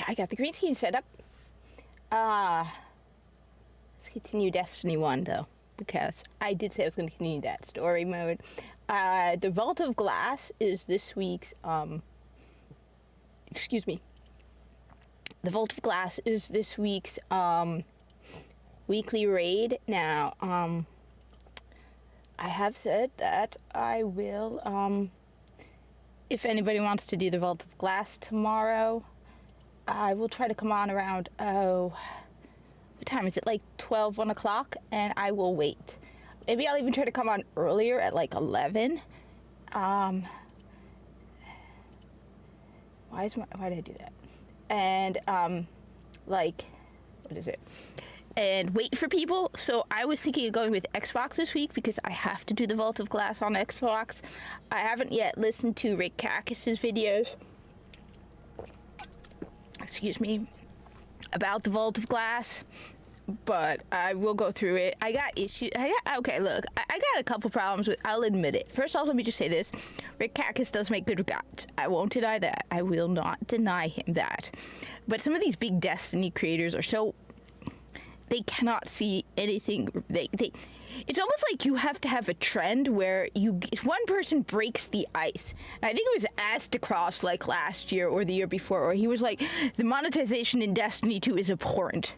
I got the green screen set up. Let's continue Destiny 1, though, because I did say I was going to continue that story mode. The Vault of Glass is this week's, excuse me. The Vault of Glass is this week's, weekly raid. Now, I have said that I will, if anybody wants to do the Vault of Glass tomorrow, I will try to come on around, what time is it? Like 12, 1 o'clock, and I will wait. Maybe I'll even try to come on earlier at like 11. Why did I do that? And, like, what is it? And wait for people. So I was thinking of going with Xbox this week because I have to do the Vault of Glass on Xbox. I haven't yet listened to Rick Kakis's videos, excuse me, about the Vault of Glass, but I will go through it. I got issues. Okay, look, I got a couple problems with, I'll admit it. First off, let me just say this. Rick Kakis does make good guides. I won't deny that. I will not deny him that. But some of these big Destiny creators are so, they cannot see anything. It's almost like you have to have a trend where one person breaks the ice. And I think it was Astacross like last year or the year before, where he was like, the monetization in Destiny 2 is abhorrent.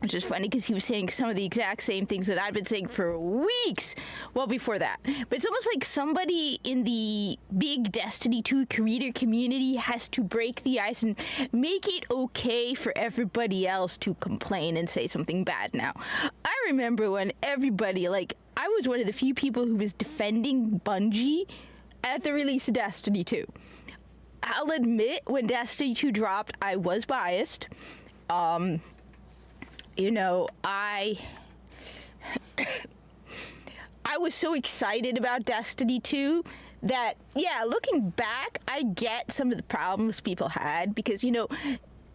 Which is funny because he was saying some of the exact same things that I've been saying for weeks, well before that. But it's almost like somebody in the big Destiny 2 creator community has to break the ice and make it okay for everybody else to complain and say something bad now. I remember when everybody, like, I was one of the few people who was defending Bungie at the release of Destiny 2. I'll admit, when Destiny 2 dropped, I was biased. You know, I was so excited about Destiny 2 that, yeah, looking back, I get some of the problems people had because, you know,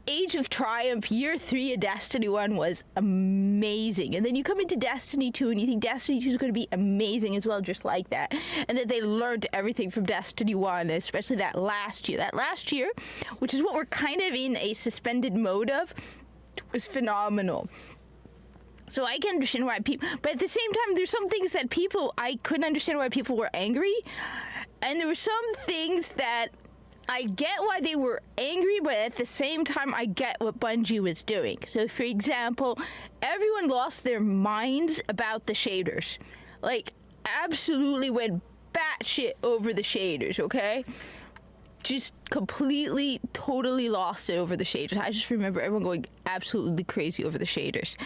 Age of Triumph, year 3 of Destiny 1 was amazing. And then you come into Destiny 2 and you think Destiny 2 is going to be amazing as well, just like that. And that they learned everything from Destiny 1, especially that last year. That last year, which is what we're kind of in a suspended mode of, was phenomenal. So I can understand why people, but at the same time, there's some things that I couldn't understand why people were angry. And there were some things that I get why they were angry, but at the same time, I get what Bungie was doing. So for example, everyone lost their minds about the shaders. Like, absolutely went batshit over the shaders, okay? Just completely, totally lost it over the shaders. I just remember everyone going absolutely crazy over the shaders.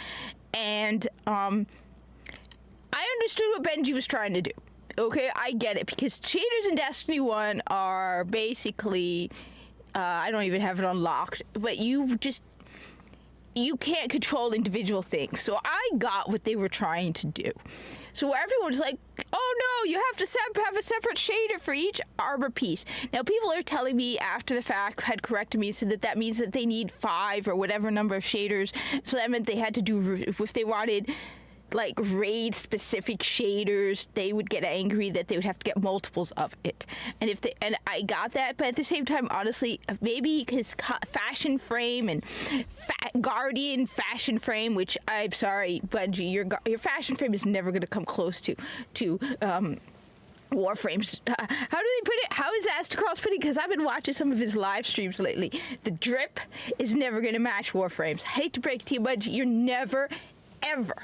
And I understood what Bungie was trying to do. Okay, I get it. Because shaders in Destiny 1 are basically, I don't even have it unlocked, but you can't control individual things. So I got what they were trying to do. So everyone's like, oh no, you have to have a separate shader for each armor piece. Now people are telling me after the fact, had corrected me, said that means that they need 5 or whatever number of shaders. So that meant they had to do, if they wanted like raid specific shaders, they would get angry that they would have to get multiples of it. And I got that, but at the same time, honestly, maybe his fashion frame and Guardian fashion frame, which I'm sorry, Bungie, your fashion frame is never going to come close to Warframes. How do they put it? How is Astacross putting it? Because I've been watching some of his live streams lately. The drip is never going to match Warframes. I hate to break it to you, Bungie, you're never, ever,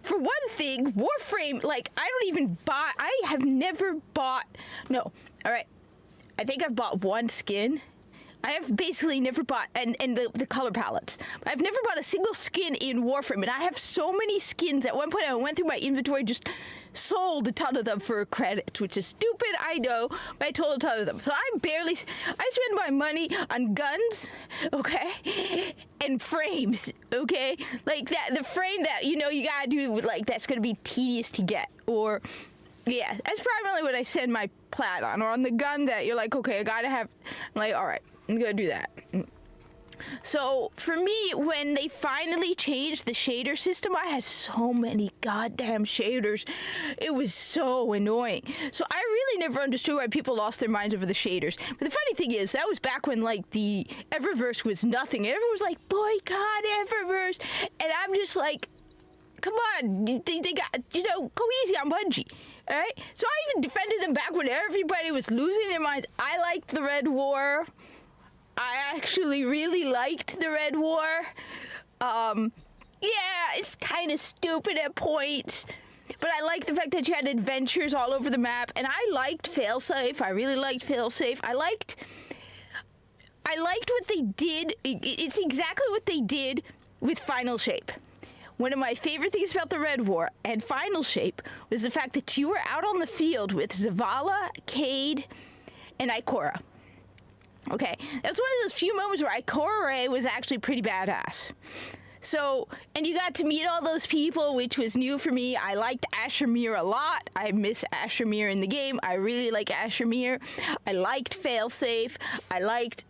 for one thing, Warframe, like, I have never bought, no, all right, I think I've bought one skin. I have basically never bought, and the color palettes. I've never bought a single skin in Warframe, and I have so many skins. At one point, I went through my inventory, just sold a ton of them for credit, which is stupid, I know, but I sold a ton of them. So I spend my money on guns, okay, and frames, okay? Like that, the frame that, you know, you gotta do with, like, that's gonna be tedious to get, or, yeah, that's primarily what I spend my plat on, or on the gun that you're like, okay, I gotta have, I'm like, all right, I'm gonna do that. So for me, when they finally changed the shader system, I had so many goddamn shaders. It was so annoying. So I really never understood why people lost their minds over the shaders. But the funny thing is, that was back when like the Eververse was nothing. And everyone was like, boycott Eververse. And I'm just like, come on, they got, go easy on Bungie. All right? So I even defended them back when everybody was losing their minds. I liked the Red War. I actually really liked the Red War. Yeah, it's kind of stupid at points, but I like the fact that you had adventures all over the map, and I liked Failsafe. I really liked Failsafe. I liked what they did. It's exactly what they did with Final Shape. One of my favorite things about the Red War and Final Shape was the fact that you were out on the field with Zavala, Cade, and Ikora. Okay, that's one of those few moments where Ikora was actually pretty badass. So, and you got to meet all those people, which was new for me. I liked Asher Mir a lot. I miss Asher Mir in the game. I really like Asher Mir. I liked Failsafe. I liked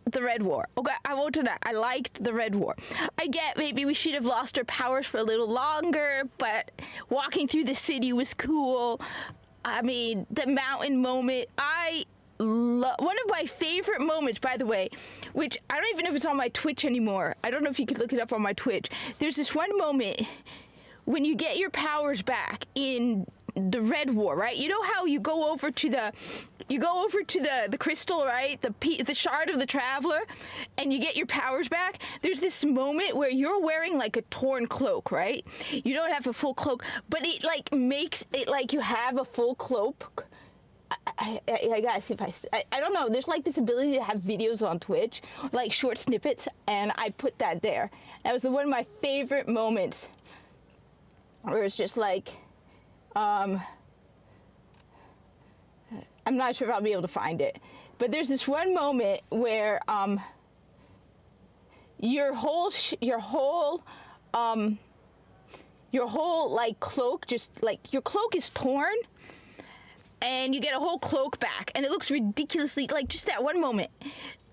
the Red War. Okay, I won't deny. I liked the Red War. I get maybe we should have lost our powers for a little longer, but walking through the city was cool. I mean, the mountain moment, one of my favorite moments, by the way, which I don't even know if it's on my Twitch anymore. I don't know if you could look it up on my Twitch. There's this one moment when you get your powers back in the Red War, right? You know how you go over to the crystal, right? The shard of the Traveler, and you get your powers back. There's this moment where you're wearing like a torn cloak, right? You don't have a full cloak, but it like makes it like you have a full cloak. I gotta see if I don't know. There's like this ability to have videos on Twitch, like short snippets, and I put that there. That was one of my favorite moments, where it's just like, I'm not sure if I'll be able to find it, but there's this one moment where your whole like cloak, just like your cloak is torn. And you get a whole cloak back, and it looks ridiculously, like, just that one moment.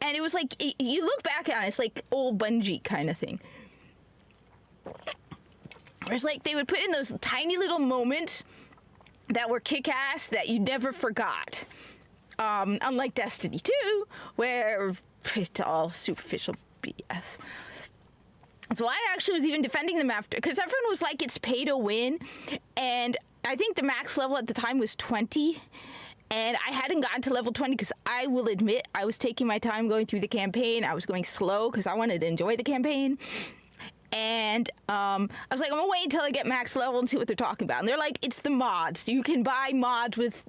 And it was like, you look back on it, it's like old Bungie kind of thing. It's like they would put in those tiny little moments that were kick-ass that you never forgot. Unlike Destiny 2, where it's all superficial BS. So I actually was even defending them after, because everyone was like, it's pay to win, and I think the max level at the time was 20, and I hadn't gotten to level 20 because I will admit I was taking my time going through the campaign. I was going slow because I wanted to enjoy the campaign. And I was like, I'm gonna wait until I get max level and see what they're talking about. And they're like, it's the mods. You can buy mods with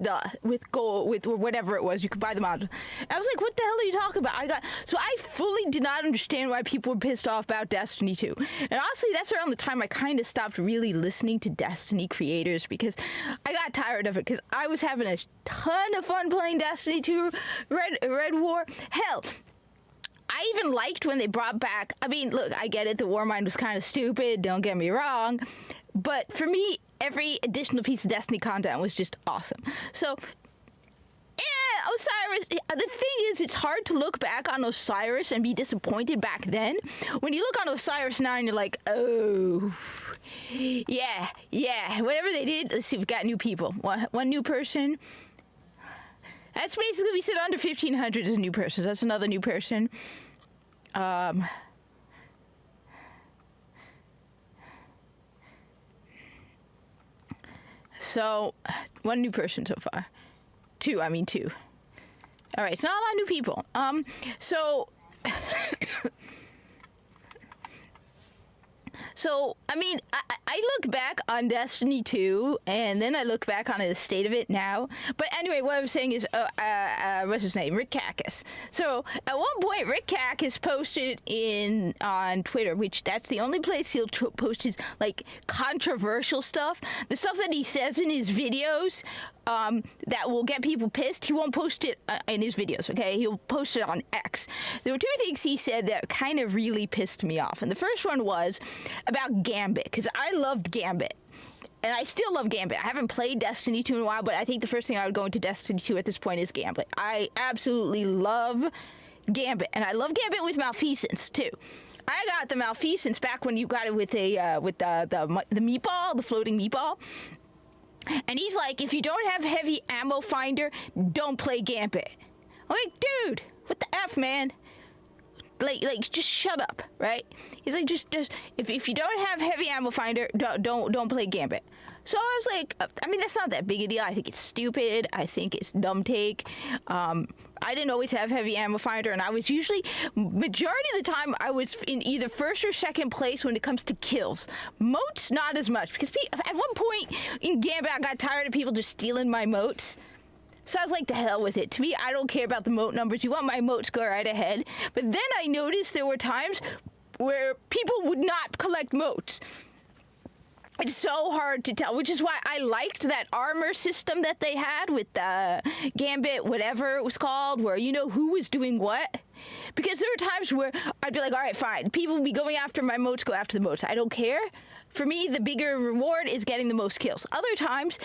gold, with or whatever it was. You could buy the mods. I was like, what the hell are you talking about? So I fully did not understand why people were pissed off about Destiny 2. And honestly, that's around the time I kind of stopped really listening to Destiny creators, because I got tired of it, because I was having a ton of fun playing Destiny 2 Red War. Hell, I even liked when they brought back, I mean, look, I get it, the Warmind was kind of stupid, don't get me wrong, but for me, every additional piece of Destiny content was just awesome. So, Osiris, the thing is, it's hard to look back on Osiris and be disappointed back then. When you look on Osiris now and you're like, oh, yeah, whatever they did, let's see, we've got new people. One new person. That's basically, we said under 1,500 is a new person. That's another new person. So, one new person so far. Two. All right, it's not a lot of new people. So, I mean, I look back on Destiny 2, and then I look back on the state of it now. But anyway, what I was saying is, what's his name? Rick Cacus. So, at one point, Rick Cacus posted on Twitter, which that's the only place he'll post his, like, controversial stuff. The stuff that he says in his videos that will get people pissed, he won't post it in his videos, okay? He'll post it on X. There were two things he said that kind of really pissed me off. And the first one was about Gambit, because I loved Gambit. And I still love Gambit. I haven't played Destiny 2 in a while, but I think the first thing I would go into Destiny 2 at this point is Gambit. I absolutely love Gambit, and I love Gambit with Malfeasance too. I got the Malfeasance back when you got it with the meatball, the floating meatball. And he's like, if you don't have heavy ammo finder, don't play Gambit. I'm like, dude, what the F, man? Like, just shut up, right? He's like, just if you don't have heavy ammo finder, don't play Gambit. So I was like, I mean, that's not that big a deal. I think it's stupid. I think it's dumb take. I didn't always have heavy ammo finder, and I was usually, majority of the time, I was in either first or second place when it comes to kills. Moats, not as much, because at one point in Gambit, I got tired of people just stealing my moats. So I was like, the hell with it. To me, I don't care about the moat numbers. You want my moats, go right ahead. But then I noticed there were times where people would not collect moats. It's so hard to tell, which is why I liked that armor system that they had with Gambit, whatever it was called, where you know who was doing what. Because there were times where I'd be like, all right, fine. People would be going after my moats, go after the moats. I don't care. For me, the bigger reward is getting the most kills. Other times,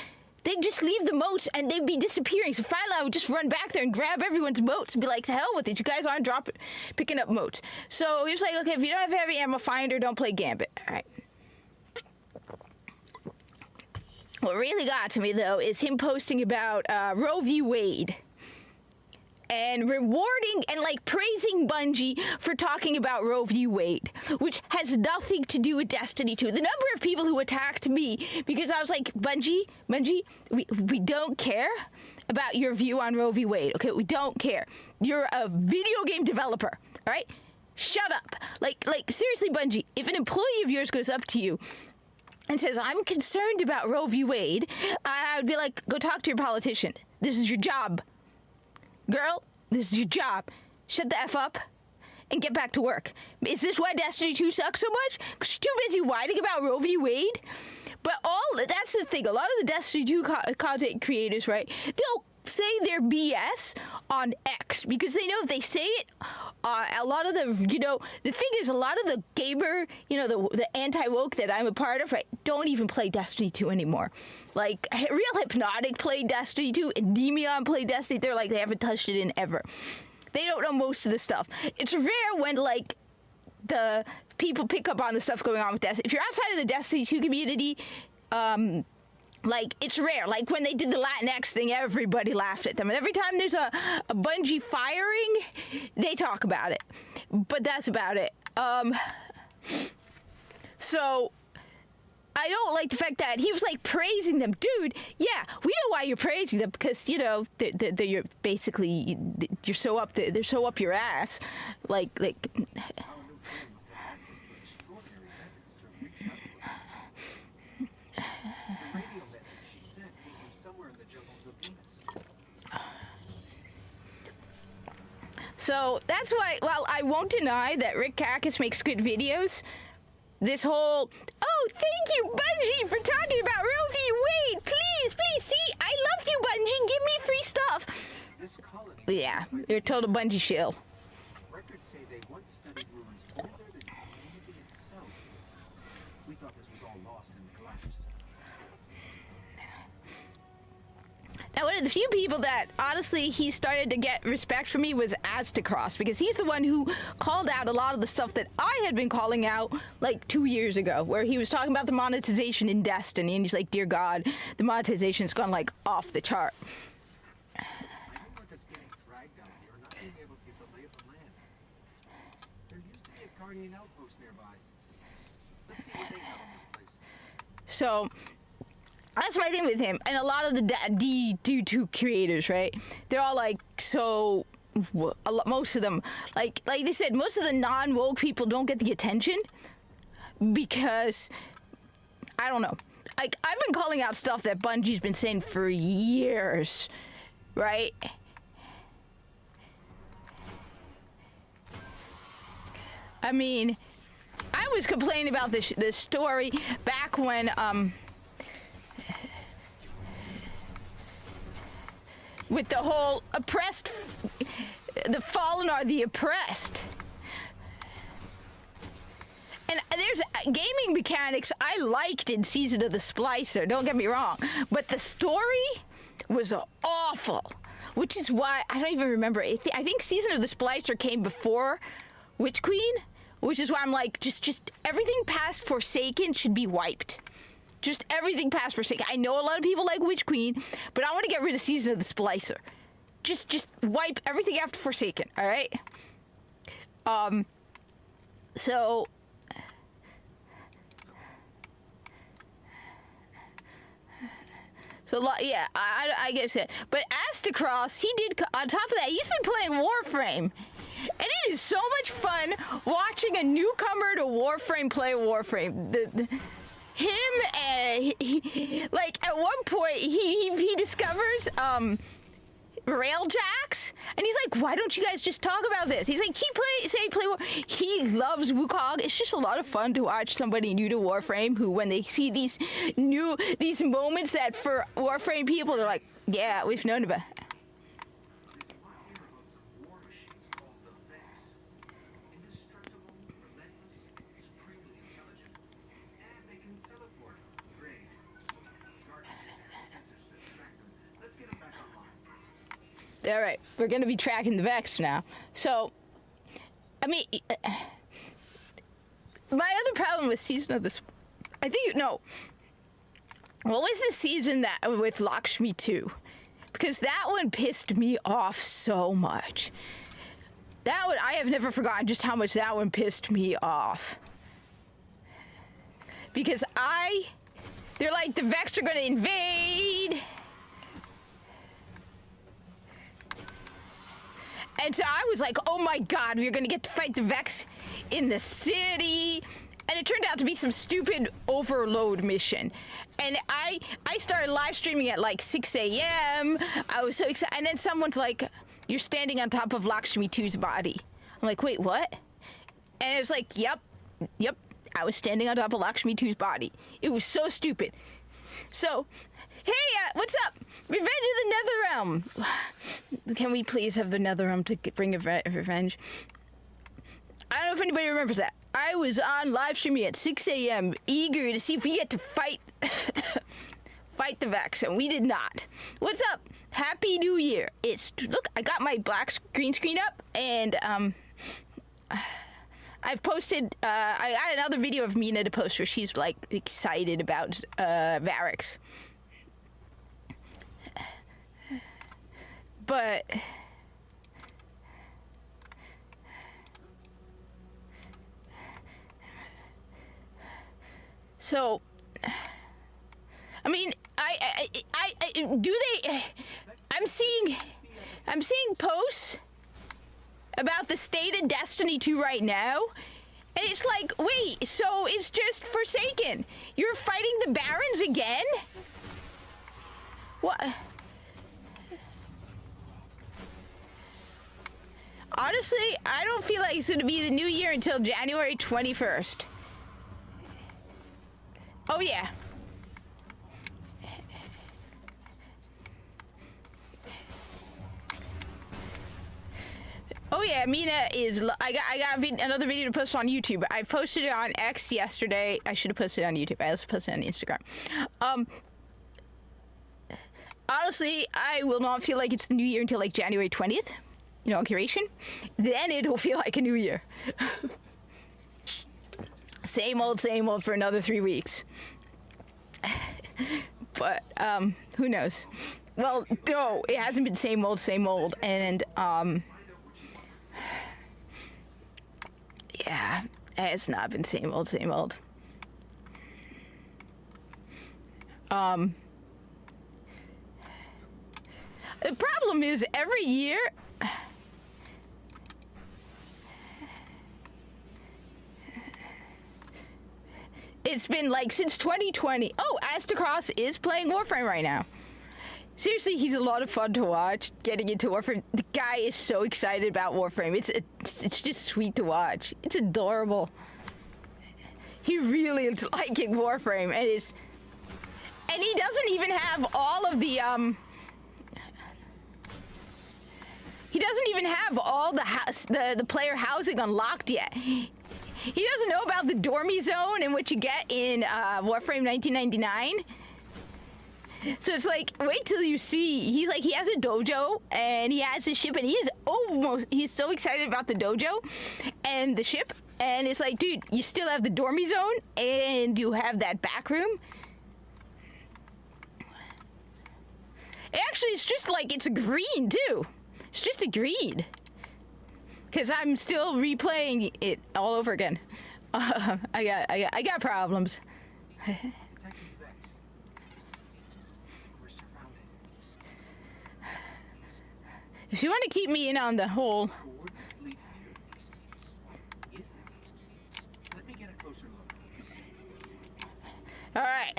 they'd just leave the moats and they'd be disappearing. So finally, I would just run back there and grab everyone's moats and be like, to hell with it. You guys aren't picking up moats. So he was like, okay, if you don't have heavy ammo finder, don't play Gambit. All right. What really got to me, though, is him posting about Roe v. Wade and rewarding and, like, praising Bungie for talking about Roe v. Wade, which has nothing to do with Destiny 2. The number of people who attacked me because I was like, Bungie, we don't care about your view on Roe v. Wade, okay? We don't care. You're a video game developer, all right? Shut up. Like seriously, Bungie, if an employee of yours goes up to you and says, I'm concerned about Roe v. Wade, I would be like, go talk to your politician. This is your job. Girl, this is your job. Shut the F up and get back to work. Is this why Destiny 2 sucks so much? Because you're too busy whining about Roe v. Wade? But that's the thing. A lot of the Destiny 2 content creators, right, they'll say their BS on X because they know if they say it, a lot of the thing is, a lot of the gamer, the anti-woke that I'm a part of, right, don't even play Destiny 2 anymore. Like, Real Hypnotic played Destiny 2, and Demion played Destiny. They're like, they haven't touched it in ever. They don't know most of the stuff. It's rare when, like, the people pick up on the stuff going on with Destiny. If you're outside of the Destiny 2 community, like, it's rare. Like, when they did the Latinx thing, everybody laughed at them. And every time there's a Bungie firing, they talk about it. But that's about it. So, I don't like the fact that he was, like, praising them. Dude, yeah, we know why you're praising them. Because, you're basically, you're so up, they're so up your ass. Like... So that's why, while I won't deny that Rick Kakis makes good videos, this whole, oh, thank you, Bungie, for talking about Roe v. Wade. Please, see, I love you, Bungie. Give me free stuff. Yeah, you're a total Bungie shill. Records say they once studied ruins older than humanity itself. We thought this was all lost in the collapse. Now, one of the few people that, honestly, he started to get respect from me was Aztecross, because he's the one who called out a lot of the stuff that I had been calling out, like, 2 years ago, where he was talking about the monetization in Destiny, and he's like, dear God, the monetization's gone, like, off the chart. I don't want us getting dragged out here, not being able to get the lay of the land. There used to be a Guardian outpost nearby. Let's see what they have on this place. So... that's my thing with him, and a lot of the D2 creators, right? They're all like, so, most of them, like they said, most of the non-woke people don't get the attention because, I don't know. Like, I've been calling out stuff that Bungie's been saying for years, right? I mean, I was complaining about this story back when, with the whole oppressed, the fallen are the oppressed. And there's gaming mechanics I liked in Season of the Splicer, don't get me wrong. But the story was awful. which is why I don't even remember. I think Season of the Splicer came before Witch Queen, which is why I'm like, just everything past Forsaken should be wiped. Just everything past Forsaken. I know a lot of people like Witch Queen, but I want to get rid of Season of the Splicer. Just wipe everything after Forsaken, all right? So yeah, I guess it. But Astacross, he did, on top of that, he's been playing Warframe. And it is so much fun watching a newcomer to Warframe play Warframe. Like, at one point, he discovers, Railjacks, and he's like, why don't you guys just talk about this? He's like, he loves Wukong. It's just a lot of fun to watch somebody new to Warframe who, when they see these moments that for Warframe people, they're like, yeah, we've known about. All right, we're going to be tracking the Vex now. So, I mean, my other problem with Season of the... I think, no. What was the season that with Lakshmi 2? Because that one pissed me off so much. That one, I have never forgotten just how much that one pissed me off. Because they're like, the Vex are going to invade... And so I was like, oh my god, we're gonna get to fight the Vex in the city. And it turned out to be some stupid overload mission. And I started live streaming at like 6 a.m. I was so excited. And then someone's like, you're standing on top of Lakshmi 2's body. I'm like, wait, what? And it was like, yep, I was standing on top of Lakshmi 2's body. It was so stupid. So, hey, what's up? Revenge of the Netherrealm. Can we please have the Netherrealm to bring revenge? I don't know if anybody remembers that. I was on live streaming at 6 a.m. eager to see if we get to fight the Vex, and we did not. What's up? Happy New Year. Look, I got my green screen up, and I've posted, I got another video of Mina to post where she's like excited about Variks. But so, I mean, I do they? I'm seeing posts about the state of Destiny 2 right now, and it's like, wait, so it's just Forsaken? You're fighting the Barons again? What? Honestly, I don't feel like it's going to be the new year until January 21st. Oh, yeah. Oh, yeah, Mina is... I got another video to post on YouTube. I posted it on X yesterday. I should have posted it on YouTube. I also posted it on Instagram. Honestly, I will not feel like it's the new year until, like, January 20th. Inauguration, then it'll feel like a new year. Same old for another 3 weeks. But who knows? Well, no, it hasn't been same old, and yeah, it's not been same old. The problem is every year. It's been like since 2020. Oh, Astacross is playing Warframe right now. Seriously, he's a lot of fun to watch. Getting into Warframe, the guy is so excited about Warframe. It's just sweet to watch. It's adorable. He really is liking Warframe, and he doesn't even have all of the He doesn't even have all the player housing unlocked yet. He doesn't know about the Dormy Zone and what you get in Warframe 1999. So it's like, wait till you see. He's like, he has a dojo and he has his ship, and he's so excited about the dojo and the ship. And it's like, dude, you still have the dormy zone and you have that back room. Actually, it's just like, it's a green too. It's just a green. Because I'm still replaying it all over again. I got problems. Detective Vex. We're surrounded. If you want to keep me in on the whole... Coordinates lead here. Is it? Let me get a closer look. All right.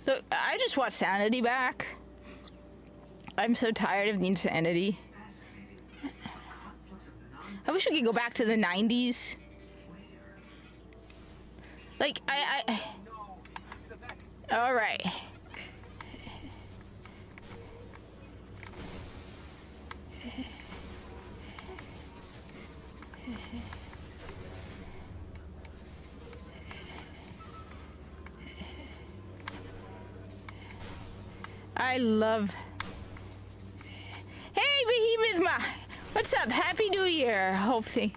Look, I just want sanity back. I'm so tired of the insanity. Fascinating. Hot plugs of non I wish we could go back to the 90s. Like, No, it's the Vex. all right. I love... Hey, Behemoth Ma! What's up? Happy New Year. Hope thing.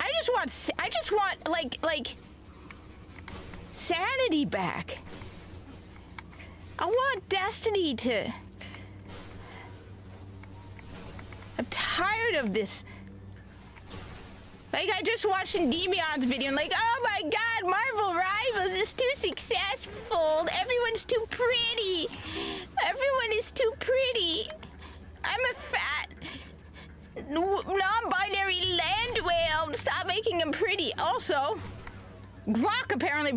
I just want like sanity back. I want Destiny to... I'm tired of this. Like, I just watched Endemion's video and like, oh my god, Marvel Rivals is too successful. Everyone's too pretty. Everyone is too pretty. I'm a fat, non-binary land whale. Stop making them pretty. Also, Grok apparently...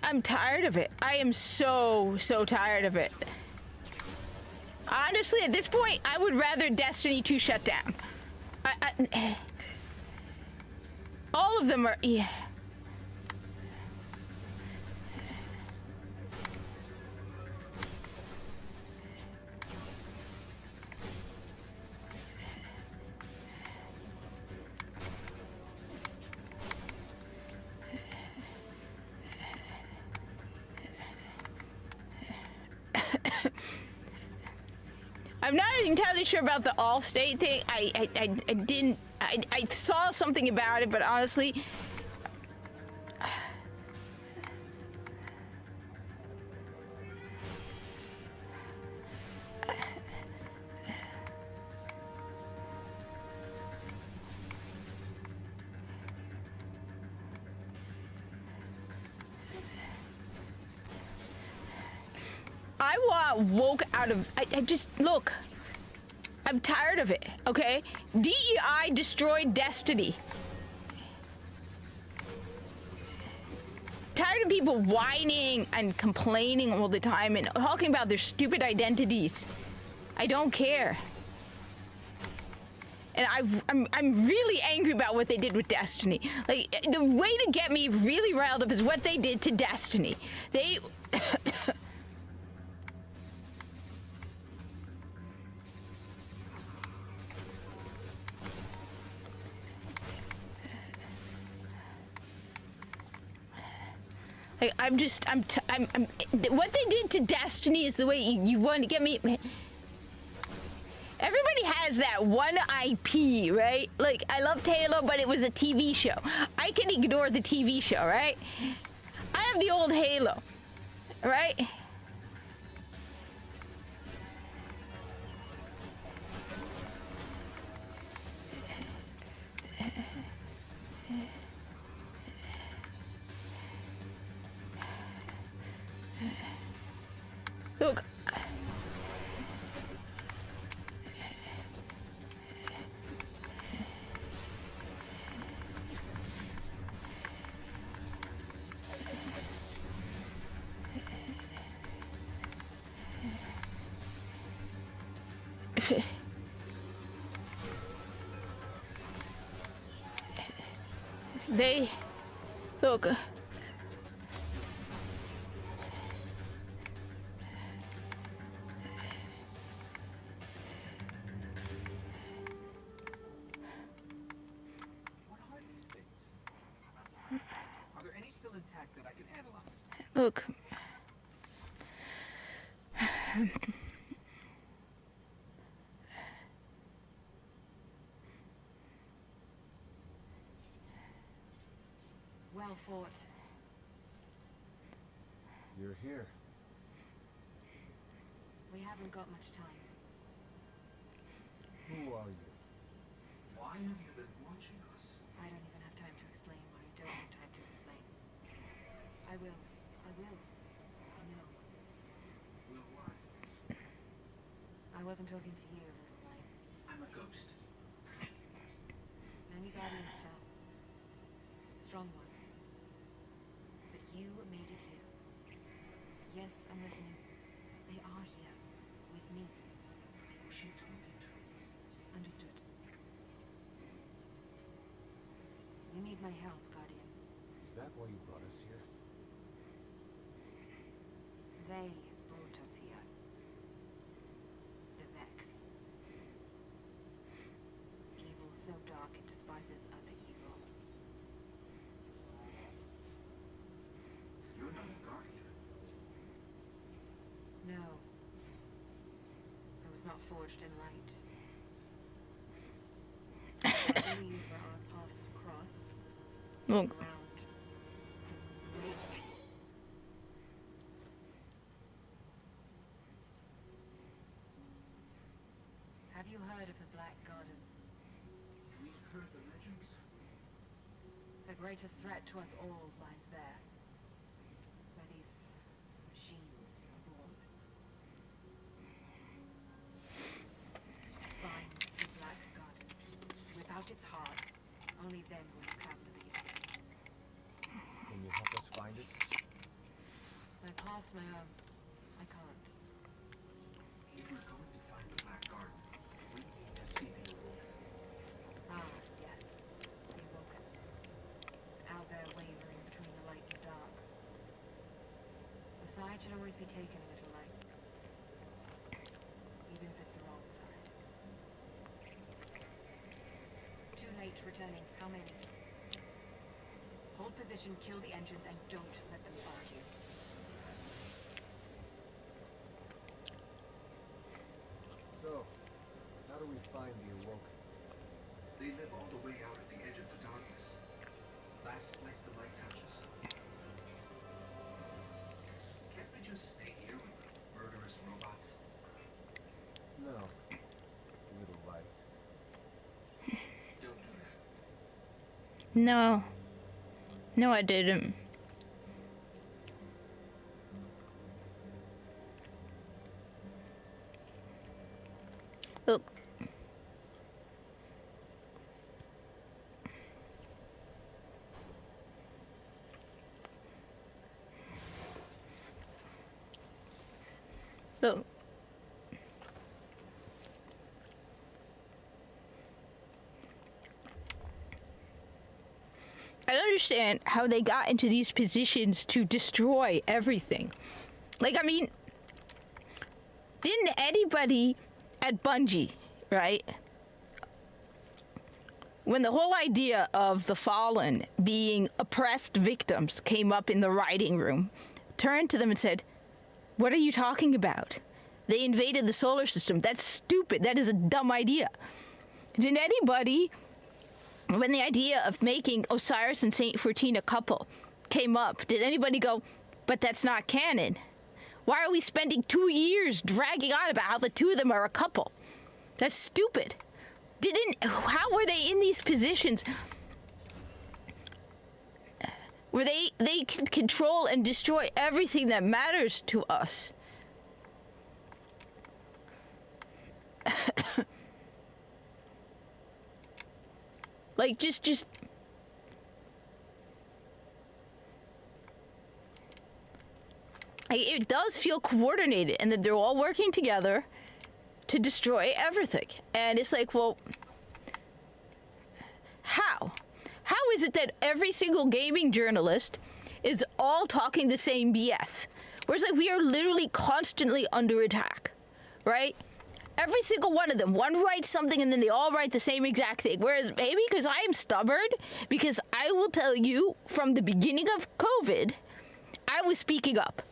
I'm tired of it. I am so tired of it. Honestly, at this point, I would rather Destiny 2 shut down. All of them are... Yeah. I'm not entirely sure about the Allstate thing. I saw something about it, but honestly, I want woke out of... I just... Look. I'm tired of it, okay? DEI destroyed Destiny. Tired of people whining and complaining all the time and talking about their stupid identities. I don't care. And I'm really angry about what they did with Destiny. Like, the way to get me really riled up is what they did to Destiny. They... Like, what they did to Destiny is the way you want to get me. Everybody has that one IP, right? Like, I loved Halo, but it was a TV show. I can ignore the TV show, right? I have the old Halo, right? Look. They look. What are these things? Are there any still intact that I can analyze? Look. Well fought. You're here. We haven't got much time. Who are you? Why have you been watching us? I don't even have time to explain why I don't have time to explain. I will. I will. I know. Will what? I wasn't talking to you, little light. I'm a ghost. Many guardians fell. Strong ones. But you made it here. Yes, I'm listening. They are here. With me. Who's she talking to? Understood. You need my help, Guardian. Is that why you brought us here? They brought us here. The Vex. Evil so dark it despises other evil. You're not a guardian. No. I was not forged in light. I believe where our paths cross, Look. around and wake. Have you heard of the Black Garden? We've heard the legends. The greatest threat to us all lies there. Where these machines are born. Find the Black Garden. Without its heart, only then will you travel again. Can you help us find it? My path's my own. I can't. If we're going to find the Black Garden, we need to see the Awoken. Ah, yes. The Awoken. Out there wavering between the light and the dark. The side should always be taken, little light. Even if it's the wrong side. Too late returning. How many? Hold position, kill the engines, and don't let them find you. So, how do we find the Awoken? They live all the way out at the edge of the darkness. Last place the light touches. Can't we just stay here with the murderous robots? No. Little light. Don't do that. No. No, I didn't. Look. Look. I don't understand how they got into these positions to destroy everything. Like, I mean, didn't anybody at Bungie, right? When the whole idea of the Fallen being oppressed victims came up in the writing room, turned to them and said, "What are you talking about? They invaded the solar system. That's stupid. That is a dumb idea." Did anybody, when the idea of making Osiris and Saint 14 a couple came up, did anybody go, "But that's not canon"? Why are we spending 2 years dragging on about how the two of them are a couple? That's stupid. How were they in these positions where they can control and destroy everything that matters to us? Like, just it does feel coordinated and that they're all working together to destroy everything. And it's like, well, how? How is it that every single gaming journalist is all talking the same BS? Whereas, like, we are literally constantly under attack, right? Every single one of them. One writes something and then they all write the same exact thing. Whereas maybe because I am stubborn, because I will tell you from the beginning of COVID, I was speaking up.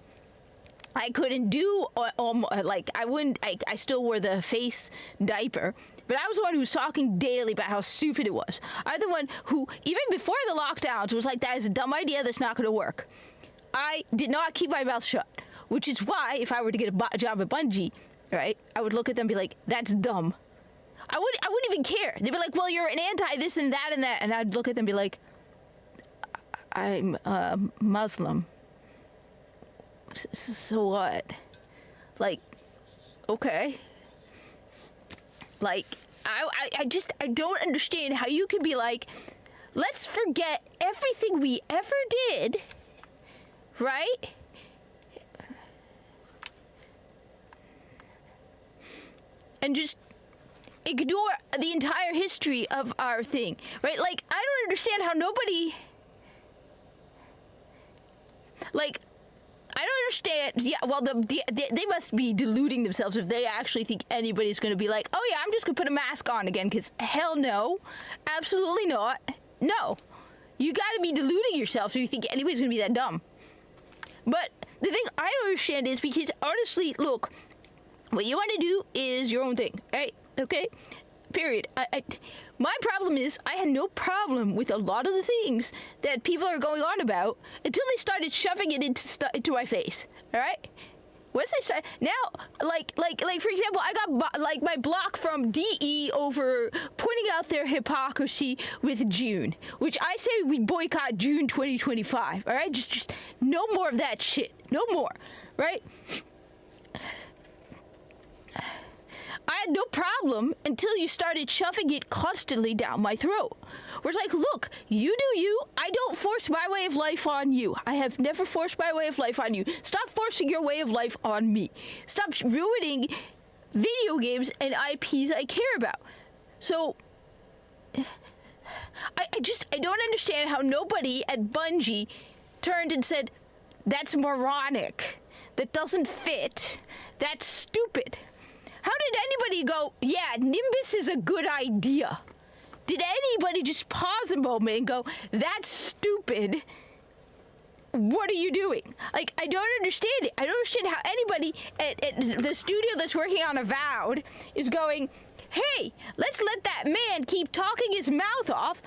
I couldn't do, like, I still wore the face diaper, but I was the one who was talking daily about how stupid it was. I'm the one who, even before the lockdowns, was like, that is a dumb idea, that's not going to work. I did not keep my mouth shut, which is why, if I were to get a job at Bungie, right, I would look at them and be like, that's dumb. I wouldn't even care. They'd be like, well, you're an anti this and that and that. And I'd look at them and be like, I'm Muslim. So what? Like, okay. Like, I don't understand how you could be like, let's forget everything we ever did, right? And just ignore the entire history of our thing, right? Like, I don't understand how nobody, like, I don't understand. Yeah, well, they must be deluding themselves if they actually think anybody's going to be like, oh yeah, I'm just going to put a mask on again, because hell no. Absolutely not. No. You got to be deluding yourself if you think anybody's going to be that dumb. But the thing I don't understand is because, honestly, look, what you want to do is your own thing, right? Okay? Period. My problem is I had no problem with a lot of the things that people are going on about until they started shoving it into my face, all right? Once they start, now, like for example, I got my block from DE over pointing out their hypocrisy with June, which I say we boycott June 2025, all right? Just no more of that shit. No more, right? I had no problem until you started shoving it constantly down my throat. Where it's like, look, you do you. I don't force my way of life on you. I have never forced my way of life on you. Stop forcing your way of life on me. Stop ruining video games and IPs I care about. So, I don't understand how nobody at Bungie turned and said, that's moronic. That doesn't fit. That's stupid. How did anybody go, yeah, Nimbus is a good idea? Did anybody just pause a moment and go, that's stupid? What are you doing? Like, I don't understand it. I don't understand how anybody at the studio that's working on Avowed is going, hey, let's let that man keep talking his mouth off.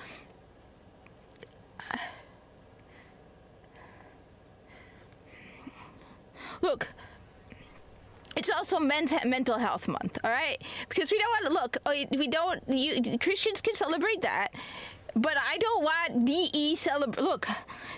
Look, it's also mental health month, all right? Because we don't want to Christians can celebrate that, but I don't want DE celebrate. Look,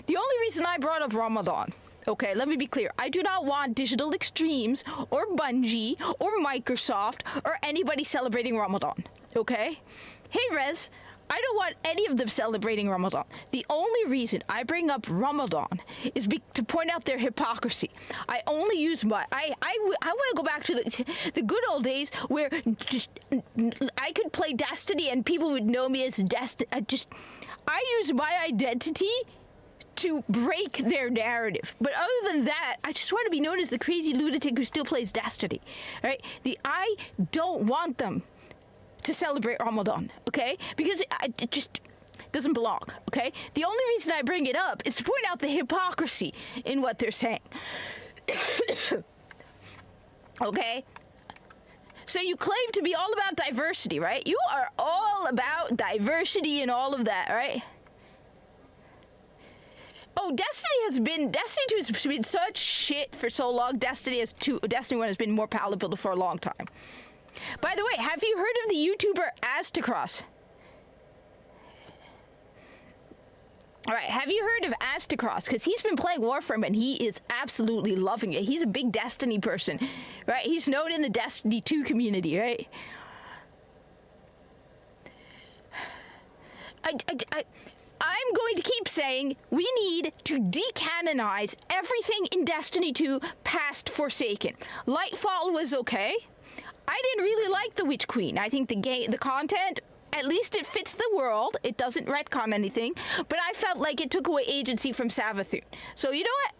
the only reason I brought up Ramadan, okay, let me be clear. I do not want Digital Extremes or Bungie or Microsoft or anybody celebrating Ramadan, okay? Hey, Rez, I don't want any of them celebrating Ramadan. The only reason I bring up Ramadan is to point out their hypocrisy. I only use I want to go back to the good old days where just I could play Destiny and people would know me as Destiny. I use my identity to break their narrative. But other than that, I just want to be known as the crazy lunatic who still plays Destiny. Right? I don't want them to celebrate Ramadan, okay? Because it just doesn't belong, okay? The only reason I bring it up is to point out the hypocrisy in what they're saying. Okay? So you claim to be all about diversity, right? You are all about diversity and all of that, right? Oh, Destiny 2 has been such shit for so long. Destiny 1 has been more palatable for a long time. By the way, have you heard of the YouTuber Astacross? All right, have you heard of Astacross? Because he's been playing Warframe and he is absolutely loving it. He's a big Destiny person, right? He's known in the Destiny 2 community, right? I'm going to keep saying we need to decanonize everything in Destiny 2 past Forsaken. Lightfall was okay. I didn't really like the Witch Queen. I think the content, at least it fits the world. It doesn't retcon anything, but I felt like it took away agency from Savathun. So you know what?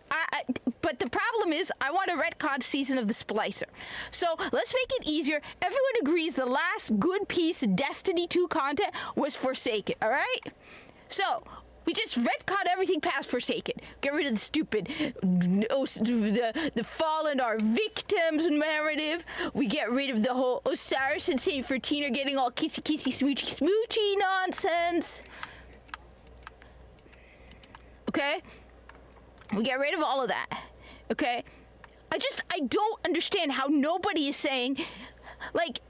But the problem is, I want a retcon season of the Splicer. So let's make it easier. Everyone agrees the last good piece of Destiny 2 content was Forsaken, all right? So we just retcon everything past Forsaken. Get rid of the stupid, the fallen are victims narrative. We get rid of the whole Osiris and Saint 14 are getting all kissy smoochy nonsense. Okay? We get rid of all of that. Okay? I don't understand how nobody is saying, like,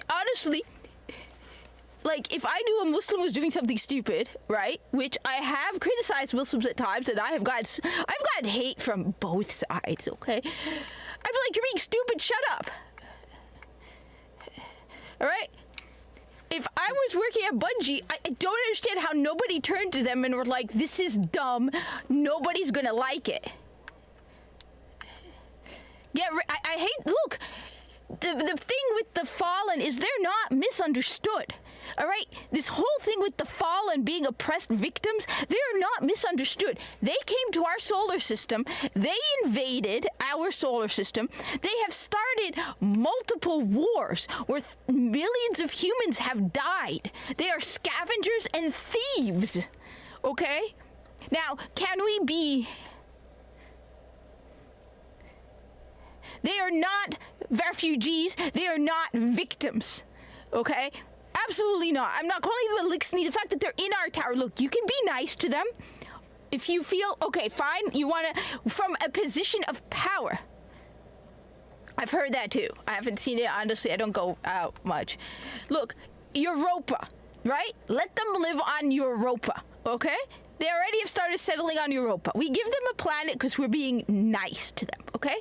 honestly, like, if I knew a Muslim was doing something stupid, right, which I have criticized Muslims at times, and I've gotten hate from both sides, okay? I'd be like, you're being stupid, shut up. All right? If I was working at Bungie, I don't understand how nobody turned to them and were like, this is dumb, nobody's gonna like it. I hate, look, the thing with the Fallen is they're not misunderstood. All right, this whole thing with the Fallen being oppressed victims, they're not misunderstood. They came to our solar system. They invaded our solar system. They have started multiple wars where millions of humans have died. They are scavengers and thieves. Okay? Now, can we be... They are not refugees. They are not victims. Okay? Absolutely not. I'm not calling them a Lixney. The fact that they're in our tower, look, you can be nice to them. If you feel, okay, fine, you want to, from a position of power. I've heard that too. I haven't seen it, honestly. I don't go out much. Look, Europa, right? Let them live on Europa, okay? They already have started settling on Europa. We give them a planet because we're being nice to them, okay?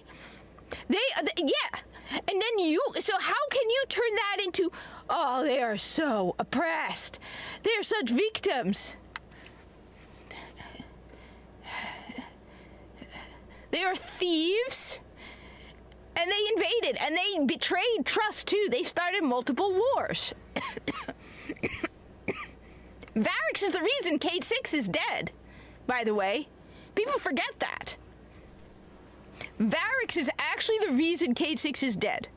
Yeah. And then so how can you turn that into, oh, they are so oppressed. They are such victims. They are thieves. And they invaded. And they betrayed trust, too. They started multiple wars. Varix is the reason Cade 6 is dead, by the way. People forget that. Varix is actually the reason Cade 6 is dead.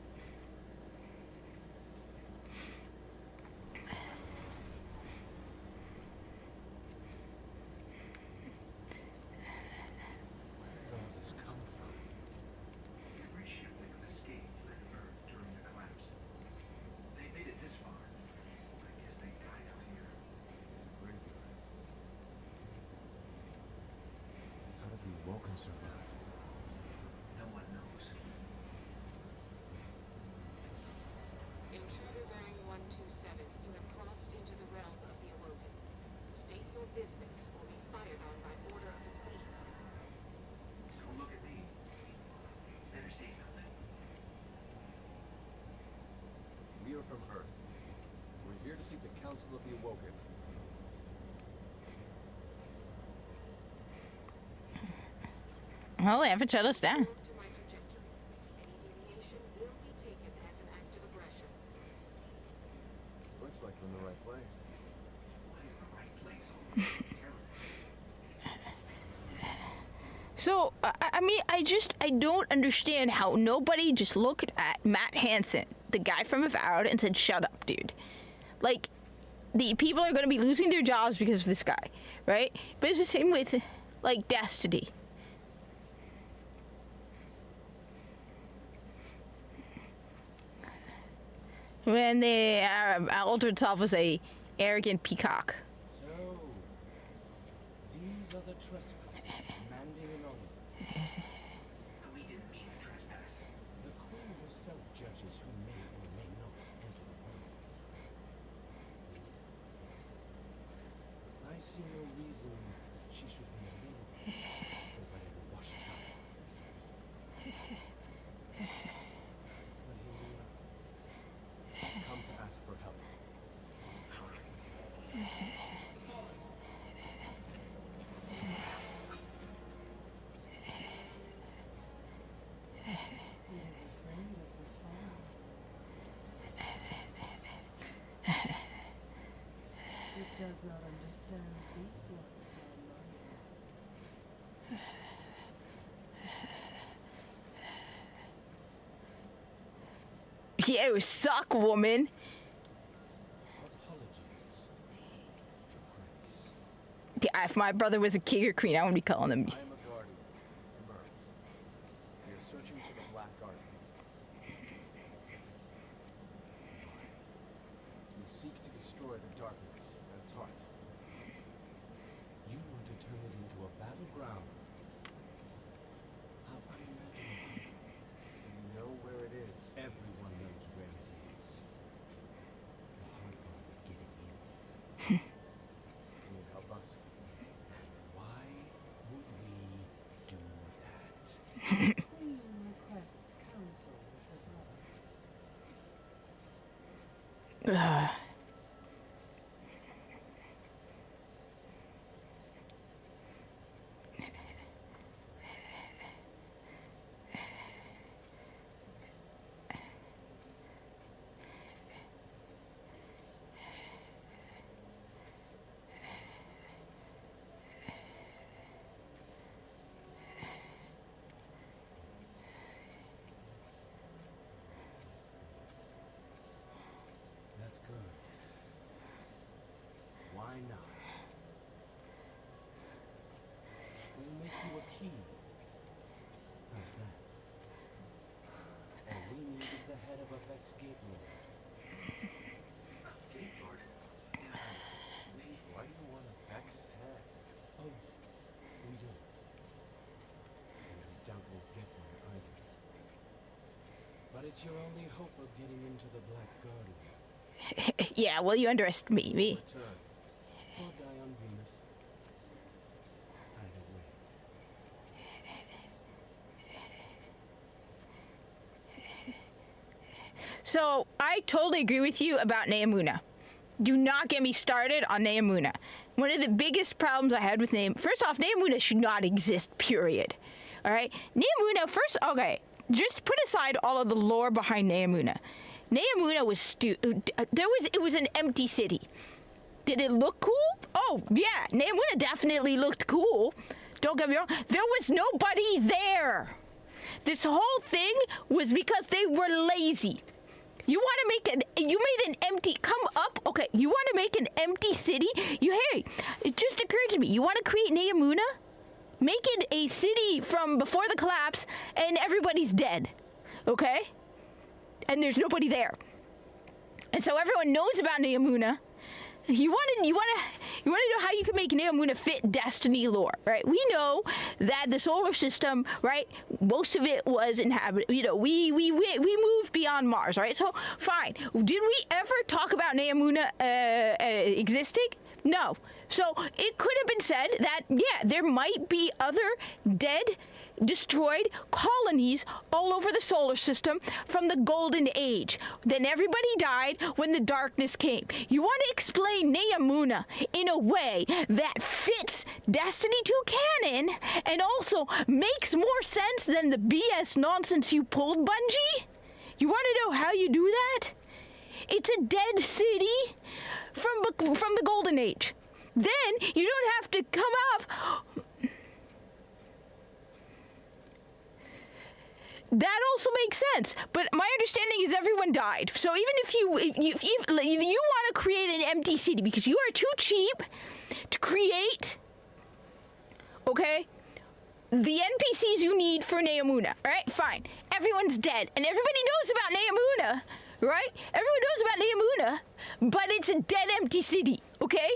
Every ship that could escape left Earth during the collapse. They made it this far. I guess they died out here. It's a graveyard. How did the Woken survive? No one knows. Intruder bearing 127, you have crossed into the realm of the Awoken. State your business or be fired on by order of the Queen. Don't look at me. Better say something. We are from Earth. We're here to seek the Council of the Awoken. Well, they haven't shut us down. Move to my trajectory. Any deviation will be taken as an act of aggression. Looks like we're in the right place. What is the right place? Terror. So, I mean, I don't understand how nobody just looked at Matt Hansen, the guy from Avowed, and said, shut up, dude. Like, the people are going to be losing their jobs because of this guy, right? But it's the same with, like, Destiny. When the altered self was a arrogant peacock. So, these are the trespassers demanding an honor. We didn't mean to trespass. The Queen herself judges who may or may not enter the realm. I see no reason she should remain for whatever washes up. But here we are. Come to ask for help. does not understand these ones are mine. Yeah, it was suck, woman. Apologies. Prince. Yeah, if my brother was a king or queen, I wouldn't be calling him. I am a guardian from Earth. We are searching for the Black Garden. We seek to destroy the darkness at its heart. You want to turn it into a battleground. How unimaginable. We know where it is. Everyone knows where it is. The hard part is getting in. Can you help us? Why would we do that? Queen requests counsel with her brother. That's good. Why not? We'll make you a key. How's that? All we need is the head of Effect's Gate Lord. Gate Lord. Why do you want Effect's head? Oh, we don't. And I doubt we'll get one either. But it's your only hope of getting into the Black Garden. Yeah, well, you underestimate me. Return. Or die on Venus. Either way. So I totally agree with you about Neamuna. Do not get me started on Neamuna. One of the biggest problems I had with first off, Neamuna should not exist, period. All right? Neamuna, first, okay, just put aside all of the lore behind Neamuna. Neamuna was it was an empty city. Did it look cool? Oh, yeah, Neamuna definitely looked cool. Don't get me wrong. There was nobody there. This whole thing was because they were lazy. You want to make you made an empty, come up, okay, you want to make an empty city? Hey, it just occurred to me, you want to create Neamuna? Make it a city from before the collapse and everybody's dead, okay? And there's nobody there. And so everyone knows about Neamuna. You want to know how you can make Neamuna fit Destiny lore, right? We know that the solar system, right? Most of it was inhabited. You know, we moved beyond Mars, right? So fine. Did we ever talk about Neamuna existing? No. So it could have been said that there might be other dead, destroyed colonies all over the solar system from the Golden Age. Then everybody died when the darkness came. You want to explain Neamuna in a way that fits Destiny 2 canon and also makes more sense than the BS nonsense you pulled, Bungie? You want to know how you do that? It's a dead city from the Golden Age. Then you don't have to come up. That also makes sense, but my understanding is everyone died. So even if you want to create an empty city because you are too cheap to create, okay, the NPCs you need for Neamuna, right? Fine. Everyone's dead, and everybody knows about Neamuna, right? Everyone knows about Neamuna, but it's a dead, empty city, okay?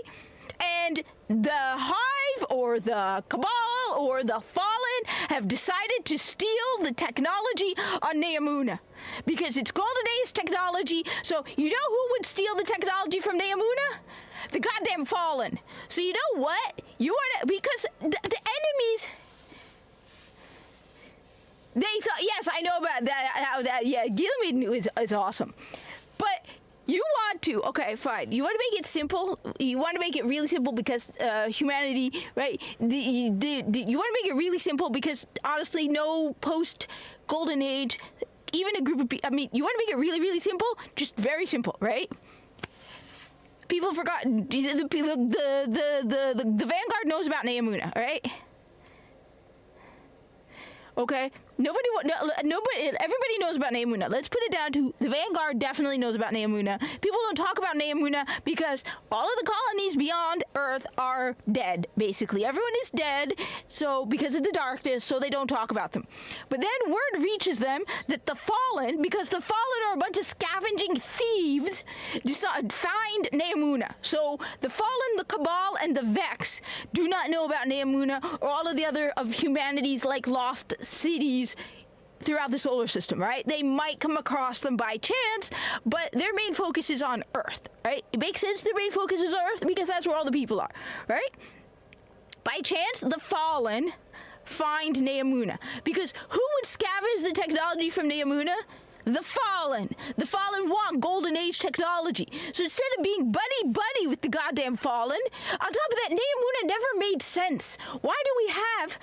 And the Hive or the Cabal or the Fallen have decided to steal the technology on Neamuna because it's Golden Age technology. So you know who would steal the technology from Neamuna? The goddamn Fallen. So you know what? You want to, because the enemies. They thought, yes, I know about that. How that, yeah, Gilliman is awesome, but. You want to, okay, fine. You want to make it simple. You want to make it really simple because humanity, right? You want to make it really simple because honestly, no post-Golden Age, even a group of people, I mean, you want to make it really, really simple? Just very simple, right? People have forgotten. The Vanguard knows about Neomuna, all right? Okay, everybody knows about Neomuna. Let's put it down to the Vanguard definitely knows about Neomuna. People don't talk about Neomuna because all of the colonies beyond Earth are dead, basically. Everyone is dead, so because of the darkness, so they don't talk about them. But then word reaches them that the Fallen, because the Fallen are a bunch of scavenging thieves, just find Neomuna. So the Fallen, the Cabal, and the Vex do not know about Neomuna or all of the other of humanity's like lost cities throughout the solar system, right? They might come across them by chance, but their main focus is on Earth, right? It makes sense their main focus is Earth because that's where all the people are, right? By chance, the Fallen find Neomuna. Because who would scavenge the technology from Neomuna? The Fallen. The Fallen want Golden Age technology. So instead of being buddy-buddy with the goddamn Fallen, on top of that, Neomuna never made sense. Why do we have...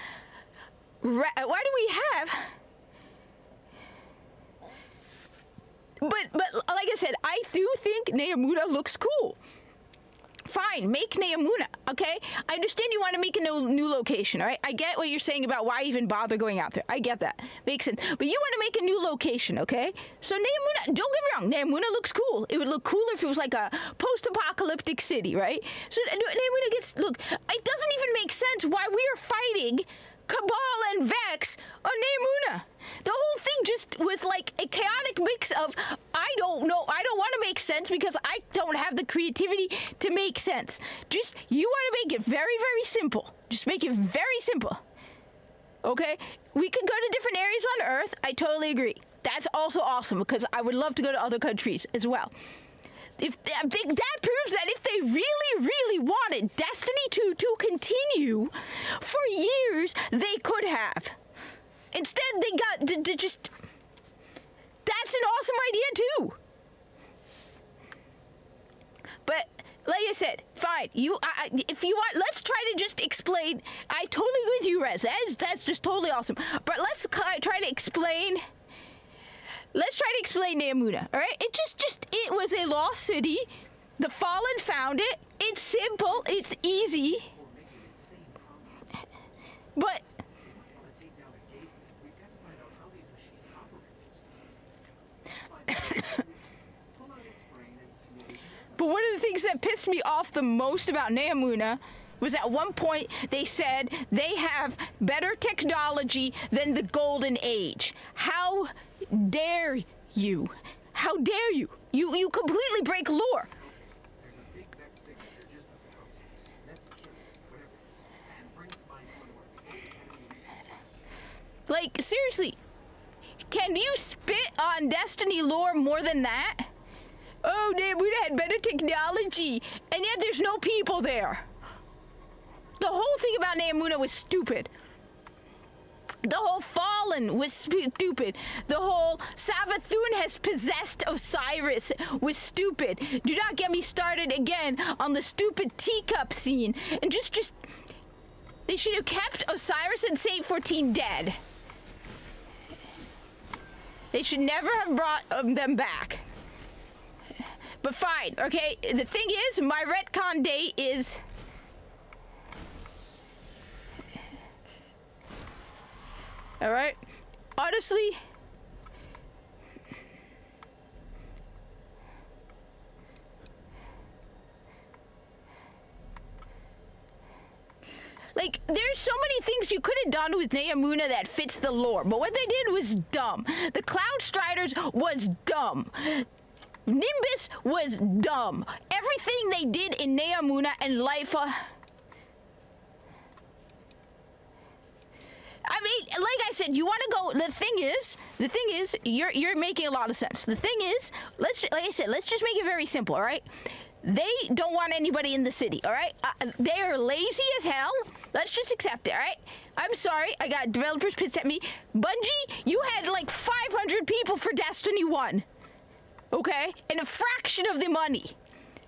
But like I said, I do think Neomuna looks cool. Fine, make Neomuna, okay? I understand you want to make a new location, all right? I get what you're saying about why even bother going out there. I get that. Makes sense. But you want to make a new location, okay? So Neomuna, don't get me wrong, Neomuna looks cool. It would look cooler if it was like a post-apocalyptic city, right? So Neomuna gets, look, it doesn't even make sense why we are fighting Cabal and Vex on Neomuna. The whole thing just was like a chaotic mix of, I don't know, I don't want to make sense because I don't have the creativity to make sense. Just, you want to make it very, very simple. Just make it very simple. Okay? We could go to different areas on Earth. I totally agree. That's also awesome because I would love to go to other countries as well. That proves that if they really, really wanted Destiny 2 to continue for years, they could have. Instead, they got to just... That's an awesome idea, too. But, like I said, fine. If you want, let's try to just explain. I totally agree with you, Rez. That's just totally awesome. But let's try to explain... Let's try to explain Neomuna, all right? It was a lost city. The Fallen found it. It's simple. It's easy. But... But one of the things that pissed me off the most about Neomuna was at one point they said they have better technology than the Golden Age. How dare you? How dare you? You completely break lore. There's a big Vex signature just up the coast. Let's kill it, whatever it is, and bring its mind to our enemy research. Like, seriously, can you spit on Destiny lore more than that? Oh, Neomuna had better technology, and yet there's no people there. The whole thing about Neomuna was stupid. The whole Fallen was stupid. The whole Savathun has possessed Osiris was stupid. Do not get me started again on the stupid teacup scene. And just... They should have kept Osiris and Saint 14 dead. They should never have brought them back. But fine, okay? The thing is, my retcon date is... Alright? Honestly... Like, there's so many things you could have done with Neomuna that fits the lore, but what they did was dumb. The Cloud Striders was dumb. Nimbus was dumb. Everything they did in Neomuna and Lifa... I mean, like I said, you want to go... The thing is, you're making a lot of sense. The thing is, like I said, let's just make it very simple, all right? They don't want anybody in the city, all right? They are lazy as hell. Let's just accept it, all right? I'm sorry, I got developers pissed at me. Bungie, you had like 500 people for Destiny 1, okay? And a fraction of the money,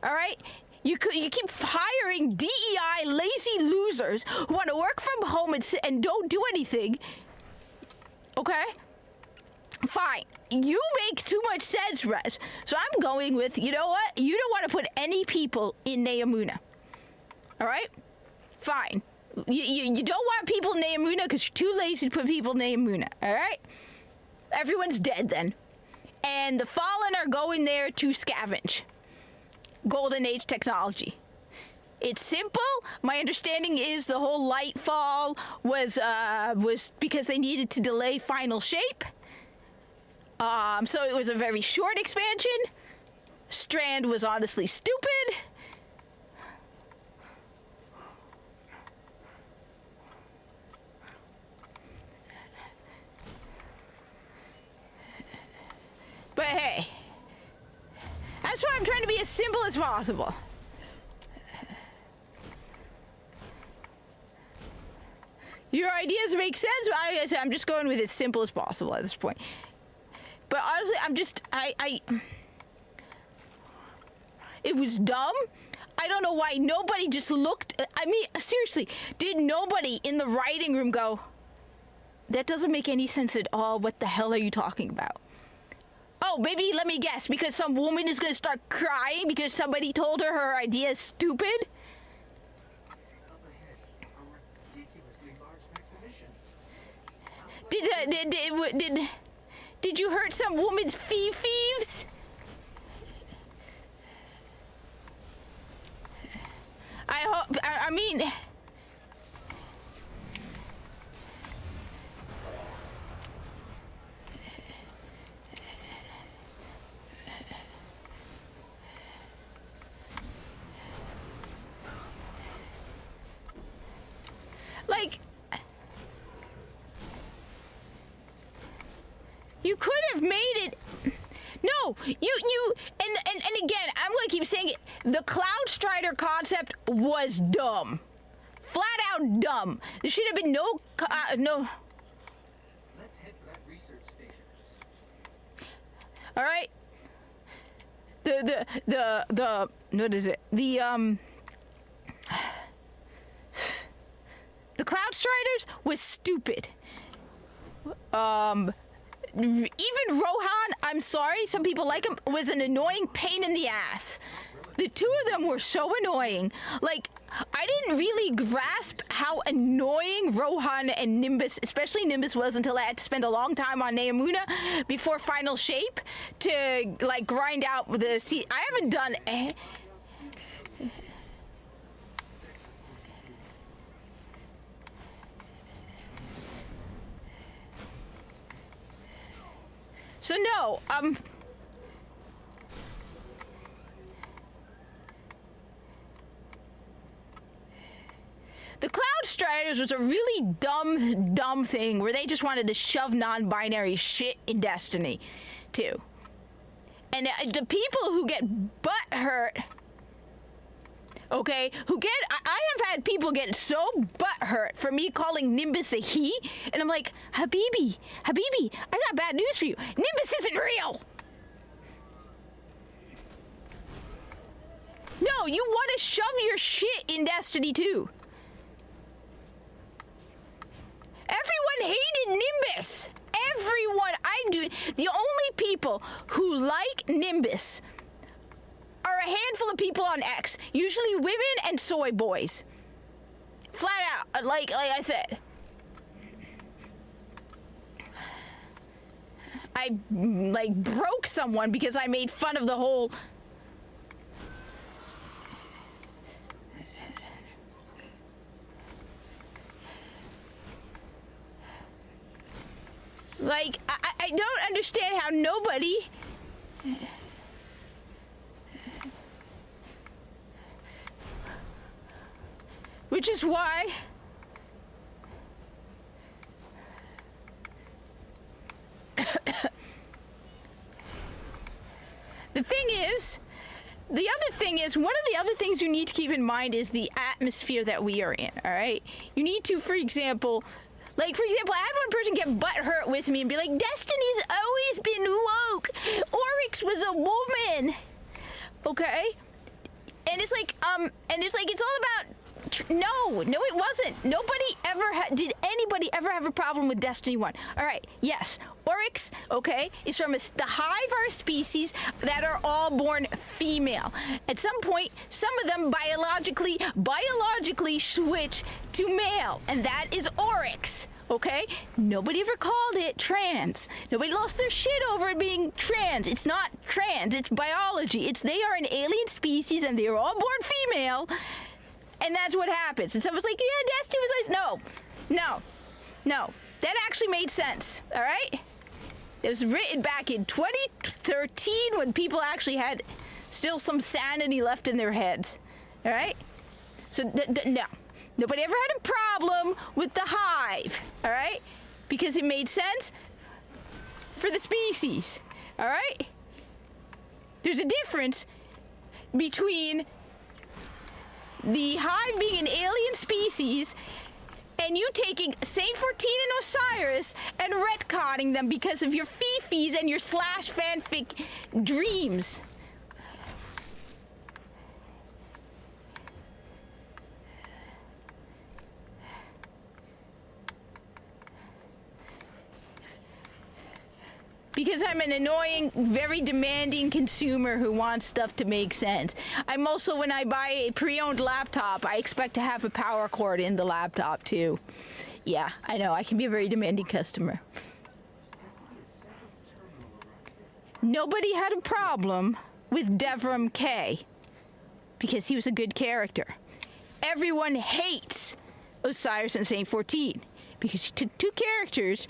all right? You keep hiring DEI lazy losers who want to work from home and don't do anything, okay? Fine. You make too much sense, Rez. So I'm going with, you know what? You don't want to put any people in Neomuna. All right? Fine. You don't want people in Neomuna because you're too lazy to put people in Neomuna. All right? Everyone's dead then. And the Fallen are going there to scavenge Golden Age technology. It's simple. My understanding is the whole Lightfall was because they needed to delay Final Shape. So it was a very short expansion. Strand was honestly stupid. But hey, that's why I'm trying to be as simple as possible. Your ideas make sense, but I'm just going with as simple as possible at this point. But honestly, it was dumb. I don't know why nobody just looked. I mean, seriously, did nobody in the writing room go, that doesn't make any sense at all. What the hell are you talking about? Oh, maybe, let me guess, because some woman is going to start crying because somebody told her idea is stupid? Up ahead, a ridiculously large exhibition. Did you hurt some woman's thieves? I mean... Like... You could have made it... No, and again, I'm gonna keep saying it. The Cloud Strider concept was dumb. Flat out dumb. There should have been no... Let's head for that research station. All right. The what is it? The Cloud Striders was stupid. Even Rohan, I'm sorry, some people like him, was an annoying pain in the ass. The two of them were so annoying. Like, I didn't really grasp how annoying Rohan and Nimbus, especially Nimbus, was until I had to spend a long time on Neomuna before Final Shape to, like, grind out the... See, I haven't done... So no, the Cloud Striders was a really dumb thing where they just wanted to shove non-binary shit in Destiny 2. And the people who get butthurt, okay, I have had people get so butthurt for me calling Nimbus a he, and I'm like, Habibi, I got bad news for you. Nimbus isn't real. No, you want to shove your shit in Destiny 2. Everyone hated Nimbus. Everyone. The only people who like Nimbus are a handful of people on X, usually women and soy boys. Flat out, like I said. I, like, broke someone because I made fun of the whole... Like, I don't understand how nobody... Which is why... The other thing is, one of the other things you need to keep in mind is the atmosphere that we are in, all right? You need to, for example, I had one person get butthurt with me and be like, Destiny's always been woke. Oryx was a woman. Okay? And it's like, it's all about No, it wasn't. Nobody ever did anybody ever have a problem with Destiny 1? All right, yes. Oryx, okay, is from the hive are a species that are all born female. At some point, some of them biologically switch to male, and that is Oryx. Okay? Nobody ever called it trans. Nobody lost their shit over it being trans. It's not trans, it's biology. They are an alien species and they are all born female. And that's what happens. And someone's like, yeah, Destiny was always... No. That actually made sense. All right? It was written back in 2013 when people actually had still some sanity left in their heads. All right? So, no. Nobody ever had a problem with the hive, all right? Because it made sense for the species, all right? There's a difference between the hive being an alien species and you taking Saint 14 and Osiris and retconning them because of your fifis and your slash fanfic dreams. Because I'm an annoying, very demanding consumer who wants stuff to make sense. I'm also, when I buy a pre-owned laptop, I expect to have a power cord in the laptop too. Yeah, I know, I can be a very demanding customer. Nobody had a problem with Devram K because he was a good character. Everyone hates Osiris and Saint 14 because he took two characters.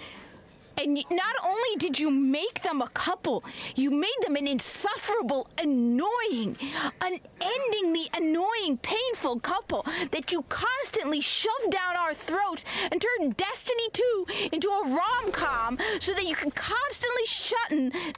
And not only did you make them a couple, you made them an insufferable, annoying, unendingly annoying, painful couple that you constantly shoved down our throats and turned Destiny 2 into a rom-com so that you could constantly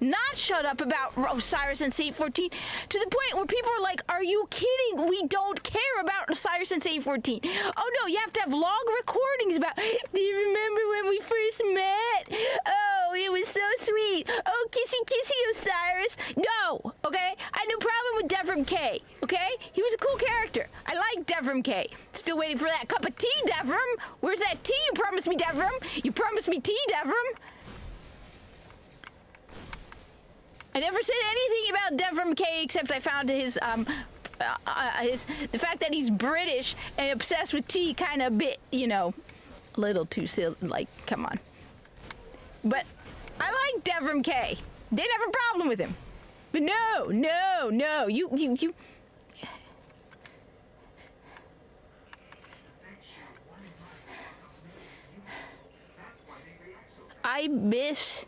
not shut up about Osiris and Saint 14 to the point where people are like, are you kidding? We don't care about Osiris and Saint 14. Oh no, you have to have log recordings about, do you remember when we first met? Oh, it was so sweet. Oh, kissy, kissy, Osiris. No, okay? I had no problem with Devram K, okay? He was a cool character. I like Devram K. Still waiting for that cup of tea, Devram. Where's that tea you promised me, Devram? You promised me tea, Devram. I never said anything about Devram K except I found the fact that he's British and obsessed with tea kind of a bit, a little too silly. Like, come on. But I like Devram K. Didn't have a problem with him. But no. You. I miss.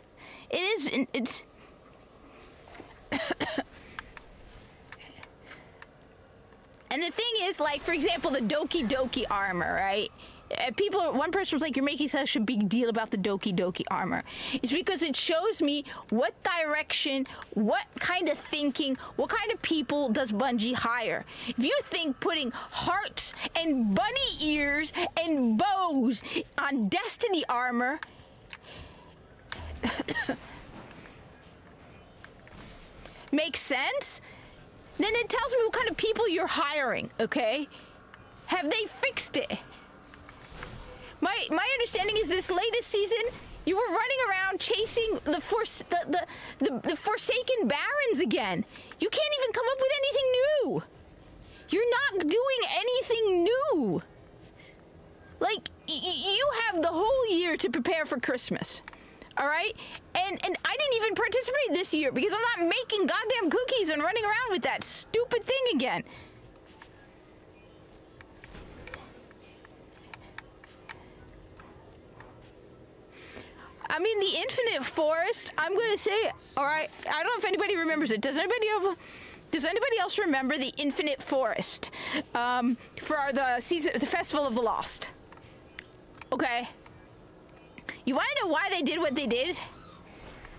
It's. And the thing is, like, for example, the Doki Doki armor, right? One person was like, you're making such a big deal about the Doki Doki armor. It's because it shows me what direction, what kind of thinking, what kind of people does Bungie hire. If you think putting hearts and bunny ears and bows on Destiny armor makes sense, then it tells me what kind of people you're hiring, okay? Have they fixed it? My understanding is this latest season, you were running around chasing the Forsaken Barons again. You can't even come up with anything new. You're not doing anything new. Like, you have the whole year to prepare for Christmas. All right? And I didn't even participate this year because I'm not making goddamn cookies and running around with that stupid thing again. I mean, the Infinite Forest, I'm going to say, all right, I don't know if anybody remembers it. Does anybody else remember the Infinite Forest for the Festival of the Lost? Okay. You want to know why they did what they did?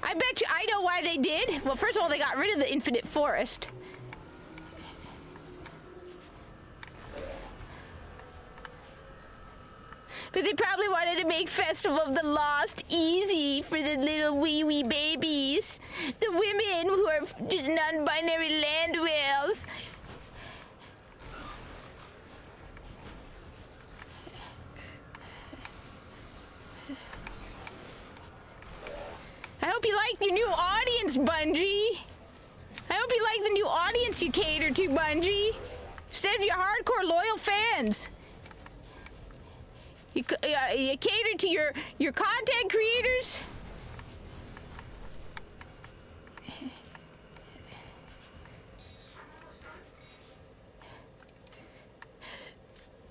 I bet you I know why they did. Well, first of all, they got rid of the Infinite Forest. But they probably wanted to make Festival of the Lost easy for the little wee babies. The women who are just non-binary land whales. your new audience, Bungie. I hope you like the new audience you cater to, Bungie. Instead of your hardcore loyal fans. You cater to your content creators.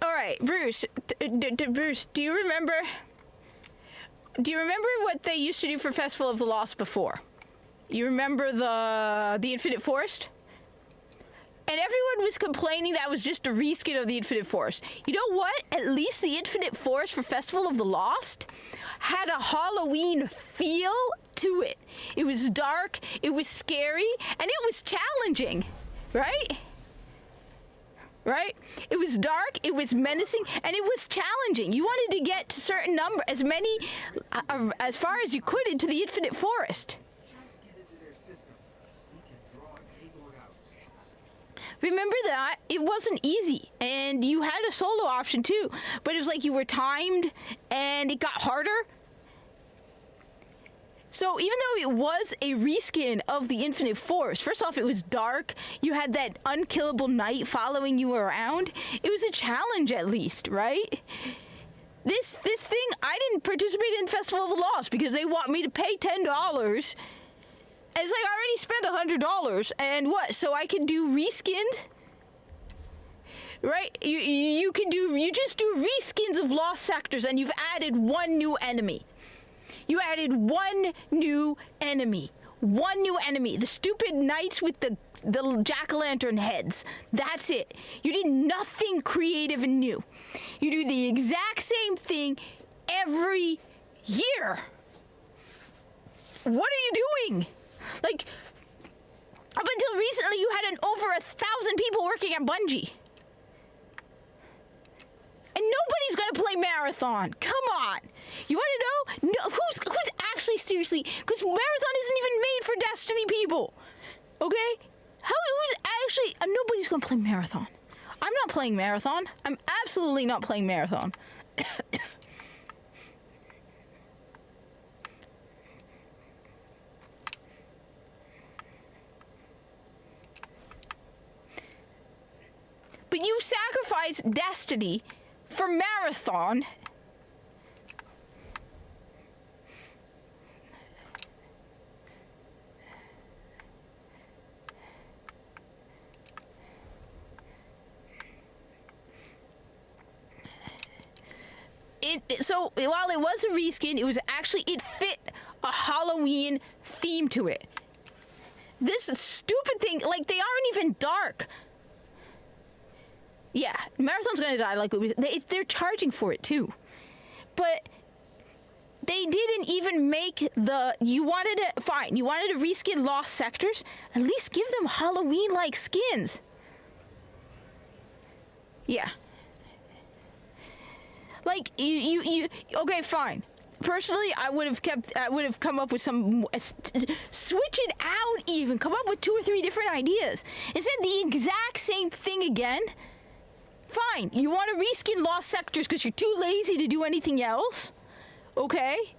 All right, Bruce. Bruce, do you remember? Do you remember what they used to do for Festival of the Lost before? You remember the Infinite Forest? And everyone was complaining that was just a reskin of the Infinite Forest. You know what? At least the Infinite Forest for Festival of the Lost had a Halloween feel to it. It was dark, it was scary, and it was challenging, right? Right? It was dark, it was menacing, and it was challenging. You wanted to get to certain number, as far as you could into the Infinite Forest. Just get into their system. We can draw a keyboard out. Remember that? It wasn't easy, and you had a solo option too, but it was like you were timed, and it got harder. So even though it was a reskin of the Infinite Forest, first off, it was dark. You had that unkillable knight following you around. It was a challenge, at least, right? This thing, I didn't participate in Festival of the Lost because they want me to pay $10. It's like I already spent $100, and what? So I can do reskins, right? You just do reskins of Lost Sectors, and you've added one new enemy. You added one new enemy. One new enemy. The stupid knights with the jack-o'-lantern heads. That's it. You did nothing creative and new. You do the exact same thing every year. What are you doing? Like, up until recently, you had over 1,000 people working at Bungie. And nobody's gonna play Marathon. Come on. You wanna know? No, who's actually seriously? Because Marathon isn't even made for Destiny people. Okay? Who's actually? Nobody's gonna play Marathon. I'm not playing Marathon. I'm absolutely not playing Marathon. But you sacrificed Destiny for Marathon. So while it was a reskin, it fit a Halloween theme to it. This stupid thing, like, they aren't even dark. Yeah, Marathon's gonna die. Like, they're charging for it too, but they didn't even make the. You wanted to reskin Lost Sectors. At least give them Halloween-like skins. Yeah. Like you. Okay, fine. Personally, I would have come up with some. Switch it out. Even come up with 2 or 3 different ideas instead of the exact same thing again. Fine, you want to reskin Lost Sectors because you're too lazy to do anything else? Okay.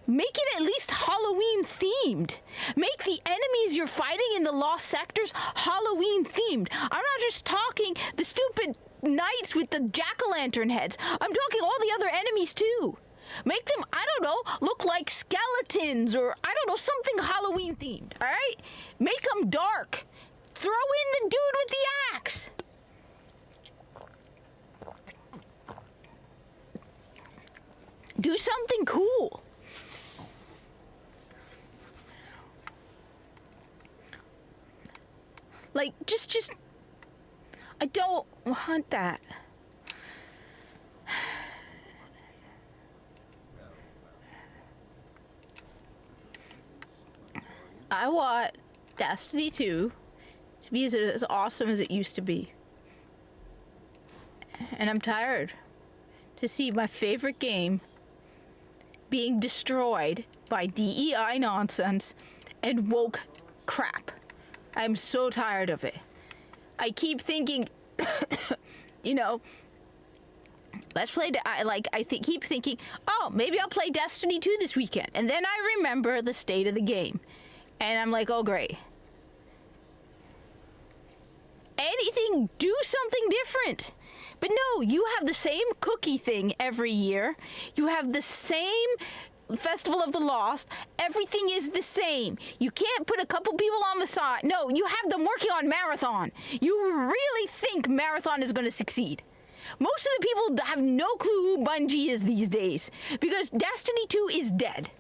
Make it at least Halloween themed. Make the enemies you're fighting in the Lost Sectors Halloween themed. I'm not just talking the stupid knights with the jack-o'-lantern heads. I'm talking all the other enemies too. Make them, I don't know, look like skeletons or, I don't know, something Halloween themed, all right? Make them dark. Throw in the dude with the axe. Do something cool. Like, just, I don't want that. I want Destiny 2 to be as awesome as it used to be. And I'm tired to see my favorite game being destroyed by DEI nonsense and woke crap. I'm so tired of it. I keep thinking, you know, let's play. Keep thinking, oh, maybe I'll play Destiny 2 this weekend. And then I remember the state of the game. And I'm like, oh, great. Anything, do something different. But no, you have the same cookie thing every year. You have the same Festival of the Lost. Everything is the same. You can't put a couple people on the side. No, you have them working on Marathon. You really think Marathon is going to succeed. Most of the people have no clue who Bungie is these days because Destiny 2 is dead.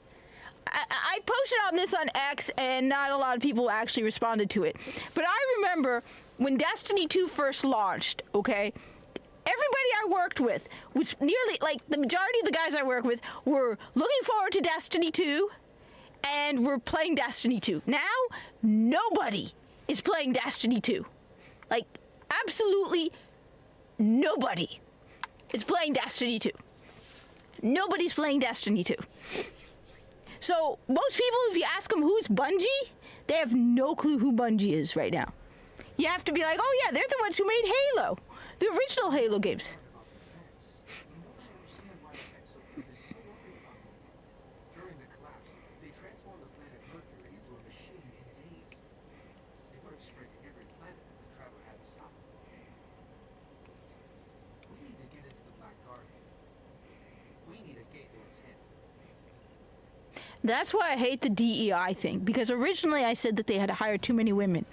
I posted on this on X, and not a lot of people actually responded to it. But I remember when Destiny 2 first launched, okay, everybody I worked with was nearly, like, the majority of the guys I work with were looking forward to Destiny 2, and were playing Destiny 2. Now, nobody is playing Destiny 2. Like, absolutely nobody is playing Destiny 2. Nobody's playing Destiny 2. So, most people, if you ask them who's Bungie, they have no clue who Bungie is right now. You have to be like, oh yeah, they're the ones who made Halo. The original Halo games. During the collapse, they transformed the planet Mercury into a machine in days. They would have spread to every planet if the traveler hadn't stopped. We need to get into the Black Garden. We need a gate where it's hidden. That's why I hate the DEI thing, because originally I said that they had to hire too many women.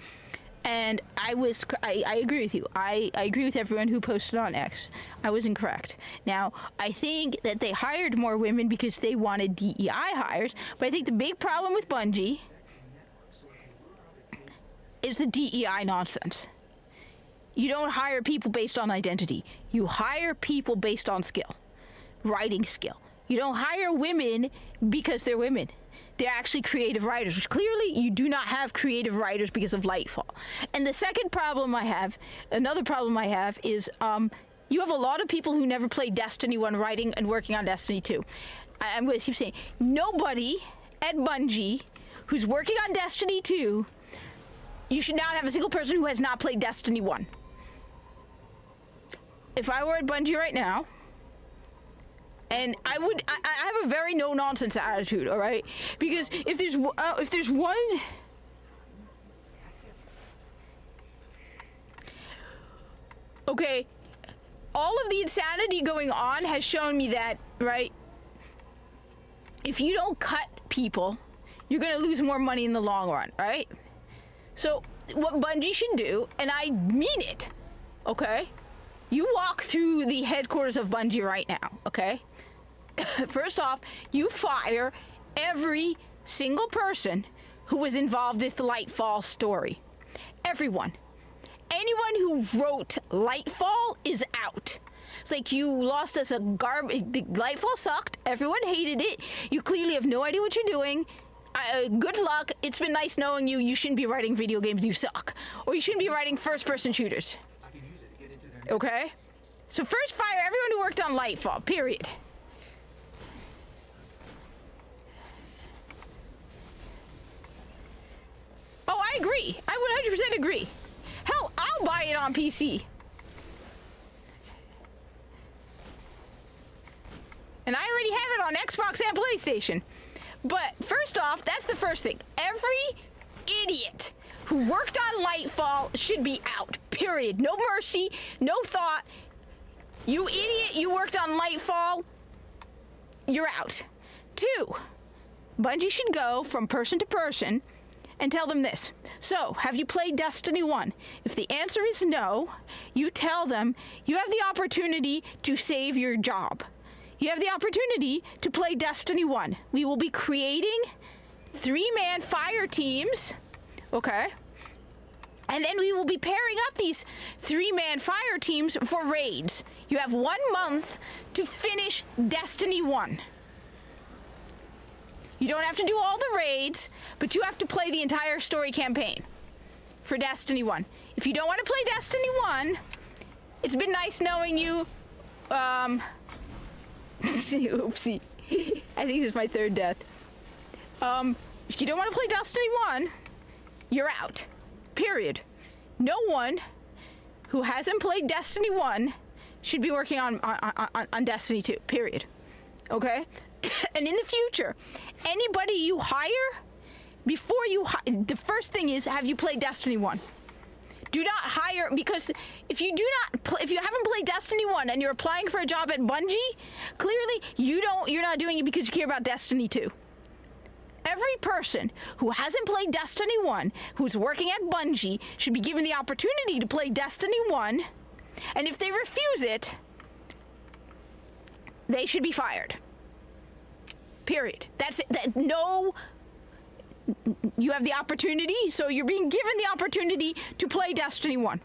And I agree with you. I agree with everyone who posted on X. I was incorrect. Now, I think that they hired more women because they wanted DEI hires, but I think the big problem with Bungie is the DEI nonsense. You don't hire people based on identity. You hire people based on skill, writing skill. You don't hire women because they're women. They're actually creative writers, which clearly you do not have creative writers because of Lightfall. And the second problem I have, another problem I have is you have a lot of people who never played Destiny 1 writing and working on Destiny 2. I'm going to keep saying, nobody at Bungie who's working on Destiny 2, you should not have a single person who has not played Destiny 1. If I were at Bungie right now, and I have a very no-nonsense attitude, all right? Because if there's one... Okay, all of the insanity going on has shown me that, right? If you don't cut people, you're going to lose more money in the long run, right? So what Bungie should do, and I mean it, okay? You walk through the headquarters of Bungie right now, okay? First off, you fire every single person who was involved with the Lightfall story. Everyone. Anyone who wrote Lightfall is out. It's like you lost us a Lightfall sucked. Everyone hated it. You clearly have no idea what you're doing. Good luck. It's been nice knowing you. You shouldn't be writing video games. You suck. Or you shouldn't be writing first-person shooters. I can use it to get into their... Okay? So first fire everyone who worked on Lightfall, period. Oh, I agree. I 100% agree. Hell, I'll buy it on PC. And I already have it on Xbox and PlayStation. But first off, that's the first thing. Every idiot who worked on Lightfall should be out. Period. No mercy, no thought. You idiot, you worked on Lightfall, you're out. 2, Bungie should go from person to person and tell them this. So, have you played Destiny 1? If the answer is no, you tell them you have the opportunity to save your job. You have the opportunity to play Destiny 1. We will be creating 3-man fire teams, okay? And then we will be pairing up these 3-man fire teams for raids. You have 1 month to finish Destiny 1. You don't have to do all the raids, but you have to play the entire story campaign for Destiny 1. If you don't want to play Destiny 1, it's been nice knowing you. Oopsie. I think this is my 3rd death. If you don't want to play Destiny 1, you're out. Period. No one who hasn't played Destiny 1 should be working on Destiny 2, period. Okay? And in the future, anybody you hire, before you the first thing is, have you played Destiny 1? Do not hire, because if you haven't played Destiny 1 and you're applying for a job at Bungie, clearly you're not doing it because you care about Destiny 2. Every person who hasn't played Destiny 1, who's working at Bungie, should be given the opportunity to play Destiny 1, and if they refuse it, they should be fired. Period. That's it. You have the opportunity, so you're being given the opportunity to play Destiny 1.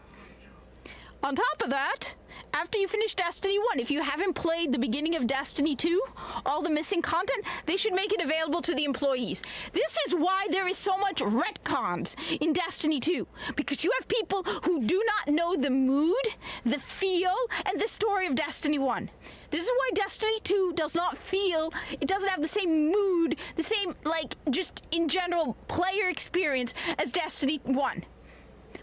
On top of that, after you finish Destiny 1, if you haven't played the beginning of Destiny 2, all the missing content, they should make it available to the employees. This is why there is so much retcons in Destiny 2, because you have people who do not know the mood, the feel, and the story of Destiny 1. This is why Destiny 2 does not feel, it doesn't have the same mood, the same, like, just in general player experience as Destiny 1.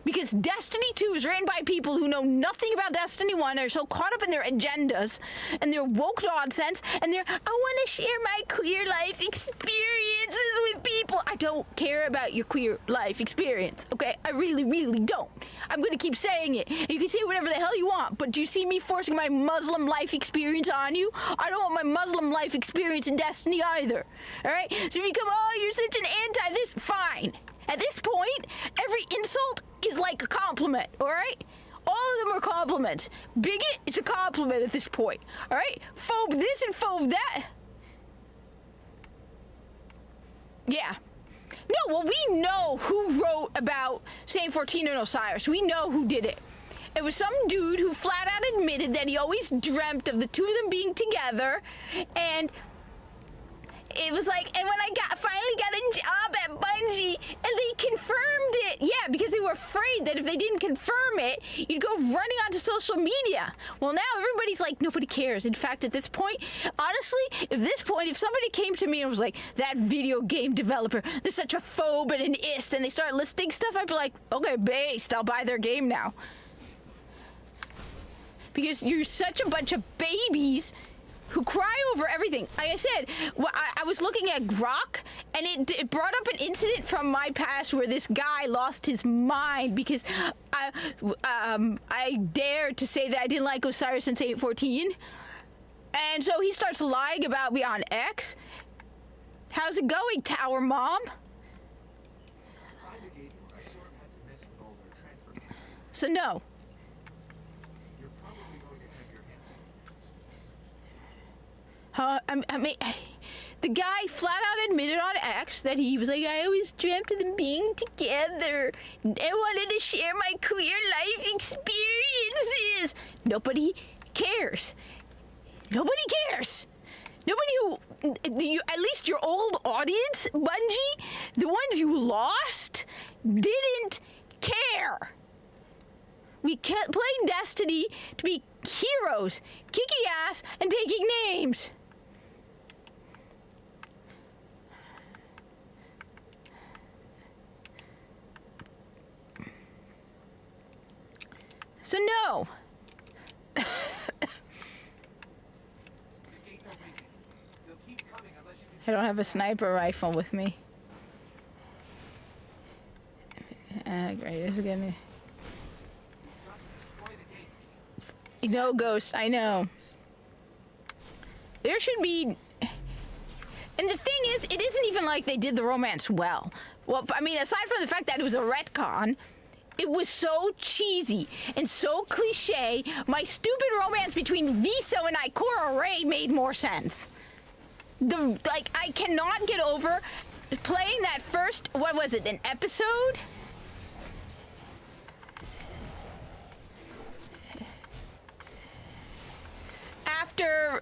Because Destiny 2 is written by people who know nothing about Destiny 1, are so caught up in their agendas and their woke nonsense, and I want to share my queer life experiences with people. I don't care about your queer life experience, okay? I really, really don't. I'm going to keep saying it. You can say whatever the hell you want, but do you see me forcing my Muslim life experience on you? I don't want my Muslim life experience in Destiny either, all right? So if you come, oh, you're such an anti-this, fine. At this point, every insult is like a compliment, all right? All of them are compliments. Bigot, it's a compliment at this point, all right? Phobe this and phobe that. Yeah. No, well, we know who wrote about Saint 14 and Osiris. We know who did it. It was some dude who flat out admitted that he always dreamt of the two of them being together, and it was like, and when I finally got a job at Bungie, and they confirmed it. Yeah, because they were afraid that if they didn't confirm it, you'd go running onto social media. Well, now everybody's like, nobody cares. In fact, at this point, honestly, if somebody came to me and was like, that video game developer, they're such a phobe and an ist, and they start listing stuff, I'd be like, okay, based, I'll buy their game now. Because you're such a bunch of babies who cry over everything. Like I said, I was looking at Grok, and it brought up an incident from my past where this guy lost his mind because I dared to say that I didn't like Osiris in Saint 14. And so he starts lying about me on X. How's it going, Tower Mom? So no. I mean, the guy flat out admitted on X that he was like, I always dreamt of them being together. I wanted to share my queer life experiences. Nobody cares. Nobody cares. Nobody who, at least your old audience, Bungie, the ones you lost, didn't care. We played Destiny to be heroes, kicking ass, and taking names. So no. I don't have a sniper rifle with me. Great, this is gonna... No, Ghost, I know. There should be... And the thing is, it isn't even like they did the romance well. Well, I mean, aside from the fact that it was a retcon, it was so cheesy and so cliche, my stupid romance between Viso and Ikora Rey made more sense. I cannot get over playing that first, what was it, an episode? After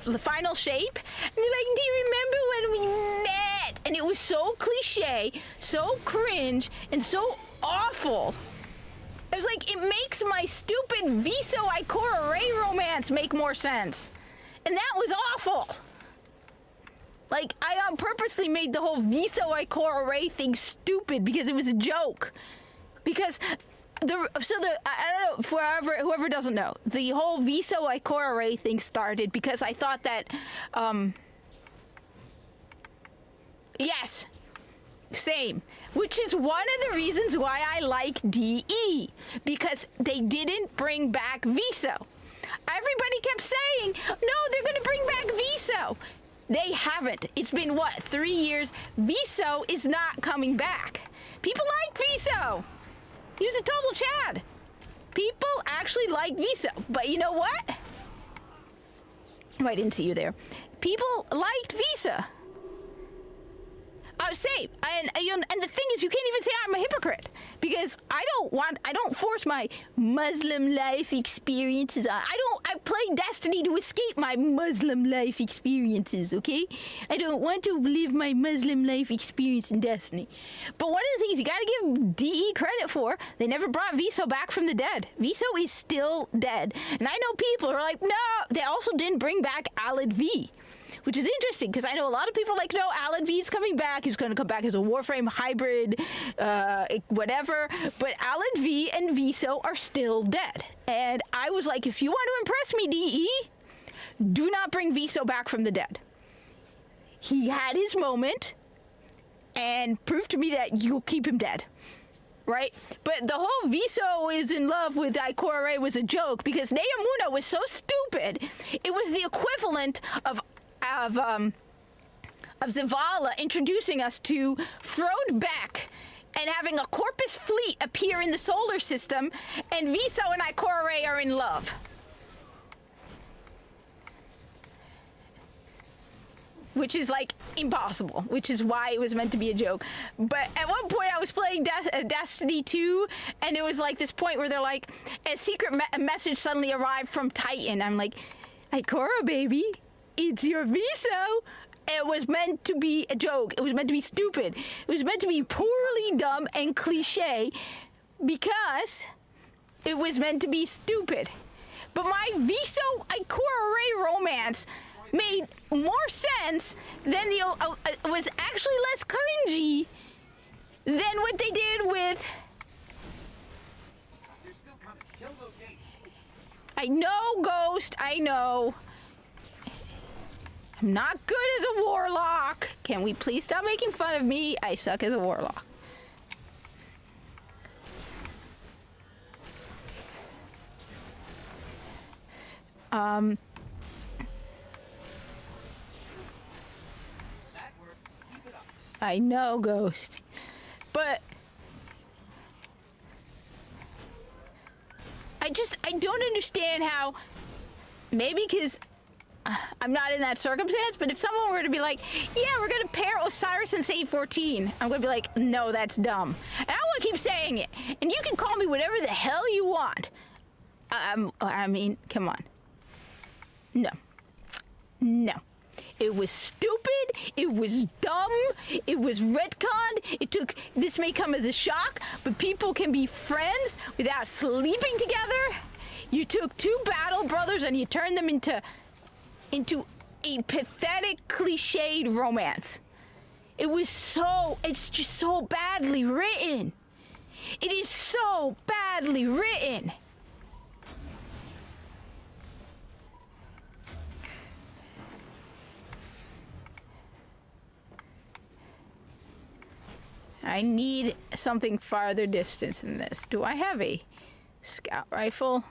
the final shape, and they're like, do you remember when we met? And it was so cliche, so cringe, and so awful. I was like, it makes my stupid Viso Ikora Rey romance make more sense. And that was awful. Like, I purposely made the whole Viso Ikora Rey thing stupid because it was a joke. Because I don't know, for whoever doesn't know, the whole Viso Ikora Ray thing started because I thought that, yes, same, which is one of the reasons why I like DE, because they didn't bring back Viso. Everybody kept saying, no, they're going to bring back Viso. They haven't. It's been, what, 3 years? Viso is not coming back. People like Viso. He was a total Chad. People actually like Viso. But you know what? Oh, I didn't see you there. People liked Visa. Same. And the thing is, you can't even say I'm a hypocrite because I don't force my Muslim life experiences on. I play Destiny to escape my Muslim life experiences, okay? I don't want to live my Muslim life experience in Destiny. But one of the things you gotta give DE credit for, they never brought Viso back from the dead. Viso is still dead. And I know people are like, no, they also didn't bring back Alad V. Which is interesting, because I know a lot of people are like, no, Alad V is coming back. He's going to come back as a Warframe hybrid, whatever. But Alad V and Viso are still dead. And I was like, if you want to impress me, DE, do not bring Viso back from the dead. He had his moment, and prove to me that you'll keep him dead. Right? But the whole Viso is in love with Ikora Ray was a joke, because Neomuna was so stupid. It was the equivalent of Zavala introducing us to Frode Beck and having a Corpus fleet appear in the solar system, and Viso and Ikora Ray are in love. Which is like impossible, which is why it was meant to be a joke. But at one point I was playing Destiny 2, and it was like this point where they're like, a secret message suddenly arrived from Titan. I'm like, Ikora, baby, it's your Viso. It was meant to be a joke. It was meant to be stupid. It was meant to be poorly dumb and cliche because it was meant to be stupid. But my Viso Ikora Ray romance made more sense than was actually less cringy than what they did with. They're still coming. Kill those gates. I know, Ghost. I know. I'm not good as a warlock. Can we please stop making fun of me? I suck as a warlock. That worked. Keep it up. I know, Ghost. But I don't understand how, maybe because I'm not in that circumstance, but if someone were to be like, yeah, we're going to pair Osiris and Save 14, I'm going to be like, no, that's dumb. And I want to keep saying it. And you can call me whatever the hell you want. I mean, come on. No. No. It was stupid. It was dumb. It was retconned. This may come as a shock, but people can be friends without sleeping together. You took two battle brothers and you turned them into a pathetic, cliched romance. It's just so badly written. It is so badly written. I need something farther distance than this. Do I have a scout rifle?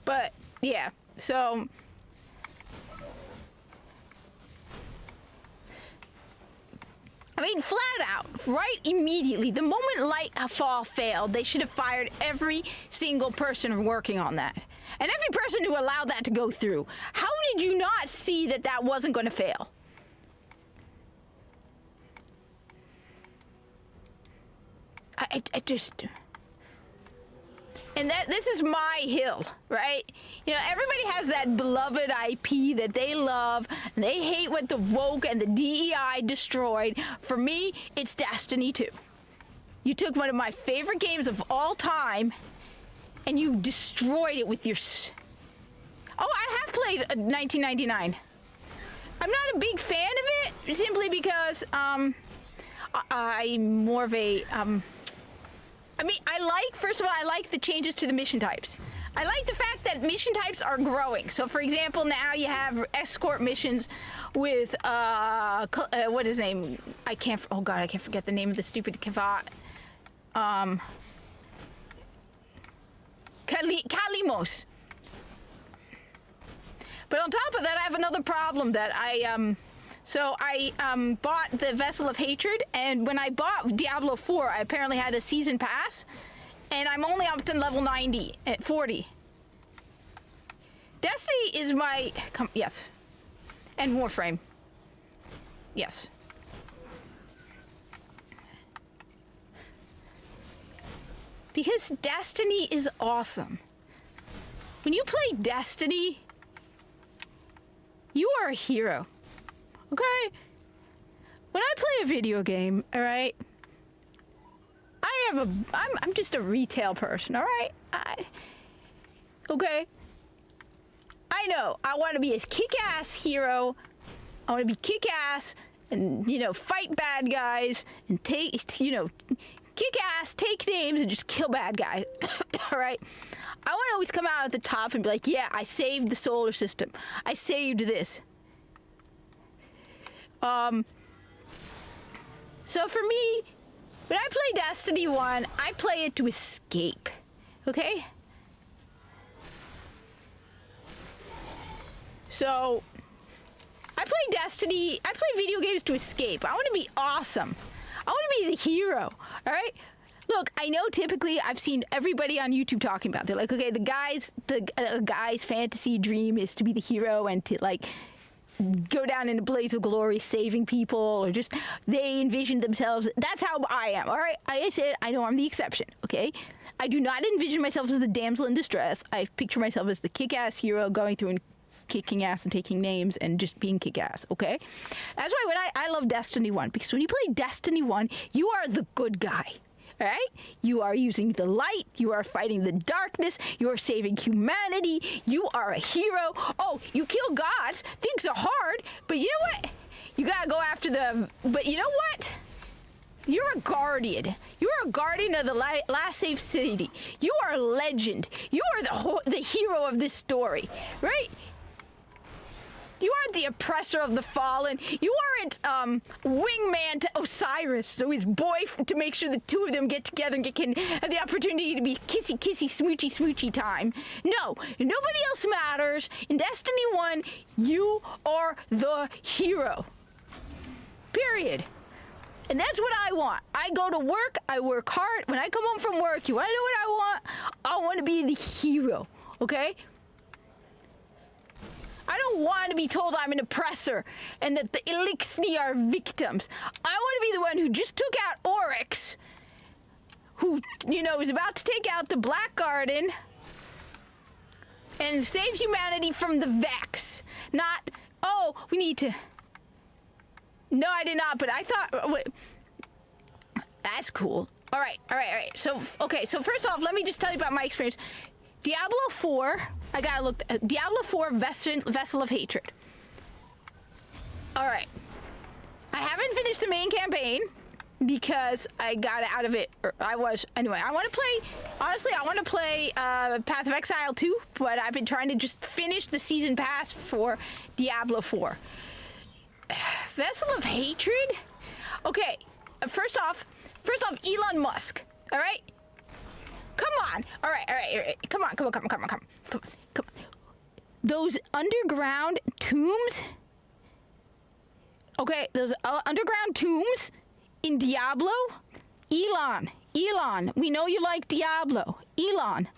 But, yeah, so I mean, flat out, right immediately, the moment Lightfall failed, they should have fired every single person working on that. And every person who allowed that to go through. How did you not see that that wasn't going to fail? I just... And this is my hill, right? You know, everybody has that beloved IP that they love, and they hate what the woke and the DEI destroyed. For me, it's Destiny 2. You took one of my favorite games of all time, and you destroyed it with your... Oh, I have played 1999. I'm not a big fan of simply because I'm more of a I mean, first of all, I like the changes to the mission types. I like the fact that mission types are growing. So, for example, now you have escort missions with, what is his name? I can't forget the name of the stupid Kavat. Kalimos. But on top of that, I have another problem that I bought the Vessel of Hatred, and when I bought Diablo 4, I apparently had a season pass, and I'm only up to level 90 at 40. Destiny is my yes, and Warframe. Yes. Because Destiny is awesome. When you play Destiny, you are a hero. Okay? When I play a video game, all right? I'm just a retail person, all right? Okay? I know. I want to be a kick-ass hero. I want to be kick-ass and, fight bad guys and kick-ass, take names, and just kill bad guys. All right? I want to always come out at the top and be like, yeah, I saved the solar system. I saved this. So for me, when I play Destiny 1, I play it to escape. Okay? So, I play video games to escape. I want to be awesome. I want to be the hero. Alright? Look, I know typically I've seen everybody on YouTube talking about it. They're like, okay, the guy's fantasy dream is to be the hero and to, go down in a blaze of glory saving people, or just they envision themselves. That's how I am, all right? I said I know I'm the exception, okay? I do not envision myself as the damsel in distress. I picture myself as the kick-ass hero going through and kicking ass and taking names and just being kick-ass, okay? That's why when I love Destiny 1, because when you play Destiny 1, you are the good guy. All right? You are using the light. You are fighting the darkness. You are saving humanity. You are a hero. Oh, you kill gods. Things are hard, but you know what? You gotta go after but you know what? You're a guardian. You're a guardian of the last safe city. You are a legend. You are the hero of this story, right? You aren't the oppressor of the fallen. You aren't wingman to Osiris, so his boy, to make sure the two of them get together and can have the opportunity to be kissy, smoochy, smoochy time. No, nobody else matters. In Destiny 1, you are the hero. Period. And that's what I want. I go to work, I work hard. When I come home from work, you wanna know what I want? I want to be the hero, okay? I don't want to be told I'm an oppressor and that the Elixni are victims. I want to be the one who just took out Oryx, who, is about to take out the Black Garden and saves humanity from the Vex. Not, we need to... No, I did not, but I thought... Wait. That's cool. All right. So first off, let me just tell you about my experience. Diablo 4, I gotta look. Diablo 4 Vessel of Hatred. Alright. I haven't finished the main campaign because I got out of it. Anyway, I want to play Path of Exile 2, but I've been trying to just finish the season pass for Diablo 4. Vessel of Hatred? Okay, first off, Elon Musk, alright? Come on. All right. Come on. Those underground tombs. Okay, those underground tombs in Diablo. Elon, we know you like Diablo. Elon,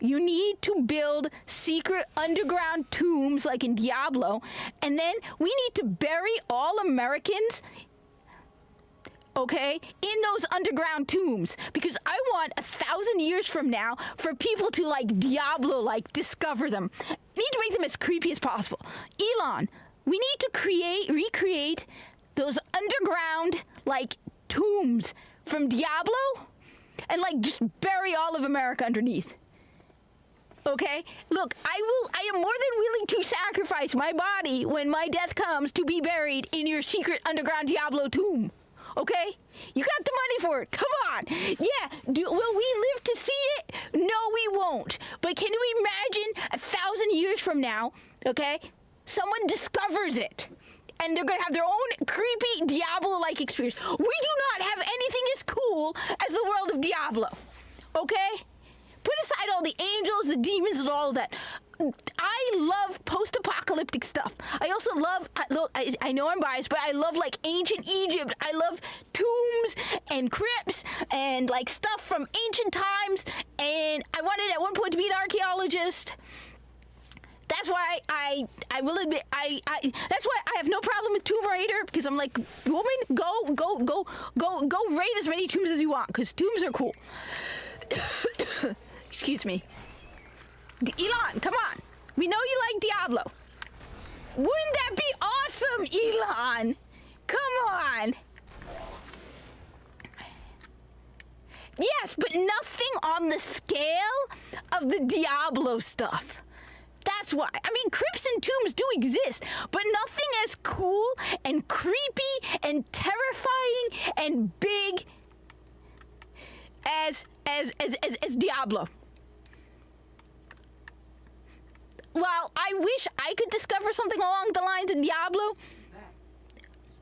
you need to build secret underground tombs like in Diablo, and then we need to bury all Americans, okay, in those underground tombs, because I want 1,000 years from now for people to, Diablo, discover them. Need to make them as creepy as possible. Elon, we need to recreate those underground, tombs from Diablo and, just bury all of America underneath. Okay? Look, I am more than willing to sacrifice my body when my death comes to be buried in your secret underground Diablo tomb. Okay? You got the money for it. Come on. Yeah, will we live to see it? No, we won't. But can you imagine 1,000 years from now, okay? Someone discovers it. And they're going to have their own creepy Diablo-like experience. We do not have anything as cool as the world of Diablo. Okay? Put aside all the angels, the demons, and all of that. I love post-apocalyptic stuff. I also love, I know I'm biased, but I love like ancient Egypt. I love tombs and crypts and like stuff from ancient times. And I wanted at one point to be an archaeologist. That's why I will admit that's why I have no problem with Tomb Raider, because I'm like, woman, go raid as many tombs as you want, because tombs are cool. Excuse me. Elon, come on. We know you like Diablo. Wouldn't that be awesome, Elon? Come on. Yes, but nothing on the scale of the Diablo stuff. That's why. I mean, crypts and tombs do exist, but nothing as cool and creepy and terrifying and big as Diablo. While I wish I could discover something along the lines of Diablo,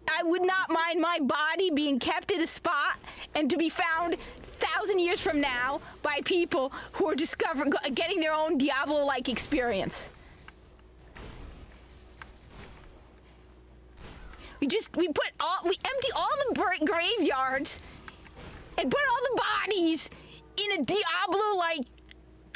I would not mind my body being kept in a spot and to be found 1,000 years from now by people who are getting their own Diablo-like experience. We empty all the graveyards and put all the bodies in a Diablo-like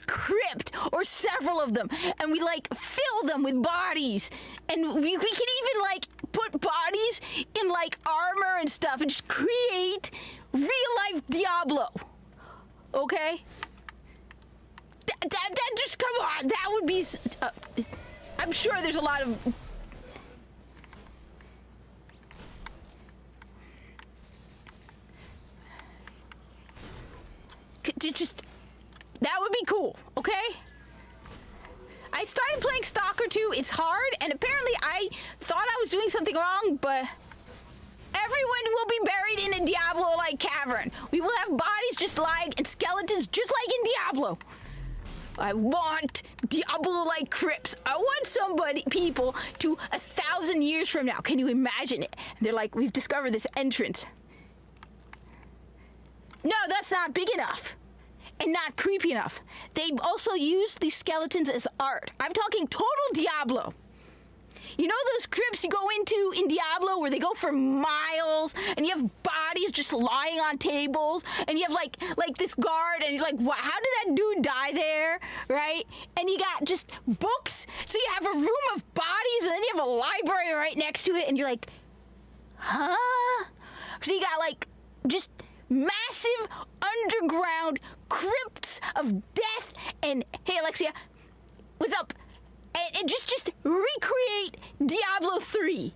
crypt, or several of them, and we like fill them with bodies, and we can even like put bodies in like armor and stuff and just create real life Diablo. Okay? That just, come on, that would be I'm sure there's a lot of just, that would be cool, okay? I started playing Stalker 2. It's hard, and apparently I thought I was doing something wrong, but everyone will be buried in a Diablo-like cavern. We will have bodies just like, and skeletons just like in Diablo. I want Diablo-like crypts. I want people to 1,000 years from now. Can you imagine it? They're like, we've discovered this entrance. No, that's not big enough. And not creepy enough. They also use these skeletons as art. I'm talking total Diablo. You know those crypts you go into in Diablo where they go for miles and you have bodies just lying on tables and you have like this guard and you're like, what, how did that dude die there, right? And you got just books. So you have a room of bodies and then you have a library right next to it and you're like, huh? So you got like just massive underground crypts of death and, hey Alexia, what's up? And just recreate Diablo 3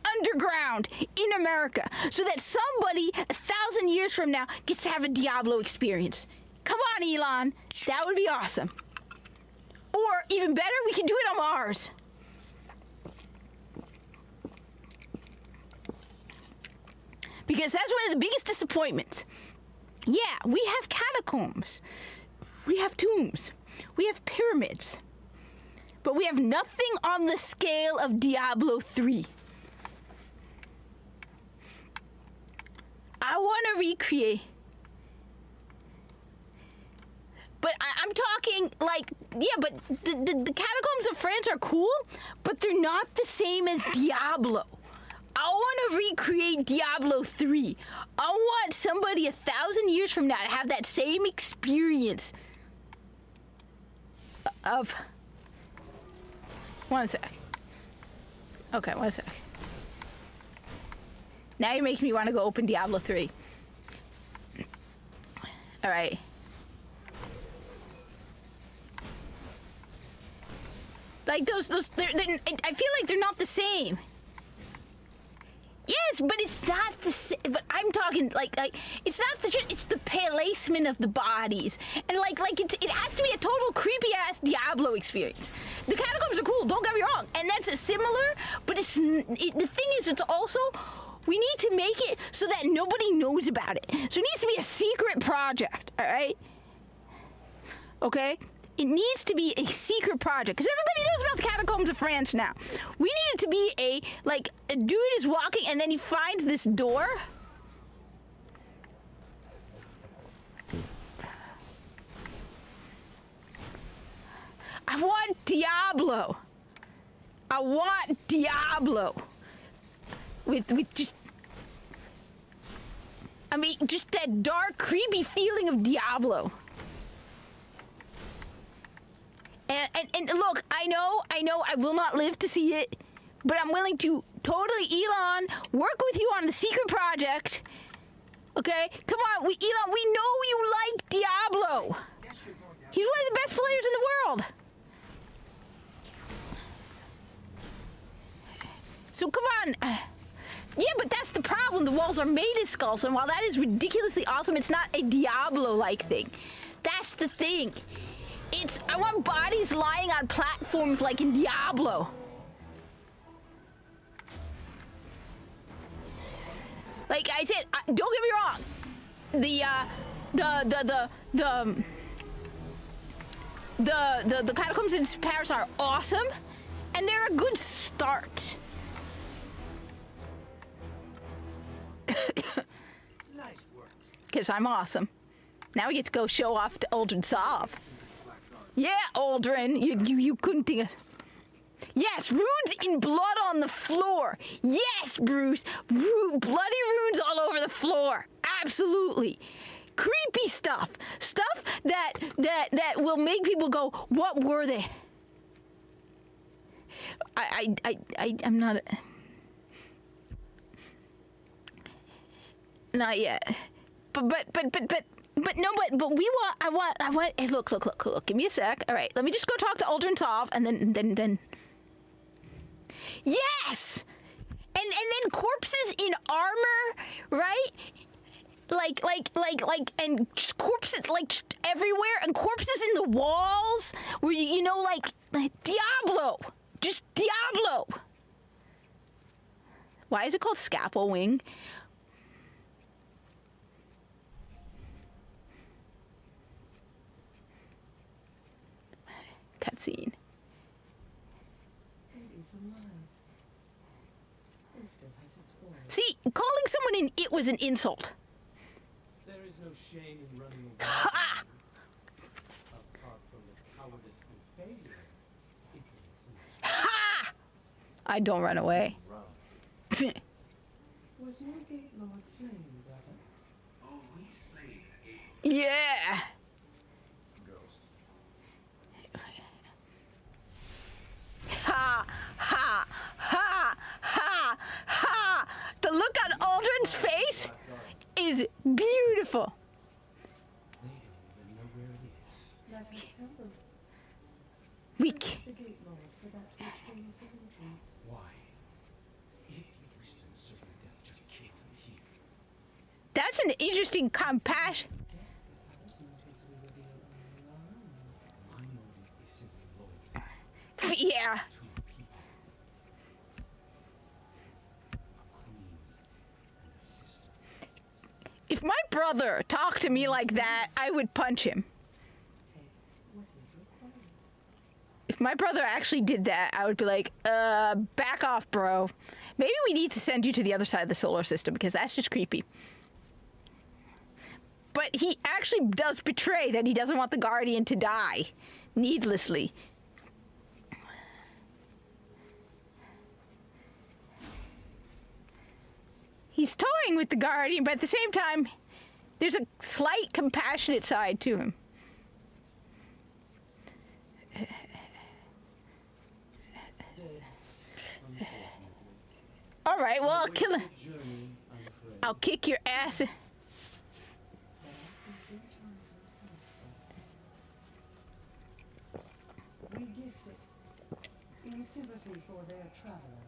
underground in America so that somebody 1,000 years from now gets to have a Diablo experience. Come on, Elon. That would be awesome. Or even better, we can do it on Mars. Because that's one of the biggest disappointments. Yeah, we have catacombs. We have tombs. We have pyramids. But we have nothing on the scale of Diablo 3. I want to recreate. But I'm talking like, yeah, but the catacombs of France are cool, but they're not the same as Diablo. I want to recreate Diablo 3. I want somebody 1,000 years from now to have that same experience of... One sec. Okay, one sec. Now you're making me want to go open Diablo 3. All right. Like those I feel like they're not the same. Yes, but it's not the same. But I'm talking like it's not the it's the placement of the bodies, and like it has to be a total creepy ass Diablo experience. The catacombs are cool, don't get me wrong, and that's a similar. But the thing is, it's also we need to make it so that nobody knows about it. So it needs to be a secret project, all right? Okay. It needs to be a secret project because everybody knows about the catacombs of France now. We need it to be a dude is walking and then he finds this door. I want Diablo. I want Diablo. With just, I mean, just that dark, creepy feeling of Diablo. And look, I know I will not live to see it, but I'm willing to totally, Elon, work with you on the secret project. Okay? Come on, Elon, we know you like Diablo. He's one of the best players in the world. So come on. Yeah, but that's the problem. The walls are made of skulls, and while that is ridiculously awesome, it's not a Diablo-like thing. That's the thing. I want bodies lying on platforms like in Diablo. Like I said, don't get me wrong. The catacombs in Paris are awesome, and they're a good start. Nice work. Because I'm awesome. Now we get to go show off to Aldrin Sov. Yeah, Aldrin, you couldn't think of... Yes, runes in blood on the floor. Yes, Bruce, bloody runes all over the floor. Absolutely. Creepy stuff. Stuff that will make people go, what were they? I'm not... Not yet. But we want, I want, hey, look, give me a sec. All right, let me just go talk to Aldrin Sov, and then. Yes! And then corpses in armor, right? Like, and just corpses, like, just everywhere, and corpses in the walls, where, you know, like Diablo! Just Diablo! Why is it called Scalpel Wing? Cutscene. It is alive. It still has its form. See, calling someone an it was an insult. There is no shame in running away. Ha! Apart from the cowardice and failure, it's an exhibition. Ha! I don't run away. Run. Was your gate lord slain, brother? Oh, we slayed a gate. Yeah. Ghost. Ha! Ha! Ha! Ha! Ha! The look on Aldrin's face is beautiful. They don't even know where it is. Let us temple. We Search ca- the gate lord for that which brings the vengeance. Why? If you wish to certain death, just kill him here. That's an interesting compassion. Guess if others motives we reveal only our own. My motive is simply loyalty Yeah. to the people. A queen and a sister. If my brother talked to me like that, I would punch him. Take what is required. If my brother actually did that, I would be like, back off, bro. Maybe we need to send you to the other side of the solar system because that's just creepy. But he actually does betray that he doesn't want the Guardian to die needlessly. He's toying with the Guardian, but at the same time, there's a slight compassionate side to him. All right, well, I'll kill him. Journey, I'm afraid. I'll kick your ass. We gift it in sympathy for their traveler.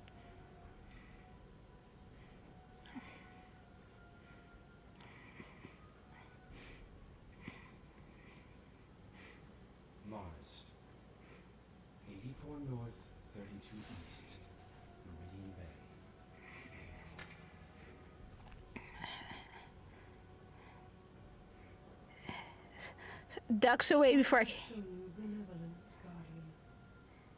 ducks away before I... Show you benevolence, Guardian.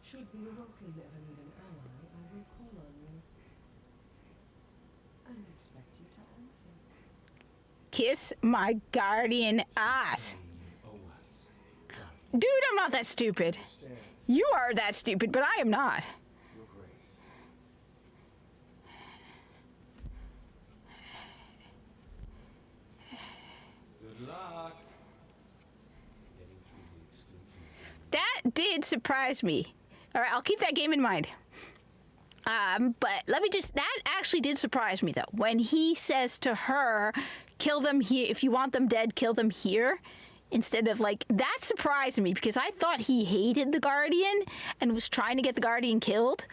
Should the Awoken ever need an ally, I will call on you. And expect you to answer. Kiss my guardian ass. You owe us. Dude, I'm not that stupid. You are that stupid, but I am not. Your grace. Good luck. Getting through the exclusion. That did surprise me. All right, I'll keep that game in mind. But let me just, that actually did surprise me though. When he says to her, kill them here, if you want them dead, kill them here. Instead of like, that surprised me because I thought he hated the Guardian and was trying to get the Guardian killed.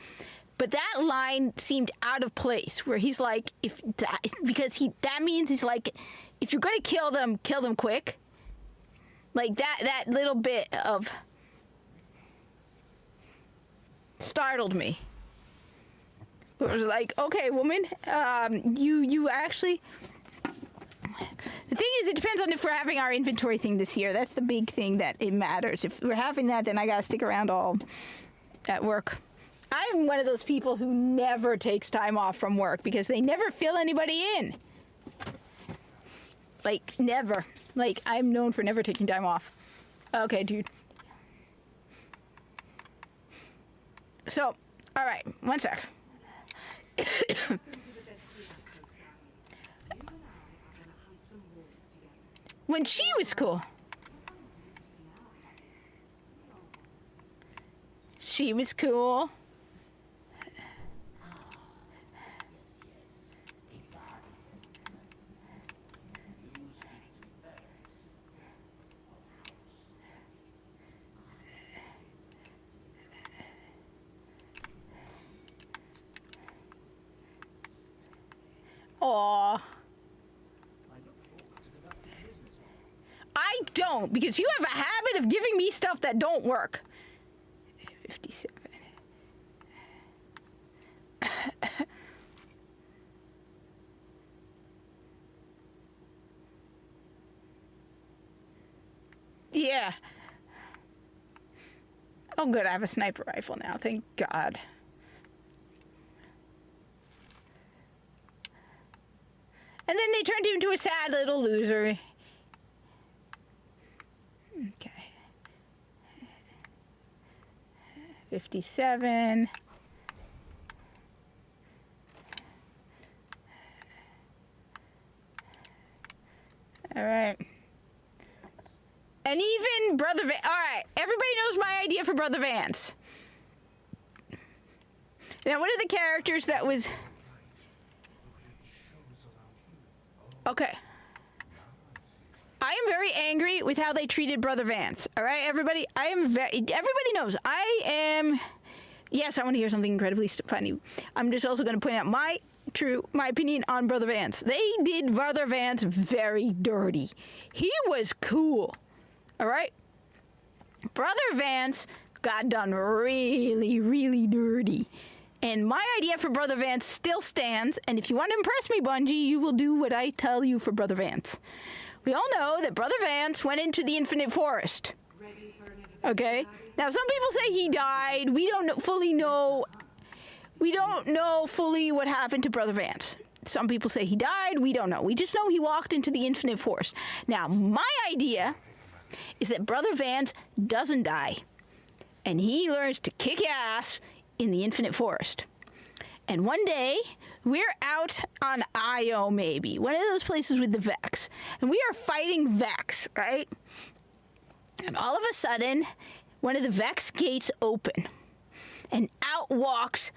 But that line seemed out of place where he's like, that means he's like, if you're going to kill them quick. Like that little bit of startled me. It was like, okay, woman, you actually... The thing is, it depends on if we're having our inventory thing this year. That's the big thing that it matters. If we're having that, then I gotta stick around all at work. I'm one of those people who never takes time off from work because they never fill anybody in. Like, never. Like, I'm known for never taking time off. Okay, dude. So, all right, one sec. When she was cool. She was cool. Aww. I don't, because you have a habit of giving me stuff that don't work. 57. Yeah. Oh, good. I have a sniper rifle now. Thank God. And then they turned him into a sad little loser. Okay. 57. All right. And even Brother Vance. All right. Everybody knows my idea for Brother Vance. Now, one of the characters that was... Okay. I am very angry with how they treated Brother Vance. All right, everybody? Everybody knows. Yes, I want to hear something incredibly funny. I'm just also going to point out my opinion on Brother Vance. They did Brother Vance very dirty. He was cool. All right? Brother Vance got done really, really dirty. And my idea for Brother Vance still stands. And if you want to impress me, Bungie, you will do what I tell you for Brother Vance. We all know that Brother Vance went into the Infinite Forest. Okay? Now, some people say he died. We don't fully know. We don't know fully what happened to Brother Vance. Some people say he died. We don't know. We just know he walked into the Infinite Forest. Now, my idea is that Brother Vance doesn't die. And he learns to kick ass in the Infinite Forest. And one day, we're out on Io, maybe. One of those places with the Vex. And we are fighting Vex, right? And all of a sudden, one of the Vex gates open. And out walks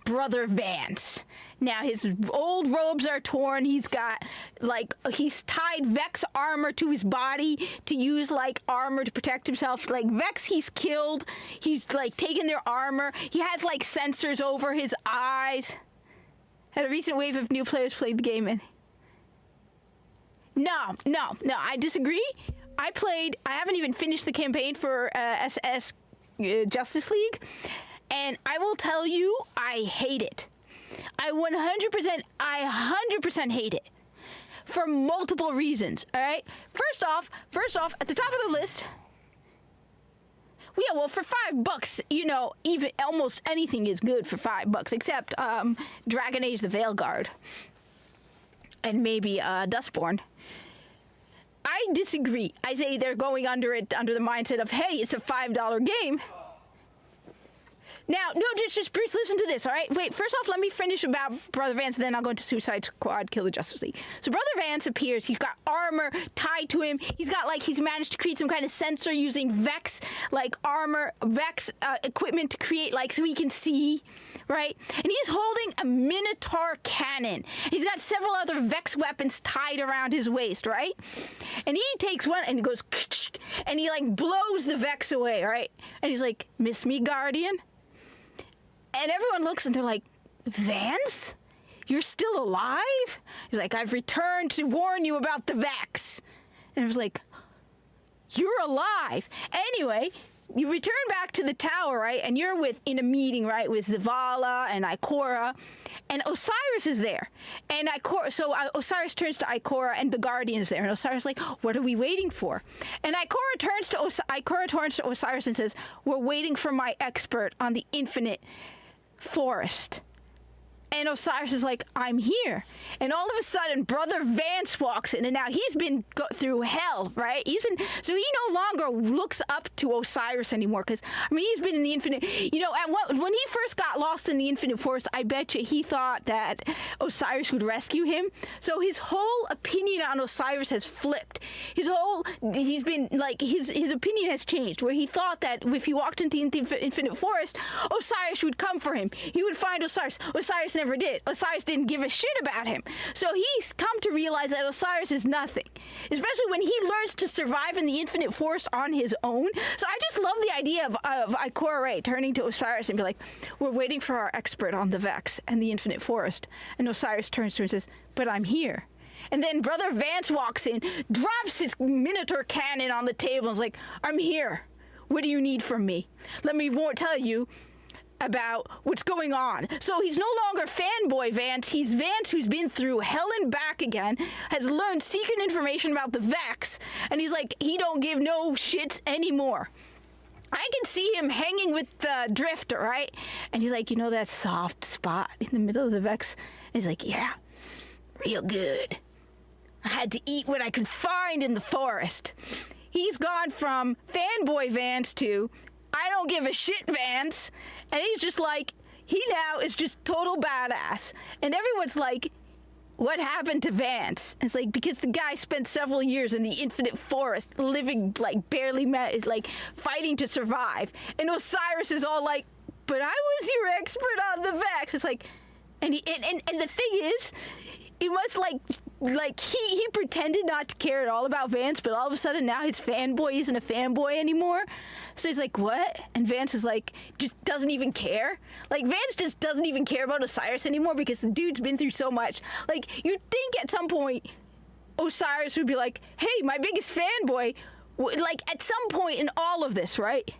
Brother Vance. Now, his old robes are torn. He's tied Vex armor to his body to use, armor to protect himself. Vex, he's killed. He's, taken their armor. He has, sensors over his eyes. Had a recent wave of new players played the game in. No, I disagree. I haven't even finished the campaign for SS Justice League. And I will tell you, I hate it. I 100% hate it. for multiple reasons. All right. First off, at the top of the list. Yeah, well, for $5, you know, even almost anything is good for $5, except Dragon Age: The Veilguard, and maybe Dustborn. I disagree. I say they're going under the mindset of, hey, it's a $5 game. Now, no, just Bruce, listen to this, all right? Wait, first off, let me finish about Brother Vance, and then I'll go into Suicide Squad, Kill the Justice League. So Brother Vance appears. He's got armor tied to him. He's got, like, he's managed to create some kind of sensor using Vex, like, armor, Vex equipment to create, like, so he can see, right? And he's holding a Minotaur cannon. He's got several other Vex weapons tied around his waist, right? And he takes one and he goes, and he, like, blows the Vex away, right? And he's like, miss me, Guardian? And everyone looks and they're like, Vance? You're still alive? He's like, I've returned to warn you about the Vex. And I was like, you're alive. Anyway, you return back to the tower, right? And you're in a meeting, right, with Zavala and Ikora. And Osiris is there. And Osiris turns to Ikora and the Guardian's there. And Osiris is like, what are we waiting for? And Ikora turns to Osiris and says, we're waiting for my expert on the Infinite Forest. And Osiris is like, I'm here. And all of a sudden, Brother Vance walks in, and now he's been through hell, right? So he no longer looks up to Osiris anymore, because, I mean, he's been in the Infinite, you know, when he first got lost in the Infinite Forest, I bet you he thought that Osiris would rescue him. So his whole opinion on Osiris has flipped. His opinion has changed, where he thought that if he walked into the Infinite Forest, Osiris would come for him. He would find Osiris. Osiris never did. Osiris didn't give a shit about him. So he's come to realize that Osiris is nothing, especially when he learns to survive in the Infinite Forest on his own. So I just love the idea of Ikora Rey turning to Osiris and be like, we're waiting for our expert on the Vex and the Infinite Forest. And Osiris turns to her and says, but I'm here. And then Brother Vance walks in, drops his Minotaur cannon on the table and is like, I'm here. What do you need from me? Let me tell you about what's going on. So he's no longer fanboy Vance. He's Vance who's been through hell and back again, has learned secret information about the Vex, and he's like, he don't give no shits anymore. I can see him hanging with the Drifter, right? And he's like, you know that soft spot in the middle of the Vex? And he's like, yeah, real good. I had to eat what I could find in the forest. He's gone from fanboy Vance to I don't give a shit Vance. And he's just like, he now is just total badass. And everyone's like, what happened to Vance? It's like, because the guy spent several years in the Infinite Forest, living like barely, like fighting to survive. And Osiris is all like, but I was your expert on the Vex. It's like, and the thing is, it was like he pretended not to care at all about Vance, but all of a sudden now his fanboy isn't a fanboy anymore. So he's like, what? And Vance is like, just doesn't even care. Like, Vance just doesn't even care about Osiris anymore because the dude's been through so much. Like, you'd think at some point Osiris would be like, hey, my biggest fanboy, like at some point in all of this, right?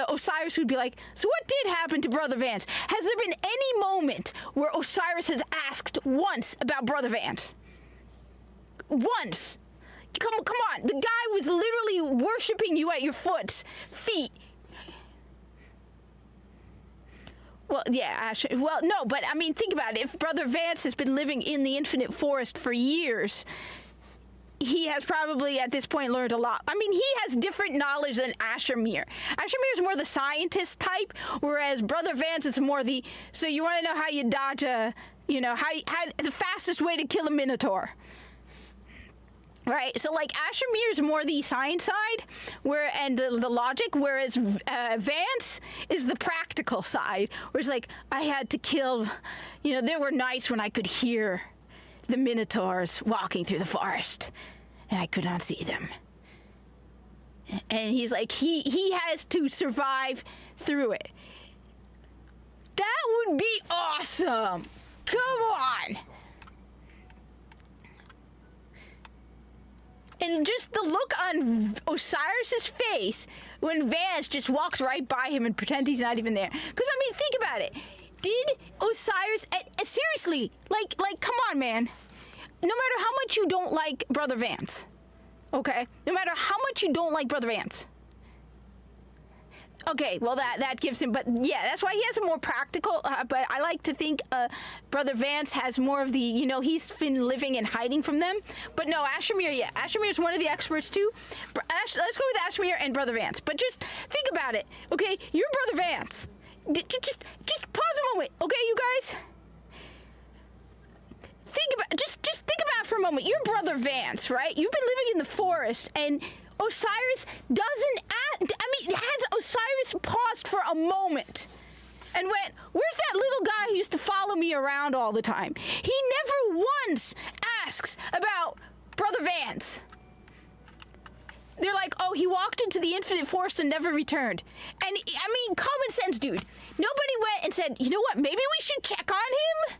Osiris would be like, so what did happen to Brother Vance? Has there been any moment where Osiris has asked once about Brother Vance? Once. Come on. The guy was literally worshiping you at your feet. Well, yeah, Ash. Well, no, but I mean, think about it. If Brother Vance has been living in the Infinite Forest for years, he has probably at this point learned a lot. I mean, he has different knowledge than Asher Mir. Asher Mir is more the scientist type, whereas Brother Vance is more the, so you want to know how you dodge how the fastest way to kill a Minotaur. Right, so like Asher Mir is more the science side, and the logic, whereas Vance is the practical side, where it's like, I had to kill, they were nights when I could hear the Minotaurs walking through the forest, and I could not see them. And he's like, he has to survive through it. That would be awesome. Come on. And just the look on Osiris's face when Vance just walks right by him and pretends he's not even there. Because, I mean, think about it. Did Osiris... seriously, like, come on, man. no matter how much you don't like Brother Vance, okay? No matter how much you don't like Brother Vance. Okay, well that gives him, but yeah, that's why he has a more practical, but I like to think Brother Vance has more of the, you know, he's been living and hiding from them. But no, Ashramir, yeah, Ashramir is one of the experts too. Let's go with Ashramir and Brother Vance. But just think about it, okay? You're Brother Vance. Just pause a moment, okay, you guys? Just think about it for a moment. You're Brother Vance, right? You've been living in the forest, and Osiris doesn't act. I mean, has Osiris paused for a moment and went, "Where's that little guy who used to follow me around all the time?" He never once asks about Brother Vance. They're like, "Oh, he walked into the infinite forest and never returned." And I mean, common sense, dude. Nobody went and said, "You know what? Maybe we should check on him.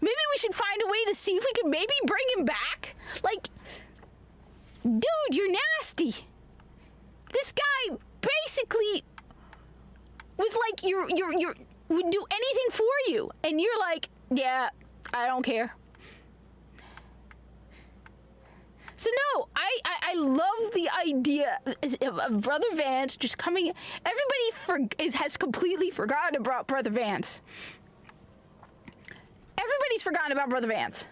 Maybe we should find a way to see if we could maybe bring him back." Like, dude, you're nasty. This guy basically was like, you would do anything for you, and you're like, "Yeah, I don't care." So no, I love the idea of Brother Vance just coming. Everybody has completely forgotten about Brother Vance. Everybody's forgotten about Brother Vance.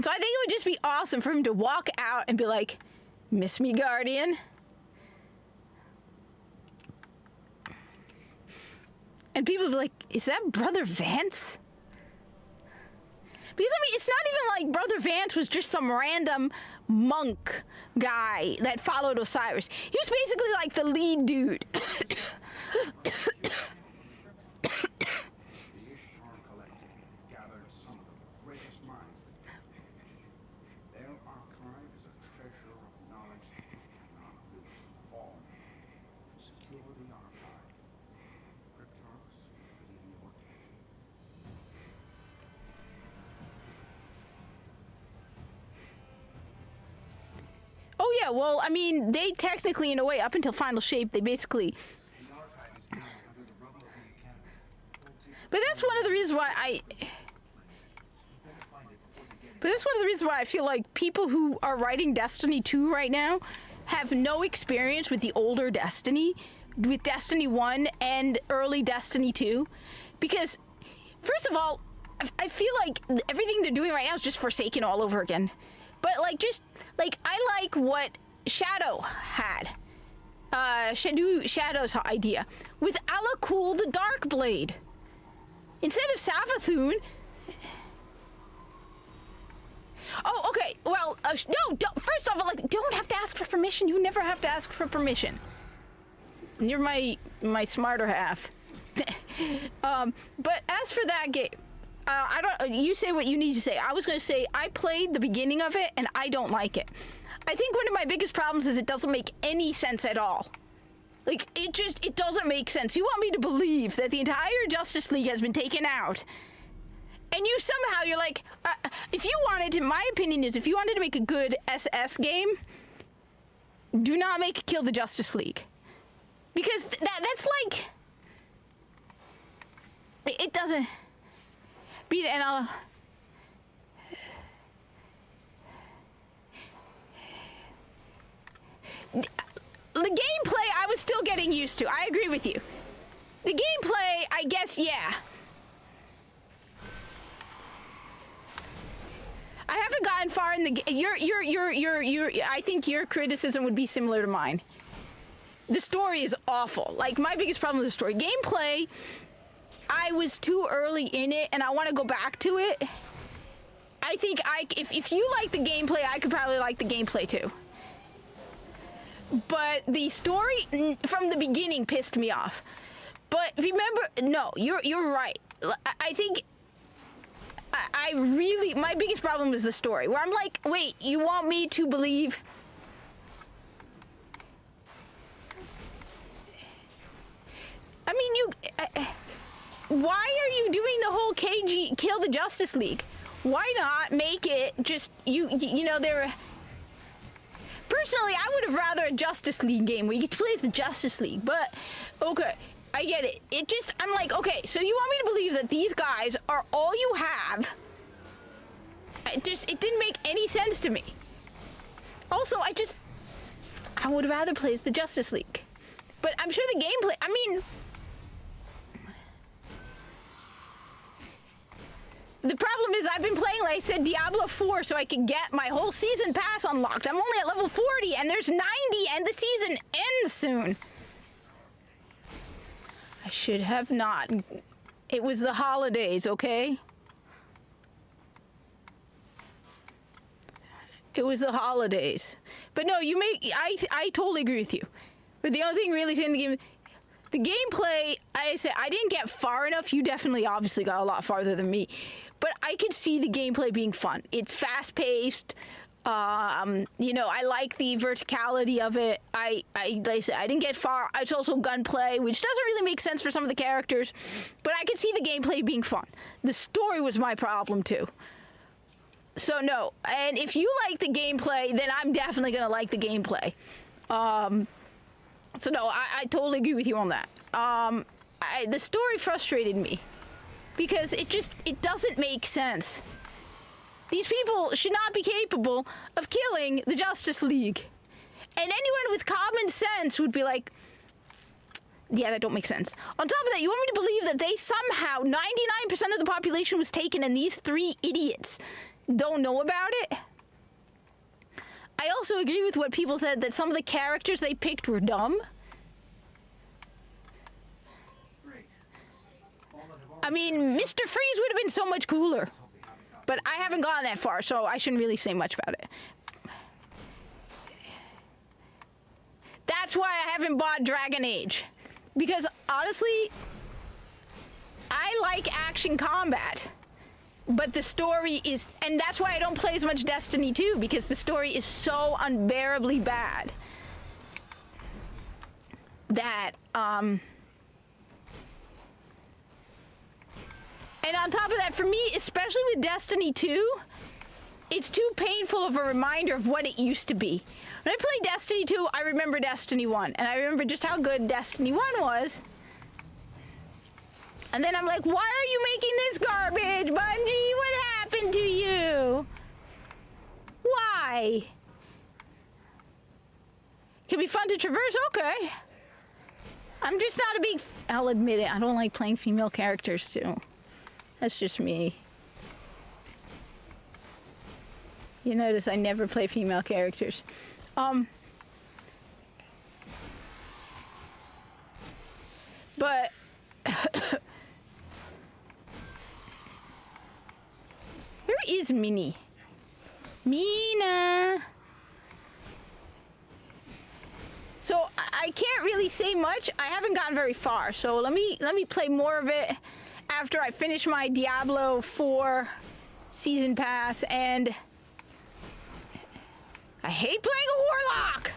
So I think it would just be awesome for him to walk out and be like, "Miss me, Guardian?" And people would be like, "Is that Brother Vance?" Because, I mean, it's not even like Brother Vance was just some random monk guy that followed Osiris. He was basically like the lead dude. The Ishtar Collective gathered some of the greatest minds of the age. Their archive is a treasure of knowledge that cannot lose of all. Secure the archive. Cryptarchs in your care. Oh, yeah, well, I mean, they technically, in a way, up until Final Shape, they basically... The archive is buried under the rubble of the academy. But that's one of the reasons why I feel like people who are writing Destiny 2 right now have no experience with the older Destiny, with Destiny 1 and early Destiny 2. Because, first of all, I feel like everything they're doing right now is just Forsaken all over again. But, like, just, like, I like what Shadow had. Shadow's idea. With Alakul the Darkblade. Instead of Savathun... Oh, okay. Well, no, don't, first off, like, don't have to ask for permission. You never have to ask for permission. You're my smarter half. But as for that game... I don't. You say what you need to say. I was going to say I played the beginning of it and I don't like it. I think one of my biggest problems is it doesn't make any sense at all. Like it doesn't make sense. You want me to believe that the entire Justice League has been taken out, and you're like, if you wanted to, my opinion is, if you wanted to make a good SS game, do not make Kill the Justice League, because that's like it doesn't. Beat it, and the gameplay I was still getting used to. I agree with you. The gameplay, I guess, yeah. I haven't gotten far in the I think your criticism would be similar to mine. The story is awful. Like, my biggest problem with the story. Gameplay, I was too early in it, and I want to go back to it. I think if you like the gameplay, I could probably like the gameplay too. But the story from the beginning pissed me off. But remember, no, you're right. I think I really, my biggest problem is the story, where I'm like, wait, you want me to believe? I mean, why are you doing the whole KG Kill the Justice League? Why not make it just you know, there. Personally, I would have rather a Justice League game where you get to play as the Justice League, but okay, I get it. It just, I'm like, okay, so you want me to believe that these guys are all you have, It didn't make any sense to me. Also, I would rather play as the Justice League. But I'm sure the gameplay, I mean, the problem is I've been playing, like I said, Diablo 4 so I can get my whole season pass unlocked. I'm only at level 40 and there's 90 and the season ends soon. I should have not. It was the holidays, okay? It was the holidays. But no, I totally agree with you. But the only thing really saying the gameplay, I said, I didn't get far enough. You definitely obviously got a lot farther than me. But I could see the gameplay being fun. It's fast-paced. You know, I like the verticality of it. Like I said, I didn't get far. It's also gunplay, which doesn't really make sense for some of the characters. But I could see the gameplay being fun. The story was my problem, too. So, no. And if you like the gameplay, then I'm definitely going to like the gameplay. So, no, I totally agree with you on that. The story frustrated me. Because it doesn't make sense. These people should not be capable of killing the Justice League. And anyone with common sense would be like, yeah, that don't make sense. On top of that, you want me to believe that they somehow, 99% of the population was taken and these 3 idiots don't know about it? I also agree with what people said, that some of the characters they picked were dumb. I mean, Mr. Freeze would have been so much cooler. But I haven't gone that far, so I shouldn't really say much about it. That's why I haven't bought Dragon Age. Because, honestly, I like action combat. But the story is... And that's why I don't play as much Destiny 2, because the story is so unbearably bad. That, And on top of that, for me, especially with Destiny 2, it's too painful of a reminder of what it used to be. When I played Destiny 2, I remember Destiny 1, and I remember just how good Destiny 1 was. And then I'm like, why are you making this garbage, Bungie? What happened to you? Why? It can be fun to traverse, okay. I'm just not a big... I'll admit it, I don't like playing female characters, too. That's just me. You notice I never play female characters. But where is Minnie? Mina. So I can't really say much. I haven't gotten very far. So let me play more of it after I finish my Diablo 4 season pass, and I hate playing a warlock.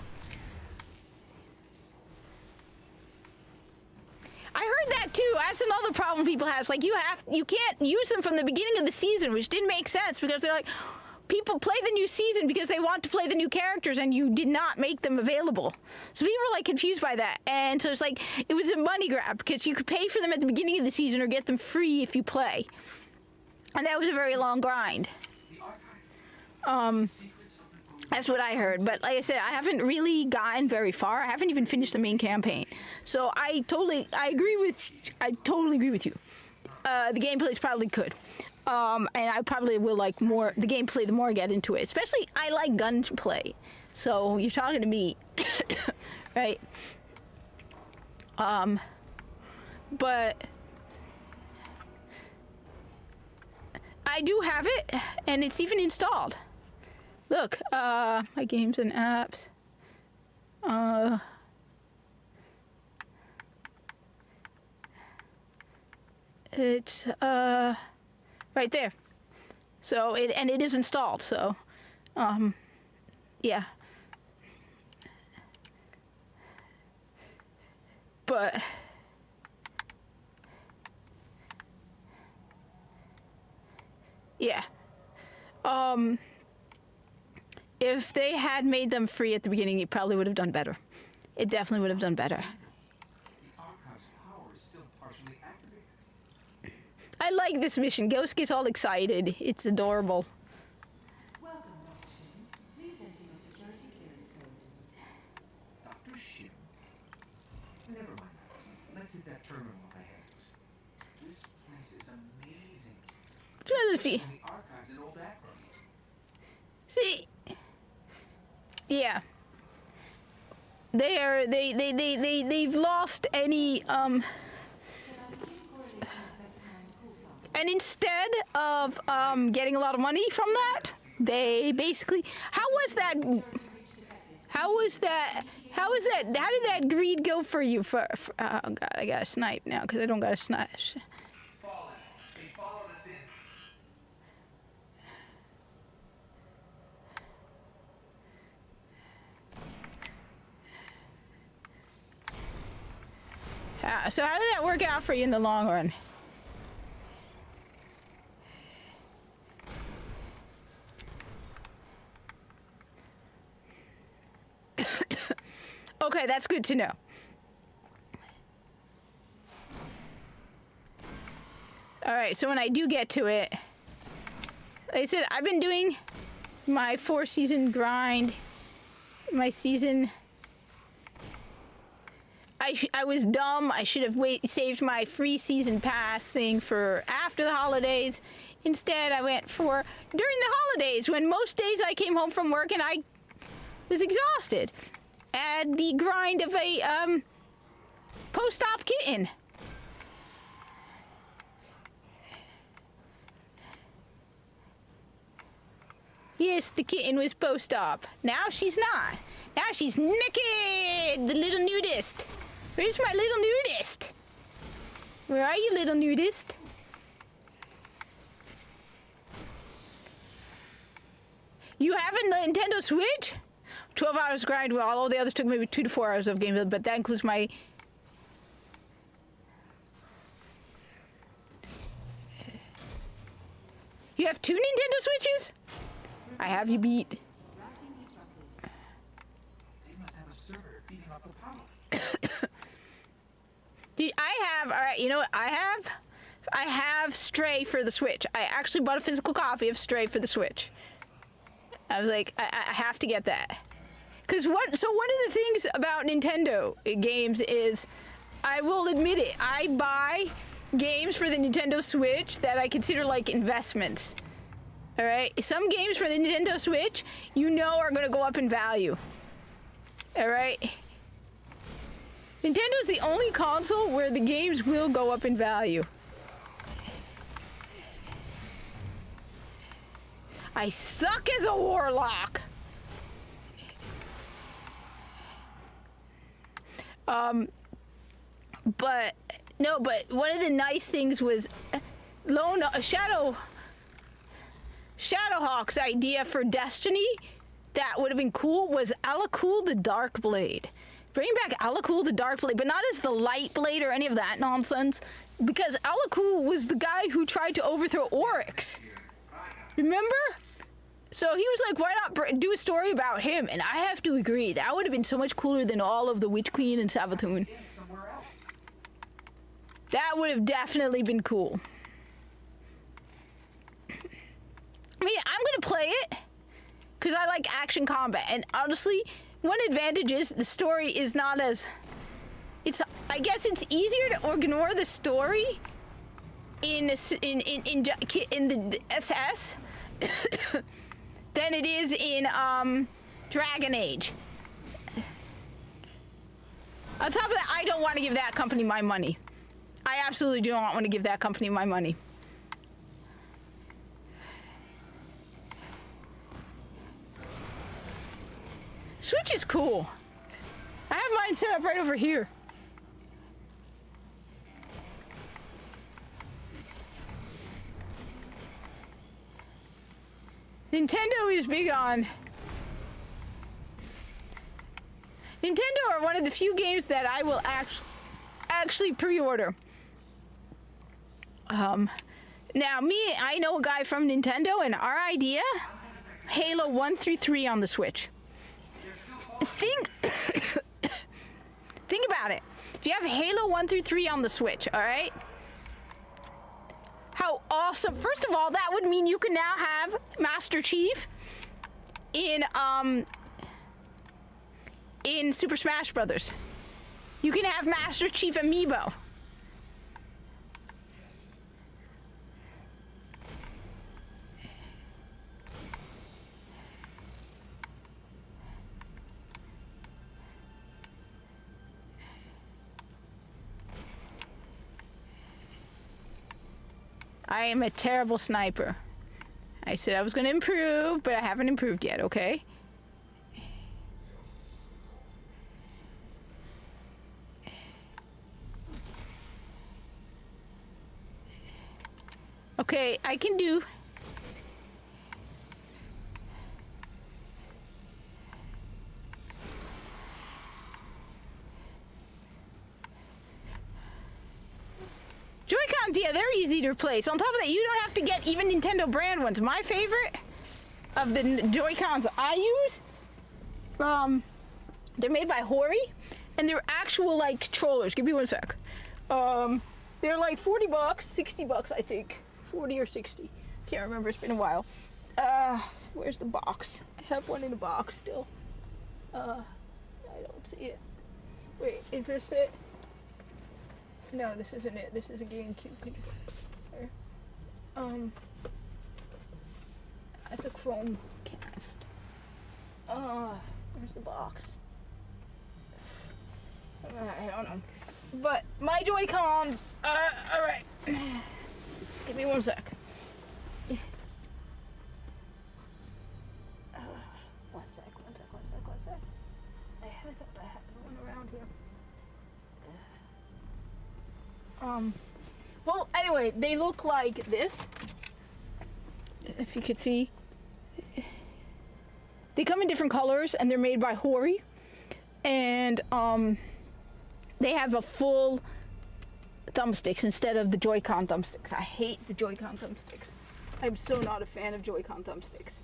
I heard that too. That's another problem people have. It's like you can't use them from the beginning of the season, which didn't make sense because they're like, people play the new season because they want to play the new characters, and you did not make them available. So people were like confused by that, and so it's like it was a money grab because you could pay for them at the beginning of the season or get them free if you play, and that was a very long grind. That's what I heard, but like I said, I haven't really gotten very far. I haven't even finished the main campaign, so I totally agree with you. The gameplay is probably good. And I probably will like more the gameplay the more I get into it. Especially, I like gunplay. So you're talking to me, right? But I do have it, and it's even installed. Look, my games and apps. It's right there. So it is installed. So, yeah. But yeah. If they had made them free at the beginning, it probably would have done better. It definitely would have done better. The archive's power is still partially activated. I like this mission. Ghost gets all excited. It's adorable. of the In the archives in Old Akron. see, yeah, they've lost any and instead of getting a lot of money from that, they basically how did that greed go for you for oh god, I got a snipe now because I don't got a snipe. Fallen. They followed us in. So how did that work out for you in the long run? Okay, that's good to know. All right, so when I do get to it, like I said, I've been doing my 4-season grind, my season. I was dumb. I should have saved my free season pass thing for after the holidays. Instead, I went for during the holidays when most days I came home from work and I was exhausted. Add the grind of a post-op kitten. Yes, the kitten was post-op. Now she's not. Now she's naked, the little nudist. Where's my little nudist? Where are you, little nudist? You have a Nintendo Switch? 12 hours grind. Well, all the others took maybe 2 to 4 hours of gameplay, but that includes my... You have 2 Nintendo Switches? I have you beat. They must have a server feeding off the power. Dude, I have, all right, you know what I have Stray for the Switch. I actually bought a physical copy of Stray for the Switch. I was like, I have to get that. So one of the things about Nintendo games is, I will admit it, I buy games for the Nintendo Switch that I consider like investments. All right, some games for the Nintendo Switch, you know, are gonna go up in value. All right. Nintendo's the only console where the games will go up in value. I suck as a warlock. But one of the nice things was Shadowhawk's idea for Destiny that would have been cool was Alakul the Darkblade. Bring back Alakul the Darkblade, but not as the Light Blade or any of that nonsense, because Alakul was the guy who tried to overthrow Oryx. Remember? So he was like, why not do a story about him? And I have to agree, that would have been so much cooler than all of the Witch Queen and Savathun. That would have definitely been cool. I mean, I'm gonna play it because I like action combat, and honestly, one advantage is the story is not as... I guess it's easier to ignore the story in the SS than it is in Dragon Age. On top of that, I don't want to give that company my money. I absolutely do not want to give that company my money. Switch is cool. I have mine set up right over here. Nintendo is big on... Nintendo are one of the few games that I will actually pre-order. Now I know a guy from Nintendo, and our idea, Halo 1 through 3 on the Switch. Think about it. If you have Halo 1 through 3 on the Switch, all right? How awesome. First of all, that would mean you can now have Master Chief in Super Smash Brothers. You can have Master Chief Amiibo. I am a terrible sniper. I said I was going to improve, but I haven't improved yet, okay? Okay, I can do... Joy-Cons, yeah, they're easy to replace. On top of that, you don't have to get even Nintendo brand ones. My favorite of the Joy-Cons I use, they're made by Hori, and they're actual, like, controllers. Give me one sec. They're like $40, $60, I think. 40 or 60. Can't remember, it's been a while. Where's the box? I have one in a box still. I don't see it. Wait, is this it? No, this isn't it. This is a GameCube controller. That's a Chromecast. Where's the box? I don't know. But my Joy-Cons, alright. Give me one sec. One sec. I thought I had one around here. Well, anyway, they look like this. If you could see. They come in different colors, and they're made by Hori. And, they have a full thumbsticks instead of the Joy-Con thumbsticks. I hate the Joy-Con thumbsticks. I'm so not a fan of Joy-Con thumbsticks.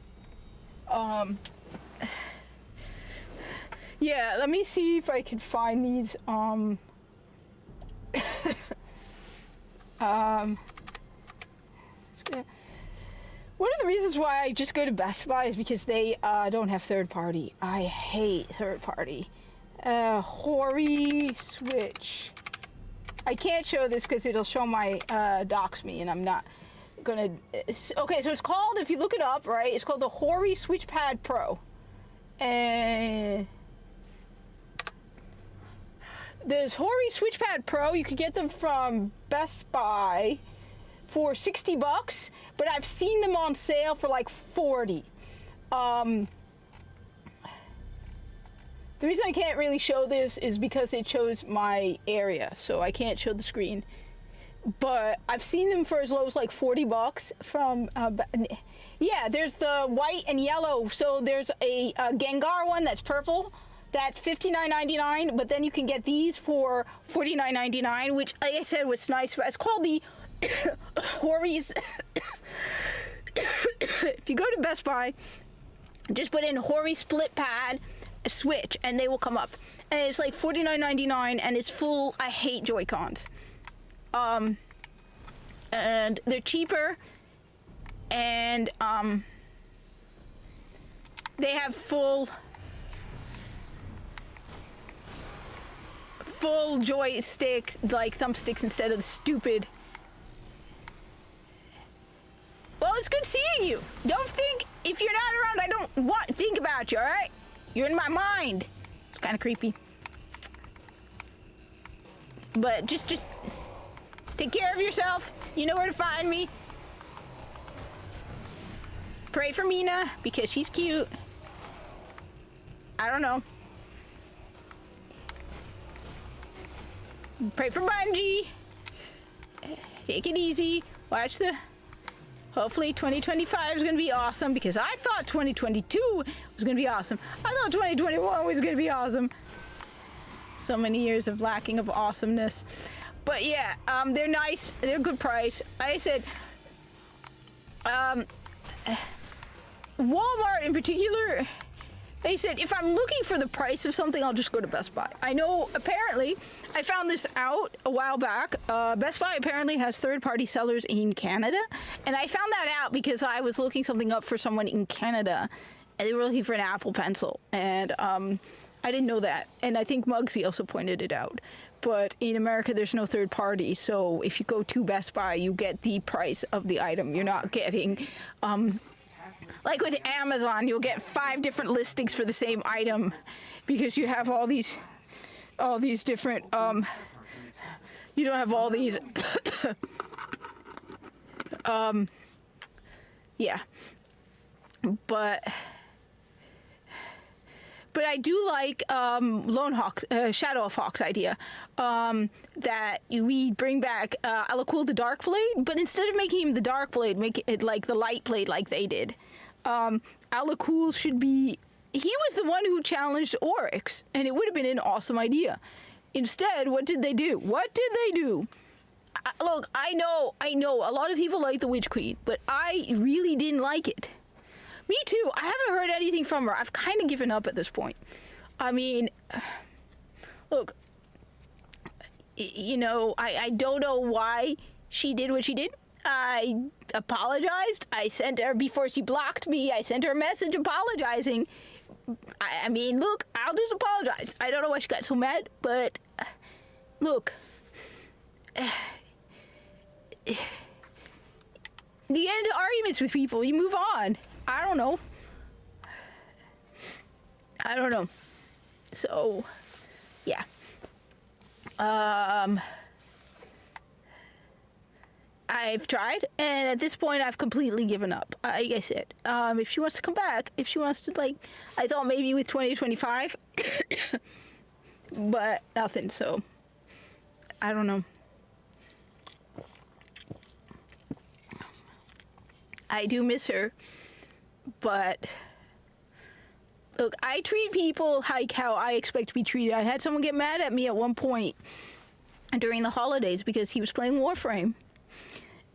Yeah, let me see if I can find these, one of the reasons why I just go to Best Buy is because they don't have third party. I hate third party. Hori Switch. I can't show this because it'll show my dox me, and I'm not gonna. Okay, so it's called, if you look it up, right, it's called the Hori SwitchPad Pro. And there's Hori SwitchPad Pro. You could get them from Best Buy for $60, but I've seen them on sale for like $40. The reason I can't really show this is because it shows my area, so I can't show the screen. But I've seen them for as low as like $40 from, yeah, there's the white and yellow. So there's a Gengar one that's purple. That's $59.99, but then you can get these for $49.99, which, like I said, what's nice about it's called the Hori's. If you go to Best Buy, just put in Hori Split Pad Switch, and they will come up. And it's like $49.99, and it's full. I hate Joy-Cons. And they're cheaper, and they have full joysticks, like thumbsticks, instead of the stupid. Well, it's good seeing you. Don't think, if you're not around, I don't think about you, all right? You're in my mind. It's kind of creepy. But just take care of yourself. You know where to find me. Pray for Mina, because she's cute. I don't know. Pray for Bungie. Take it easy. Watch the... Hopefully 2025 is going to be awesome, because I thought 2022 was going to be awesome. I thought 2021 was going to be awesome. So many years of lacking of awesomeness. But yeah, they're nice. They're a good price. I said, Walmart in particular, they said, if I'm looking for the price of something, I'll just go to Best Buy. I know, apparently, I found this out a while back. Best Buy apparently has third-party sellers in Canada. And I found that out because I was looking something up for someone in Canada, and they were looking for an Apple Pencil. And I didn't know that. And I think Muggsy also pointed it out. But in America, there's no third party. So if you go to Best Buy, you get the price of the item. You're not getting... like with Amazon, you'll get 5 different listings for the same item because you have all these different, you don't have all these, Yeah. But I do like Lone Hawk, Shadow of Hawk's idea that we bring back Alakul the Dark Blade, but instead of making him the Dark Blade, make it like the Light Blade like they did. Alakul should be... He was the one who challenged Oryx, and it would have been an awesome idea. Instead, what did they do? Look, I know, a lot of people like the Witch Queen, but I really didn't like it. Me too. I haven't heard anything from her. I've kind of given up at this point. I mean, look, I don't know why she did what she did. I apologized. I sent her, before she blocked me, I sent her a message apologizing. I mean, look, I'll just apologize. I don't know why she got so mad, but look. You get into arguments with people, you move on. I don't know. So, yeah. I've tried, and at this point, I've completely given up. Like I said, if she wants to come back, if she wants to, I thought maybe with 2025, but nothing, so, I don't know. I do miss her, but look, I treat people like how I expect to be treated. I had someone get mad at me at one point during the holidays because he was playing Warframe.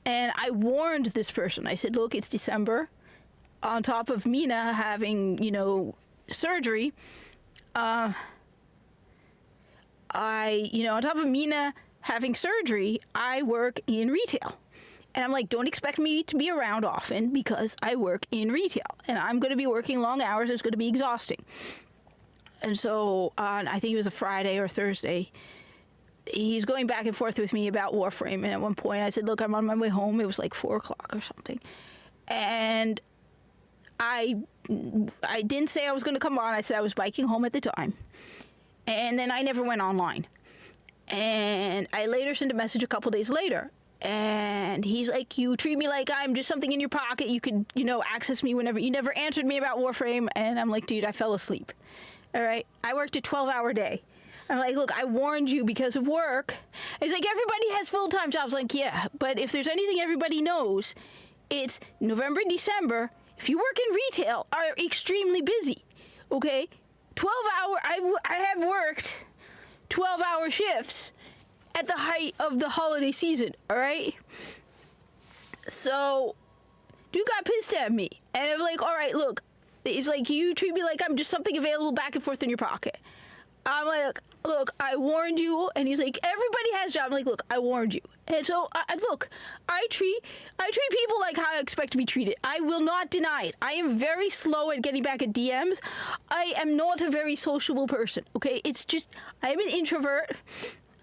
And I warned this person. I said, look, it's December. On top of Mina having, surgery, on top of Mina having surgery, I work in retail. And I'm like, don't expect me to be around often because I work in retail. And I'm going to be working long hours. It's going to be exhausting. And so on, I think it was a Friday or Thursday, he's going back and forth with me about Warframe. And at one point I said, look, I'm on my way home. It was like 4 o'clock or something. And I didn't say I was going to come on. I said I was biking home at the time. And then I never went online. And I later sent a message a couple days later. And he's like, you treat me like I'm just something in your pocket. You could, access me whenever. You never answered me about Warframe. And I'm like, dude, I fell asleep. All right? I worked a 12-hour day. I'm like, look, I warned you because of work. He's like, everybody has full-time jobs. Like, yeah, but if there's anything everybody knows, it's November, December. If you work in retail, are extremely busy. Okay? 12-hour, I have worked 12-hour shifts at the height of the holiday season, all right? So, dude got pissed at me. And I'm like, all right, look, it's like you treat me like I'm just something available back and forth in your pocket. I'm like, look, I warned you. And he's like, everybody has jobs. I'm like, look, I warned you. And so, look, I treat people like how I expect to be treated. I will not deny it. I am very slow at getting back at DMs. I am not a very sociable person, okay? It's just, I'm an introvert.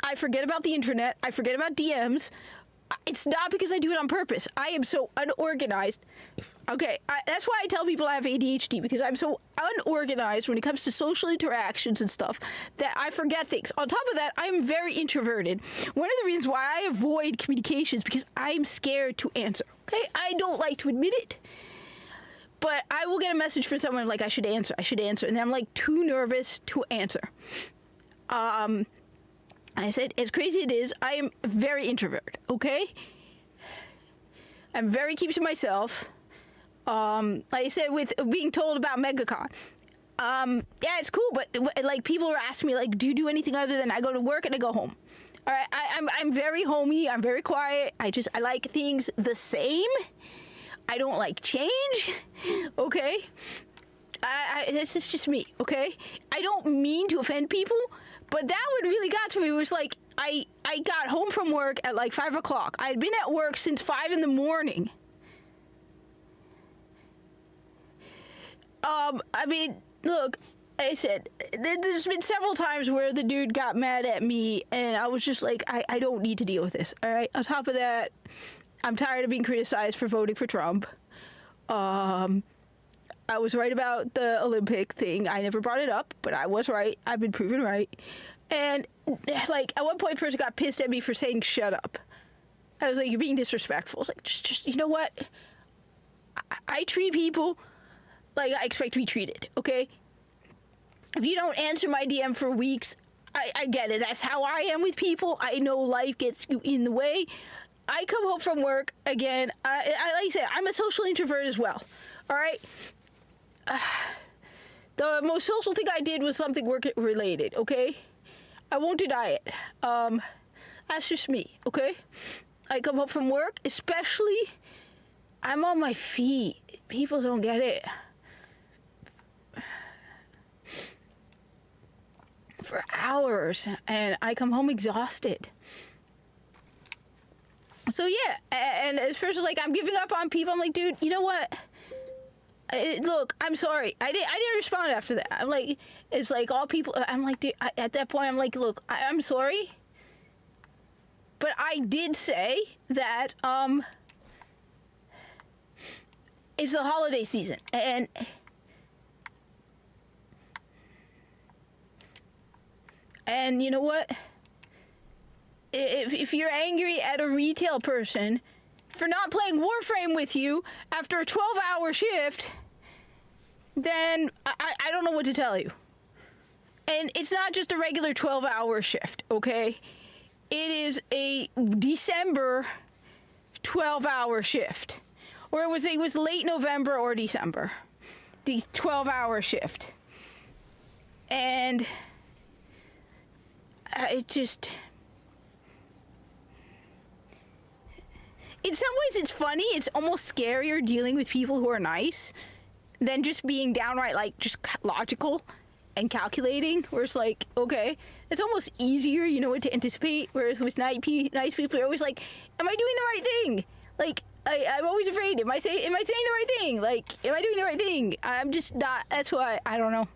I forget about the internet. I forget about DMs. It's not because I do it on purpose. I am so unorganized. Okay, that's why I tell people I have ADHD, because I'm so unorganized when it comes to social interactions and stuff that I forget things. On top of that, I'm very introverted. One of the reasons why I avoid communications because I'm scared to answer. Okay, I don't like to admit it. But I will get a message from someone like, I should answer. And then I'm like too nervous to answer. I said, as crazy it is, I am very introvert, okay? I'm very keep to myself. Like I said, with being told about MegaCon. Yeah, it's cool, but like people were asking me, like, do you do anything other than I go to work and I go home? All right, I'm very homey. I'm very quiet. I like things the same. I don't like change, okay? This is just me, okay? I don't mean to offend people, but that what really got to me was like, I got home from work at like 5 o'clock. I had been at work since 5 in the morning. I mean, look, I said, there's been several times where the dude got mad at me, and I was just like, I don't need to deal with this, all right? On top of that, I'm tired of being criticized for voting for Trump. I was right about the Olympic thing. I never brought it up, but I was right. I've been proven right. And, like, at one point, a person got pissed at me for saying shut up. I was like, you're being disrespectful. I was like, just you know what? I treat people like I expect to be treated, okay? If you don't answer my DM for weeks, I get it. That's how I am with people. I know life gets in the way. I come home from work, again, I like I said, I'm a social introvert as well, all right? The most social thing I did was something work-related, okay? I won't deny it. That's just me, okay? I come home from work, especially, I'm on my feet. People don't get it. For hours, and I come home exhausted. So yeah, and especially like I'm giving up on people. I'm like, dude, you know what? Look, I'm sorry. I didn't respond after that. I'm like, it's like all people. I'm like, dude, at that point, I'm like, look, I'm sorry, but I did say that it's the holiday season, and you know what? If you're angry at a retail person for not playing Warframe with you after a 12-hour shift, then I don't know what to tell you. And it's not just a regular 12-hour shift, okay? It is a December 12-hour shift. Or it was late November or December. The 12-hour shift. And it just... In some ways, it's funny. It's almost scarier dealing with people who are nice than just being downright, like, just logical and calculating. Where it's like, okay, it's almost easier, you know, what to anticipate. Whereas with nice people, you're always like, am I doing the right thing? Like, I'm always afraid. Am I saying the right thing? Like, am I doing the right thing? I'm just not. That's why I don't know.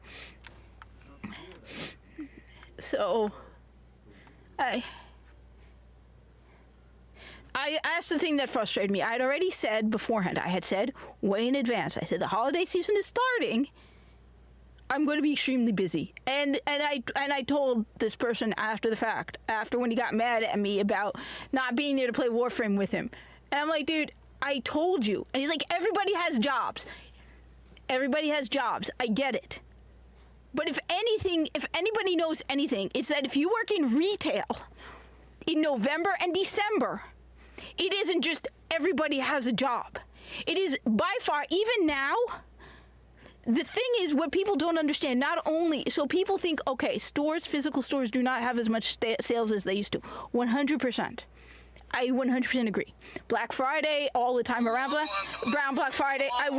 So, that's the thing that frustrated me. I had already said beforehand, I had said way in advance, I said the holiday season is starting. I'm going to be extremely busy. And I told this person after the fact, after when he got mad at me about not being there to play Warframe with him. And I'm like, dude, I told you. And he's like, everybody has jobs. Everybody has jobs. I get it. But if anybody knows anything, it's that if you work in retail in November and December, it isn't just everybody has a job. It is by far, even now, the thing is what people don't understand, not only, so people think, okay, physical stores do not have as much sales as they used to. 100%. I 100% agree. Black Friday, all the time around Black Friday. I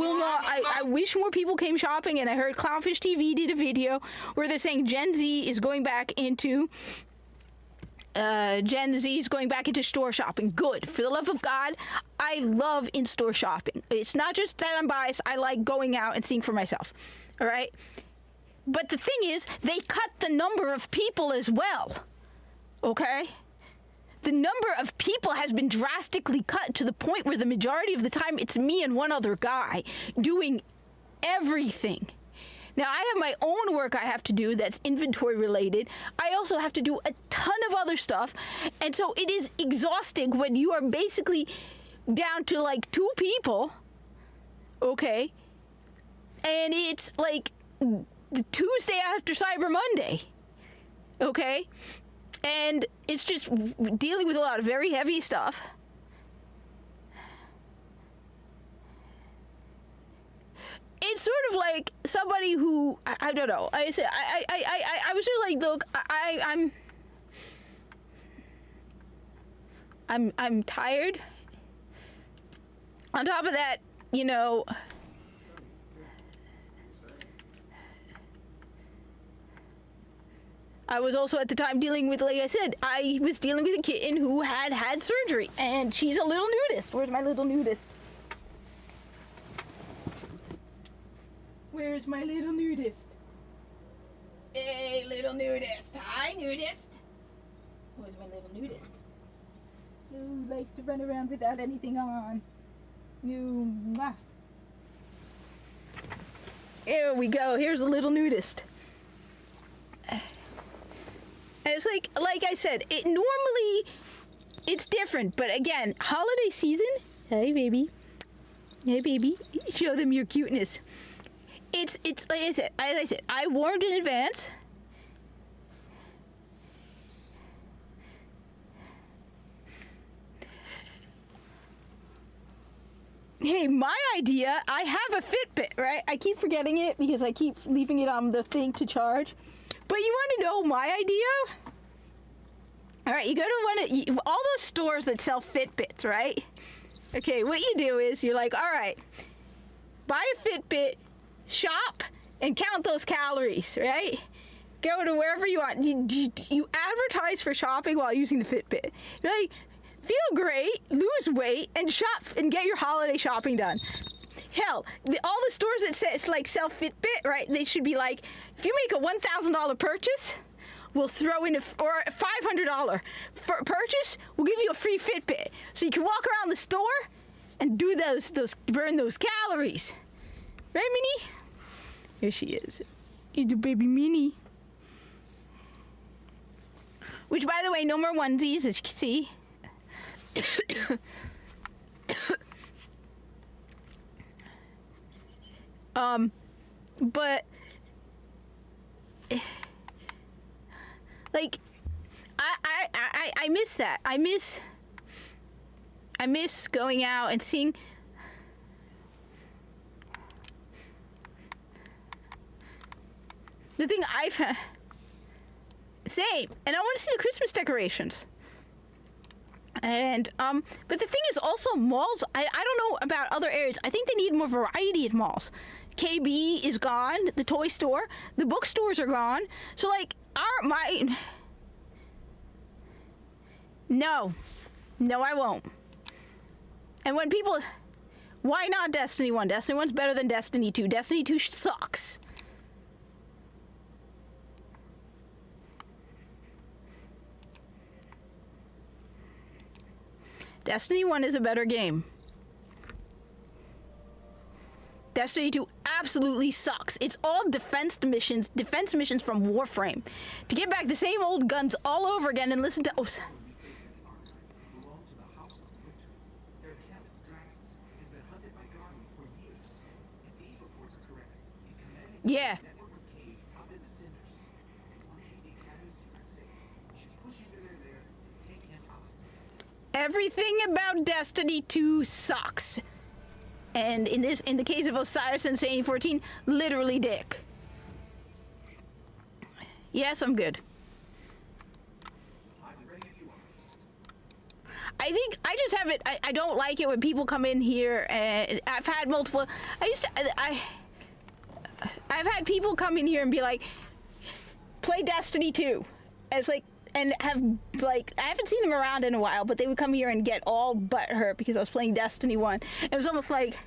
wish more people came shopping, and I heard Clownfish TV did a video where they're saying Gen Z is going back into store shopping. Good. For the love of God, I love in-store shopping. It's not just that I'm biased. I like going out and seeing for myself. All right? But the thing is, they cut the number of people as well. Okay? The number of people has been drastically cut to the point where the majority of the time it's me and one other guy doing everything. Now, I have my own work I have to do that's inventory related. I also have to do a ton of other stuff. And so it is exhausting when you are basically down to like 2 people. Okay. And it's like the Tuesday after Cyber Monday. Okay. And it's just dealing with a lot of very heavy stuff. It's sort of like somebody who I don't know. I said I was just like, look, I'm tired. On top of that, you know, I was also at the time dealing with, like I said, I was dealing with a kitten who had surgery, and she's a little nudist. Where's my little nudist? Where's my little nudist? Hey, little nudist. Hi, nudist. Where's my little nudist? Who likes to run around without anything on? You. Mwah. There we go. Here's a little nudist. And it's like I said, it normally It's different, but again, holiday season. Hey, baby. Hey, baby. Show them your cuteness. It's like I said, I warned in advance. Hey, my idea, I have a Fitbit, right? I keep forgetting it because I keep leaving it on the thing to charge. But you want to know my idea? All right, you go to all those stores that sell Fitbits, right? Okay, what you do is you're like, all right, buy a Fitbit, shop, and count those calories, right? Go to wherever you want. You advertise for shopping while using the Fitbit. You're like, feel great, lose weight, and shop and get your holiday shopping done. Hell, all the stores that sell Fitbit, right? They should be like, if you make a $1,000 purchase, we'll throw in or a $500 purchase, we'll give you a free Fitbit, so you can walk around the store and do burn those calories, right, Minnie? Here she is, you do, baby Minnie. Which, by the way, no more onesies, as you can see. But like I miss that. I miss going out and seeing the thing same, and I want to see the Christmas decorations. And but the thing is also malls, I don't know about other areas. I think they need more variety in malls. KB is gone, the toy store, the bookstores are gone. So like No, I won't. And when people, why not Destiny 1? Destiny 1's better than Destiny 2. Destiny 2 sucks. Destiny 1 is a better game. Destiny 2 absolutely sucks. It's all defense missions from Warframe. To get back the same old guns all over again and listen to... belong to the House of Winter. Their captain, Draxus, has been hunted by Guardians for years. If these reports are correct, he's commanding Yeah. a network of caves top in the cinders. They want to keep the Academy's secret safe. We should push each other there and take him out. Everything about Destiny 2 sucks. And in the case of Osiris Insane 14, literally dick. Yes, I'm good. I think I just have it. I don't like it when people come in here, and I've had multiple. I've had people come in here and be like, play Destiny 2. And it's like, and have like, I haven't seen them around in a while, but they would come here and get all butthurt because I was playing Destiny 1. It was almost like,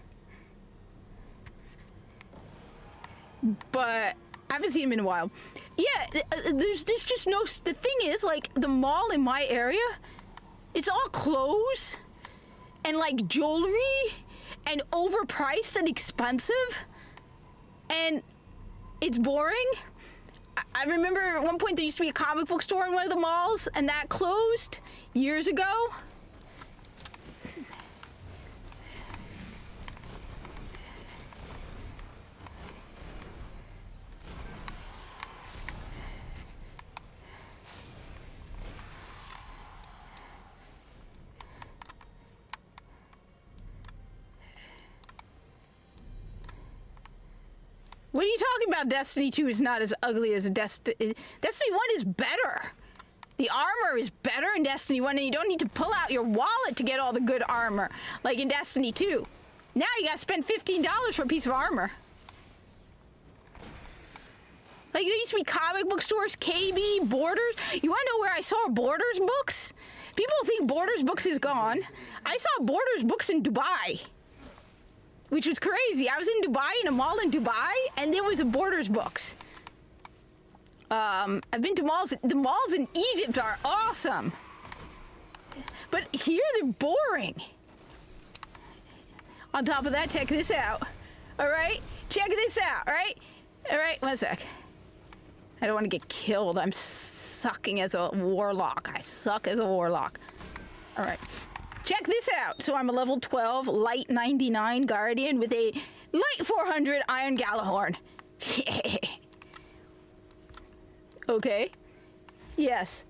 but I haven't seen them in a while. Yeah, there's just no, the thing is, like, the mall in my area, it's all clothes and like jewelry and overpriced and expensive, and it's boring. I remember at one point there used to be a comic book store in one of the malls, and that closed years ago. What are you talking about? Destiny 2 is not as ugly as Destiny 1 is better. The armor is better in Destiny 1, and you don't need to pull out your wallet to get all the good armor, like in Destiny 2. Now you gotta spend $15 for a piece of armor. Like, there used to be comic book stores, KB, Borders. You wanna know where I saw Borders books? People think Borders books is gone. I saw Borders books in Dubai, which was crazy. I was in Dubai, in a mall in Dubai, and there was a Borders books. I've been to malls. The malls in Egypt are awesome. But here they're boring. On top of that, check this out. All right? Check this out, all right? All right, one sec. I don't want to get killed. I'm sucking as a warlock. I suck as a warlock. All right. Check this out. So I'm a level 12 light 99 guardian with a light 400 iron Galahorn. Okay. Yes.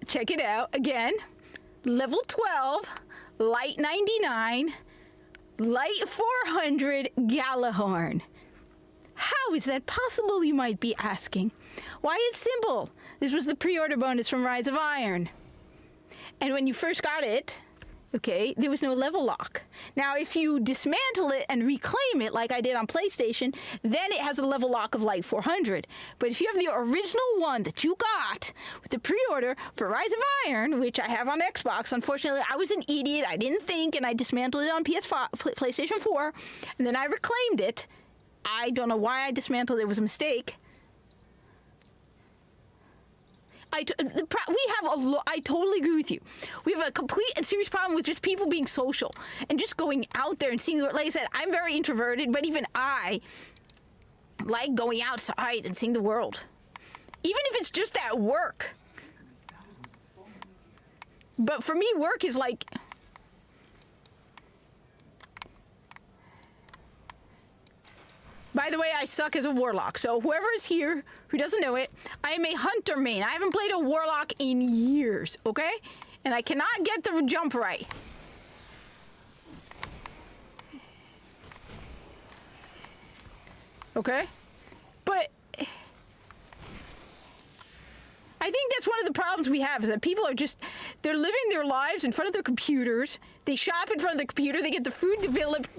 Check it out again. Level 12 light 99 light 400 Galahorn. How is that possible, you might be asking? Why, it's simple. This was the pre-order bonus from Rise of Iron. And when you first got it, okay, there was no level lock. Now, if you dismantle it and reclaim it like I did on PlayStation, then it has a level lock of like 400. But if you have the original one that you got with the pre-order for Rise of Iron, which I have on Xbox, unfortunately, I was an idiot. I didn't think, and I dismantled it on PlayStation 4, and then I reclaimed it. I don't know why I dismantled it. It was a mistake. I totally agree with you. We have a complete and serious problem with just people being social and just going out there and seeing. Like I said, I'm very introverted, but even I like going outside and seeing the world, even if it's just at work. But for me, work is like. By the way, I suck as a warlock, so whoever is here who doesn't know it, I am a hunter main. I haven't played a warlock in years, okay? And I cannot get the jump right. Okay? But I think that's one of the problems we have, is that people are just, they're living their lives in front of their computers. They shop in front of the computer. They get the food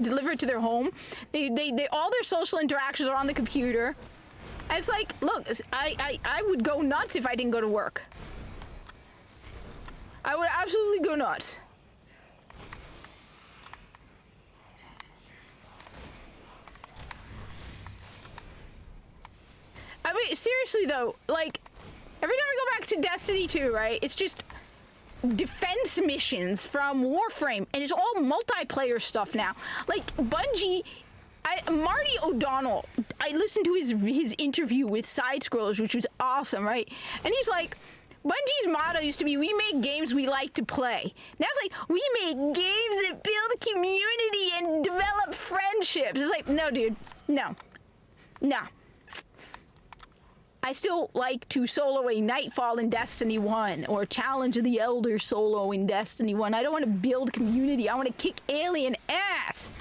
delivered to their home. They all their social interactions are on the computer. And it's like, look, I would go nuts if I didn't go to work. I would absolutely go nuts. I mean, seriously though, like, every time I go back to Destiny 2, right, it's just defense missions from Warframe, and it's all multiplayer stuff now. Like, Bungie, Marty O'Donnell, I listened to his interview with Side Scrollers, which was awesome, right? And he's like, Bungie's motto used to be, we make games we like to play. Now it's like, we make games that build a community and develop friendships. It's like, no, dude, no. I still like to solo a Nightfall in Destiny 1 or Challenge of the Elder solo in Destiny 1. I don't want to build community. I want to kick alien ass.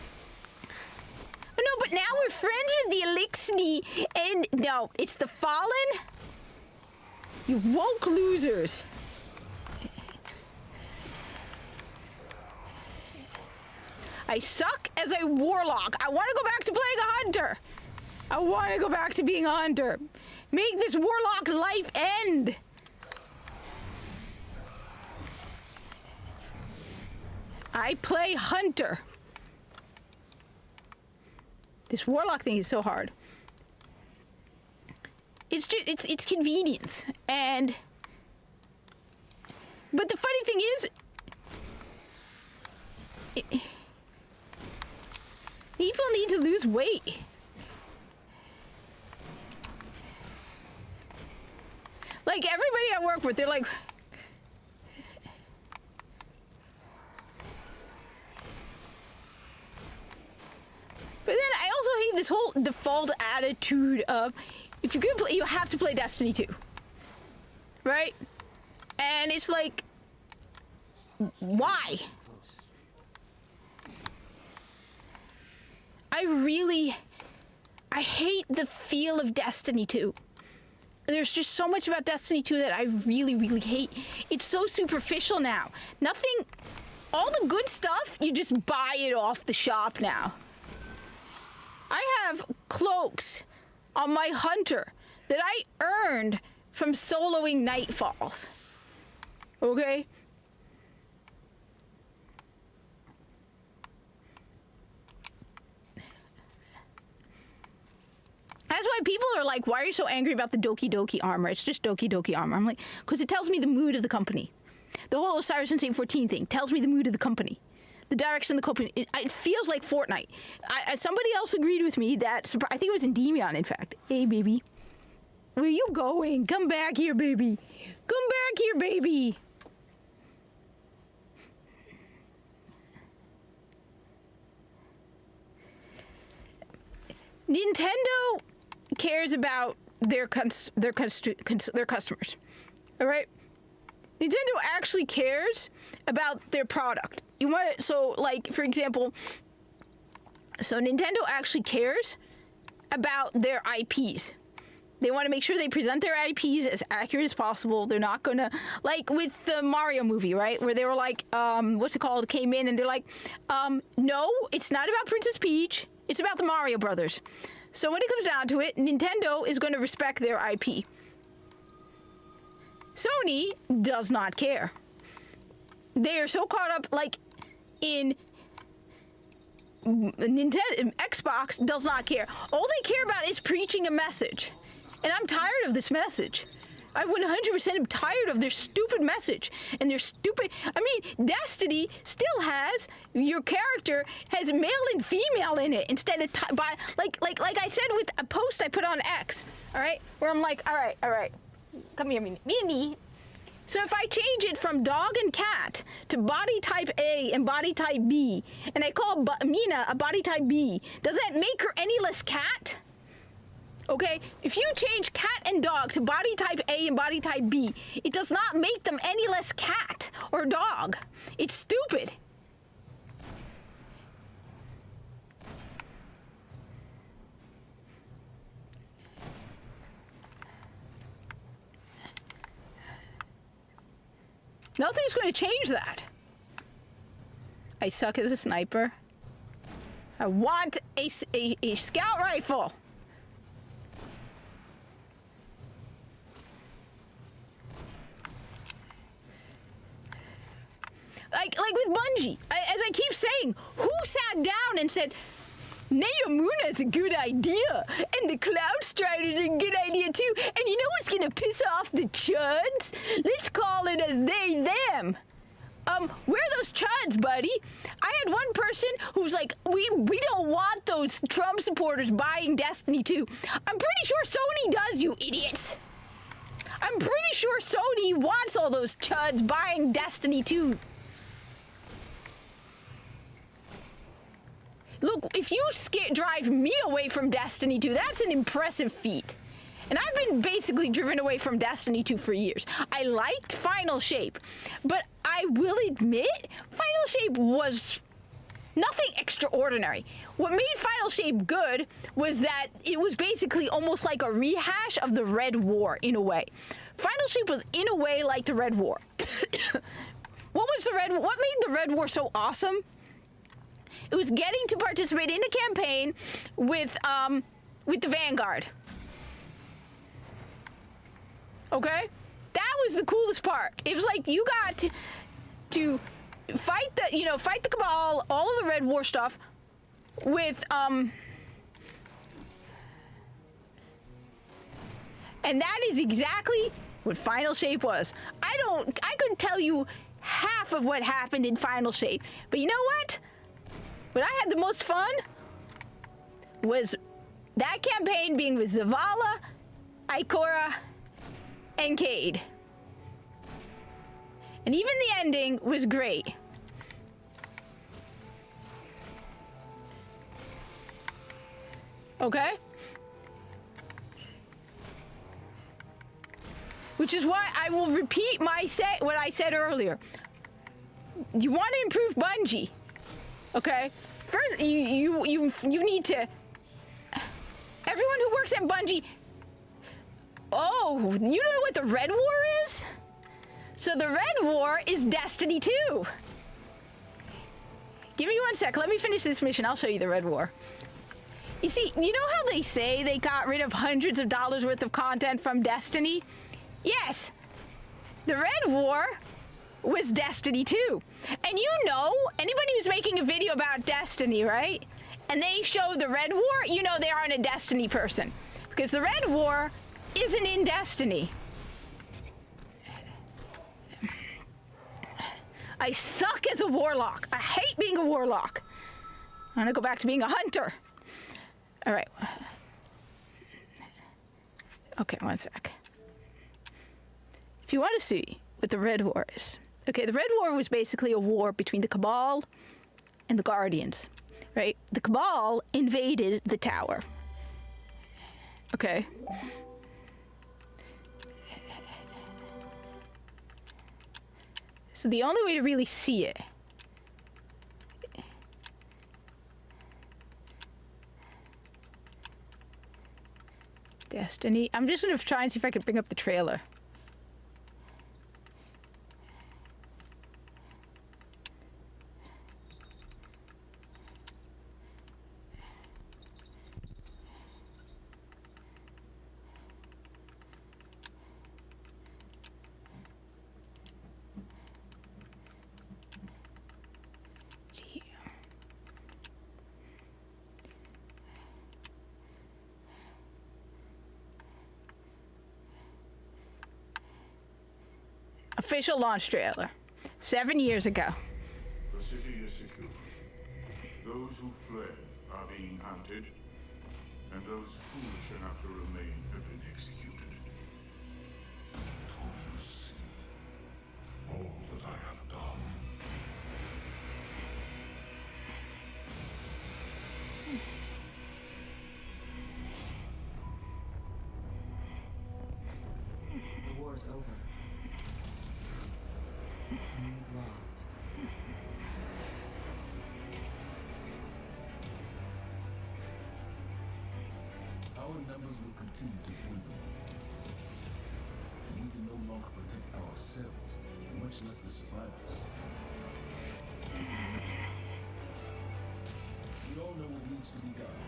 Oh, no, but now we're friends with the Elixir, and no, it's the Fallen. You woke losers. I suck as a warlock. I want to go back to playing a hunter. I want to go back to being a hunter. Make this warlock life end. I play hunter. This warlock thing is so hard. It's just it's convenience, and but the funny thing is, people need to lose weight. Like, everybody I work with, they're like, but then I also hate this whole default attitude of, if you're gonna play, you have to play Destiny 2, right? And it's like, why? I hate the feel of Destiny 2. There's just so much about Destiny 2 that I really, really hate. It's so superficial now. Nothing, all the good stuff, you just buy it off the shop now. I have cloaks on my hunter that I earned from soloing Nightfalls. Okay? That's why people are like, why are you so angry about the Doki Doki armor? It's just Doki Doki armor. I'm like, because it tells me the mood of the company. The whole Osiris Instinct 14 thing tells me the mood of the company. The direction of the company. It feels like Fortnite. Somebody else agreed with me that, I think it was Endymion, in fact. Hey, baby. Where are you going? Come back here, baby. Come back here, baby. Nintendo cares about their customers. All right? Nintendo actually cares about their product. You want so like for example, so Nintendo actually cares about their IPs. They want to make sure they present their IPs as accurate as possible. They're not gonna like with the Mario movie, right? Where they were like, what's it called? Came in and they're like, no, it's not about Princess Peach. It's about the Mario Brothers. So when it comes down to it, Nintendo is going to respect their IP. Sony does not care. They are so caught up, like, in Nintendo. Xbox does not care. All they care about is preaching a message. And I'm tired of this message. I 100% am tired of their stupid message and their stupid. I mean, Destiny still has your character has male and female in it instead of like I said with a post I put on X. All right, where I'm like, all right, come here, me. So if I change it from dog and cat to body type A and body type B, and I call Mina a body type B, does that make her any less cat? Okay, if you change cat and dog to body type A and body type B, it does not make them any less cat or dog. It's stupid. Nothing's going to change that. I suck as a sniper. I want a scout rifle. Like with Bungie, as I keep saying, who sat down and said, Neomuna is a good idea, and the Cloud Striders are a good idea too, and you know what's gonna piss off the chuds? Let's call it a they-them. Where are those chuds, buddy? I had one person who's like, we don't want those Trump supporters buying Destiny 2. I'm pretty sure Sony does, you idiots. I'm pretty sure Sony wants all those chuds buying Destiny 2. Look, if you drive me away from Destiny 2, that's an impressive feat. And I've been basically driven away from Destiny 2 for years. I liked Final Shape, but I will admit, Final Shape was nothing extraordinary. What made Final Shape good was that it was basically almost like a rehash of the Red War in a way. Final Shape was in a way like the Red War. What made the Red War so awesome? It was getting to participate in a campaign with the Vanguard. Okay? That was the coolest part. It was like you got to fight the Cabal, all of the Red War stuff with and that is exactly what Final Shape was. I couldn't tell you half of what happened in Final Shape, but you know what? When I had the most fun was that campaign being with Zavala, Ikora, and Cayde. And even the ending was great. Okay? Which is why I will repeat what I said earlier. You want to improve Bungie, okay? First, you need to. Everyone who works at Bungie. Oh, you don't know what the Red War is? So the Red War is Destiny 2. Give me 1 sec. Let me finish this mission. I'll show you the Red War. You see, you know how they say they got rid of hundreds of dollars worth of content from Destiny? Yes. The Red War was Destiny 2. And you know, anybody who's making a video about Destiny, right? And they show the Red War, you know they aren't a Destiny person. Because the Red War isn't in Destiny. I suck as a warlock. I hate being a warlock. I want to go back to being a hunter. All right. Okay, 1 sec. If you want to see what the Red War is. Okay, the Red War was basically a war between the Cabal and the Guardians, right? The Cabal invaded the tower. Okay. So the only way to really see it. Destiny. I'm just gonna try and see if I can bring up the trailer. See. Official launch trailer. 7 years ago. The city is secure. Those who fled are being hunted, and those foolish enough to remain have been executed. Do you see all that I have done? The war's over. We've lost. Our numbers will continue to dwindle. We can no longer protect ourselves, much less the survivors. We all know what needs to be done.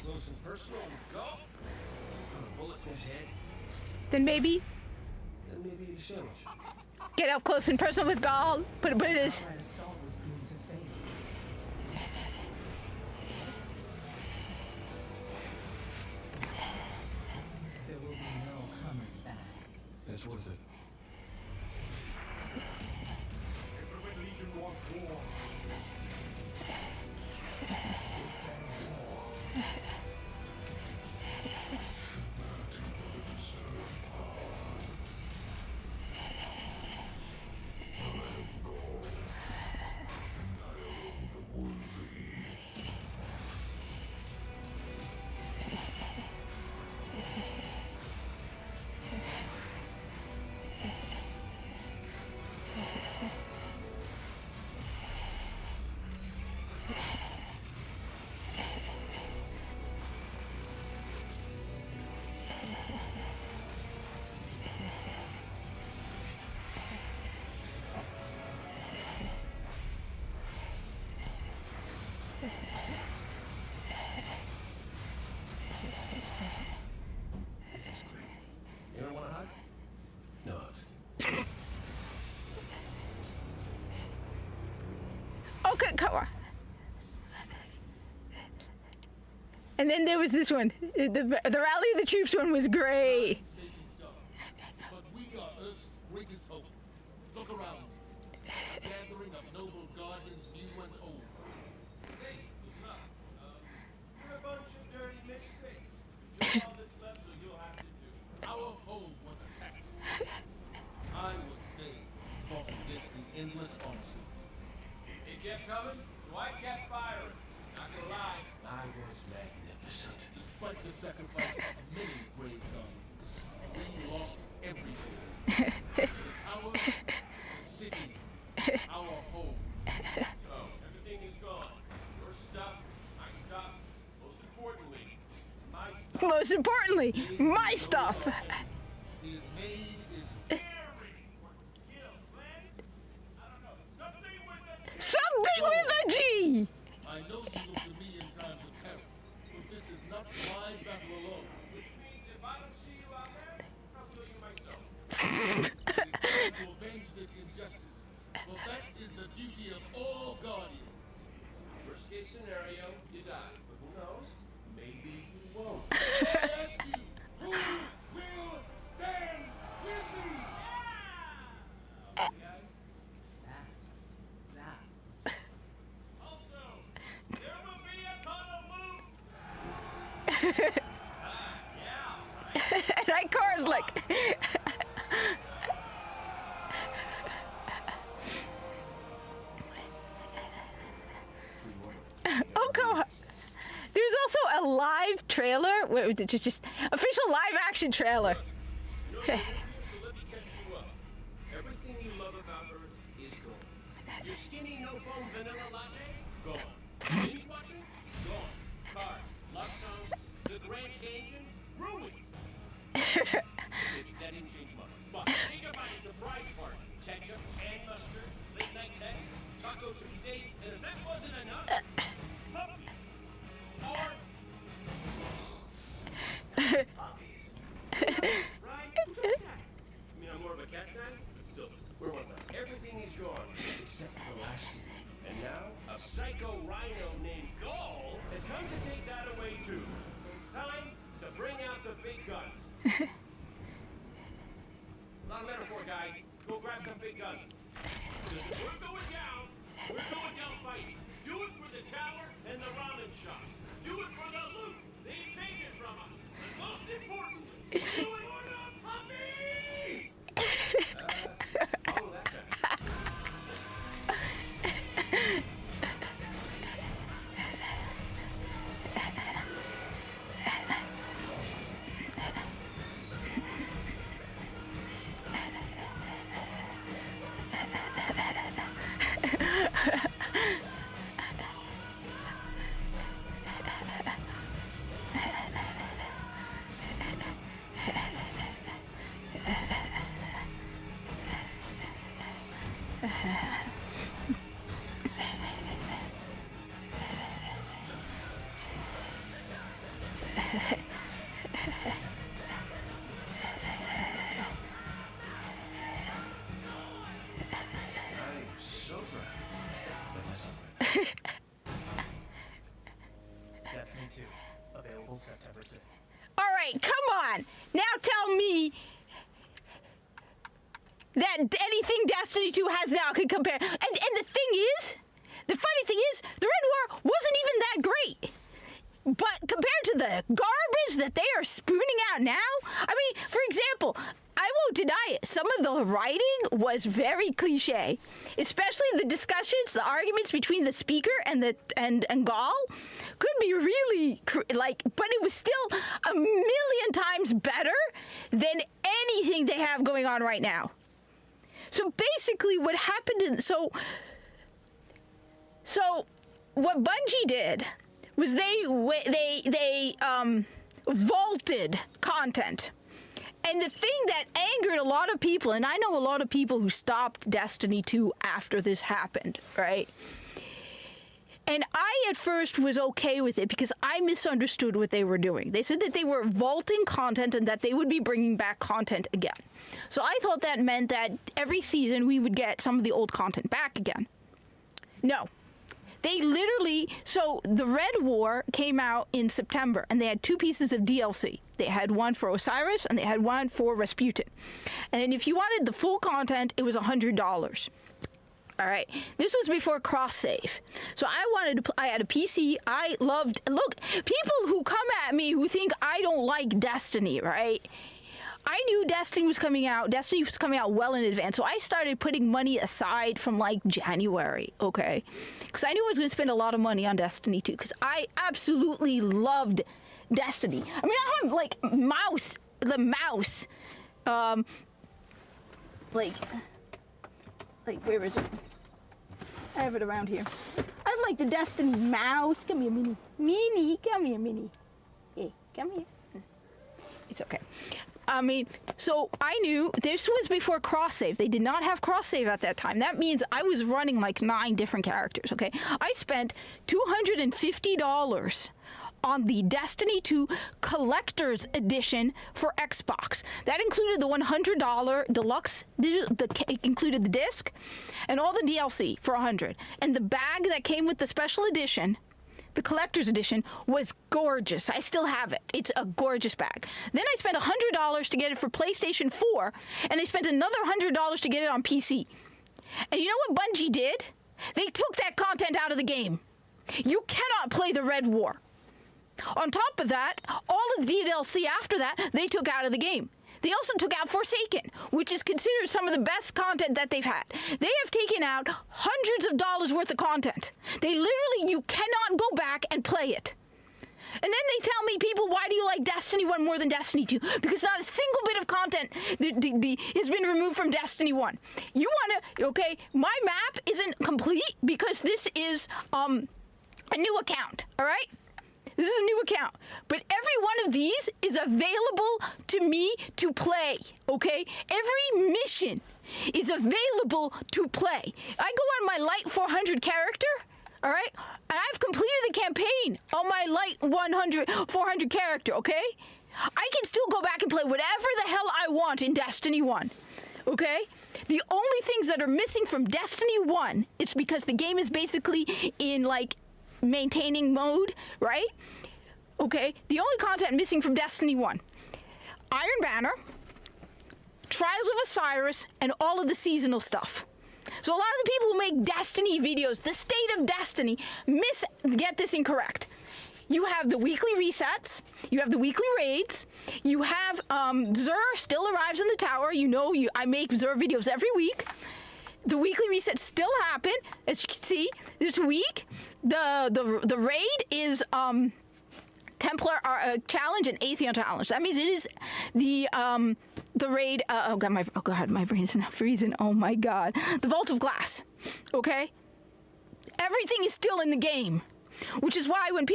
Close and personal with Galt. Put a bullet in his head. Then maybe Then maybe you should. get up close and personal with Gaul. Put it as. That assault was doomed to fail. There will be no coming back. That's worth it. Every legion wants war. You don't want to hug? No hugs. Okay, come on. And then there was this one. The Rally of the Troops one was great. But we are Earth's greatest hope. Look around. Gathering of noble guardians, new and old. Hey, listen up. You're a bunch of dirty misfits. You're all that's left, so you'll have to do. Our home was attacked. I was made, fought against the endless onslaught. It kept coming, so I kept firing. Not gonna lie. I was magnificent. Despite the sacrifice of many brave guardians, we lost everything. The tower, the city, our home. So, everything is gone. Your stuff, my stuff, most importantly, my stuff. Most importantly, my stuff. His name is Something with a G. I know you look to me in times of peril, but this is not my battle alone. Which means if I don't see you out there, I'll look at myself. It is time to avenge this injustice, for that is the duty of all guardians. Worst case scenario, you die. But who knows? Maybe you won't. I ask you, who will stand with me? Also, there will be a tunnel move. And I cars like. Oh God. There's also a live trailer. Wait, just official live action trailer. So let me catch you up. Everything you love about Earth is gone. Your skinny, no-foam vanilla latte? Gone. Binge watching? Gone. Cars, love songs, the Grand Canyon? Ruined. Maybe that didn't change much. But think about a surprise party. Ketchup and mustard, late-night text, Taco Tuesdays, and if that wasn't enough, puppy. Or... puppies. Right? I mean, I'm more of a cat guy, but still, where was I? Everything is gone, except for the last scene. And now, a psycho rhino named Gaul has come to take that away too. So it's time to bring out the big guns. It's not a metaphor, guys. Go grab some big guns. If we're going down fighting. Do it for the tower and the ramen shops. Do it for the loot they take it from us. But most importantly, do it for the puppies! Follow that guy. Destiny 2, available September 6th. All right, come on. Now tell me that anything Destiny 2 has now can compare. And the thing is, the funny thing is, the Red War wasn't even that great. But compared to the garbage that they are spooning out now, I mean, for example, I won't deny it. Some of the writing was very cliche, especially the discussions, the arguments between the speaker and Gaul could be really but it was still a million times better than anything they have going on right now. So basically, what happened? So what Bungie did was they vaulted content. And the thing that angered a lot of people, and I know a lot of people who stopped Destiny 2 after this happened, right? And I at first was okay with it because I misunderstood what they were doing. They said that they were vaulting content and that they would be bringing back content again. So I thought that meant that every season we would get some of the old content back again. No. They literally, so the Red War came out in September, and they had 2 pieces of DLC. They had one for Osiris, and they had one for Rasputin. And if you wanted the full content, it was $100. All right. This was before cross-save. So I had a PC. I loved, look, people who come at me who think I don't like Destiny, right? I knew Destiny was coming out. Destiny was coming out well in advance. So I started putting money aside from January, okay? Because I knew I was going to spend a lot of money on Destiny 2 because I absolutely loved Destiny. I mean, I have the mouse. Where is it? I have it around here. I have the Destiny mouse. Come here, Minnie. Minnie, come here, Minnie. Hey, come here. It's okay. I mean, so I knew this was before cross-save. They did not have cross-save at that time. That means I was running 9 different characters, okay? I spent $250 on the Destiny 2 Collector's Edition for Xbox. That included the $100 deluxe, it included the disc and all the DLC for $100. And the bag that came with the special edition, the collector's edition, was gorgeous. I still have it. It's a gorgeous bag. Then I spent $100 to get it for PlayStation 4, and I spent another $100 to get it on PC. And you know what Bungie did? They took that content out of the game. You cannot play the Red War. On top of that, all of the DLC after that, they took out of the game. They also took out Forsaken, which is considered some of the best content that they've had. They have taken out hundreds of dollars worth of content. They literally, you cannot go back and play it. And then they tell me, people, why do you like Destiny 1 more than Destiny 2? Because not a single bit of content has been removed from Destiny 1. You want to, okay, my map isn't complete because this is a new account, all right? This is a new account. But every one of these is available to me to play, okay? Every mission is available to play. I go on my light 400 character, all right? And I've completed the campaign on my light 400 character, okay? I can still go back and play whatever the hell I want in Destiny 1, okay? The only things that are missing from Destiny 1, it's because the game is basically in, like, maintaining mode, right? Okay, the only content missing from Destiny 1, Iron Banner, Trials of Osiris, and all of the seasonal stuff. So a lot of the people who make Destiny videos, the state of Destiny, get this incorrect. You have the weekly resets, you have the weekly raids, you have Xur still arrives in the tower. You know, I make Xur videos every week. The weekly resets still happen, as you can see. This week, the raid is Templar challenge and Atheon challenge. That means it is the raid. Oh god, my brain is now freezing. Oh my god, the Vault of Glass. Okay, everything is still in the game, which is why when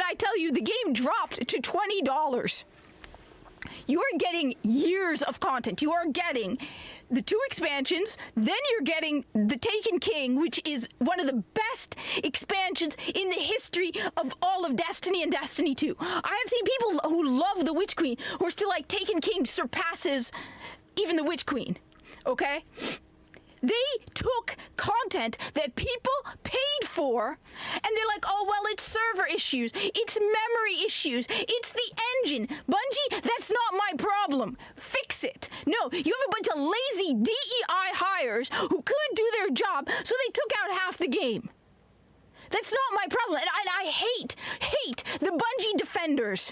I tell you the game dropped to $20. You are getting years of content. You are getting the 2 expansions, then you're getting the Taken King, which is one of the best expansions in the history of all of Destiny and Destiny 2. I have seen people who love the Witch Queen who are still like, Taken King surpasses even the Witch Queen, okay? They took content that people paid for, and they're like, oh, well, it's server issues, it's memory issues, it's the engine. Bungie, that's not my problem. Fix it. No, you have a bunch of lazy DEI hires who couldn't do their job, so they took out half the game. That's not my problem, and I hate the Bungie defenders.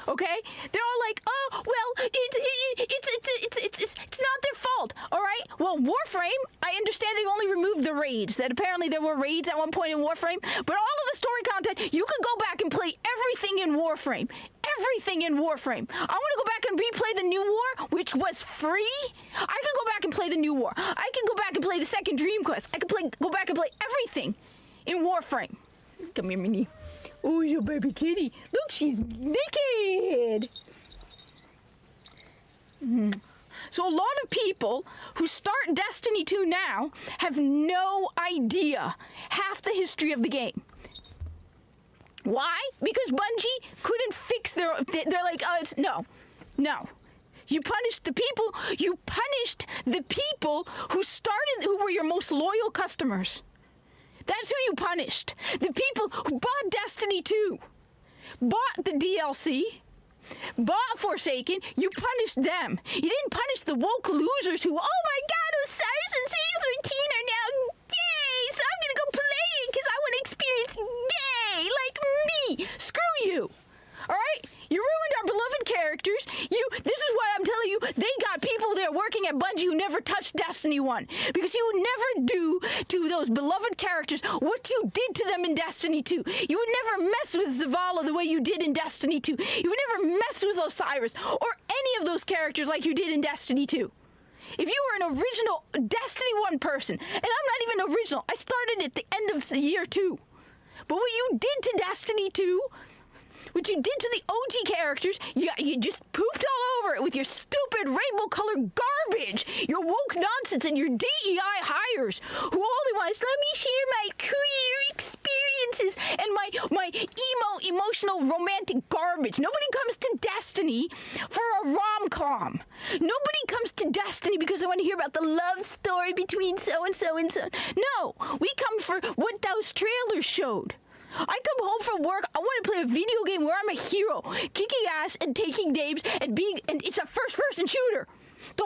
Okay, they're all like, oh, well, it's not their fault. All right. Well, Warframe, I understand they've only removed the raids. That apparently there were raids at one point in Warframe, but all of the story content, you can go back and play everything in Warframe. Everything in Warframe. I want to go back and replay the New War, which was free. I can go back and play the New War. I can go back and play the second Dream Quest. I can go back and play everything in Warframe. Come here, Minnie. Oh, your baby kitty. Look, she's naked. So a lot of people who start Destiny 2 now have no idea half the history of the game. Why? Because Bungie couldn't fix they're like, no. You punished the people who were your most loyal customers. That's who you punished. The people who bought Destiny 2, bought the DLC, bought Forsaken, you punished them. You didn't punish the woke losers who, oh my god, Osiris and Series 13 are now gay, so I'm gonna go play it because I want to experience gay like me. Screw you. Alright? You ruined our beloved characters. This is why I'm telling you, they got people there working at Bungie who never touched Destiny 1. Because you would never do to those beloved characters what you did to them in Destiny 2. You would never mess with Zavala the way you did in Destiny 2. You would never mess with Osiris or any of those characters like you did in Destiny 2. If you were an original Destiny 1 person, and I'm not even original, I started at the end of year 2. But what you did to Destiny 2, what you did to the OG characters, you just pooped all over it with your stupid rainbow-colored garbage, your woke nonsense, and your DEI hires, who all they want is, let me share my career experiences and my emotional, romantic garbage. Nobody comes to Destiny for a rom-com. Nobody comes to Destiny because they want to hear about the love story between so-and-so and so. No, we come for what those trailers showed. I come home from work, I want to play a video game where I'm a hero, kicking ass and taking names and it's a first-person shooter. The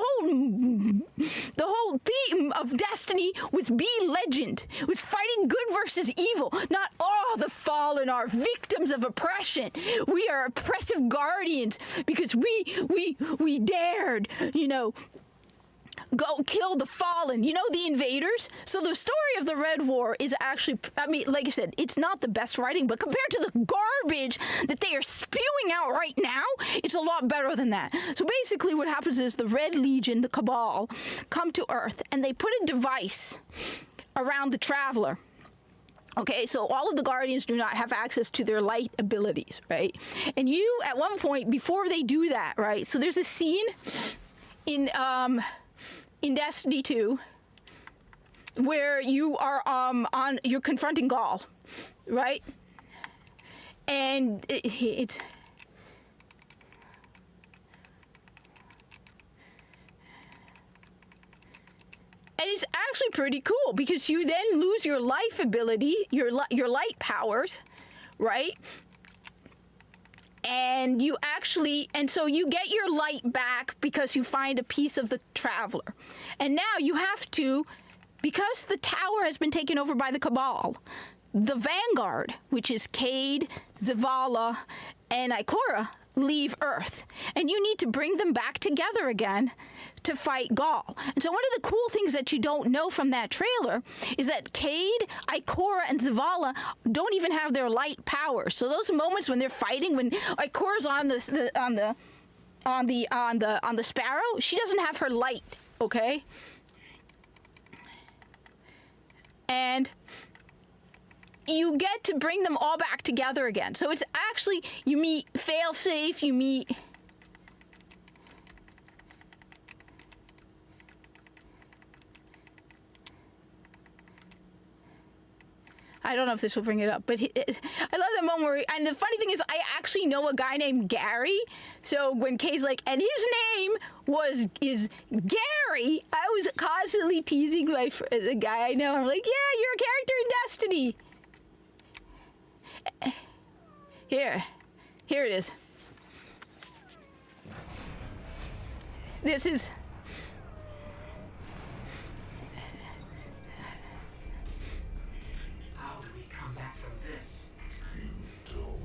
whole theme of Destiny was be legend, was fighting good versus evil, not the fallen are victims of oppression. We are oppressive guardians because we dared, go kill the Fallen, you know, the invaders. So the story of the Red War is actually, I mean, like I said, it's not the best writing, but compared to the garbage that they are spewing out right now, it's a lot better than that. So basically what happens is the Red Legion, the Cabal, come to Earth and they put a device around the Traveler. Okay, so all of the Guardians do not have access to their light abilities, right? And you, at one point, before they do that, right? So there's a scene in Destiny 2 where you are you're confronting Gaul, right? And it's and it's actually pretty cool because you then lose your life ability, your light powers, right? And you actually, and so you get your light back because you find a piece of the Traveler. And now you have to, because the tower has been taken over by the Cabal, the Vanguard, which is Cayde, Zavala, and Ikora, leave Earth. And you need to bring them back together again to fight Gaul. And so one of the cool things that you don't know from that trailer is that Cayde, Ikora, and Zavala don't even have their light powers. So those moments when they're fighting, when Ikora's on the Sparrow, she doesn't have her light, okay? And you get to bring them all back together again. So it's actually, you meet Failsafe, you meet I don't know if this will bring it up, but I love that moment where, and the funny thing is, I actually know a guy named Gary. So when Kay's like, and his name is Gary, I was constantly teasing the guy I know. I'm like, yeah, you're a character in Destiny. Here it is. This is. How do we come back from this? You don't.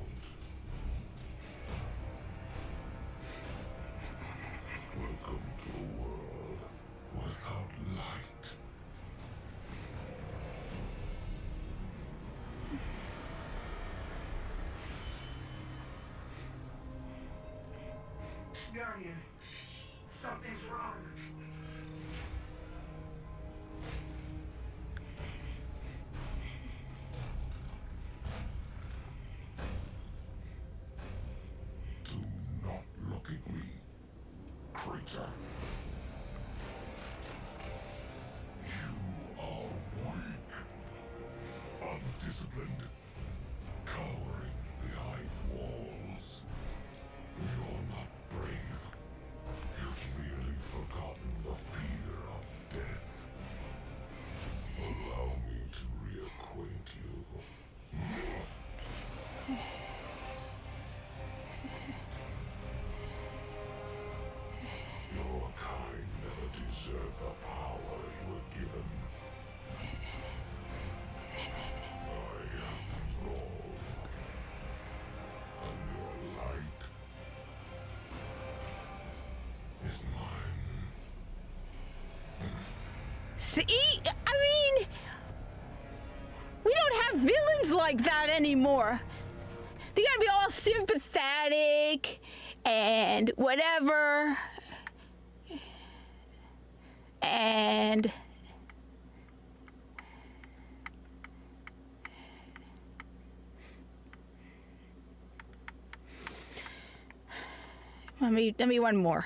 Welcome to a world without light. Guardian, something's wrong. Do not look at me, creature. You are weak, undisciplined, cowering behind walls. You're not brave. You've merely forgotten the fear of death. Allow me to reacquaint you. Your kind never deserved the power you were given. I am Gaul, and your light is mine. See, I mean, we don't have villains like that anymore. They gotta be all sympathetic and whatever. And let me one more.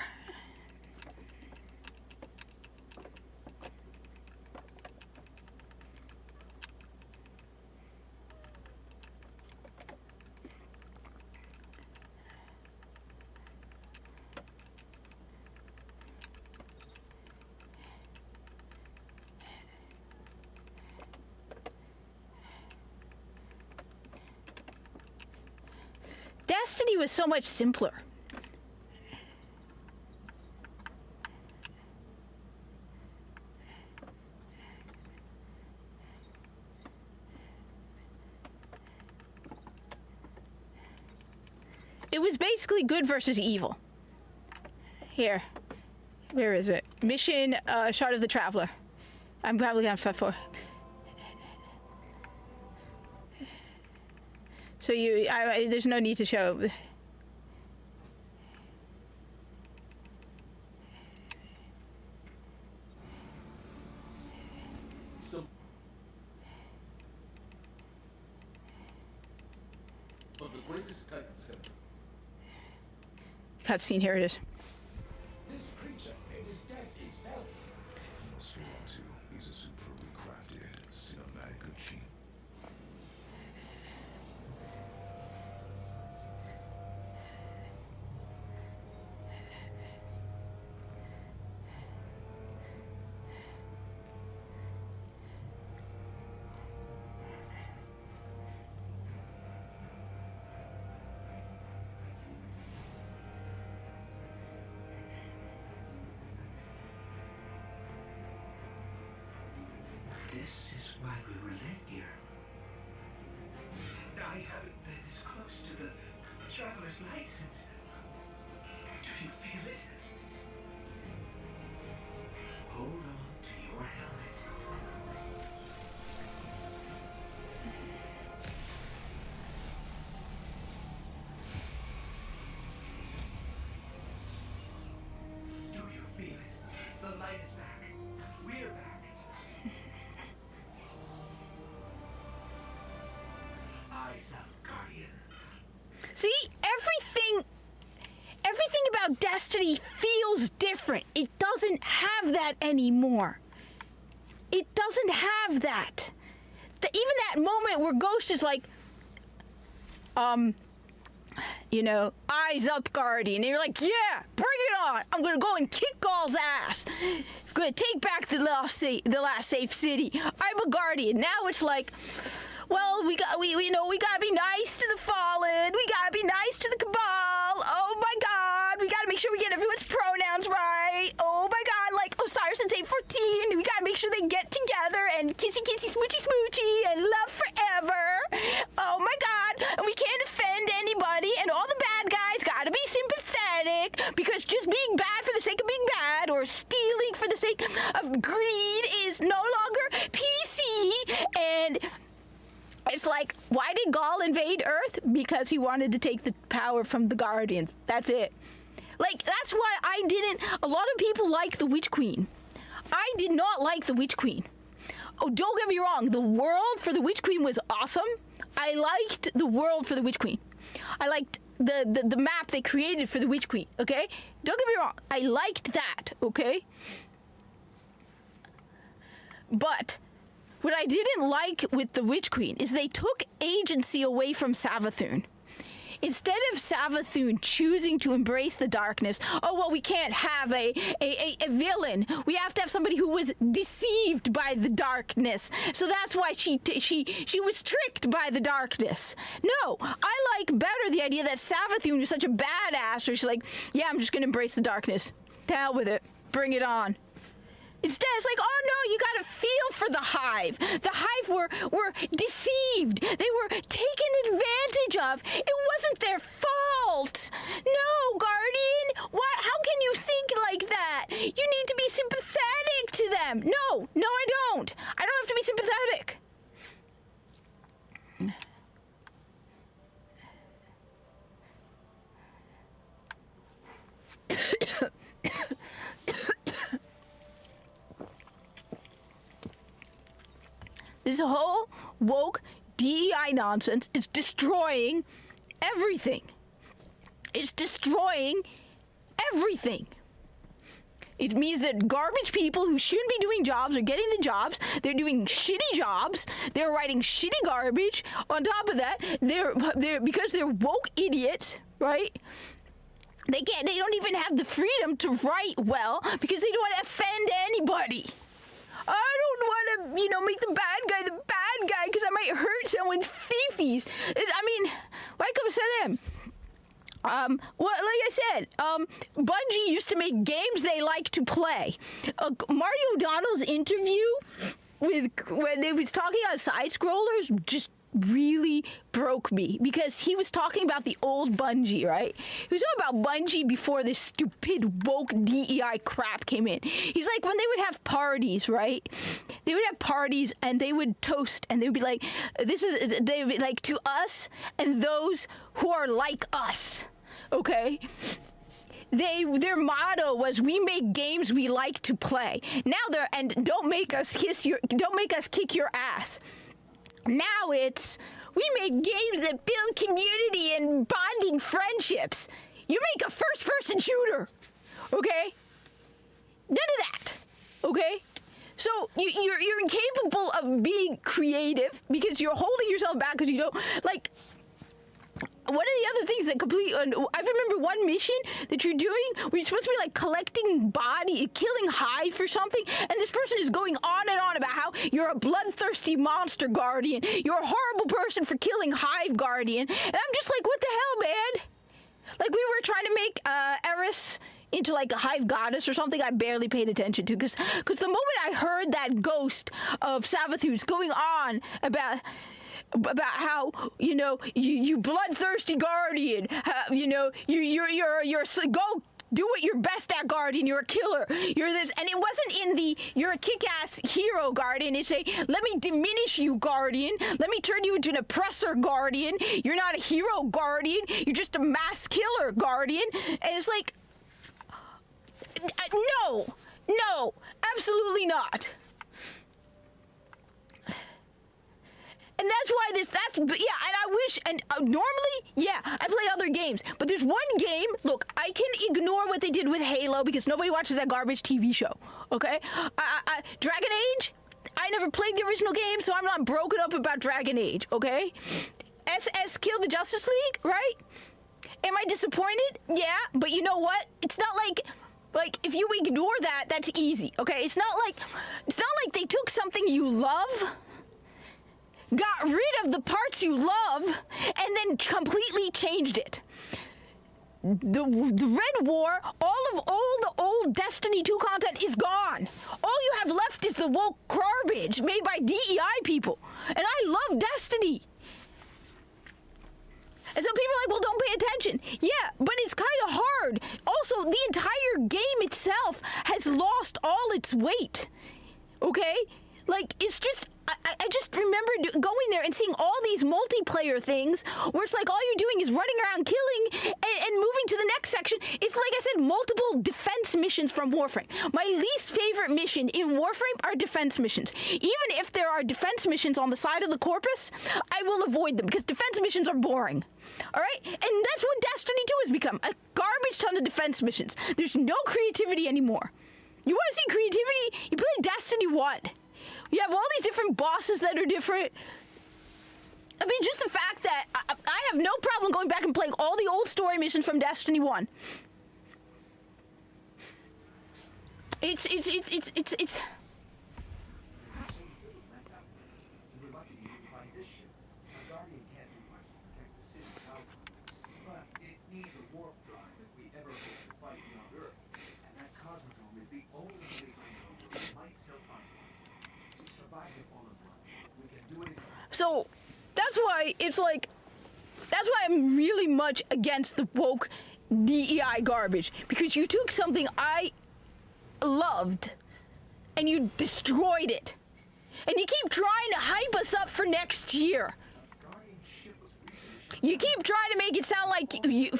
Destiny was so much simpler. It was basically good versus evil. Here. Where is it? Mission, shot of the Traveler. I'm probably on 5-4. So there's no need to show. Some of the greatest titans have. Cutscene, here it is. This creature is death itself. Nosferatu is a superbly crafted cinematic machine. This is why we were led here. I haven't been as close to the Traveler's Light since... Do you feel it? Hold on to your helmet. Do you feel it? The light is back. We're back. Eyes up, Guardian. See, everything about Destiny feels different. It doesn't have that anymore. It doesn't have that. Even that moment where Ghost is like, you know, eyes up, Guardian. And you're like, yeah, bring it on. I'm gonna go and kick Gaul's ass. I'm gonna take back the last safe city. I'm a Guardian. Now it's like, well, we gotta be nice to the Fallen. We gotta be nice to the Cabal. Oh my God, we gotta make sure we get everyone's pronouns right. Oh my God, like Osiris and Saint 14. We gotta make sure they get together and kissy kissy smoochy smoochy and love forever. Oh my God, and we can't offend anybody. And all the bad guys gotta be sympathetic because just being bad for the sake of being bad or stealing for the sake of greed is no longer PC. And it's like, why did Gaul invade Earth? Because he wanted to take the power from the Guardian. That's it. Like, that's why a lot of people like the Witch Queen. I did not like the Witch Queen. Oh, don't get me wrong. The world for the Witch Queen was awesome. I liked the world for the Witch Queen. I liked the map they created for the Witch Queen, okay? Don't get me wrong. I liked that, okay? But what I didn't like with the Witch Queen is they took agency away from Savathun. Instead of Savathun choosing to embrace the darkness, oh, well, we can't have a villain. We have to have somebody who was deceived by the darkness. So that's why she was tricked by the darkness. No, I like better the idea that Savathun was such a badass, where she's like, yeah, I'm just going to embrace the darkness. To hell with it. Bring it on. Instead, it's like, oh no, you gotta feel for the Hive. The Hive were deceived. They were taken advantage of. It wasn't their fault. No, Guardian, why? How can you think like that? You need to be sympathetic to them. No, I don't. I don't have to be sympathetic. This whole woke DEI nonsense is destroying everything. It's destroying everything. It means that garbage people who shouldn't be doing jobs are getting the jobs. They're doing shitty jobs. They're writing shitty garbage. On top of that, they're because they're woke idiots, right? They don't even have the freedom to write well because they don't want to offend anybody. I don't want to, make the bad guy because I might hurt someone's fifis. Why come to them? Like I said, Bungie used to make games they like to play. Marty O'Donnell's interview when they was talking about side scrollers just really broke me because he was talking about the old Bungie, right? He was talking about Bungie before this stupid woke DEI crap came in. He's like, when they would have parties, right? They would have parties and they would toast and they would be like, they would be like, to us and those who are like us, okay? Their motto was, we make games we like to play. Now don't make us kick your ass. Now it's, we make games that build community and bonding friendships. You make a first-person shooter, okay? None of that, okay? So you're incapable of being creative because you're holding yourself back because you don't, like, one of the other things that I remember one mission that you're doing where you're supposed to be like killing Hive or something, and this person is going on and on about how you're a bloodthirsty monster guardian, you're a horrible person for killing Hive Guardian, and I'm just like, what the hell, man? Like, we were trying to make Eris into like a Hive goddess or something I barely paid attention to, because the moment I heard that ghost of Savathûs going on about how, you know, you bloodthirsty guardian, you're go do what you're best at, guardian, you're a killer, you're this, and it wasn't in the you're a kick-ass hero guardian. It's a, let me diminish you, guardian, let me turn you into an oppressor, guardian, you're not a hero, guardian, you're just a mass killer, guardian. And it's like, no, absolutely not. And that's why and I wish, and normally, I play other games, but there's one game, look, I can ignore what they did with Halo because nobody watches that garbage TV show, okay? Dragon Age, I never played the original game, so I'm not broken up about Dragon Age, okay? SS Kill the Justice League, right? Am I disappointed? Yeah, but you know what? It's not like if you ignore that, that's easy, okay? It's not like they took something you love, got rid of the parts you love, and then completely changed it. The Red War, all the old Destiny 2 content is gone. All you have left is the woke garbage made by DEI people. And I love Destiny. And so people are like, well, don't pay attention. Yeah, but it's kind of hard. Also, the entire game itself has lost all its weight. Okay? Like, it's just, I just remember going there and seeing all these multiplayer things where it's like all you're doing is running around killing and moving to the next section. It's like I said, multiple defense missions from Warframe. My least favorite mission in Warframe are defense missions. Even if there are defense missions on the side of the corpus, I will avoid them because defense missions are boring. All right? And that's what Destiny 2 has become, a garbage ton of defense missions. There's no creativity anymore. You want to see creativity? You play Destiny 1. You have all these different bosses that are different. I mean, just the fact that I have no problem going back and playing all the old story missions from Destiny 1. It's We're lucky to find this ship. A Guardian can't do much to protect the city outpost, but it needs a warp drive if we ever hope to fight beyond Earth. And that Cosmodrome is the only place I know where we might still find one. We survived it all at once. We can do it again. So that's why it's like, that's why I'm really much against the woke DEI garbage, because you took something I loved and you destroyed it, and you keep trying to hype us up for next year. You keep trying to make it sound like you.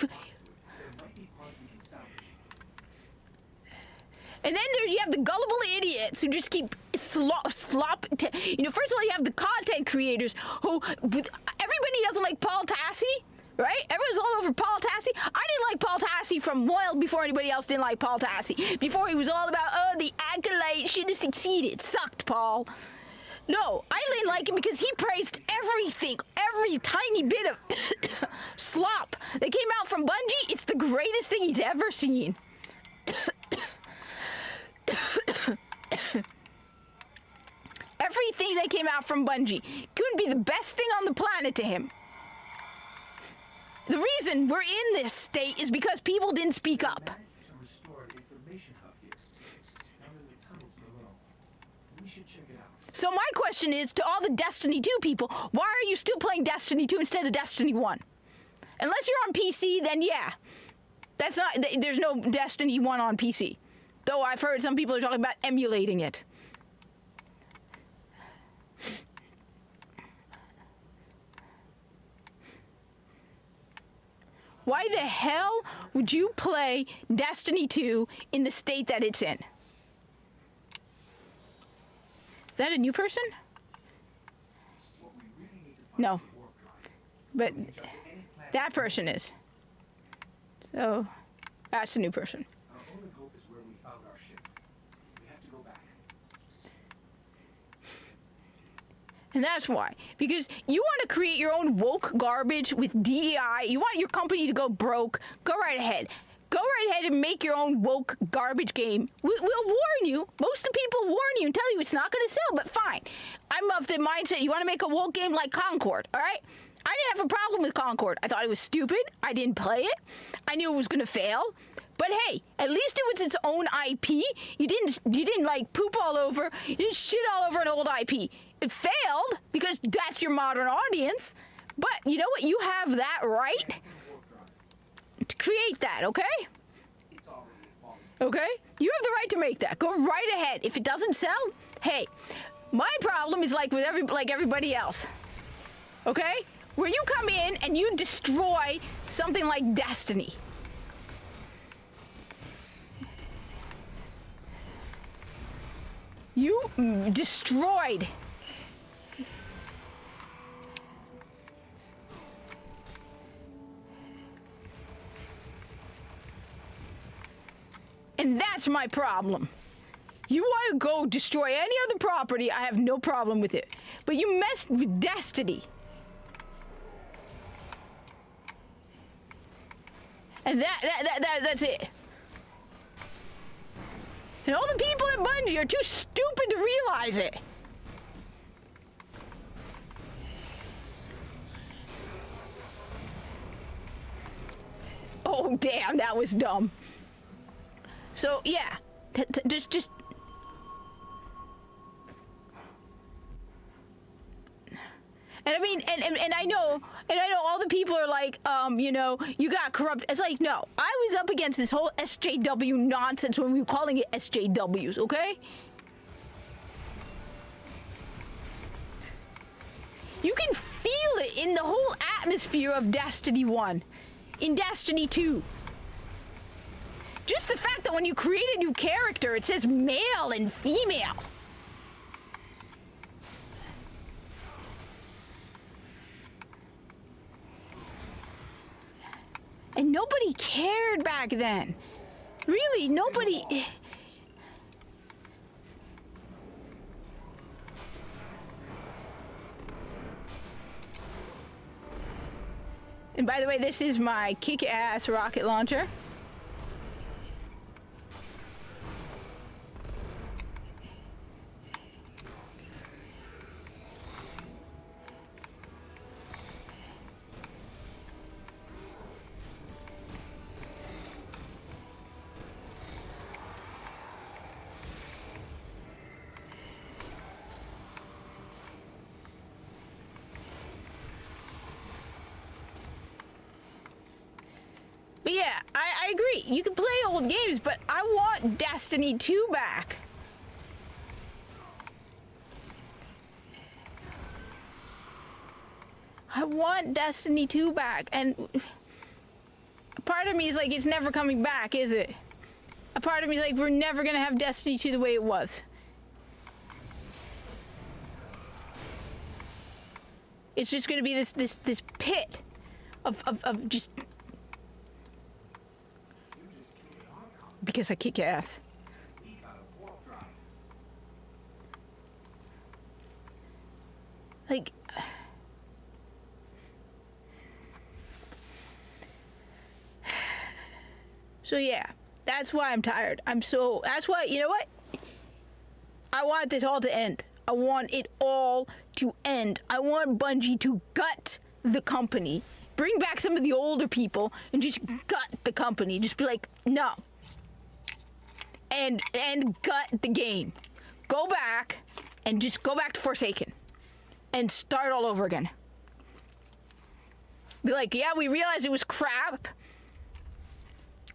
And then you have the gullible idiots who just keep first of all, you have the content creators who, everybody doesn't like Paul Tassi, right? Everyone's all over Paul Tassi. I didn't like Paul Tassi from well before anybody else didn't like Paul Tassi. Before he was all about, oh, the Acolyte should have succeeded. Sucked, Paul. No, I didn't like him because he praised everything, every tiny bit of slop that came out from Bungie. It's the greatest thing he's ever seen. Everything that came out from Bungie couldn't be the best thing on the planet to him. The reason we're in this state is because people didn't speak up. To restore an information hub here, down in the tunnels below. We should check it out. So my question is to all the Destiny 2 people, why are you still playing Destiny 2 instead of Destiny 1? Unless you're on PC, then yeah. That's not, there's no Destiny 1 on PC. Though I've heard some people are talking about emulating it. Why the hell would you play Destiny 2 in the state that it's in? Is that a new person? No. But that person is. So, that's a new person. Our only hope is where we found our ship. We have to go back. And that's why. Because you want to create your own woke garbage with DEI. You want your company to go broke. Go right ahead. Go right ahead and make your own woke garbage game. We'll warn you. Most of the people warn you and tell you it's not going to sell, but fine. I'm of the mindset you want to make a woke game like Concord, all right? I didn't have a problem with Concord. I thought it was stupid. I didn't play it. I knew it was going to fail. But hey, at least it was its own IP. You didn't like poop all over. You didn't shit all over an old IP. It failed because that's your modern audience. But you know what? You have that right to create that, okay? Okay? You have the right to make that. Go right ahead. If it doesn't sell, hey, my problem is like with everybody else. Okay? Where you come in and you destroy something like Destiny. You destroyed. And that's my problem. You want to go destroy any other property, I have no problem with it. But you messed with Destiny. And that's it. And all the people at Bungie are too stupid to realize it. Oh, damn, that was dumb. So, yeah. Just... And I mean, and I know all the people are like, you know, you got corrupt. It's like, no, I was up against this whole SJW nonsense when we were calling it SJWs, okay? You can feel it in the whole atmosphere of Destiny 1, in Destiny 2. Just the fact that when you create a new character, it says male and female. And nobody cared back then. Really, nobody... And by the way, this is my kick-ass rocket launcher. But yeah, I agree. You can play old games, but I want Destiny 2 back. I want Destiny 2 back. And a part of me is like, it's never coming back, is it? A part of me is like, we're never going to have Destiny 2 the way it was. It's just going to be this pit of just... Because I kick your ass. Like... So yeah, that's why I'm tired. That's why, you know what? I want this all to end. I want it all to end. I want Bungie to gut the company. Bring back some of the older people and just gut the company. Just be like, no. And gut the game. Go back, and just go back to Forsaken and start all over again. Be like, yeah, we realized it was crap.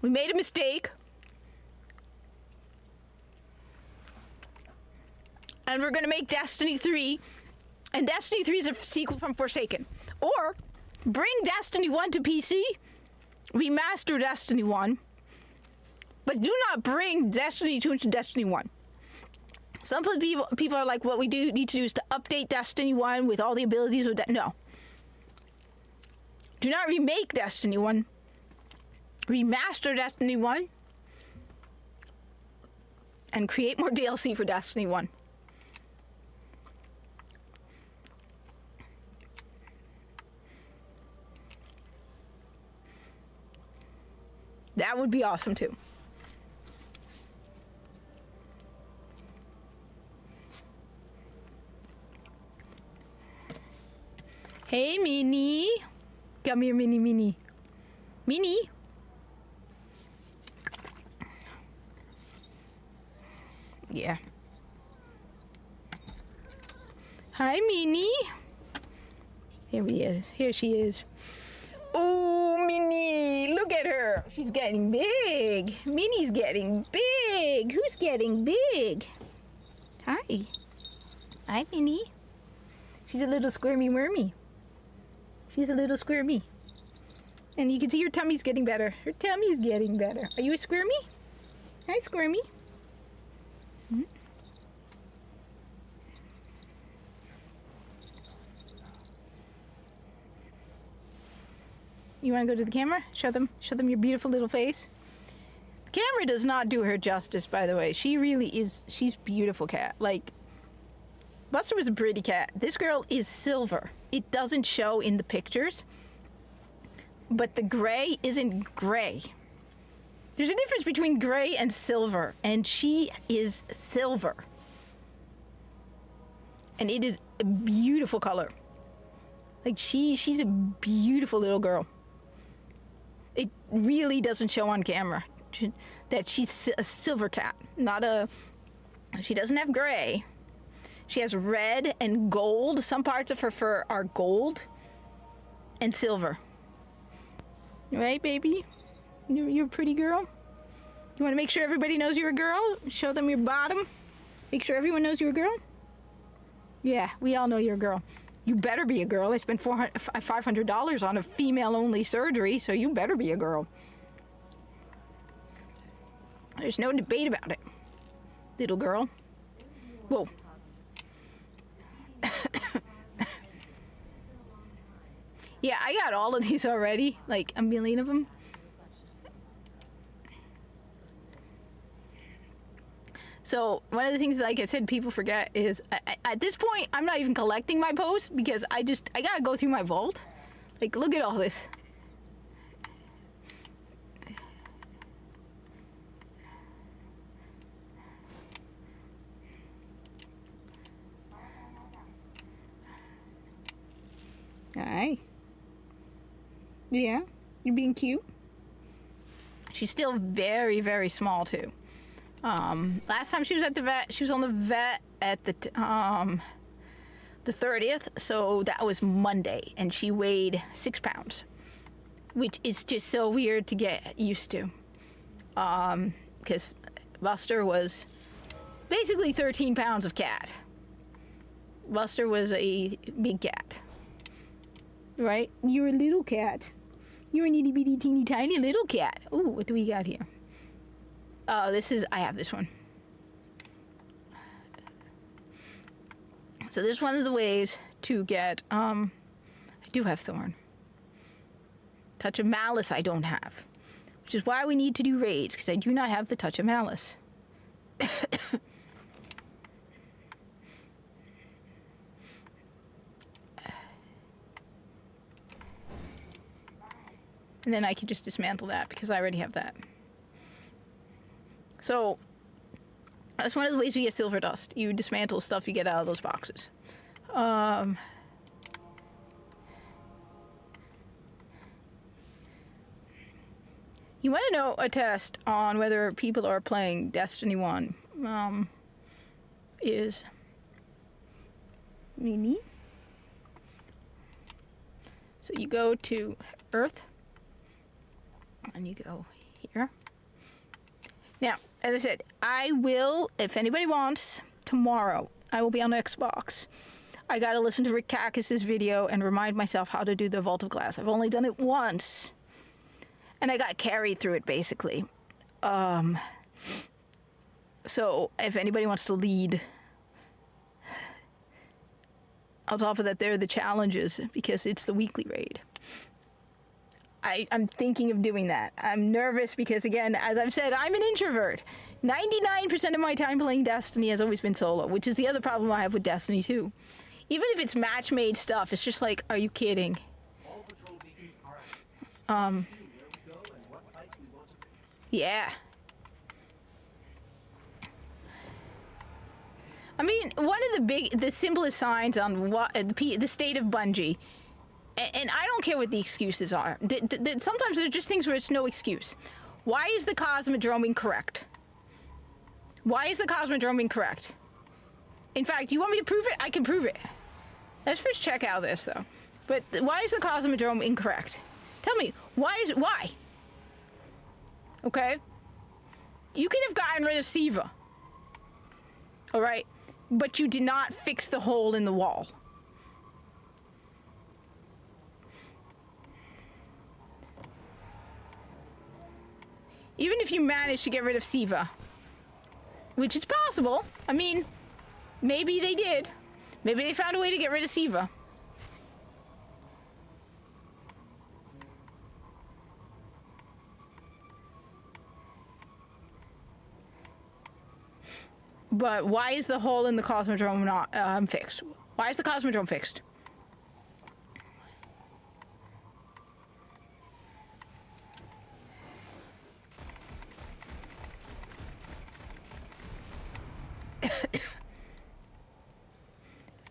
We made a mistake. And we're going to make Destiny 3. And Destiny 3 is a sequel from Forsaken. Or bring Destiny 1 to PC. Remaster Destiny 1. But do not bring Destiny 2 into Destiny 1. Some people are like, what we need to do is to update Destiny 1 with all the abilities of no. Do not remake Destiny 1. Remaster Destiny 1. And create more DLC for Destiny 1. That would be awesome too. Hey, Minnie. Come here, Minnie, Minnie. Minnie. Yeah. Hi, Minnie. Here he is. Here she is. Oh, Minnie. Look at her. She's getting big. Minnie's getting big. Who's getting big? Hi. Hi, Minnie. She's a little squirmy wormy. She's a little squirmy. And you can see her tummy's getting better. Her tummy's getting better. Are you a squirmy? Hi, squirmy. Hmm? You want to go to the camera? Show them your beautiful little face. The camera does not do her justice, by the way. She really is. She's a beautiful cat. Like, Buster was a pretty cat. This girl is silver. It doesn't show in the pictures, but the gray isn't gray. There's a difference between gray and silver, and she is silver. And it is a beautiful color. Like, she's a beautiful little girl. It really doesn't show on camera that she's a silver cat, not a... She doesn't have gray. She has red and gold. Some parts of her fur are gold and silver. Right, baby? You're a pretty girl. You want to make sure everybody knows you're a girl? Show them your bottom. Make sure everyone knows you're a girl. Yeah, we all know you're a girl. You better be a girl. I spent $500 on a female-only surgery, so you better be a girl. There's no debate about it, little girl. Whoa. Yeah, I got all of these already, like a million of them. So one of the things, like I said, people forget is at this point, I'm not even collecting my posts because I gotta go through my vault. Like, look at all this. Hi. Yeah, you're being cute. She's still very, very small too. Last time she was at the vet, she was on the vet at the 30th, so that was Monday, and she weighed 6 pounds, which is just so weird to get used to. Because Buster was basically 13 pounds of cat. Buster was a big cat. Right? You're a little cat. You're an itty bitty teeny tiny little cat. Ooh, what do we got here? Oh, I have this one. So this is one of the ways to get, I do have Thorn. Touch of Malice I don't have. Which is why we need to do raids, because I do not have the Touch of Malice. And then I can just dismantle that because I already have that. So that's one of the ways you get silver dust. You dismantle stuff you get out of those boxes. You want to know a test on whether people are playing Destiny 1 is Mini. So you go to Earth, and you go here. Now, as I said, I will, if anybody wants, tomorrow, I will be on Xbox. I gotta listen to Rick Kakis' video and remind myself how to do the Vault of Glass. I've only done it once, and I got carried through it, basically. So, if anybody wants to lead, on top of that, there are the challenges, because it's the weekly raid. I'm thinking of doing that. I'm nervous because, again, as I've said, I'm an introvert. 99% of my time playing Destiny has always been solo, which is the other problem I have with Destiny 2. Even if it's match-made stuff, it's just like, are you kidding? Yeah. I mean, one of the simplest signs on what the state of Bungie, and I don't care what the excuses are. Sometimes there's just things where it's no excuse. Why is the Cosmodrome incorrect? Why is the Cosmodrome incorrect? In fact, you want me to prove it? I can prove it. Let's first check out this, though. But why is the Cosmodrome incorrect? Tell me, why? Okay? You could have gotten rid of Siva. Alright? But you did not fix the hole in the wall. Even if you managed to get rid of Siva, which is possible. I mean, maybe they did. Maybe they found a way to get rid of Siva. But why is the hole in the Cosmodrome not fixed? Why is the Cosmodrome fixed?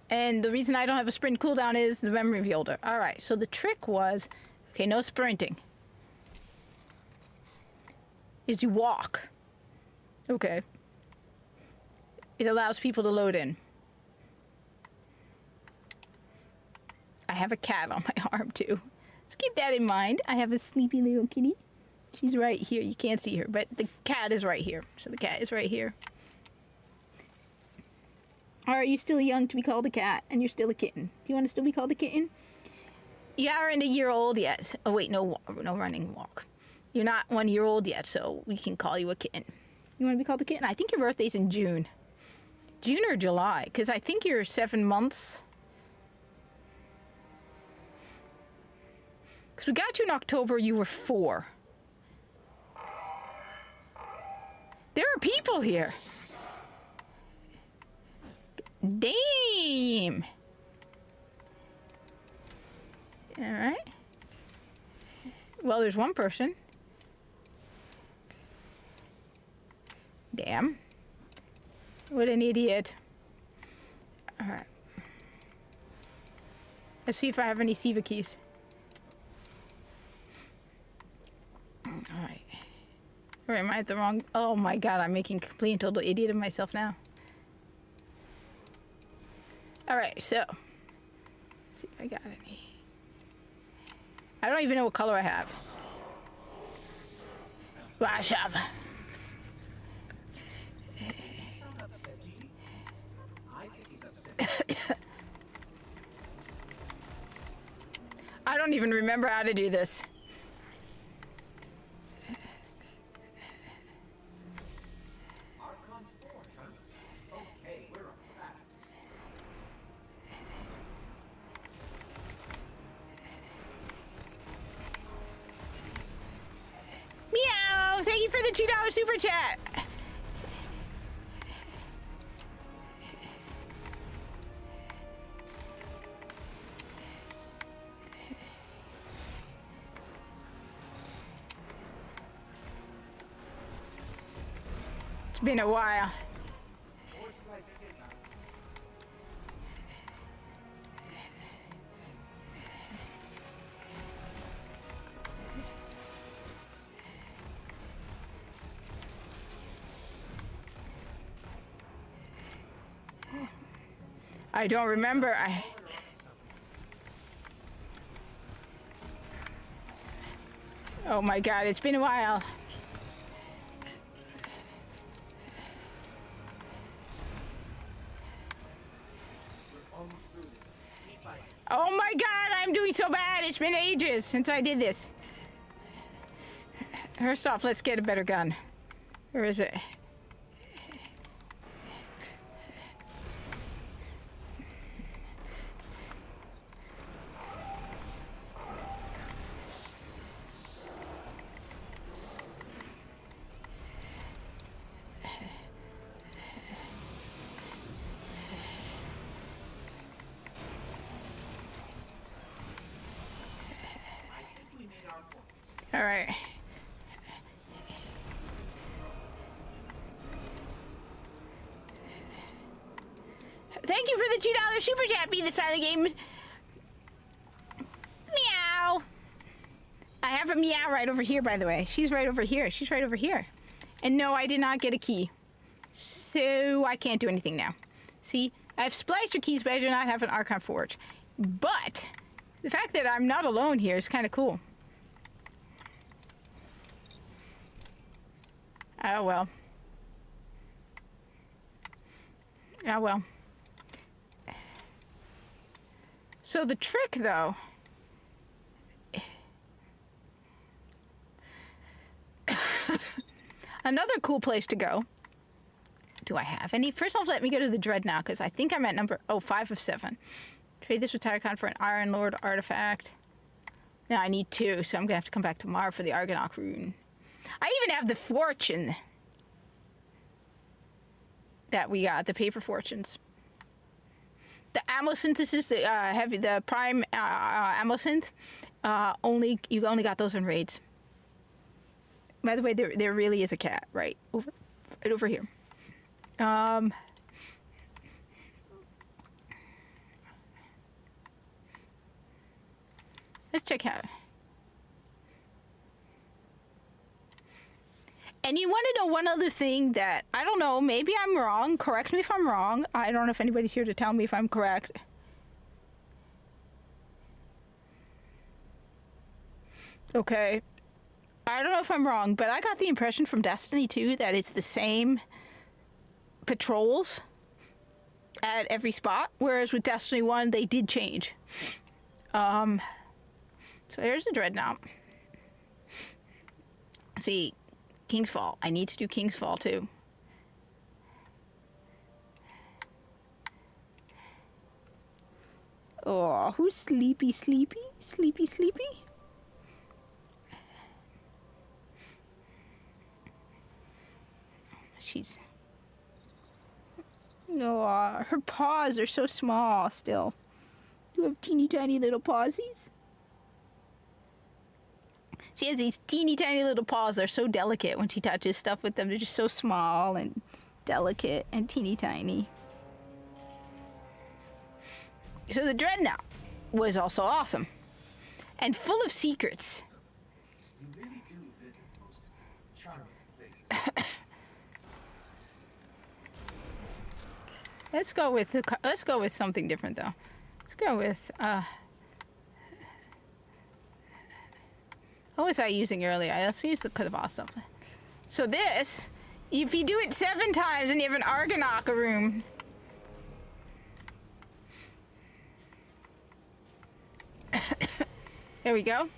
And the reason I don't have a sprint cooldown is the memory revealed. Alright, so the trick was, okay, no sprinting. Is you walk. Okay. It allows people to load in. I have a cat on my arm too. So keep that in mind. I have a sleepy little kitty. She's right here. You can't see her, but the cat is right here. So the cat is right here. Are you still young to be called a cat and you're still a kitten? Do you want to still be called a kitten? You aren't a year old yet. Oh wait, no running walk. You're not 1 year old yet, so we can call you a kitten. You want to be called a kitten? I think your birthday's in June. June or July, because I think you're 7 months. Because we got you in October, you were 4. There are people here. Damn. Alright. Well, there's one person. Damn. What an idiot. Alright. Let's see if I have any Siva keys. Alright. Or am I at the wrong... Oh my god, I'm making a complete and total idiot of myself now. Alright, so. Let's see if I got any. I don't even know what color I have. Wash up. I don't even remember how to do this. Meow! Thank you for the $2 super chat. It's been a while. I don't remember. Oh my god, it's been a while. Oh my god, I'm doing so bad. It's been ages since I did this. First off, let's get a better gun. Where is it? All right. Thank you for the $2 super chat, Be the Silent Games. Meow. I have a meow right over here, by the way. She's right over here. She's right over here. And no, I did not get a key. So I can't do anything now. See, I have splicer keys, but I do not have an Archon Forge. But the fact that I'm not alone here is kind of cool. Oh well. Oh well. So the trick, though, another cool place to go. Do I have any? First off, let me go to the Dreadnought, because I think I'm at number 5 of 7. Trade this with Tyrcon for an Iron Lord artifact. Now I need 2, so I'm gonna have to come back tomorrow for the Argonaut rune. I even have the fortune that we got, the paper fortunes. The ammo synthesis, the prime ammo synth, you only got those in raids. By the way, there really is a cat right over here. Let's check out. And you want to know one other thing that, I don't know, maybe I'm wrong. Correct me if I'm wrong. I don't know if anybody's here to tell me if I'm correct. Okay. I don't know if I'm wrong, but I got the impression from Destiny 2 that it's the same patrols at every spot, whereas with Destiny 1, they did change. So here's the Dreadnought. See, King's Fall. I need to do King's Fall too. Oh, who's sleepy? Sleepy? Sleepy? Sleepy? She's... Oh, her paws are so small still. You have teeny tiny little pawsies? She has these teeny tiny little paws. They're so delicate when she touches stuff with them. They're just so small and delicate and teeny tiny. So the Dreadnought was also awesome. And full of secrets. You really do visit the most charming places. Let's go with something different though. Let's go with what was I using earlier? Let's use the Cliff Awesome. So this, if you do it 7 times and you have an Argonaut room. There we go.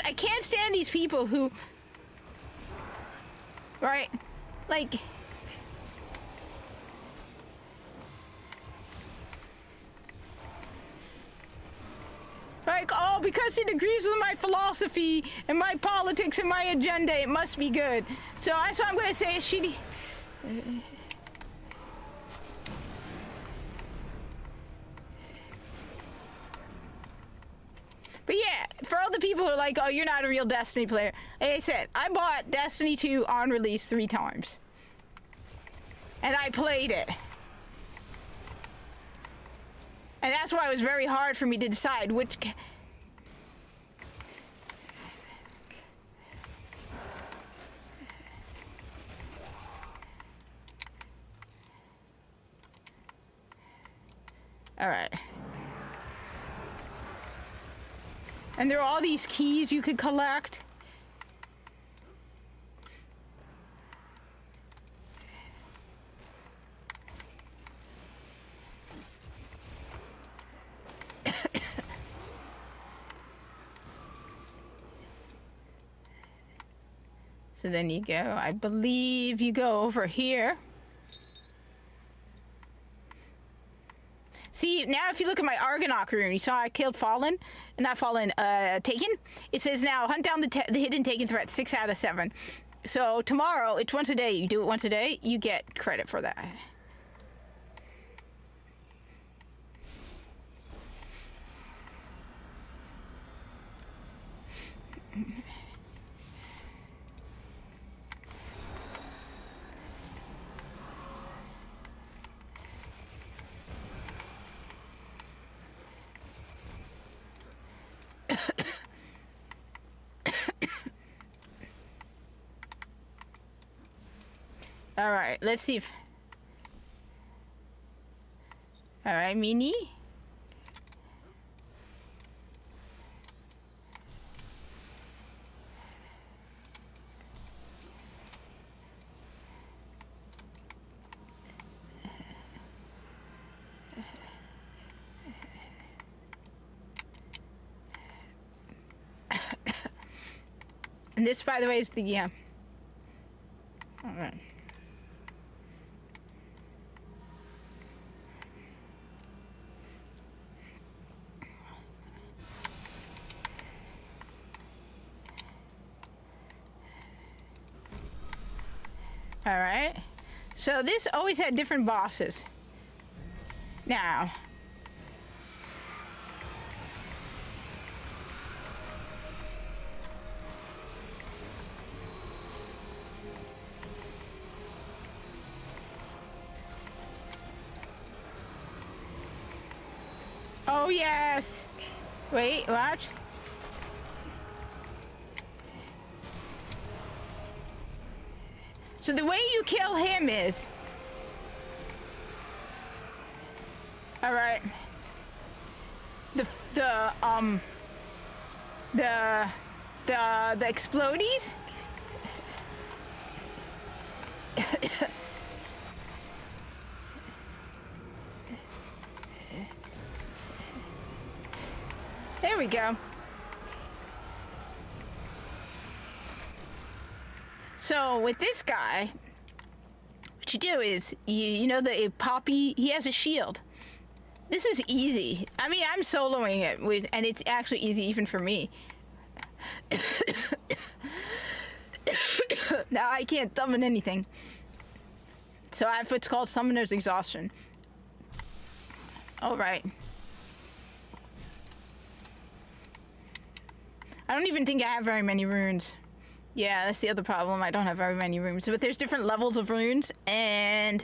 I can't stand these people who, right, like, oh, because it agrees with my philosophy and my politics and my agenda, it must be good. So that's what I'm going to say is shitty. for all the people who are like, oh, you're not a real Destiny player. Like I said, I bought Destiny 2 on release 3 times. And I played it. And that's why it was very hard for me to decide which... Alright. And there are all these keys you could collect. So then you go, I believe you go over here. See, now if you look at my Argonaut rune, you saw I killed Fallen, not Fallen, Taken. It says now, hunt down the hidden Taken threat, 6 out of 7. So tomorrow, it's once a day. You do it once a day, you get credit for that. All right, let's see if... All right, Mini. And this, by the way, is the... All right. All right. So this always had different bosses. Now. Oh, yes. Wait, watch. So the way you kill him is... All right. The explodies. There we go. So with this guy, what you do is, you know the Poppy, he has a shield. This is easy. I mean, I'm soloing it, and it's actually easy even for me. Now I can't summon anything. So I have what's called Summoner's Exhaustion. All right. I don't even think I have very many runes. Yeah, that's the other problem. I don't have very many runes. But there's different levels of runes, and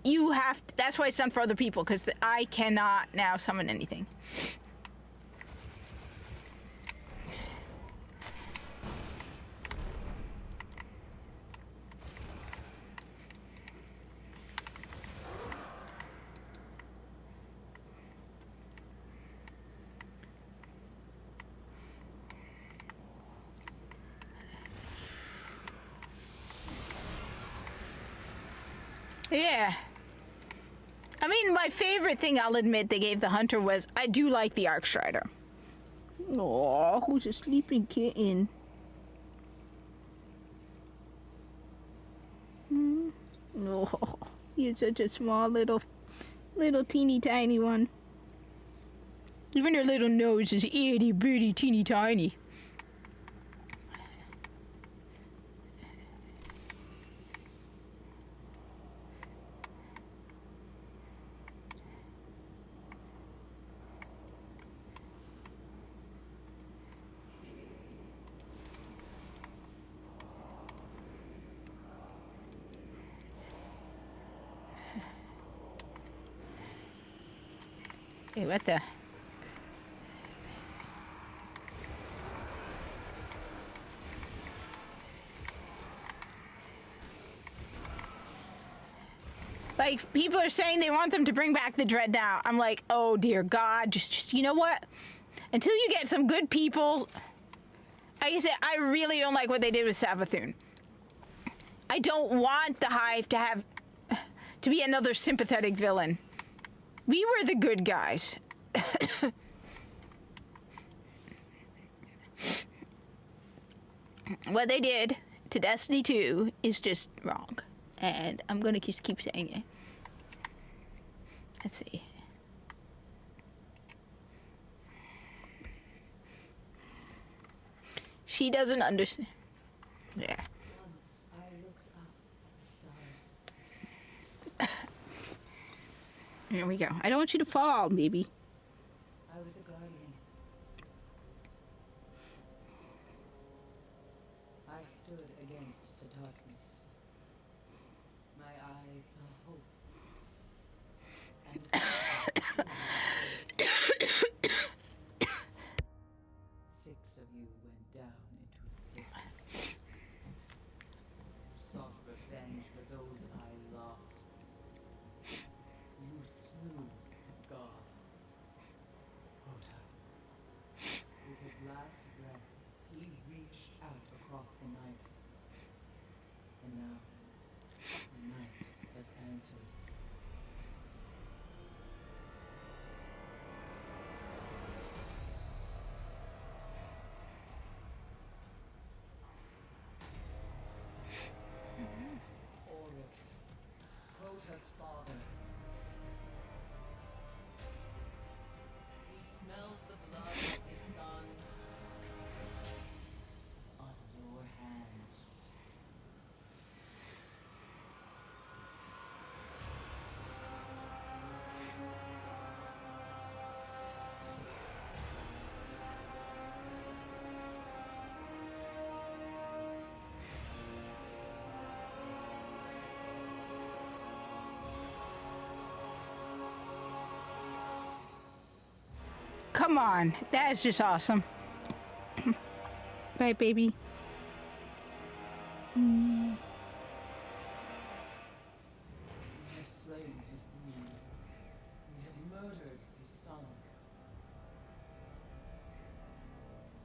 you have to, that's why it's done for other people, because I cannot now summon anything. Yeah. I mean, my favorite thing, I'll admit, they gave the hunter was, I do like the Arcstrider. Aw, who's a sleeping kitten? No, you're such a small little teeny tiny one. Even her little nose is itty bitty teeny tiny. Hey, what the? Like, people are saying they want them to bring back the Dreadnought. I'm like, oh dear God, just you know what? Until you get some good people, like I said, I really don't like what they did with Savathun. I don't want the Hive to be another sympathetic villain. We were the good guys. What they did to Destiny 2 is just wrong. And I'm gonna just keep saying it. Let's see. She doesn't understand. Yeah. Once I looked up at the stars. Here we go. I don't want you to fall, baby. I was a guardian. I stood against the darkness. My eyes saw hope. And six of you went down into the pit. Sought revenge for those I lost. You slew God. Crota. With his last breath, he reached out across the night. And now, the night has answered. Oryx, Crota's father. He smells the blood of his son on your hands. Come on. That is just awesome. Right, baby? You have slain his brood. You have murdered his son.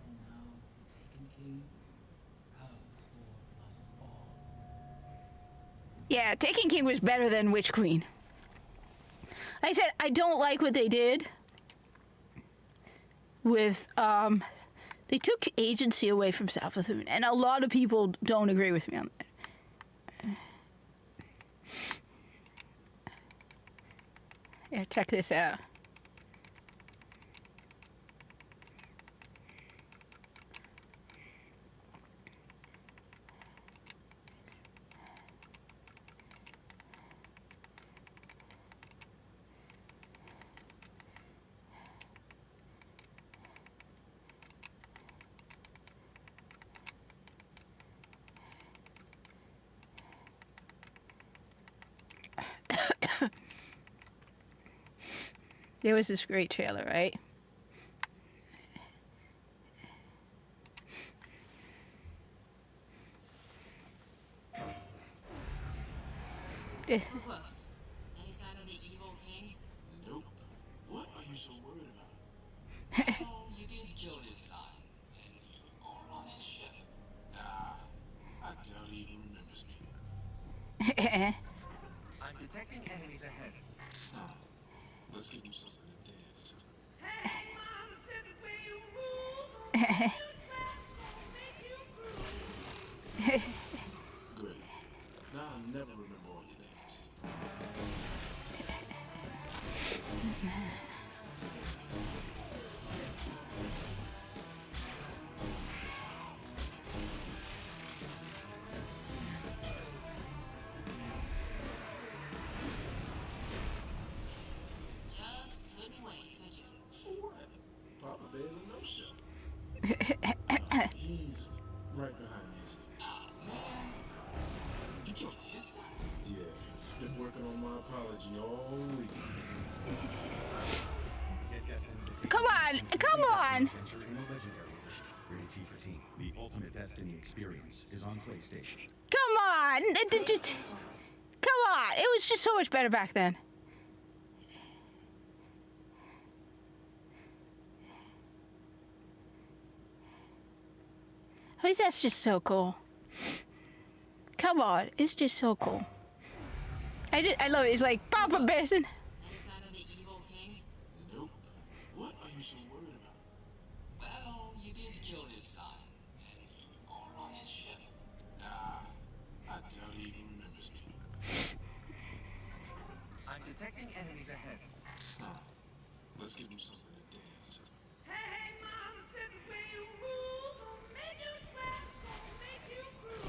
And now the Taken King comes for us all. Yeah, Taken King was better than Witch Queen. Like I said, I don't like what they did with, they took agency away from Savathun, and a lot of people don't agree with me on that. Yeah, check this out. There was this great trailer, right? This- Any sign of the evil king? Nope. What are you so worried about? Oh, you did kill his son, and you are on his ship. Nah, I doubt he even remembers me. I'm detecting enemies ahead. Let's give him something to dance to. Great. Now I'll never remember all your names. Just couldn't wait, could you? For what? Papa Bear's a no-show. He's right behind you. Man. You killed his son? Yeah. Been working on my apology all week. Come on, come on. Adventure in a legendary edition. Rated T for Teen. The Ultimate Destiny experience is on PlayStation. Come on. Come on. It was just so much better back then. I mean, that's just so cool. Come on, it's just so cool. I love it. It's like Papa Besson. Nope. What are you so worried about? Well, you did kill his son, and you are on his ship. Nah, I doubt he even remembers me. I'm detecting enemies ahead. Let's give him something to dance to. Hey, mama said the way you move gon' make you sweat, gon' make you groove.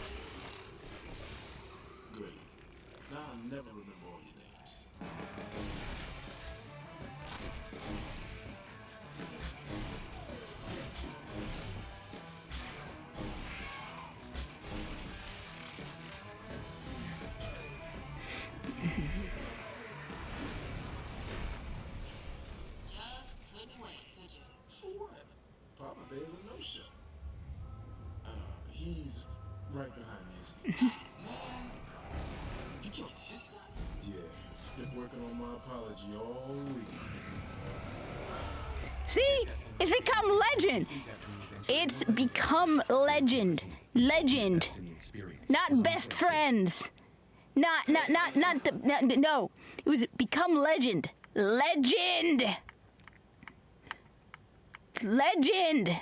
Great. Now I'll never remember all your names. Just couldn't wait, could you? For what? Papa Bear's a no-show. He's right behind me, isn't he? Man, you killed his son? Yeah, been working on my apology all week. See? It's become legend. It's become legend. Legend. Not best friends. Not the, no. It was become legend. Legend. Legend.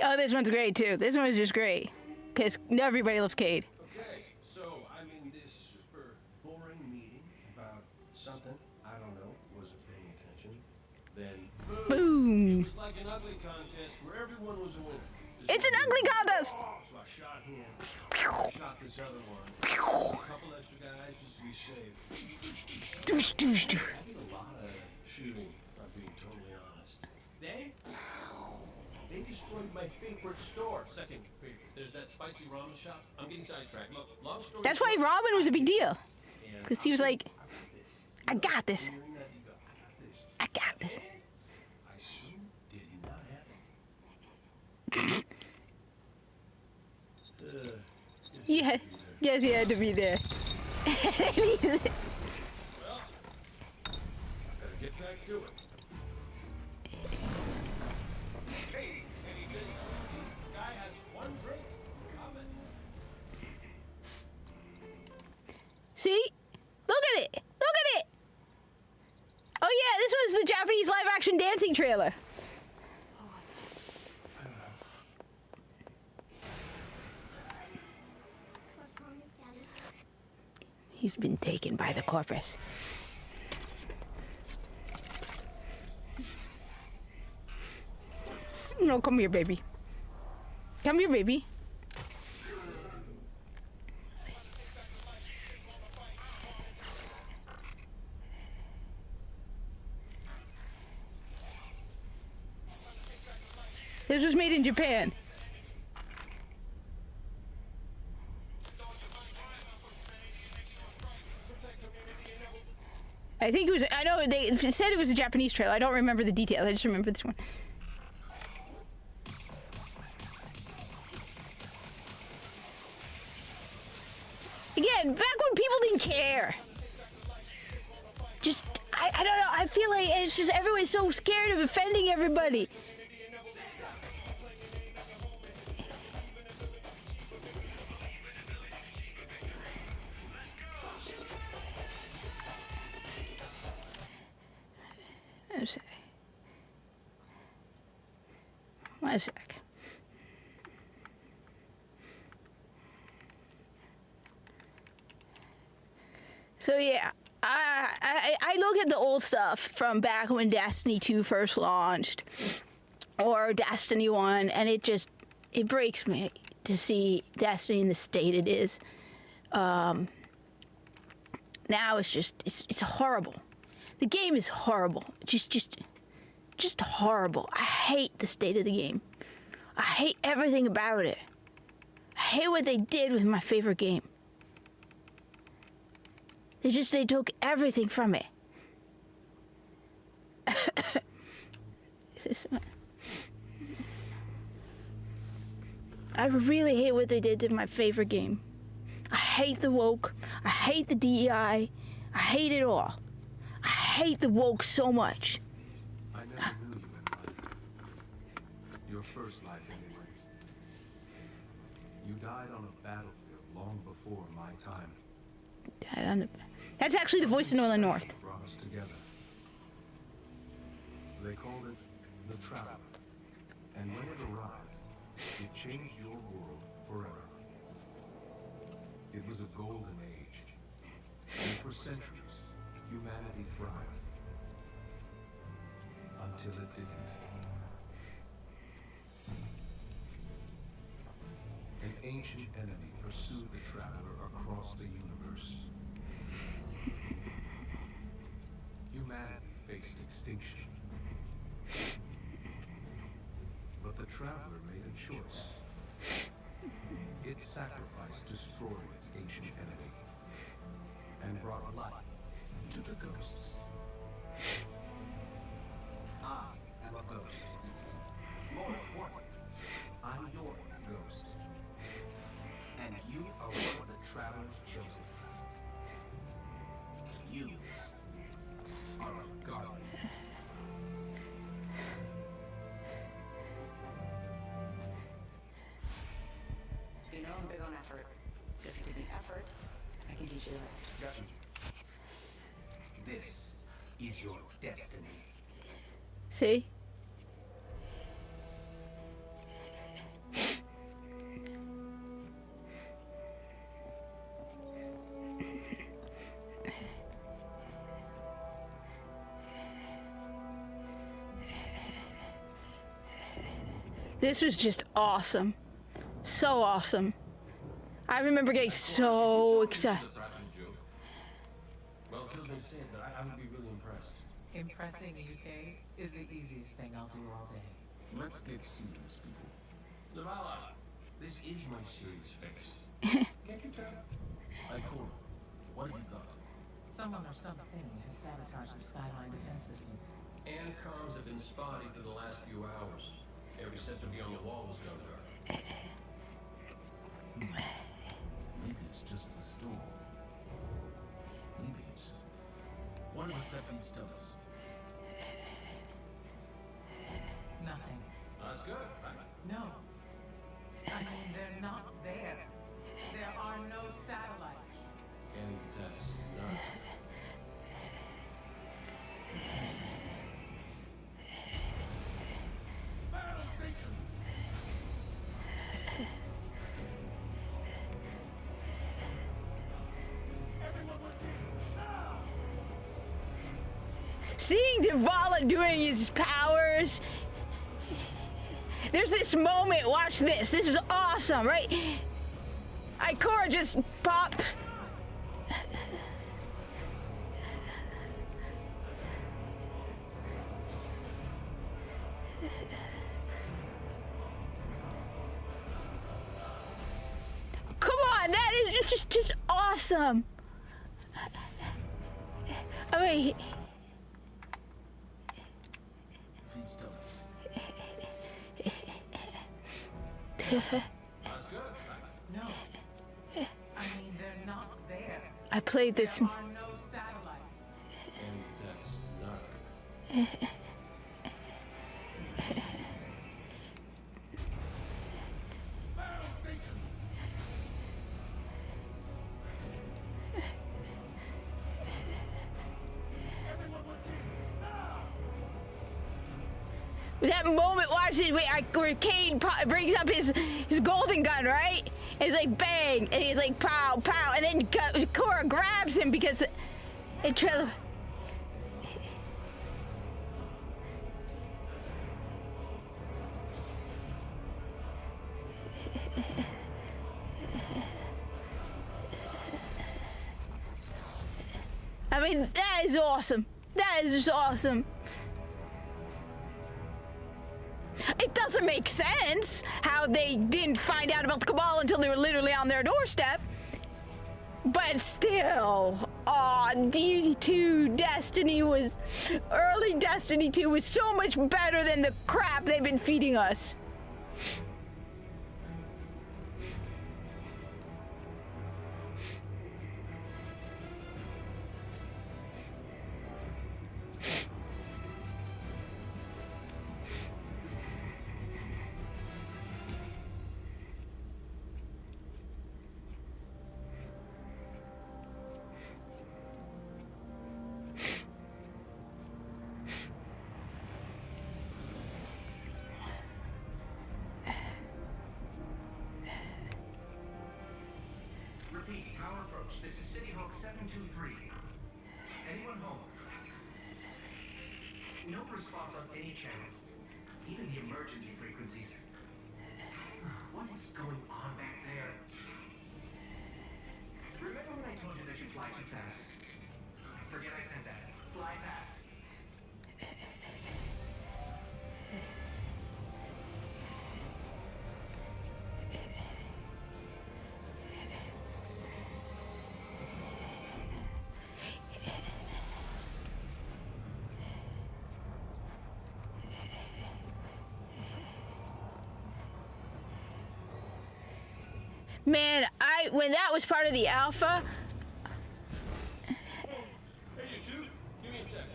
Oh, this one's great too. This one's just great. Because everybody loves Cade. Okay, so I'm in this super boring meeting about something I don't know, wasn't paying attention. Then Boom. it was like an ugly contest where everyone was a winner. It's an ugly contest. So I shot him, I shot this other one, a couple extra guys just to be safe. Doosh, doosh, doosh. I did a lot of shooting, if I'm being totally honest. Then they destroyed my favorite store. Second favorite. There's that spicy ramen shop. I'm getting sidetracked. Look, long story That's why short, Robin was a big deal. and Because he was like, I got this. I got this. Hearing that, you go, I got this. I soon did not have it. Yeah. Yes, he had to be there. Well, I better get back to it. Hey, any good? This guy has one drink. Comment. See? Look at it. Look at it. Oh, yeah, this was the Japanese live action dancing trailer. He's been taken by the Corpus. No, come here, baby. Come here, baby. This was made in Japan. I think it was, I know they said it was a Japanese trailer. I don't remember the details. I just remember this one. Again, back when people didn't care. Just, I don't know. I feel like it's just everyone's so scared of offending everybody. One sec. So yeah, I look at the old stuff from back when Destiny 2 first launched, or Destiny 1, and it breaks me to see Destiny in the state it is. Now it's it's horrible. The game is horrible. Just horrible. I hate the state of the game. I hate everything about it. I hate what they did with my favorite game. They took everything from it. I really hate what they did to my favorite game. I hate the woke. I hate the DEI. I hate it all. I hate the woke so much. I never knew you in life. Your first life, anyway. You died on a battlefield long before my time. That's actually the voice of Nolan North. Brought us together. They called it the Traveler. And when it arrived, it changed your world forever. It was a golden age. And for centuries, humanity thrived. Until it didn't. An ancient enemy pursued the Traveler across the universe. Humanity faced extinction. But the Traveler made a choice. It sacrificed to destroy its ancient enemy and brought life to the ghosts. I am a ghost. More important, I'm your ghost. And you are one of the Traveler's chosen. You are a guardian. You know I'm big on effort. If you give me effort, I can teach you this. Gotcha. This is your destiny. See? This was just awesome. So awesome. I remember getting so excited. Well, it kills me to say it, but I would be really impressed. Impressing UK is the easiest thing I'll do all day. Let's get serious, people. Zavala, this is my serious face. Can't you tell? Ikora, what have you got? Someone or something has sabotaged the Skyline defense systems. And comms have been spotty for the last few hours. Every sector beyond the wall was gone dark. Maybe it's just a storm. Maybe it's... What do the Sephites tell us? Nothing. That's good, right? No. I mean, they're not there. There are no satellites. And that's not... Battle station! Everyone with me, now! Seeing Zavala doing his powers. There's this moment, watch this. This is awesome, right? Ikora just pops. Come on, that is just awesome. I mean, Please tell us. That's good, right? No. I mean, they're not there. I played this. There are no satellites. And that's not... Battle station! Everyone with me, now! That moment, watch it, where Kane brings up his golden gun, right? And it's like bang, and he's like pow, pow, and then Korra grabs him because it trails. I mean, that is awesome. That is just awesome. It doesn't make sense how they didn't find out about the Cabal until they were literally on their doorstep. But still, D2 Destiny was... Early Destiny 2 was so much better than the crap they've been feeding us. Repeat, tower approach. This is City Hawk 723. Anyone home? No response on any channels. Even the emergency frequencies. What is going on back there? Remember when I told you that you fly too fast? Forget I said that. Fly fast. Man, when that was part of the alpha, Hey, you two, give me a second.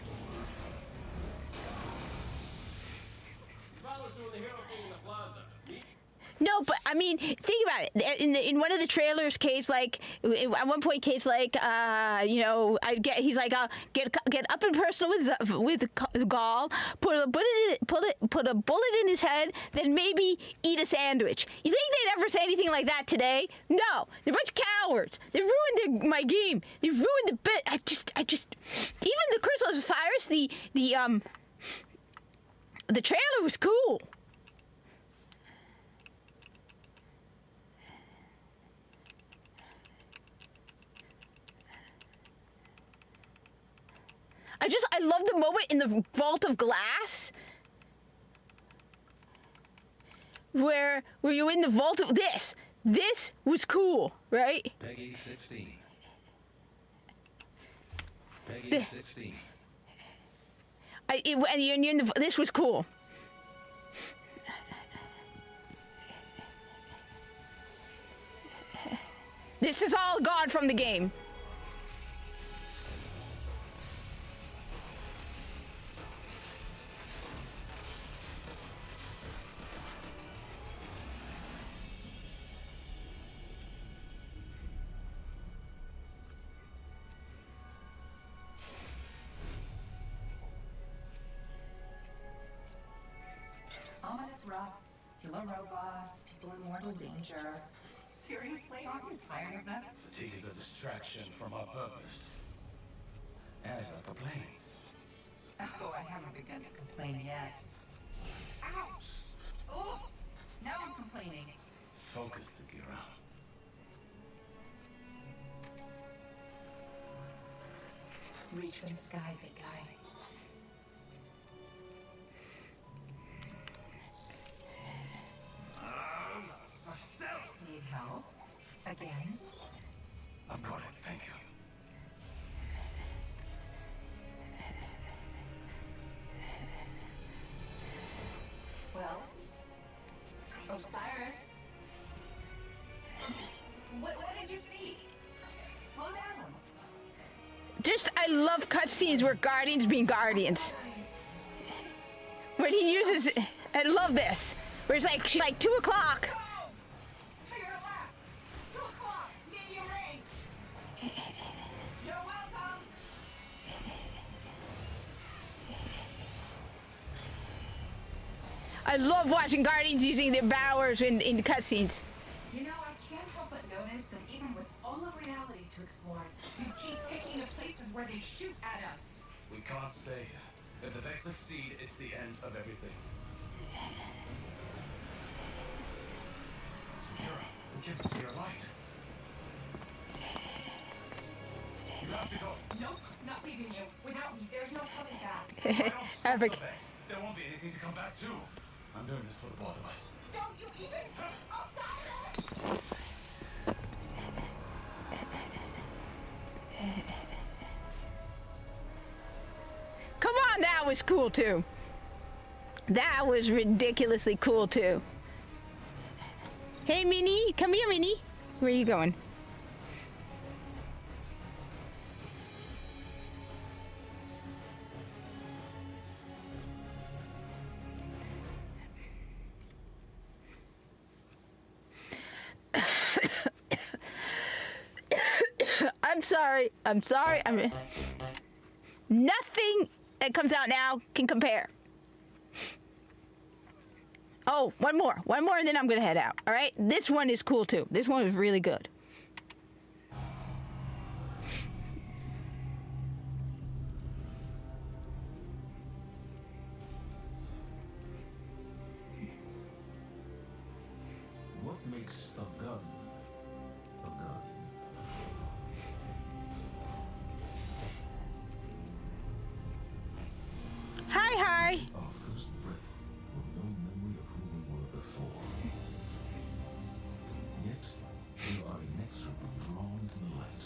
Fowler's doing the hero thing in the plaza. Me? no, but I mean, think about it. In one of the trailers, Kate's like, at one point, Kate's like, he's like, get up and personal with Gaul, put a bullet in his head, then maybe eat a sandwich. You think they'd ever say anything like that today? No, they're a bunch of cowards. They ruined my game. They ruined the bit. I just, even the Crystal of Osiris, the trailer was cool. I love the moment in the Vault of Glass where you're in the vault of this. This was cool, right? Peggy 16. Peggy 16. You're in this was cool. This is all gone from the game. Ominous rocks, killer robots, people in mortal danger. Seriously, aren't you tired of this? Fatigue is a distraction from our purpose. Angela complains. Oh, I haven't begun to complain yet. Ouch! Oh, now I'm complaining. Focus, Sagira. Reach for the sky, big guy. Need help? Again? I've got it, thank you. Well, Osiris. What did you see? Slow down. I love cutscenes where Guardians being Guardians. When he uses, I love this. Where it's like, she's like 2 o'clock. To your left. 2 o'clock. Medium range. You're welcome. I love watching Guardians using their powers in cutscenes. You know, I can't help but notice that even with all of reality to explore, you keep picking the places where they shoot at us. We can't stay. If the Vex succeed, it's the end of everything. Sagira, we can't see your light. You have to go. Nope, not leaving you. Without me, there's no coming back. Africa. There won't be anything to come back to. I'm doing this for the both of us. Don't you even... I'll stop it! Come on, that was cool too. That was ridiculously cool too. Hey, Minnie, come here, Minnie. Where are you going? I'm sorry. I'm sorry. Nothing that comes out now can compare. Oh, one more, and then I'm gonna head out. All right, this one is cool too. This one is really good. What makes a gun a gun? Hi. Our first breath with no memory of who we were before. Yet, we are inexorably drawn to the light.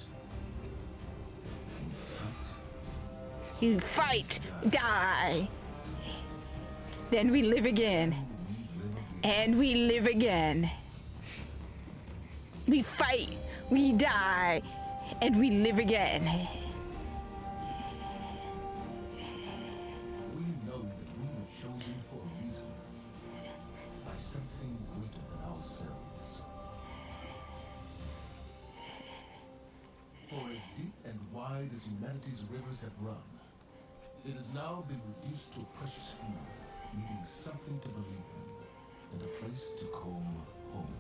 We fight. You fight, die. Then we live again. And we live again. We fight, we die, and we live again. We know that we were chosen for a reason. By something greater than ourselves. For as deep and wide as humanity's rivers have run, it has now been reduced to a precious few, needing something to believe in, and a place to call home.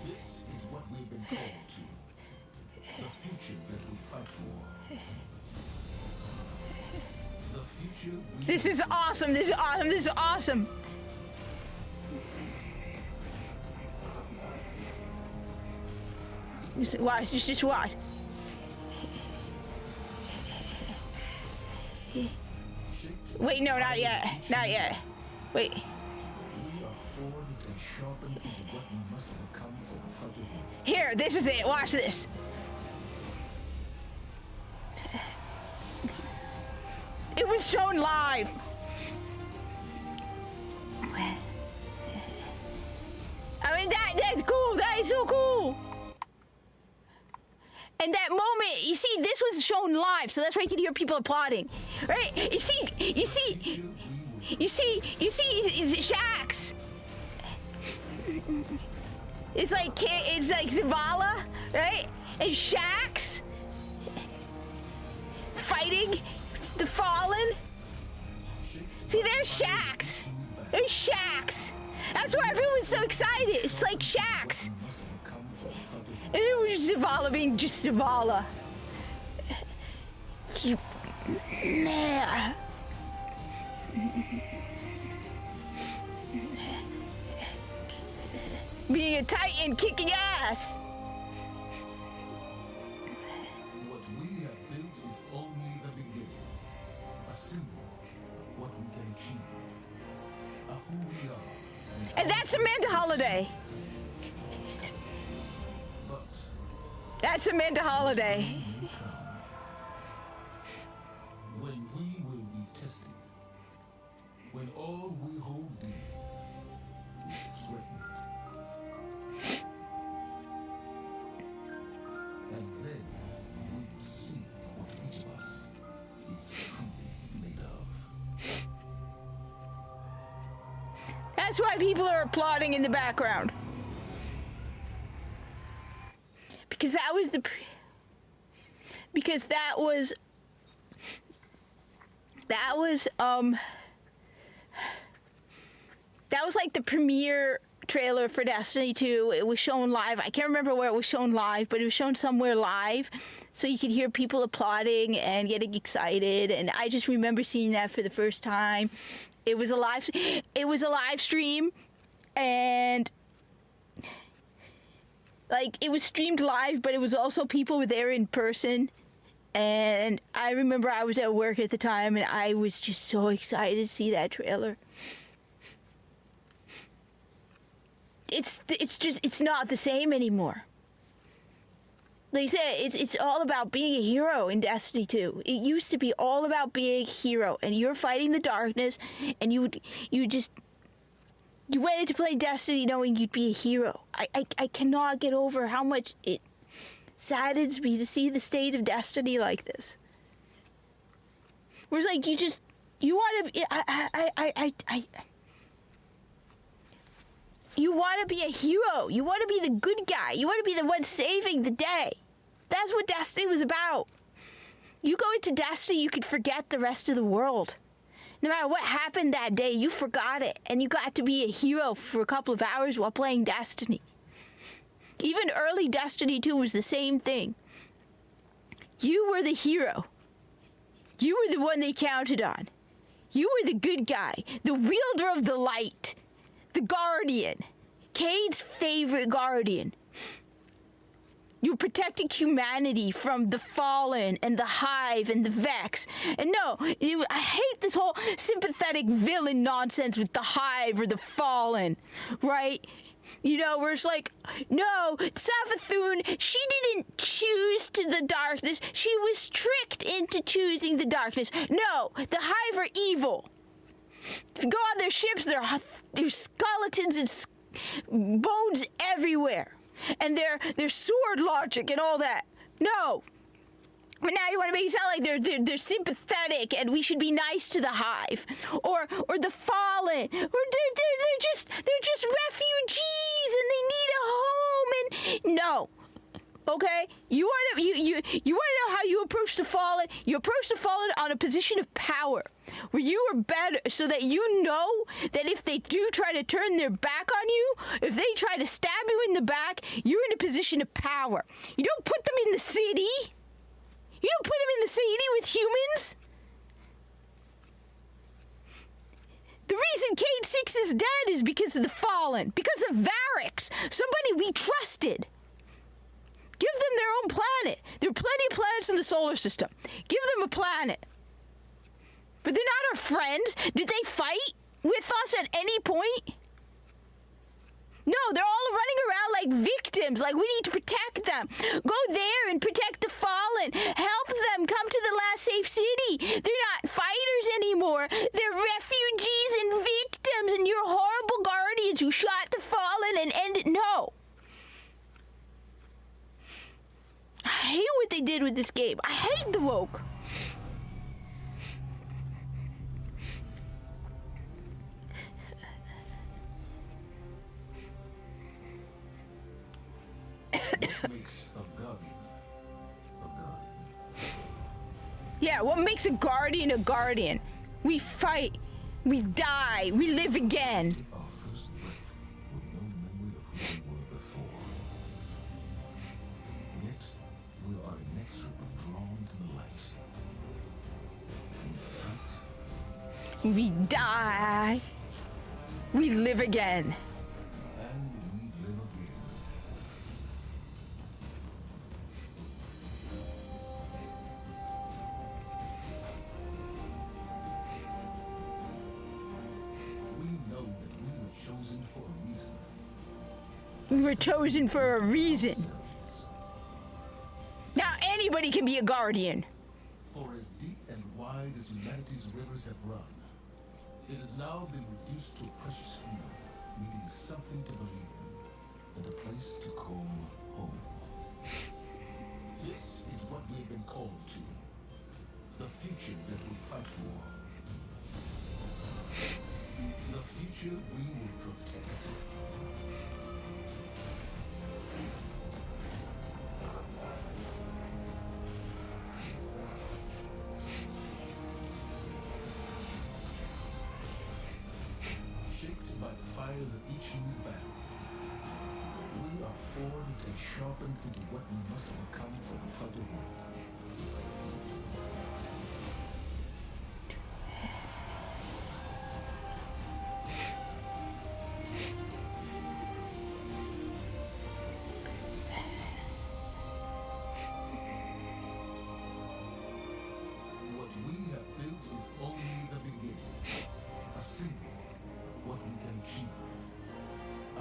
This is what we've been called to. The future that we fight for. The future we This is awesome. This is awesome. This is awesome. Just watch. Just watch. Wait, no, not yet. Not yet. Wait. We are formed and sharpened into what we must become for the fight ahead. Here, this is it. Watch this. It was shown live. I mean, that's cool. That is so cool. And that moment, you see, this was shown live, so that's why you can hear people applauding, right? You see, Shax. It's like Zavala, right? And Shax fighting the fallen. See, there's Shax. There's Shax. That's why everyone's so excited. It's like Shax. And it was Zavala being just Zavala. You... There. Being a titan kicking ass. What we have built is only the beginning. A symbol of what we can achieve. Of who we are. And that's Amanda Holiday. That's Amanda Holiday. When we will be tested. When all we hold dear is threatened. And then we will see what each of us is truly made of. That's why people are applauding in the background. Because that was like the premiere trailer for Destiny 2. It was shown live. I can't remember where it was shown live, but it was shown somewhere live, so you could hear people applauding and getting excited. And I just remember seeing that for the first time. It was a live stream, and Like, it was streamed live, but it was also people were there in person. And I remember I was at work at the time, and I was just so excited to see that trailer. It's not the same anymore. Like I said, it's all about being a hero in Destiny 2. It used to be all about being a hero, and you're fighting the darkness, and you went into playing Destiny knowing you'd be a hero. I cannot get over how much it saddens me to see the state of Destiny like this. Where it's like you want to you want to be a hero. You want to be the good guy. You want to be the one saving the day. That's what Destiny was about. You go into Destiny, you could forget the rest of the world. No matter what happened that day, you forgot it, and you got to be a hero for a couple of hours while playing Destiny. Even early Destiny 2 was the same thing. You were the hero. You were the one they counted on. You were the good guy, the wielder of the light, the guardian, Cade's favorite guardian. You were protecting humanity from the Fallen and the Hive and the Vex. And no, I hate this whole sympathetic villain nonsense with the Hive or the Fallen, right? You know, where it's like, no, Savathun, she didn't choose to the darkness. She was tricked into choosing the darkness. No, the Hive are evil. If you go on their ships, there's skeletons and bones everywhere. And their sword logic and all that. No. But now you want to make it sound like they're sympathetic and we should be nice to the Hive. Or the Fallen. Or they're just refugees and they need a home and no. Okay? You want to know how you approach the Fallen? You approach the Fallen on a position of power. Where you are better, so that you know that if they do try to turn their back on you, if they try to stab you in the back, you're in a position of power. You don't put them in the city. You don't put them in the city with humans. The reason Cayde 6 is dead is because of the Fallen. Because of Varix, somebody we trusted. Give them their own planet. There are plenty of planets in the solar system. Give them a planet. But they're not our friends. Did they fight with us at any point? No, they're all running around like victims, like we need to protect them. Go there and protect the Fallen. Help them come to the last safe city. They're not fighters anymore. They're refugees and victims, and you're horrible guardians who shot the Fallen and ended. No. I hate what they did with this game. I hate the woke. What makes a guardian a guardian? Yeah, what makes a guardian? We fight, we die, we live again. Our first breath with no memory of who we were before. Yet, we are inexorably drawn to the light. We fight, We die, we live again. and we live again. We know that we were chosen for a reason. We were chosen for a reason. Now anybody can be a guardian. For as deep and wide as humanity's rivers have run, it has now been reduced to a precious few, needing something to believe in, and a place to call home. This is what we have been called to. The future that we fight for. The future we will protect. Shaped by the fires of each new battle, we are formed and sharpened into what we must become for the fight ahead.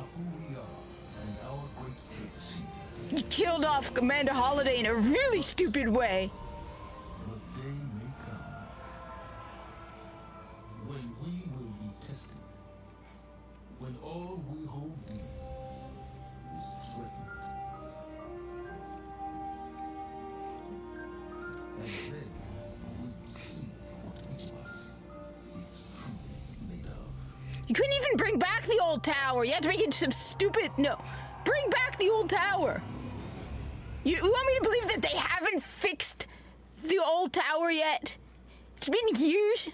of who we are and our great legacy. You killed off Commander Holiday in a really stupid way. The day may come when we will be tested, when all we hold dear is threatened. And then we will see what each of us is truly made of. You couldn't even bring back the old tower. You had to make it some stupid... No. Bring back the old tower. You want me to believe that they haven't fixed the old tower yet? It's been years.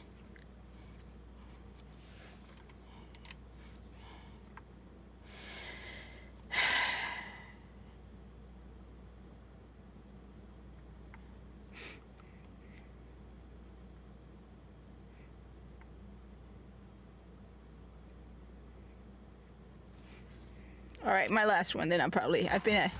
All right, my last one. Then I've been a...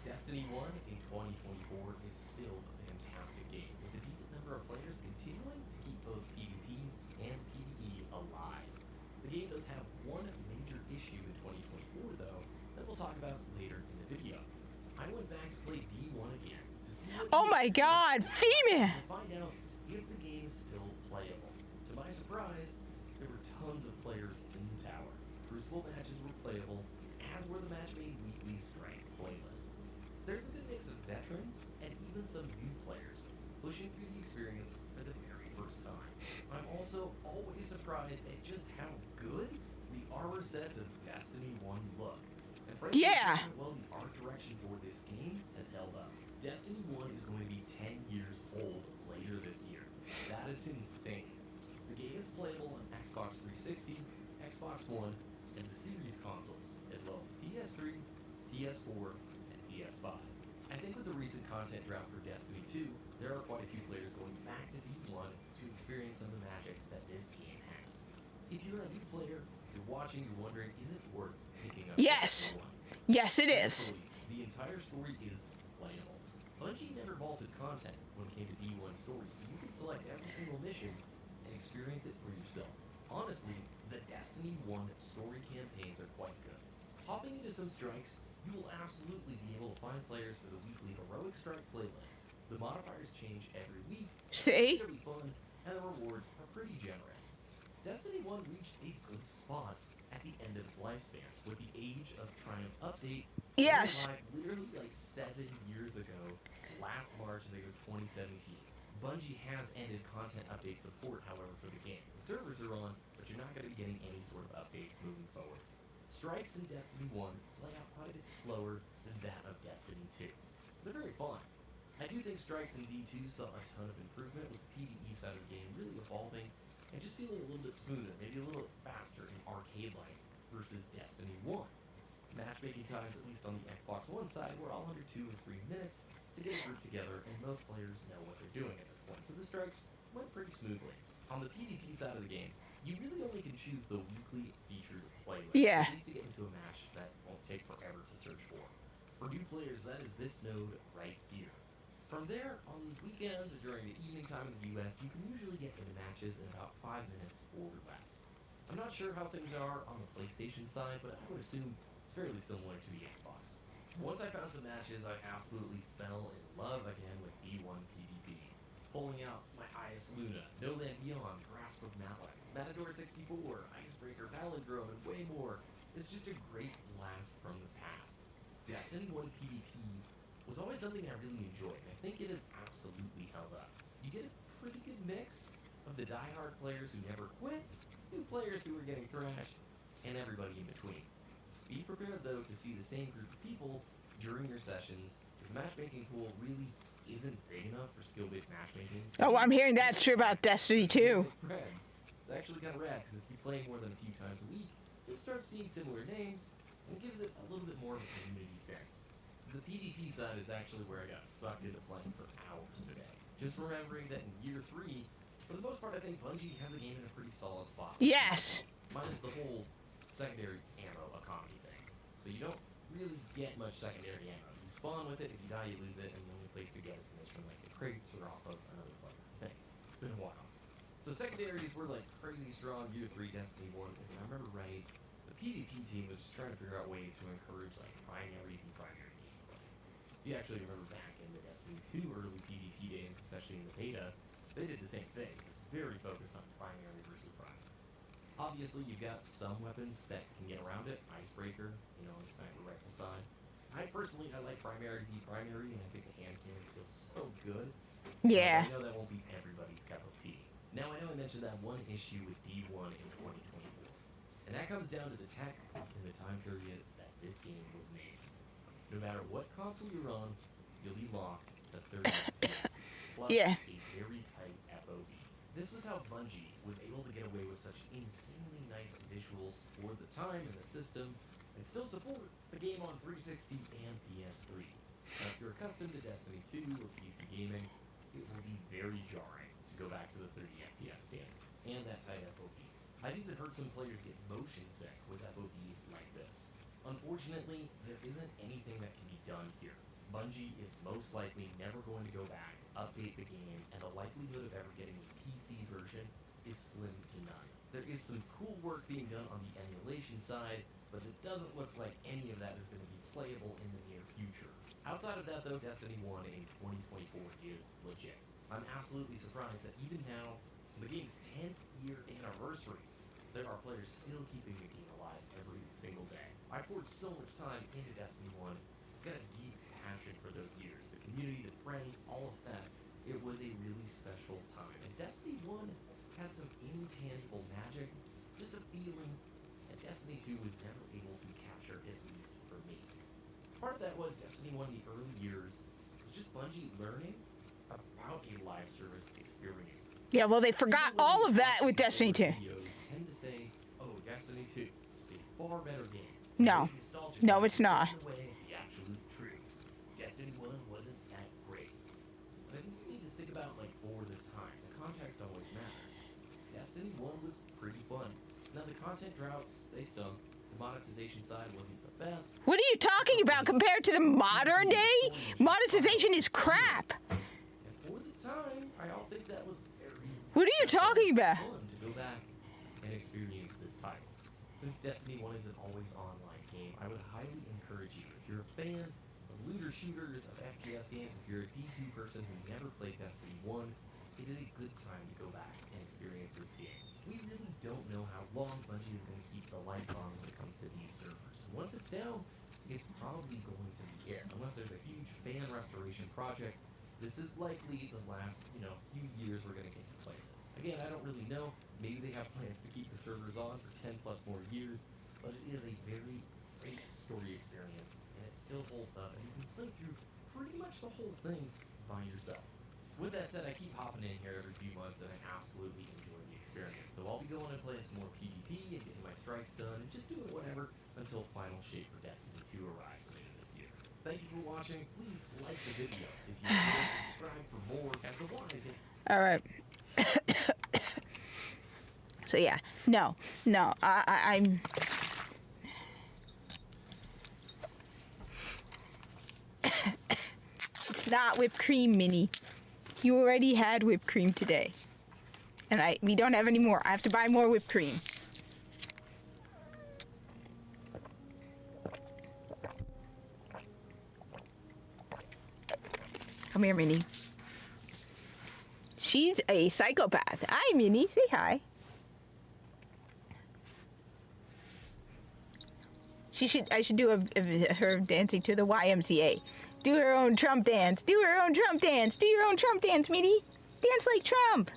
Destiny 1 in 2024 is still a fantastic game, with a decent number of players continuing to keep both PvP and PvE alive. The game does have one major issue in 2024, though, that we'll talk about later in the video. I went back to play D1 again to see what Oh my God, Female! to find out if the game is still playable. To my surprise, there were tons of players in the tower. Crucible matches were playable, as were the Match Made Weekly Strike playlists. There's a good mix of veterans and even some new players pushing through the experience for the very first time. I'm also always surprised at just how good the armor sets of Destiny 1 look. And frankly, Yeah. well, the art direction for this game has held up. Destiny 1 is going to be 10 years old later this year. That is insane. The game is playable on Xbox 360, Xbox One, and the Series consoles, as well as PS3, PS4, and PS5. I think with the recent content drop for Destiny 2, there are quite a few players going back to D1 to experience some of the magic that this game had. If you're a new player, you're watching, you're wondering, is it worth picking up Yes. Destiny 1? Yes, it is. The entire story is playable. Bungie never vaulted content when it came to D1 stories, so you can select every single mission and experience it for yourself. Honestly, the Destiny 1 story campaigns are quite good. Hopping into some strikes, you will absolutely be able to find players for the weekly Heroic Strike playlist. The modifiers change every week. See? They're really fun, and the rewards are pretty generous. Destiny 1 reached a good spot at the end of its lifespan, with the Age of Triumph update. Yes. Live literally like 7 years ago, last March, I think it was 2017. Bungie has ended content update support, however, for the game. The servers are on, but you're not going to be getting any sort of updates moving forward. Strikes in Destiny 1 play out quite a bit slower than that of Destiny 2. They're very fun. I do think Strikes in D2 saw a ton of improvement, with the PvE side of the game really evolving and just feeling a little bit smoother, maybe a little bit faster and arcade-like versus Destiny 1. Matchmaking times, at least on the Xbox One side, were all under 2 or 3 minutes to get grouped together, and most players know what they're doing at this point, so the strikes went pretty smoothly. On the PvP side of the game, you really only can choose the weekly featured playlist, Yeah. at least to get into a match that won't take forever to search for. For new players, that is this node right here. From there, on weekends or during the evening time in the US, you can usually get into matches in about 5 minutes or less. I'm not sure how things are on the PlayStation side, but I would assume it's fairly similar to the Xbox. Once I found some matches, I absolutely fell in love again with D1 PvP. Pulling out my Ias Luna, No Land Beyond, Grasp of Malak, Matador 64, Icebreaker, Palindrome, and way more is just a great blast from the past. Destiny 1 PvP was always something I really enjoyed, and I think it has absolutely held up. You get a pretty good mix of the die-hard players who never quit, new players who are getting thrashed, and everybody in between. Be prepared, though, to see the same group of people during your sessions, because the matchmaking pool really isn't big enough for skill-based matchmaking. Oh, I'm hearing that's true about Destiny 2. Friends. It's actually kind of rad, because if you play more than a few times a week, you'll start seeing similar names, and it gives it a little bit more of a community sense. The PvP side is actually where I got sucked into playing for hours today. Just remembering that in year 3, for the most part, I think Bungie had the game in a pretty solid spot. Yes. Minus the whole secondary ammo economy thing. So you don't really get much secondary ammo. You spawn with it, if you die you lose it, and the only place to get it is from like the crates or off of another player thing. It's been a while. So secondaries were like crazy strong year 3 Destiny 1. If I remember right, the PvP team was just trying to figure out ways to encourage like primary gameplay. If you actually remember back in the Destiny 2 early PvP days, especially in the beta, they did the same thing. It was very focused on primary versus prime. Obviously, you've got some weapons that can get around it. Icebreaker, you know, on the sniper rifle side. I like primary to be primary, and I think the hand cannons feel so good. Yeah. I know that won't be everybody's cup of tea. Now, I know I mentioned that one issue with D1 in 2024, and that comes down to the tech and the time period that this game was made. No matter what console you're on, you'll be locked to 30 FPS, plus Yeah. a very tight FOV. This was how Bungie was able to get away with such insanely nice visuals for the time and the system, and still support the game on 360 and PS3. Now, if you're accustomed to Destiny 2 or PC gaming, it will be very jarring to go back to the 30 FPS standard and that tight FOV. I've even heard some players get motion sick with FOV like this. Unfortunately, there isn't anything that can be done here. Bungie is most likely never going to go back, update the game, and the likelihood of ever getting a PC version is slim to none. There is some cool work being done on the emulation side, but it doesn't look like any of that is going to be playable in the near future. Outside of that though, Destiny 1 in 2024 is legit. I'm absolutely surprised that even now, the game's 10th year anniversary, there are players still keeping the game alive every single day. I poured so much time into Destiny 1, got a deep passion for those years. The community, the friends, all of that. It was a really special time. And Destiny 1 has some intangible magic, just a feeling that Destiny 2 was never able to capture, at least for me. Part of that was Destiny 1 in the early years was just Bungie learning about a live service experience. Yeah, well, they forgot all of that with Destiny 2. Videos tend to say, oh, Destiny 2 is a far better game. No. No, it's not. The absolute truth. Destiny 1 wasn't that great. But I think you need to think about, like, for the time. The context always matters. Destiny 1 was pretty fun. Now, the content droughts, they stunk. The monetization side wasn't the best. What are you talking about compared to the modern day? Monetization is crap. And for the time, I all think that was very What are you talking about? fun to go back and experience this title. Since Destiny 1 is an always online game, I would highly encourage you, if you're a fan of looter shooters, of FPS games, if you're a D2 person who never played Destiny 1, it is a good time to go back and experience this game. We really don't know how long Bungie is going to keep the lights on when it comes to these servers. Once it's down, it's probably going to be it. Unless there's a huge fan restoration project, this is likely the last, few years we're going to get to play this. Again, I don't really know. Maybe they have plans to keep the servers on for 10 plus more years, but it is a very great story experience, and it still holds up, and you can play through pretty much the whole thing by yourself. With that said, I keep hopping in here every few months, and I absolutely enjoy the experience. So I'll be going and playing some more PvP and getting my strikes done, and just doing whatever until final shape for Destiny 2 arrives later this year. Thank you for watching. Please like the video if you enjoyed. Subscribe for more. As the wise hit. All right. So yeah, no, I'm. It's not whipped cream, Minnie. You already had whipped cream today, and we don't have any more. I have to buy more whipped cream. Come here, Minnie. She's a psychopath. Hi, Minnie. Say hi. I should do her dancing to the YMCA. Do her own Trump dance. Do her own Trump dance. Do your own Trump dance, Minnie. Dance like Trump.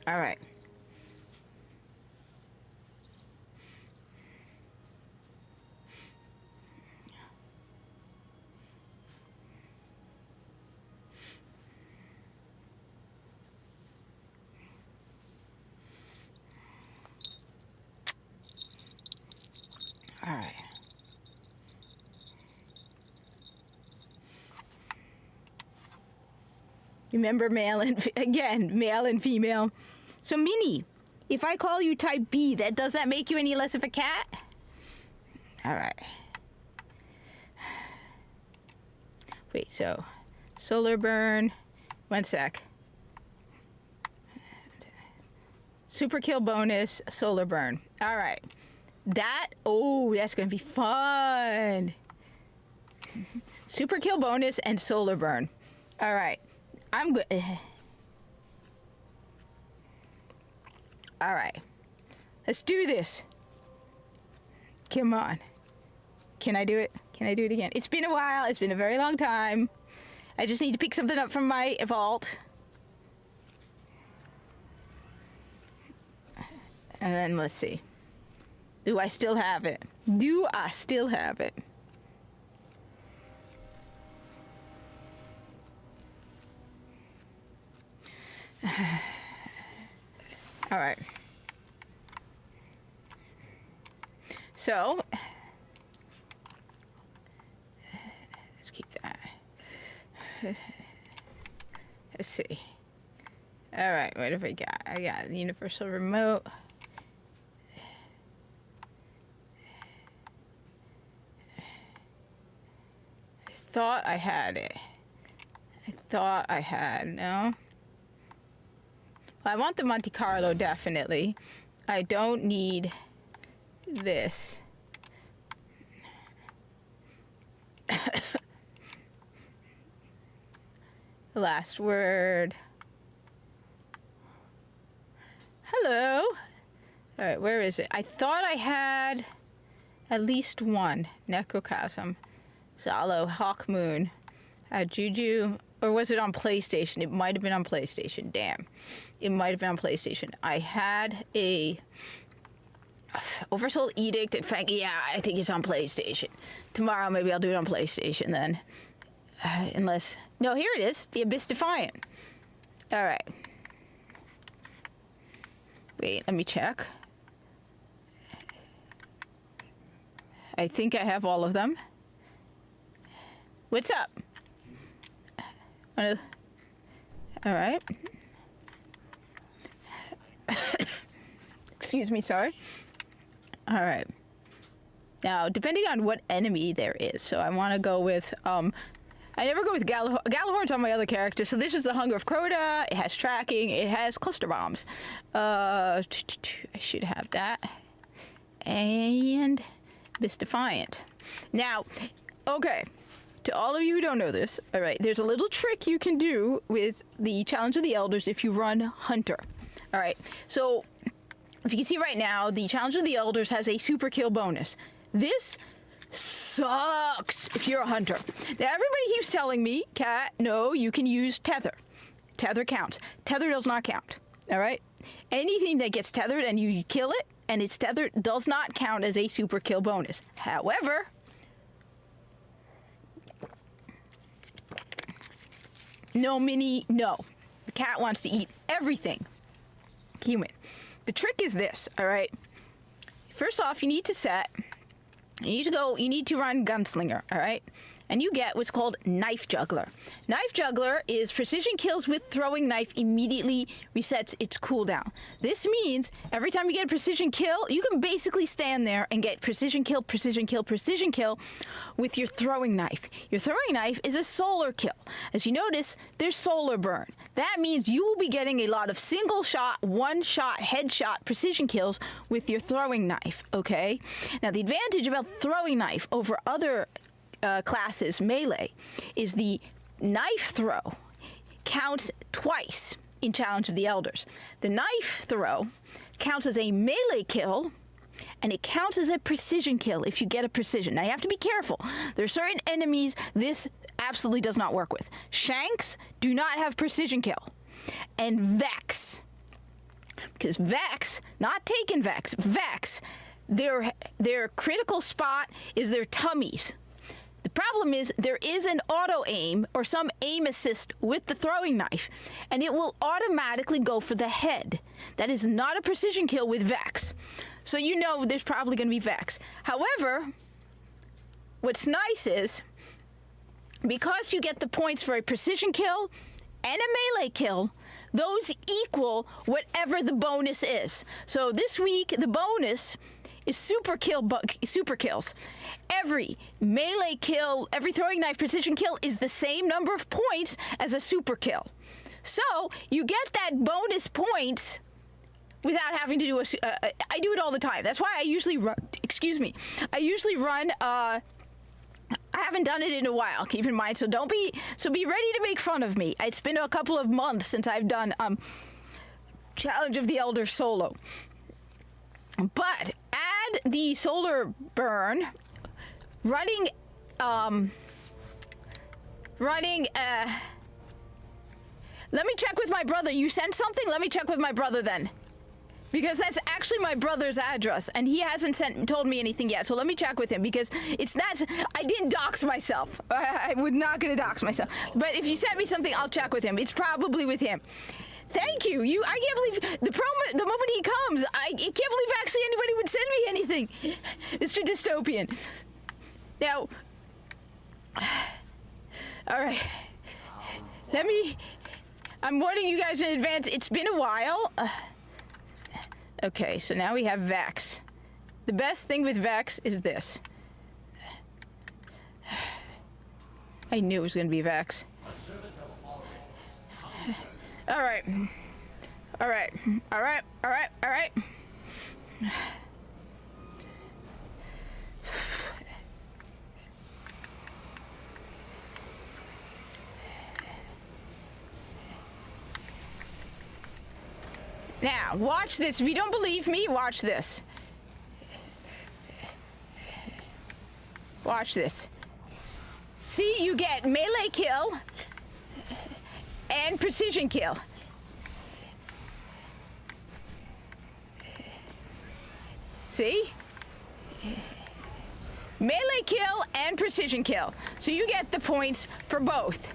All right. All right. Remember male and female. So Minnie, if I call you type B, does that make you any less of a cat? All right. Wait, so Solar burn. 1 sec. Super kill bonus, solar burn. All right. That's going to be fun. Super kill bonus and solar burn. All right. I'm good. All right. Let's do this. Come on. Can I do it? Can I do it again? It's been a while. It's been a very long time. I just need to pick something up from my vault. And then let's see. Do I still have it? Do I still have it? All right. So, let's keep that. Let's see. All right, what have I got? I got the universal remote. I thought I had it. No? Well, I want the Monte Carlo, definitely. I don't need this. The last word. Hello. All right, where is it? I thought I had at least one. Necrochasm. Zalo, Hawkmoon. Juju. Or was it on PlayStation? It might have been on PlayStation. Damn. It might have been on PlayStation. I had a Oversoul Edict and Fang. Yeah, I think it's on PlayStation. Tomorrow, maybe I'll do it on PlayStation then. Unless... No, here it is. The Abyss Defiant. All right. Wait, let me check. I think I have all of them. What's up? All right. Excuse me, sorry. All right. Now, depending on what enemy there is, so I want to go with, I never go with Gallahorn. Gallahorn's on my other character, so this is the Hunger of Crota. It has tracking. It has cluster bombs. I should have that. And Abyss Defiant. Now, okay. To all of you who don't know this, all right, there's a little trick you can do with the Challenge of the Elders if you run Hunter. All right, so if you can see right now, the Challenge of the Elders has a super kill bonus. This sucks if you're a Hunter. Now, everybody keeps telling me, Kat, no, you can use Tether. Tether counts. Tether does not count, all right? Anything that gets tethered and you kill it and it's tethered does not count as a super kill bonus. However... No, Minnie, no. The cat wants to eat everything human. The trick is this, all right? First off, you need to run Gunslinger, all right? And you get what's called Knife Juggler. Knife Juggler is precision kills with throwing knife immediately resets its cooldown. This means every time you get a precision kill, you can basically stand there and get precision kill, precision kill, precision kill with your throwing knife. Your throwing knife is a solar kill. As you notice, there's solar burn. That means you will be getting a lot of single shot, one shot, headshot precision kills with your throwing knife, okay? Now, the advantage about throwing knife over other classes, melee, is the knife throw counts twice in Challenge of the Elders. The knife throw counts as a melee kill, and it counts as a precision kill if you get a precision. Now, you have to be careful. There are certain enemies this absolutely does not work with. Shanks do not have precision kill. And Vex. Because Vex, not Taken Vex, Vex, their critical spot is their tummies. The problem is there is an auto-aim or some aim assist with the throwing knife, and it will automatically go for the head. That is not a precision kill with Vex. So you know there's probably going to be Vex. However, what's nice is, because you get the points for a precision kill and a melee kill, those equal whatever the bonus is. So this week, the bonus is super kills. Every melee kill, every throwing knife precision kill is the same number of points as a super kill. So you get that bonus points without having to do I do it all the time. That's why I usually run, I haven't done it in a while, keep in mind, so be ready to make fun of me. It's been a couple of months since I've done Challenge of the Elder solo. But add the solar burn, running, let me check with my brother. You sent something? Let me check with my brother then. Because that's actually my brother's address, and he hasn't told me anything yet. So let me check with him, because it's not. I didn't dox myself. I would not gonna dox myself. But if you sent me something, I'll check with him. It's probably with him. Thank you. I can't believe the moment he comes. I can't believe actually anybody would send me anything, Mr. Dystopian. Now, all right. I'm warning you guys in advance. It's been a while. Okay, so now we have Vex. The best thing with Vex is this. I knew it was going to be Vex. All right. Now, watch this. If you don't believe me, watch this. Watch this. See, you get melee kill and precision kill. See? Melee kill and precision kill. So you get the points for both.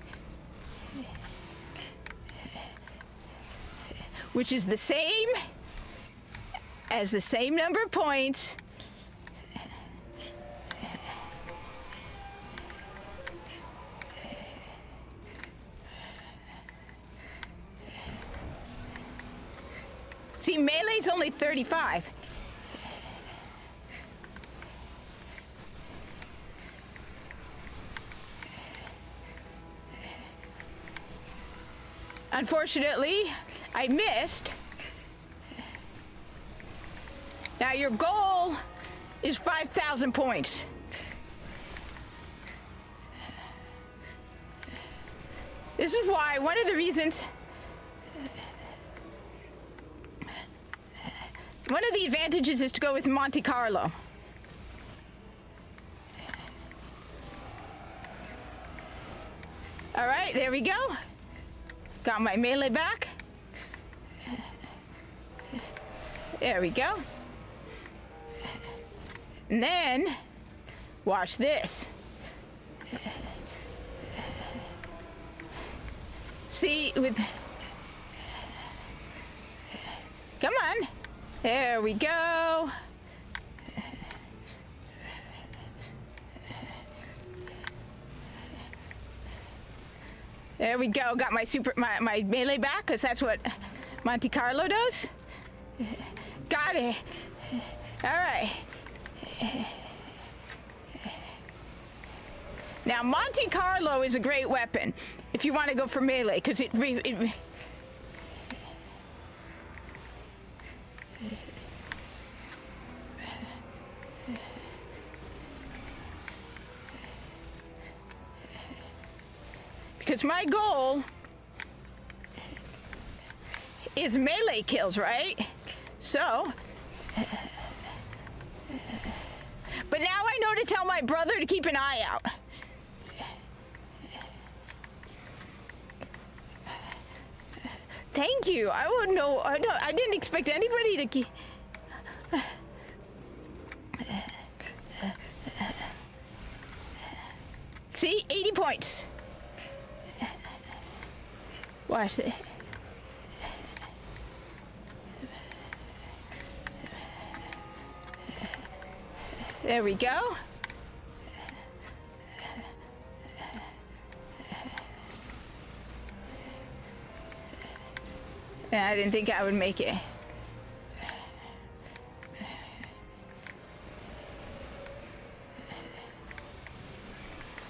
Which is the same as the same number of points see, melee's only 35. Unfortunately, I missed. Now your goal is 5,000 points. This is why one of the reasons, one of the advantages is to go with Monte Carlo. All right, there we go. Got my melee back. There we go. And then, watch this. See, come on. There we go. There we go. Got my melee back, because that's what Monte Carlo does. Got it. All right. Now, Monte Carlo is a great weapon if you want to go for melee, because because my goal is melee kills, right? So, but now I know to tell my brother to keep an eye out. Thank you. I wouldn't know. I didn't expect anybody to keep. See, 80 points. Watch it. There we go. I didn't think I would make it.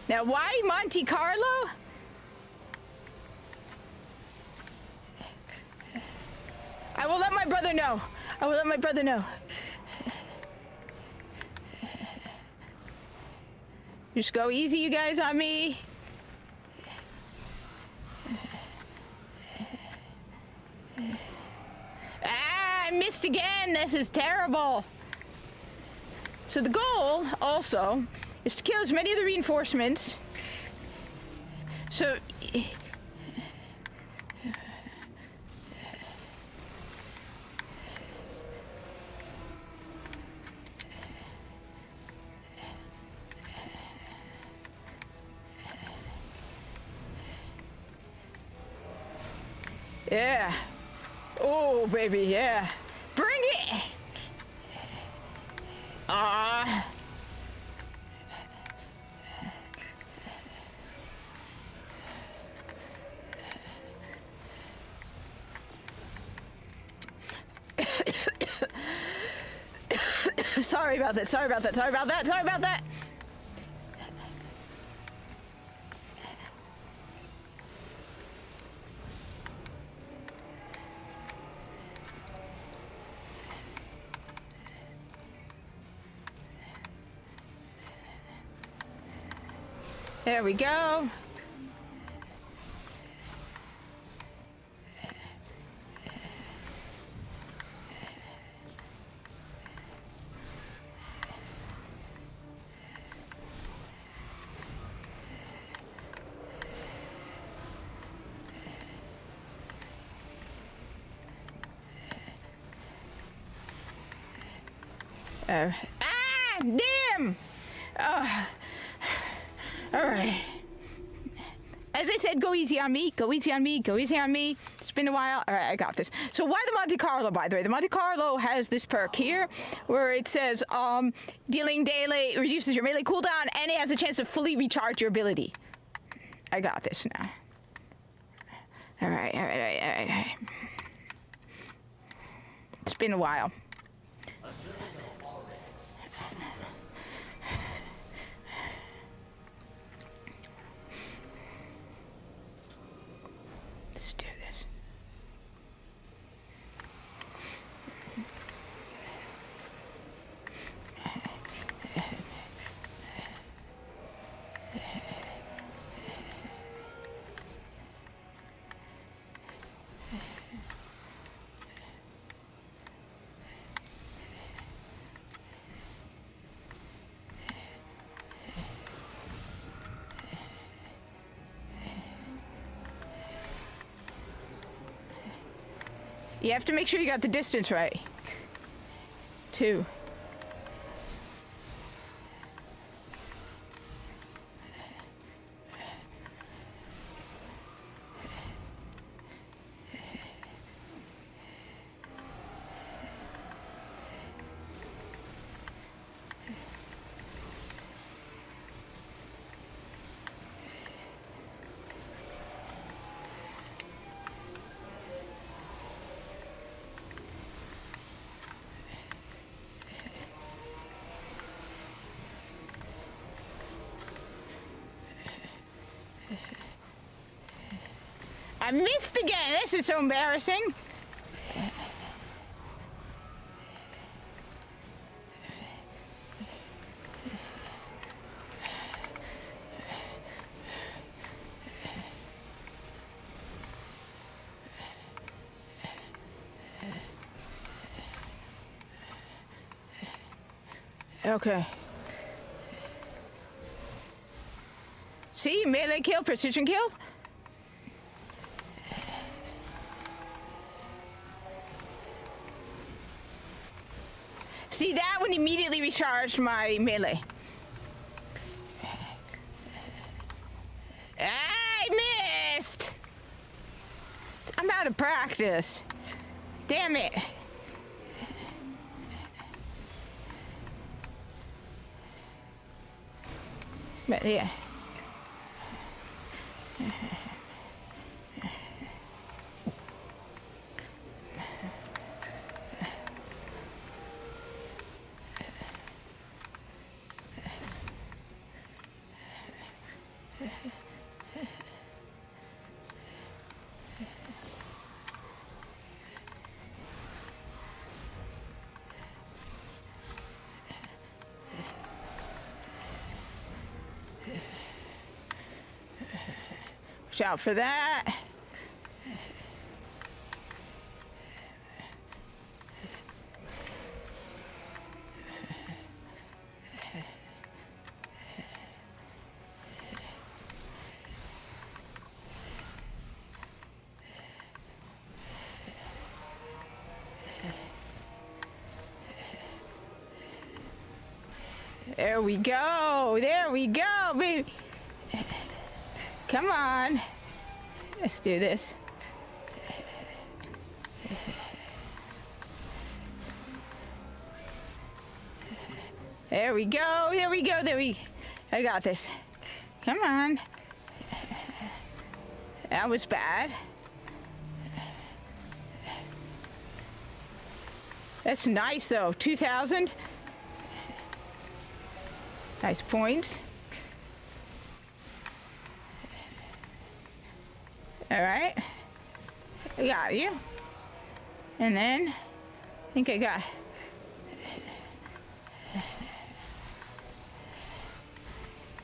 Now, why Monte Carlo? I will let my brother know. I will let my brother know. Just go easy, you guys, on me. Ah, I missed again. This is terrible. So the goal, also, is to kill as many of the reinforcements. So... Yeah. Oh, baby, yeah. Bring it! Ah. Sorry about that, sorry about that, sorry about that, sorry about that! There we go. Damn! All right. As I said, go easy on me, go easy on me, go easy on me. It's been a while. All right, I got this. So why the Monte Carlo, by the way? The Monte Carlo has this perk here where it says dealing daily reduces your melee cooldown and it has a chance to fully recharge your ability. I got this now. All right, all right, all right, all right, all right. It's been a while. Let's do this. You have to make sure you got the distance right. 2. I missed again. This is so embarrassing. Okay. See, melee kill, precision kill. See, that one immediately recharged my melee. I missed! I'm out of practice. Damn it. But yeah. Watch out for that. There we go. There we go, baby. Come on. Let's do this. There we go. There we go. I got this. Come on. That was bad. That's nice, though. 2,000. Nice points. All right. I got you. And then, I think I got...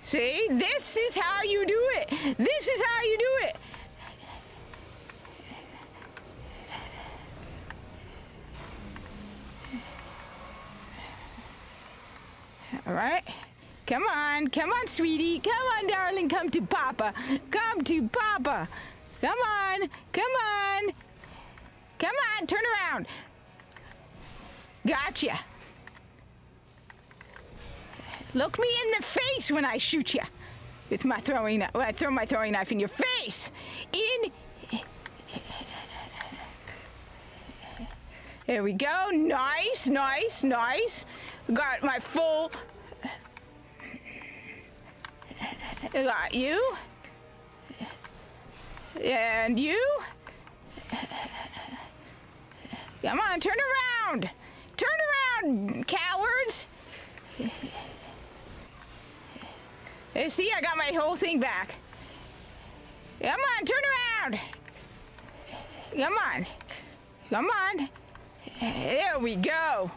See? This is how you do it. This is how you do it. All right. Come on, sweetie. Come on, darling. Come to Papa. Come to Papa. Come on. Come on. Come on. Turn around. Gotcha. Look me in the face when I shoot you with my throwing knife. When I throw my throwing knife in your face. There we go. Nice, nice, nice. Got my full... I got you. And you. Come on, turn around. Turn around, cowards. Hey, see, I got my whole thing back. Come on, turn around. Come on. Come on. There we go.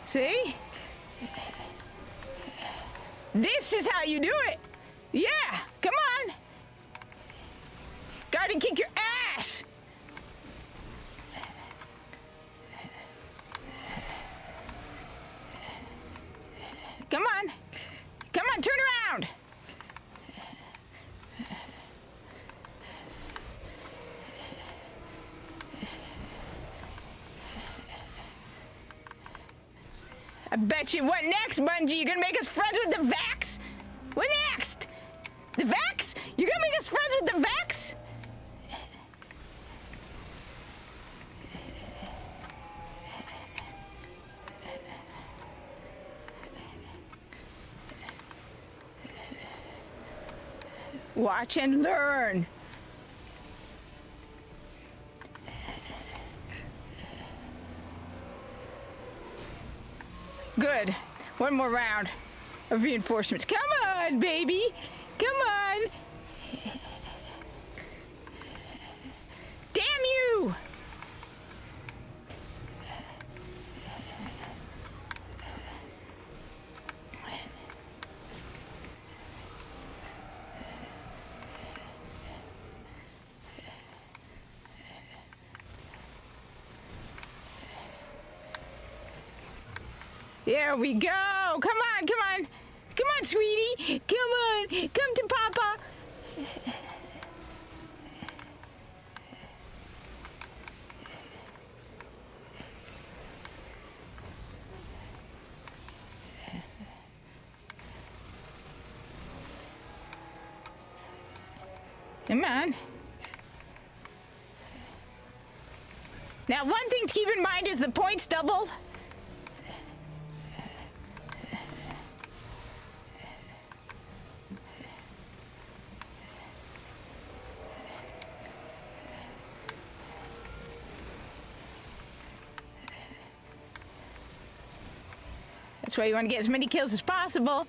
See? This is how you do it. Yeah, come on. Gotta kick your ass. Come on. Come on, turn around. I bet you, what next, Bungie? You're gonna make us friends with the Vax? What next? The Vax? You're gonna make us friends with the Vax? Watch and learn. Good. One more round of reinforcements. Come on, baby. Come on. Damn you. There we go. Come on, come on. Come on, sweetie. Come on. Come to Papa. Come on. Now, one thing to keep in mind is the points doubled. That's why you want to get as many kills as possible.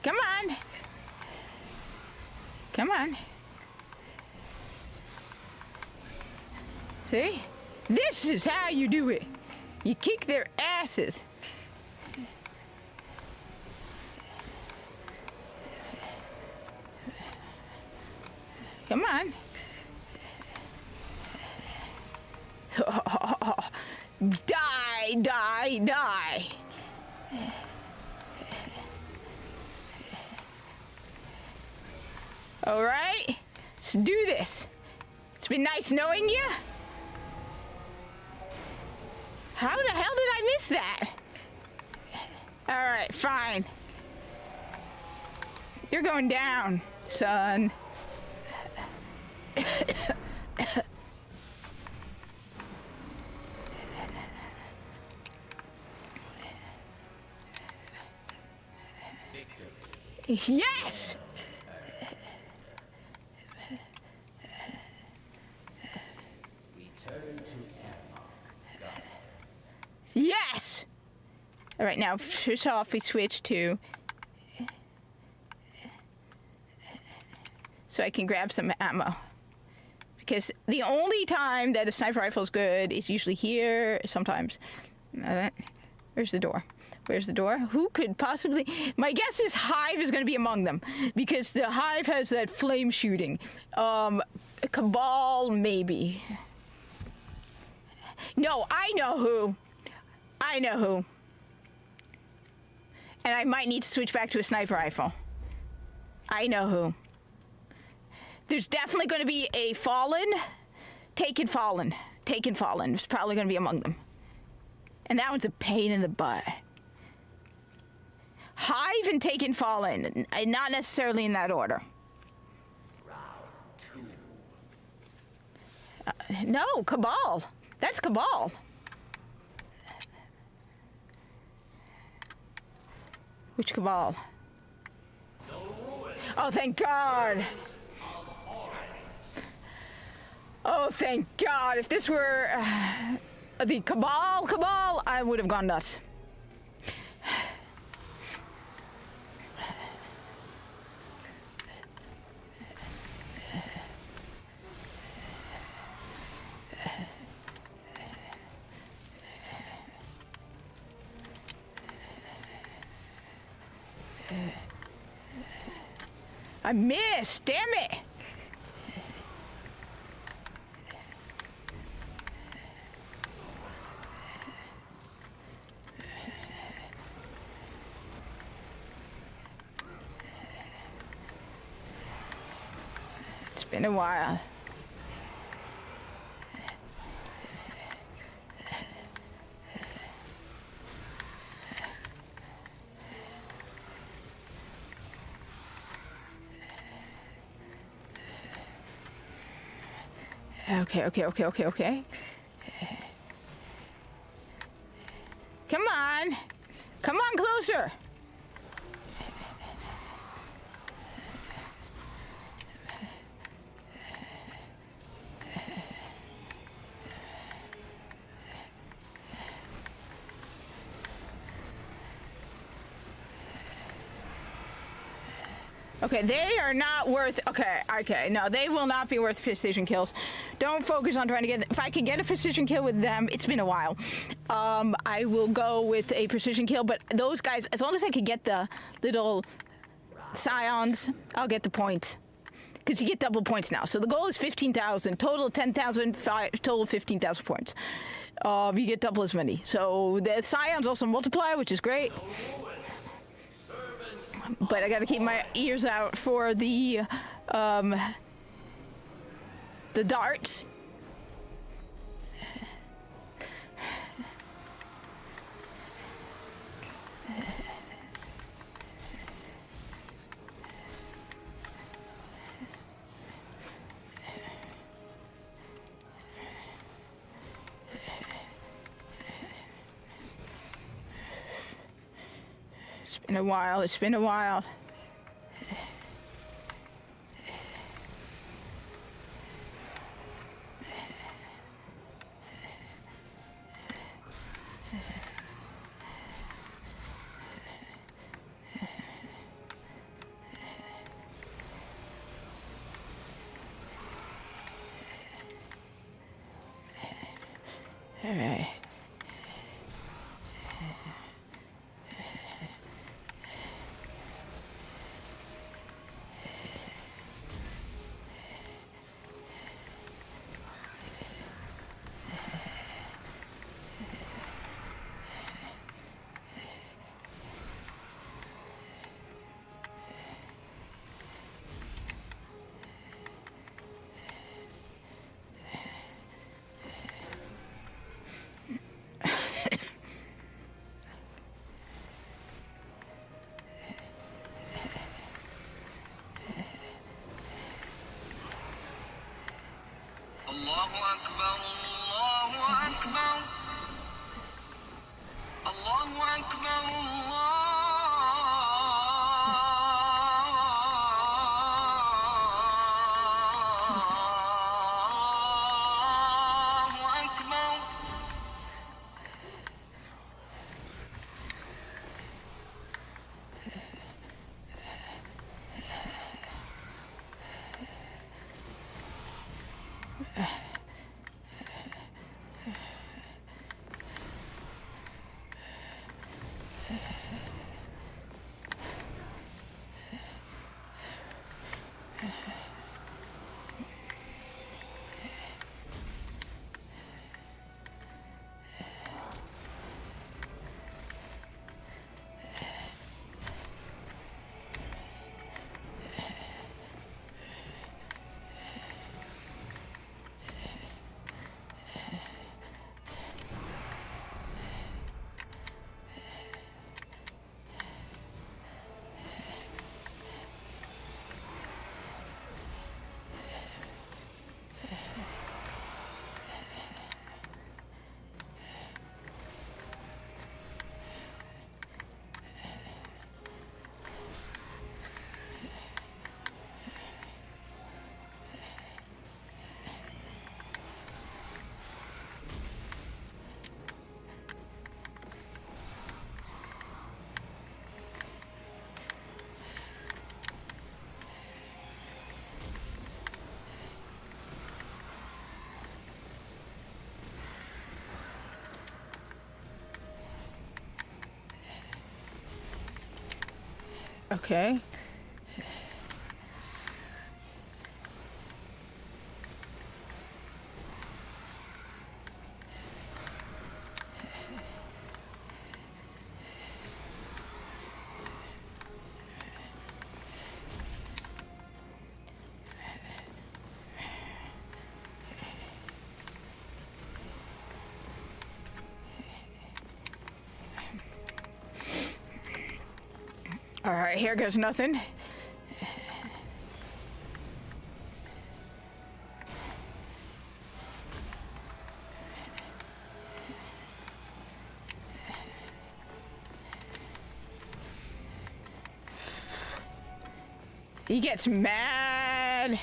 Come on. Come on. See? This is how you do it. You kick their asses. Come on. Die, die, die. All right, let's do this. It's been nice knowing you. How the hell did I miss that? All right, fine. You're going down, son. Yes! Yes! All right, now first off, we switch to... so I can grab some ammo. Because the only time that a sniper rifle is good is usually here, sometimes. Where's the door? Where's the door? Who could possibly... My guess is Hive is going to be among them. Because the Hive has that flame shooting. Cabal, maybe. No, I know who. I know who. And I might need to switch back to a sniper rifle. I know who. There's definitely going to be a Fallen. Taken Fallen. Taken Fallen is probably going to be among them. And that one's a pain in the butt. Hive and Taken Fallen. Not necessarily in that order. No, Cabal. That's Cabal. Which Cabal? Oh, thank God. Oh, thank God. If this were the Cabal, I would have gone nuts. I missed, damn it! It's been a while. Okay. Come on. Come on closer. Okay, they are not worth... Okay, no, they will not be worth precision kills. Don't focus on trying to get... If I could get a precision kill with them, it's been a while. I will go with a precision kill, but those guys, as long as I could get the little scions, I'll get the points. Because you get double points now. So the goal is 15,000. Total 10,000, total 15,000 points. You get double as many. So the scions also multiply, which is great. But I gotta keep my ears out for the darts. It's been a while. Alright. Allahu Akbar, Allahu Akbar. Allahu Akbar, Allahu Akbar. Okay. All right, here goes nothing. He gets mad.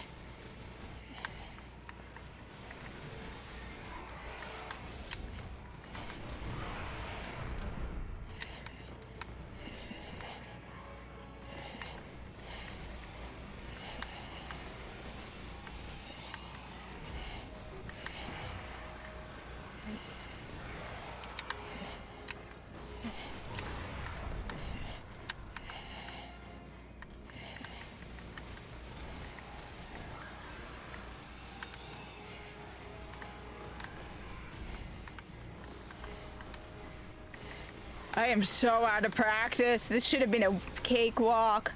I am so out of practice. This should have been a cakewalk.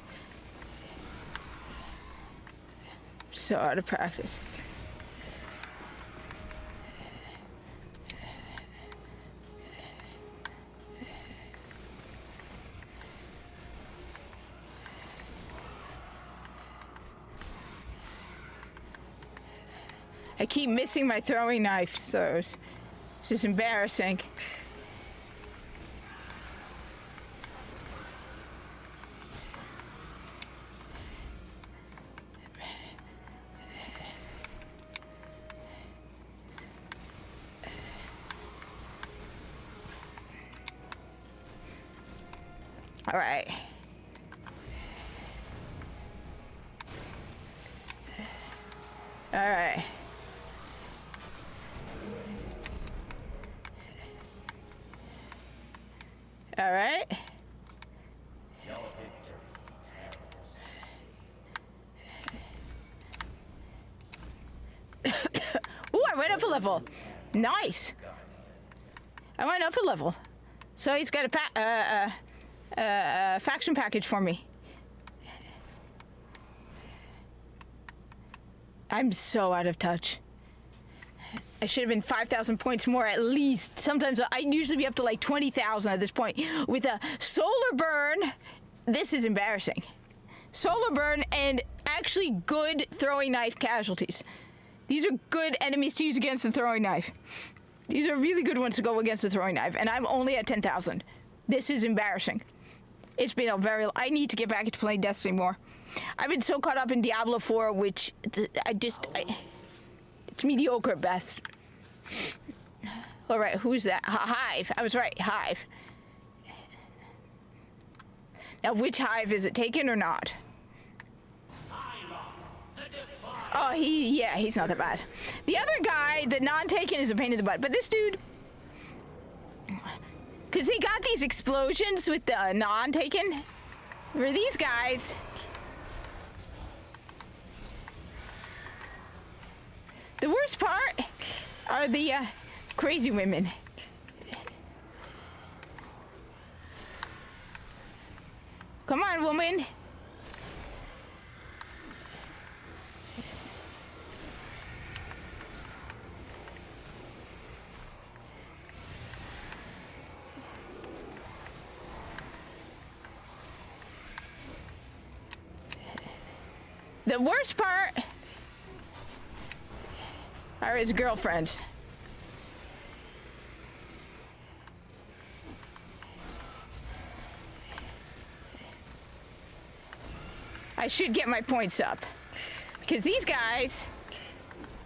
So out of practice. I keep missing my throwing knife throws. It's just embarrassing. All right. All right. All right. Ooh, I went up a level. Nice. I went up a level. So he's got a faction package for me. I'm so out of touch. I should have been 5,000 points more at least. Sometimes I'd usually be up to like 20,000 at this point. With a solar burn, this is embarrassing. Solar burn and actually good throwing knife casualties. These are good enemies to use against the throwing knife. These are really good ones to go against the throwing knife, and I'm only at 10,000. This is embarrassing. It's been a very... I need to get back into playing Destiny more. I've been so caught up in Diablo 4, which it's mediocre at best. All right, who's that? Hive. I was right, Hive. Now, which Hive is it, taken or not? Oh, he's not that bad. The other guy, the non-taken, is a pain in the butt. But this dude, because he got these explosions with the non-taken. For these guys, the worst part are the crazy women. Come on, woman. The worst part are his girlfriends. I should get my points up because these guys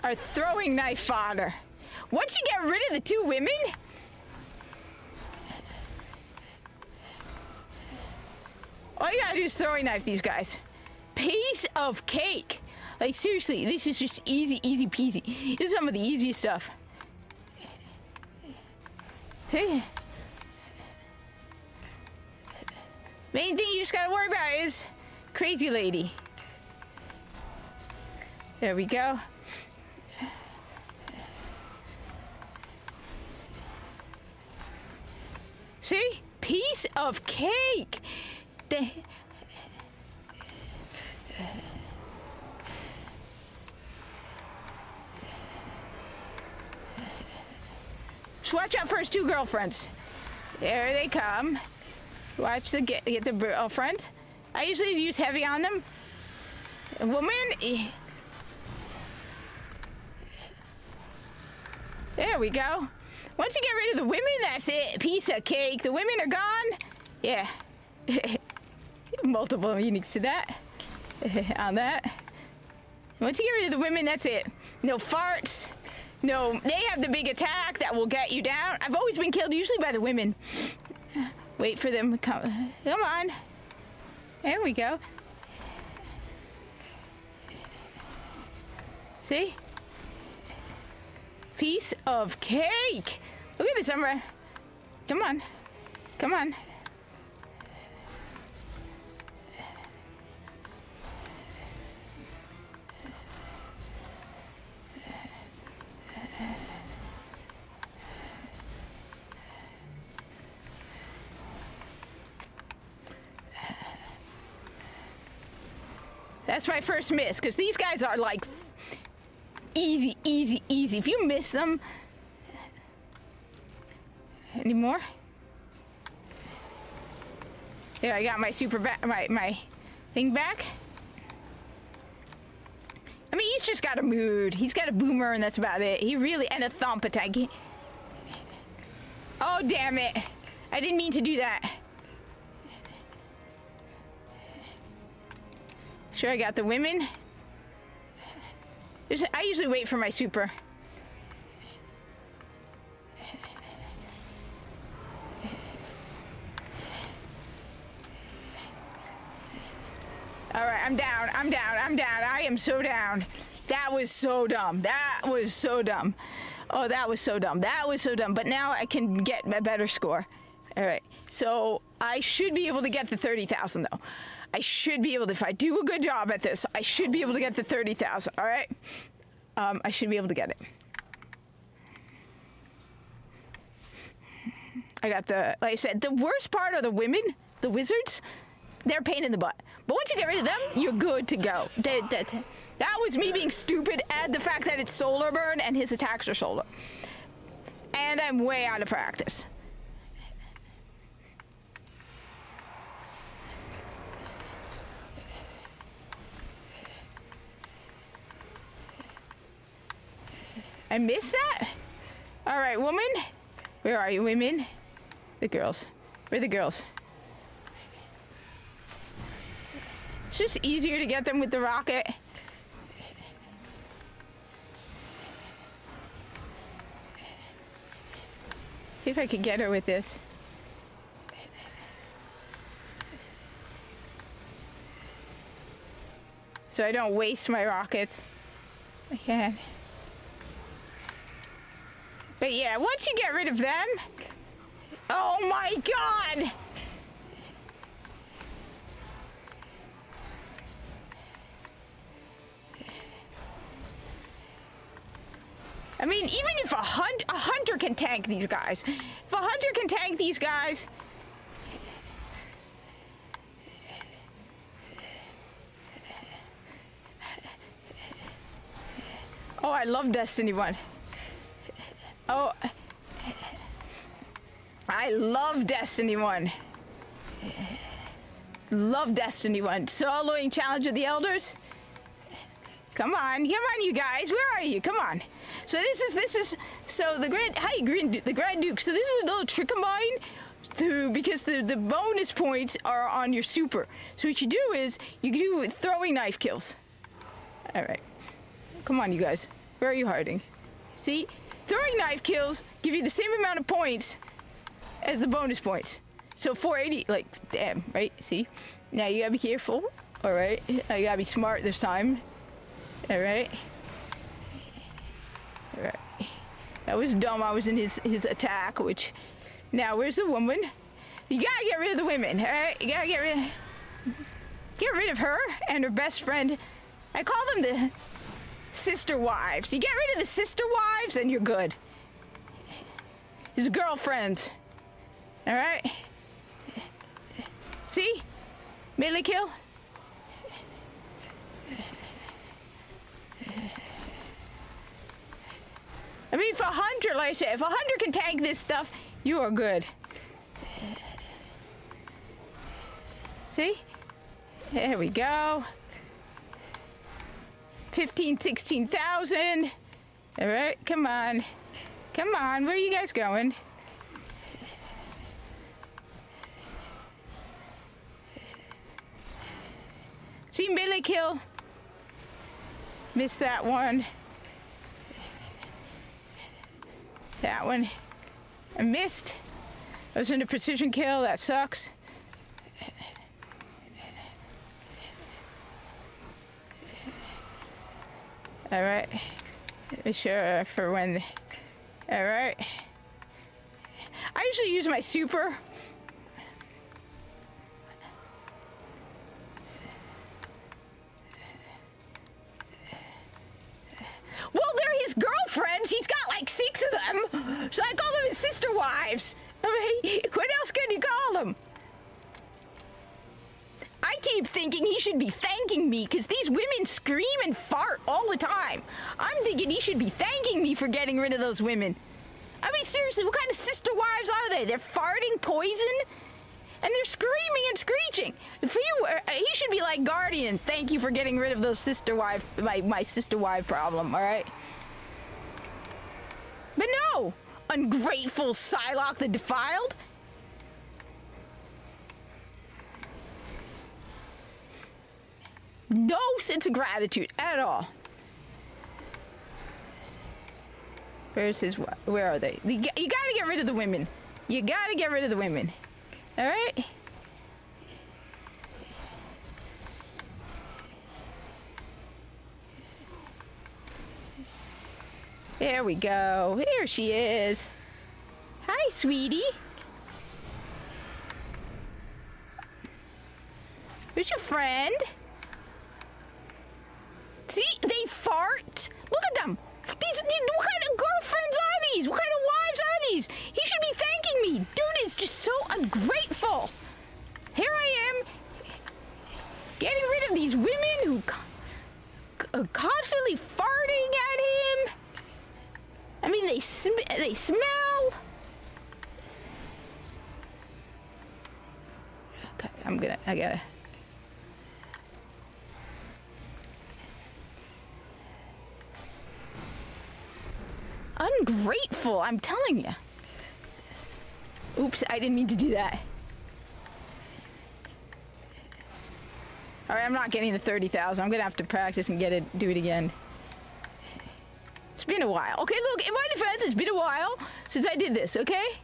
are throwing knife fodder. Once you get rid of the two women, all you gotta do is throwing knife these guys. Piece of cake. Like, seriously, this is just easy peasy. This is some of the easiest stuff. Hey. Main thing you just gotta worry about is crazy lady. There we go. See? Piece of cake. Just watch out for his two girlfriends. There they come. Watch the get the girlfriend. I usually use heavy on them. A woman. There we go. Once you get rid of the women, that's it. Piece of cake. The women are gone. Yeah. Multiple meanings to that. On that. Once you get rid of the women, that's it. No farts. No, they have the big attack that will get you down. I've always been killed usually by the women. Wait for them to come. Come on. There we go. See? Piece of cake. Look at this, Umbra. Come on. Come on. That's my first miss, because these guys are like easy. If you miss them... Any more? There, I got my super back, my thing back. I mean, he's just got a mood. He's got a boomer, and that's about it. He really... And a thump attack. Oh, damn it. I didn't mean to do that. Sure, I got the women. I usually wait for my super. All right, I'm down. I am so down. That was so dumb. Oh, that was so dumb. But now I can get a better score. All right. So I should be able to get the 30,000 though. I should be able to, if I do a good job at this, I should be able to get the 30,000. All right. I should be able to get it. I got the, like I said, the worst part are the women, the wizards. They're a pain in the butt. But once you get rid of them, you're good to go. That was me being stupid. Add the fact that it's solar burn and his attacks are solar. And I'm way out of practice. I missed that? All right, woman. Where are you, women? The girls. Where are the girls? It's just easier to get them with the rocket. See if I can get her with this. So I don't waste my rockets. I can. But yeah, once you get rid of them... Oh my god! I mean, even if a hunter can tank these guys. If a hunter can tank these guys... Oh, I love Destiny 1. Oh, I love Destiny 1. Love Destiny 1. Soloing Challenge of the Elders. Come on, you guys. Where are you? Come on. So this is so the Grand Duke. So this is a little trick of mine because the bonus points are on your super. So what you do is you do throwing knife kills. All right. Come on, you guys. Where are you hiding? See? Throwing knife kills give you the same amount of points as the bonus points. So 480, like, damn, right? See? Now you gotta be careful. All right. You gotta be smart this time. All right. All right. That was dumb. I was in his attack, which... Now, where's the woman? You gotta get rid of the women, all right? You gotta get rid of her and her best friend. I call them the sister wives. You get rid of the sister wives and you're good. His girlfriends. All right? See? Melee kill. I mean, if a hunter, like I said, if a hunter can tank this stuff, you are good. See? There we go. 16,000. All right, come on. Come on, where are you guys going? See, melee kill. Missed that one. That one. I missed. I was in a precision kill. That sucks. All right. Be sure for when. All right. I usually use my super. Well, they're his girlfriends. He's got like 6 of them. So I call them his sister wives. I mean, what else can you call them? I keep thinking he should be thanking me because these women scream and fart all the time. I'm thinking he should be thanking me for getting rid of those women. I mean, seriously, what kind of sister wives are they? They're farting poison? And they're screaming and screeching. If he should be like Guardian. Thank you for getting rid of those sister wife, my sister wife problem. All right. But no, ungrateful Psylocke the Defiled. No sense of gratitude at all. Where's his? Where are they? You gotta get rid of the women. You gotta get rid of the women. All right. There we go. Here she is. Hi, sweetie. Who's your friend? See, they fart. Look at them. What kind of girlfriends are these? What kind of wives are these? He should be thanking me. Dude is just so ungrateful. Here I am, getting rid of these women who are constantly farting at him. I mean, they smell. Okay, I gotta. Ungrateful, I'm telling you. Oops, I didn't mean to do that. All right, I'm not getting the 30,000. I'm gonna have to practice and do it again. It's been a while. Okay, look, in my defense, it's been a while since I did this, okay?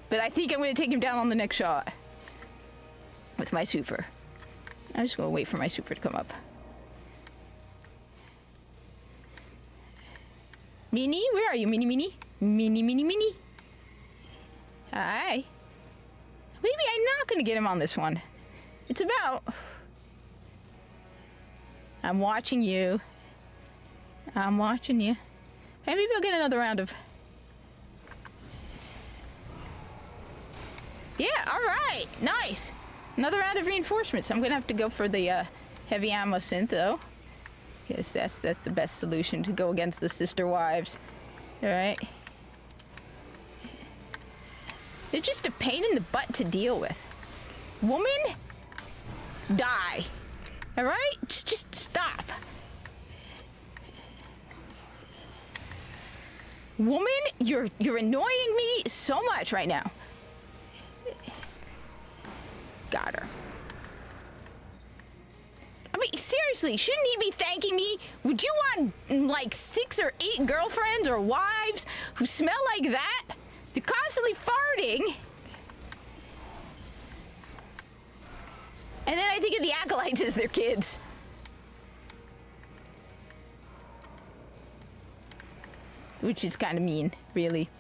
But I think I'm gonna take him down on the next shot with my super. I'm just gonna wait for my super to come up. Minnie, where are you, Minnie, Minnie? Minnie, Minnie, Minnie. Hi. Maybe I'm not gonna get him on this one. It's about... I'm watching you. I'm watching you. Hey, maybe I'll get another round of... Yeah, alright. Nice. Another round of reinforcements. I'm gonna have to go for the heavy ammo synth, though. Yes, that's the best solution to go against the sister wives. Alright. They're just a pain in the butt to deal with. Woman, die. Alright? Just stop. Woman, you're annoying me so much right now. Got her. I mean, seriously, shouldn't he be thanking me? Would you want, like, 6 or 8 girlfriends or wives who smell like that? They're constantly farting. And then I think of the acolytes as their kids. Which is kind of mean, really.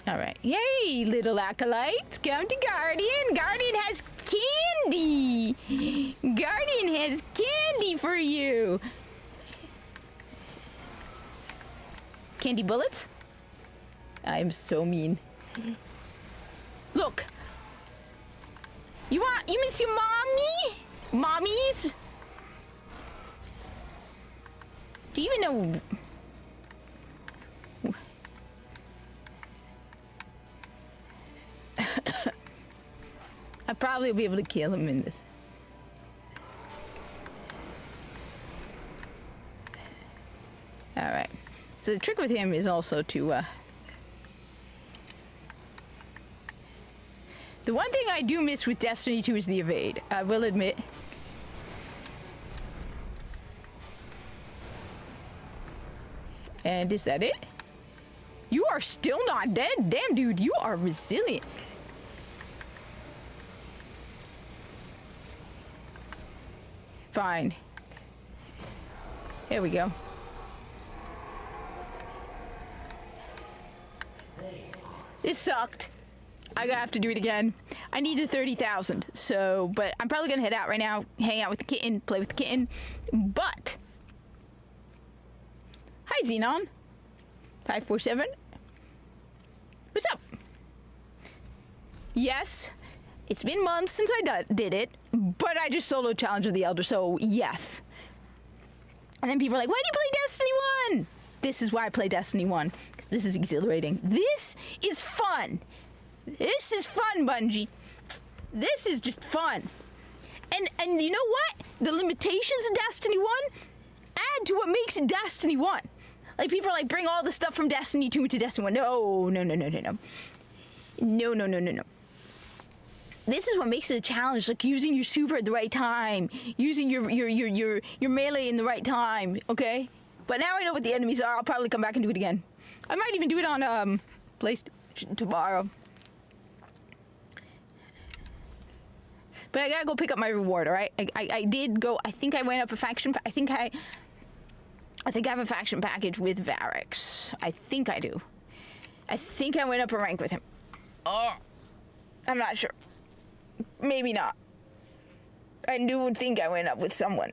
Alright. Yay, little acolytes. Come to Guardian. Guardian has candy. Guardian has candy for you. Candy bullets? I'm so mean. Look. You miss your mommy? Mommies? Do you even know... I probably will be able to kill him in this. Alright. So the trick with him is also to, the one thing I do miss with Destiny 2 is the evade. I will admit. And is that it? You are still not dead? Damn, dude, you are resilient. Fine. Here we go. This sucked. I'm gonna have to do it again. I need the 30,000, so, but I'm probably gonna head out right now, hang out with the kitten, play with the kitten, but... Hi, Xenon. 547. What's up? Yes, it's been months since I did it, but I just solo Challenge of the Elder, so yes. And then people are like, why do you play Destiny 1? This is why I play Destiny 1, because this is exhilarating. This is fun. This is fun, Bungie. This is just fun. And you know what? The limitations of Destiny 1 add to what makes it Destiny 1. Like, people are like, bring all the stuff from Destiny 2 to Destiny 1. No. No. This is what makes it a challenge, like using your super at the right time, using your melee in the right time, okay? But now I know what the enemies are. I'll probably come back and do it again. I might even do it on PlayStation tomorrow. But I gotta go pick up my reward, all right? I did go. I think I went up a faction. I think I have a faction package with Varix. I think I do. I think I went up a rank with him. Oh, I'm not sure. Maybe not. I do think I went up with someone.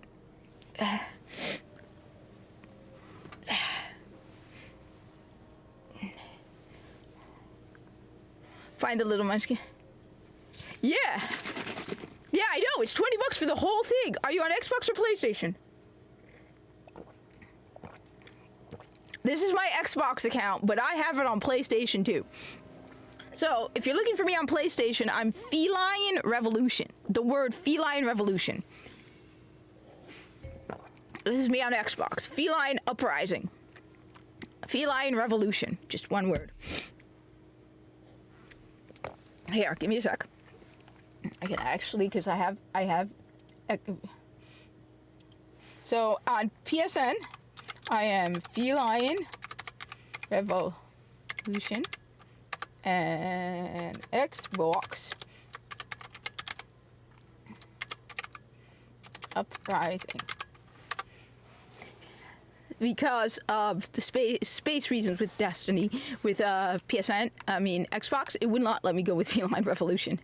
Find the little munchkin. Yeah. Yeah, I know. It's $20 for the whole thing. Are you on Xbox or PlayStation? This is my Xbox account, but I have it on PlayStation too. So, if you're looking for me on PlayStation, I'm Feline Revolution. The word Feline Revolution. This is me on Xbox. Feline Uprising. Feline Revolution. Just one word. Here, give me a sec. I can actually, because I have. So, on PSN, I am Feline Revolution. And Xbox Uprising, because of the space reasons with Destiny, with PSN, I mean Xbox, it would not let me go with Feline Revolution.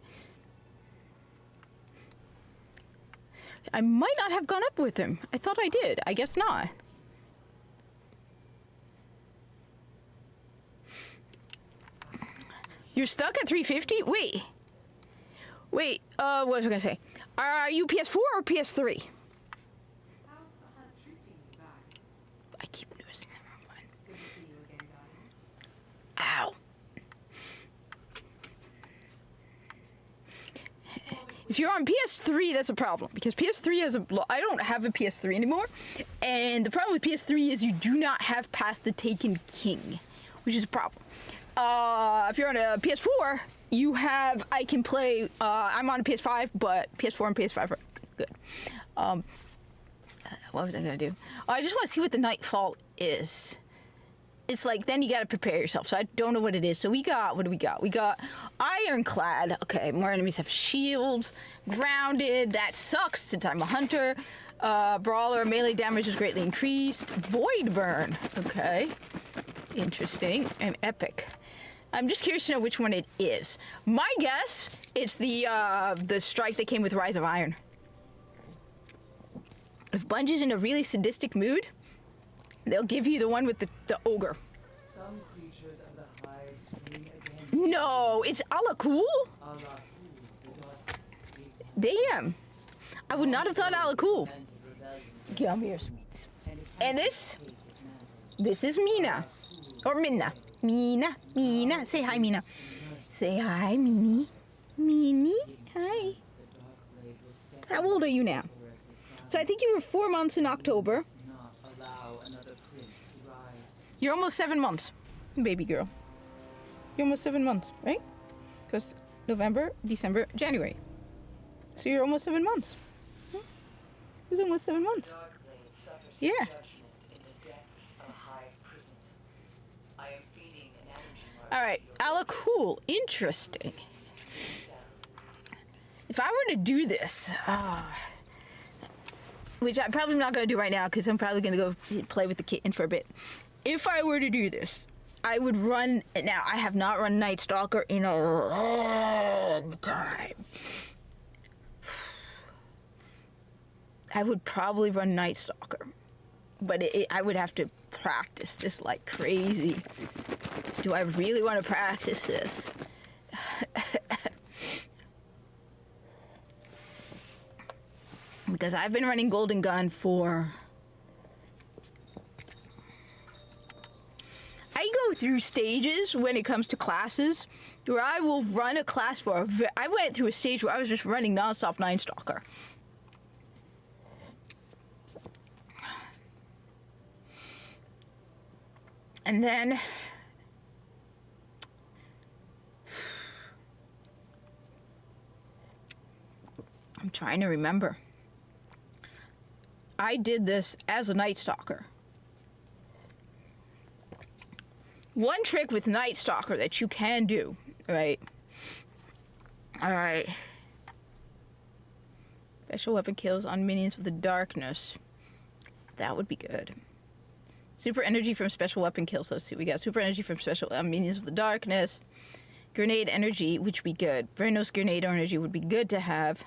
I might not have gone up with him. I thought I did. I guess not. You're stuck at 350? Wait. What was I gonna say? Are you PS4 or PS3? I keep noticing that wrong one. Good to see you again, Guardian. Ow. If you're on PS3, that's a problem, because PS3 has I don't have a PS3 anymore, and the problem with PS3 is you do not have Past the Taken King, which is a problem. If you're on a PS4, you have, I can play, I'm on a PS5, but PS4 and PS5 are good. What was I gonna do? I just want to see what the Nightfall is. It's like, then you gotta prepare yourself, so I don't know what it is. So what do we got? We got Ironclad. Okay, more enemies have shields. Grounded, that sucks since I'm a hunter. Brawler, melee damage is greatly increased. Void Burn, okay. Interesting. And Epic. I'm just curious to know which one it is. My guess, it's the strike that came with Rise of Iron. If Bungie's in a really sadistic mood, they'll give you the one with the ogre. Some creatures of the hive stream again. No, it's Alakul? Damn. I would not have thought Alakul. Come here, sweets. And this is Mina. Or Minna. Mina. Say hi, Mina. Say hi, Minnie. Minnie, hi. How old are you now? So I think you were 4 months in October. You're almost 7 months, baby girl. You're almost 7 months, right? Because November, December, January. So you're almost 7 months. It was almost 7 months. Yeah. All right, Alakul, interesting. If I were to do this, which I'm probably not going to do right now because I'm probably going to go play with the kitten for a bit. If I were to do this, I would run, now I have not run Night Stalker in a long time. I would probably run Night Stalker, but I would have to practice this like crazy. Do I really want to practice this? Because I've been running Golden Gun for... I go through stages when it comes to classes where I will run a class for I went through a stage where I was just running nonstop Night Stalker. And then I'm trying to remember. I did this as a Night Stalker. One trick with Night Stalker that you can do, right? All right. Special weapon kills on minions of the darkness. That would be good. Super energy from special weapon kills. Let's see. We got super energy from special minions of the darkness. Grenade energy, which would be good. Brandnos grenade energy would be good to have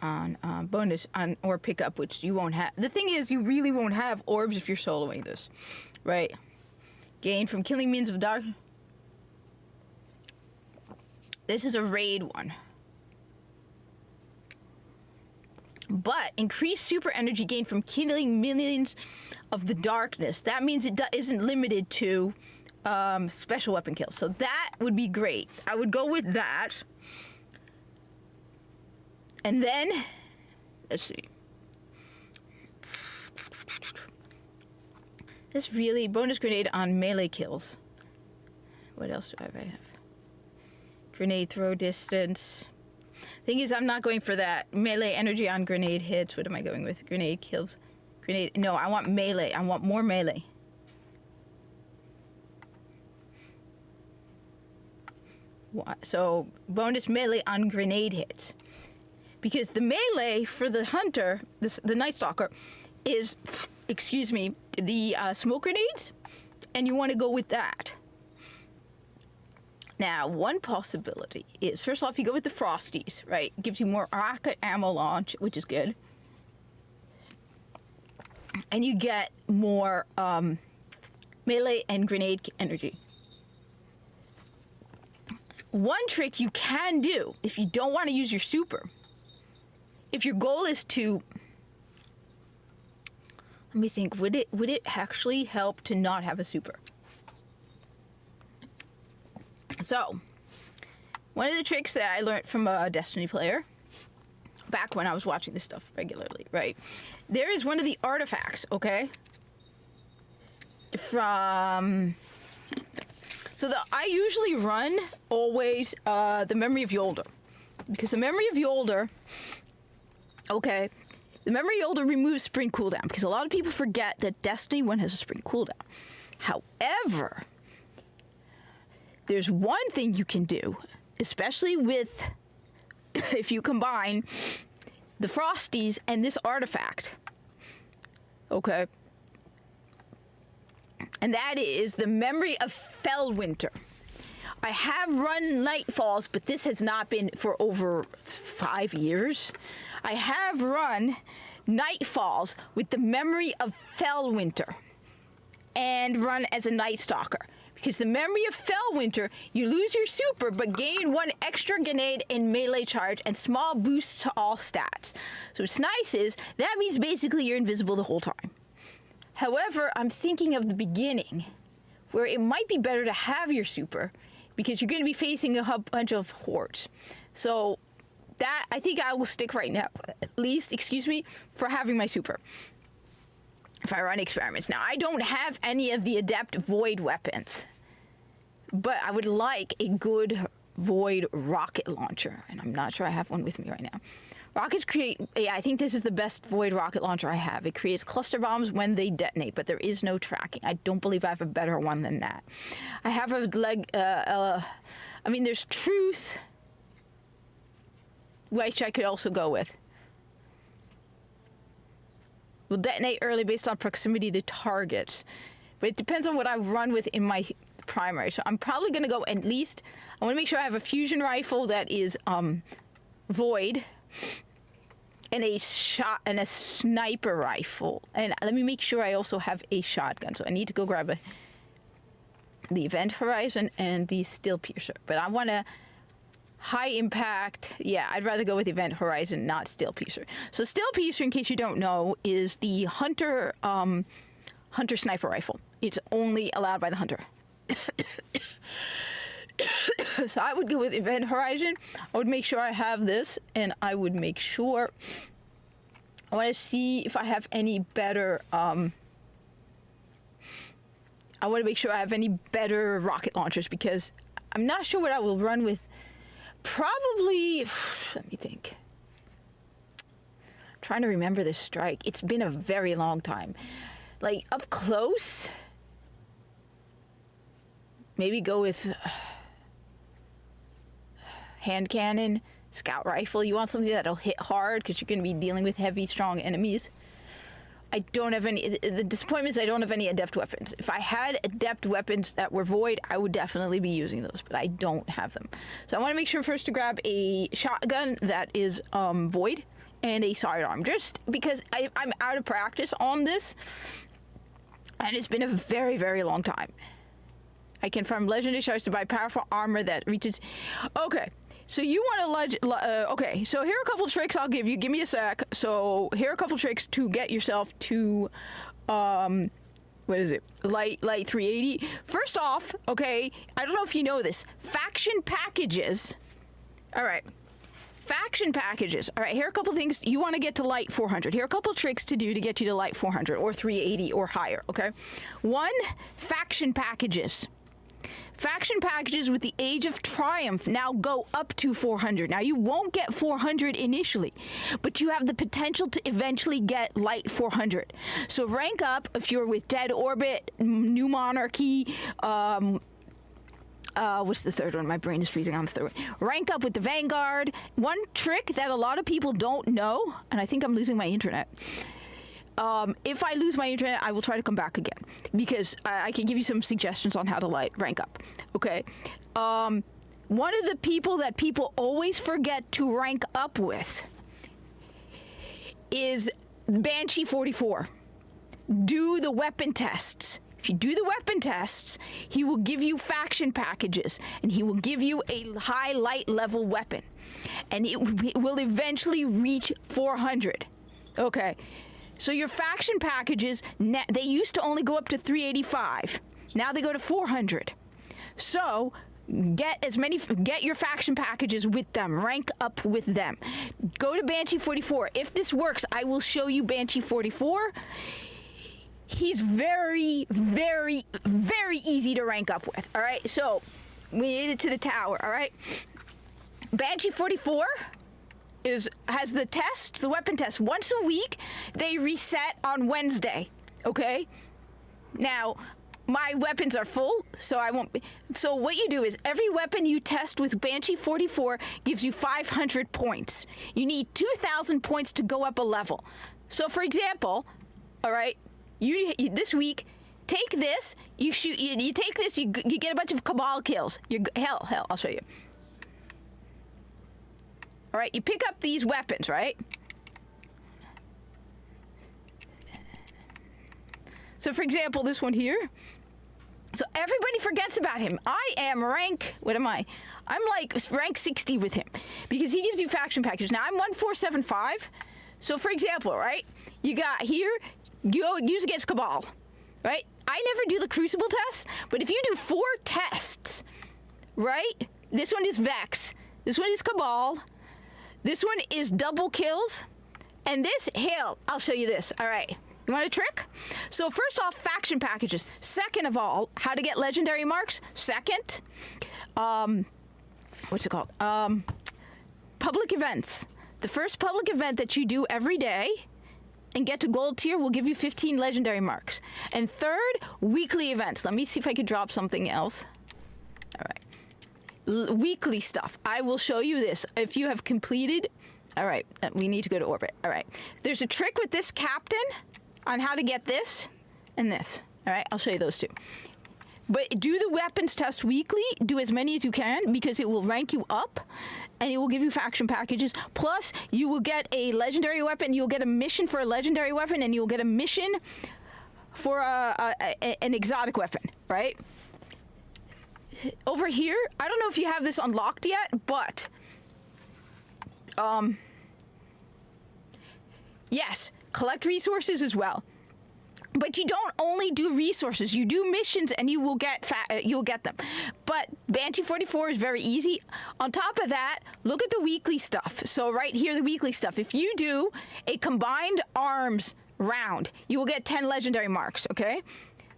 on bonus on or pickup, which you won't have. The thing is, you really won't have orbs if you're soloing this, right? Gain from killing means of dark. This is a raid one. But increased super energy gain from killing millions of the darkness. That means it isn't limited to special weapon kills. So that would be great. I would go with that. And then, let's see. This really bonus grenade on melee kills. What else do I have? Grenade throw distance. Thing is, I'm not going for that. Melee energy on grenade hits. What am I going with? Grenade kills. Grenade. No, I want melee. I want more melee. So, bonus melee on grenade hits. Because the melee for the hunter, the Night Stalker, is, excuse me, the smoke grenades. And you want to go with that. Now, one possibility is, first off, you go with the Frosties, right? It gives you more rocket ammo launch, which is good. And you get more melee and grenade energy. One trick you can do, if you don't want to use your super, if your goal is to, let me think, would it actually help to not have a super? So, one of the tricks that I learned from a Destiny player, back when I was watching this stuff regularly, right? There is one of the artifacts, okay? From... So I usually run, always, the Memory of Yolder. Because the Memory of Yolder... Okay, the Memory of Yolder removes sprint cooldown. Because a lot of people forget that Destiny 1 has a sprint cooldown. However... There's one thing you can do, especially with, if you combine the Frosties and this artifact, okay? And that is the Memory of Fellwinter. I have run Nightfalls, but this has not been for over 5 years. I have run Nightfalls with the Memory of Fellwinter and run as a Night Stalker. Because the Memory of Fellwinter, you lose your super, but gain 1 extra grenade and melee charge and small boost to all stats. So what's nice is, that means basically you're invisible the whole time. However, I'm thinking of the beginning, where it might be better to have your super, because you're going to be facing a bunch of hordes. So that, I think I will stick right now, at least, excuse me, for having my super. If I run experiments. Now, I don't have any of the Adept Void weapons, but I would like a good Void rocket launcher, and I'm not sure I have one with me right now. Rockets create, I think this is the best Void rocket launcher I have. It creates cluster bombs when they detonate, but there is no tracking. I don't believe I have a better one than that. I have a there's Truth, which I could also go with. Will detonate early based on proximity to targets. But it depends on what I run with in my primary. So I'm probably going to go at least... I want to make sure I have a fusion rifle that is void. And a sniper rifle. And let me make sure I also have a shotgun. So I need to go grab the Event Horizon and the Steel Piercer. But I want to... High impact, yeah, I'd rather go with Event Horizon, not Steel Piercer. So Steel Piercer, in case you don't know, is the Hunter sniper rifle. It's only allowed by the Hunter. So I would go with Event Horizon. I would make sure I have this, and I would make sure... I want to see if I have any better... I want to make sure I have any better rocket launchers, because I'm not sure what I will run with. Probably, let me think. I'm trying to remember this strike. It's been a very long time. Like, up close, maybe go with hand cannon, scout rifle. You want something that'll hit hard because you're going to be dealing with heavy, strong enemies. I don't have any. The disappointment is I don't have any adept weapons. If I had adept weapons that were void, I would definitely be using those, but I don't have them. So I want to make sure first to grab a shotgun that is void and a sidearm, just because I'm out of practice on this, and it's been a very, very long time. I can farm legendary shards to buy powerful armor that reaches. Okay. So you want to okay, so here are a couple tricks I'll give you. Give me a sec. So here are a couple tricks to get yourself to, what is it? Light 380. First off, okay, I don't know if you know this. Faction packages. All right. Faction packages. All right, here are a couple things. You want to get to light 400. Here are a couple tricks to do to get you to light 400 or 380 or higher, okay? One, faction packages. Faction packages with the Age of Triumph now go up to 400. Now, you won't get 400 initially, but you have the potential to eventually get light 400. So rank up if you're with Dead Orbit, New Monarchy, what's the third one? My brain is freezing on the third one. Rank up with the Vanguard. One trick that a lot of people don't know, and I think I'm losing my internet. If I lose my internet, I will try to come back again, because I can give you some suggestions on how to rank up. Okay. One of the people that people always forget to rank up with is Banshee 44. Do the weapon tests. If you do the weapon tests, he will give you faction packages, and he will give you a high light level weapon, and it will eventually reach 400. Okay. So your faction packages, they used to only go up to 385. Now they go to 400. So get your faction packages with them. Rank up with them. Go to Banshee 44. If this works, I will show you Banshee 44. He's very, very, very easy to rank up with. All right. So we made it to the tower. All right. Banshee 44 has the tests, the weapon tests, once a week. They reset on Wednesday, okay? Now, my weapons are full, so I won't be. So what you do is every weapon you test with Banshee 44 gives you 500 points. You need 2,000 points to go up a level. So for example, all right, you this week, take this, you take this, you get a bunch of Cabal kills. Hell, I'll show you. All right, you pick up these weapons, right? So, for example, this one here. So everybody forgets about him. I am rank, what am I? I'm like rank 60 with him, because he gives you faction packages. Now, I'm 1475. So, for example, right? You got here, you go use against Cabal, right? I never do the Crucible test, but if you do 4 tests, right? This one is Vex. This one is Cabal. This one is double kills, and this, hell, I'll show you this. All right, you want a trick? So first off, faction packages. Second of all, how to get legendary marks. Second, what's it called? Public events. The first public event that you do every day and get to gold tier will give you 15 legendary marks. And third, weekly events. Let me see if I could drop something else. All right. Weekly stuff. I will show you this. If you have completed, all right, we need to go to orbit. All right, there's a trick with this captain on how to get this and this. All right, I'll show you those two. But do the weapons test weekly. Do as many as you can, because it will rank you up and it will give you faction packages. Plus, you will get a legendary weapon. You'll get a mission for a legendary weapon, and you'll get a mission for an exotic weapon, right? Over here, I don't know if you have this unlocked yet, but yes, collect resources as well. But you don't only do resources; you do missions, and you will get them. But Banshee 44 is very easy. On top of that, look at the weekly stuff. So right here, the weekly stuff. If you do a combined arms round, you will get 10 legendary marks. Okay.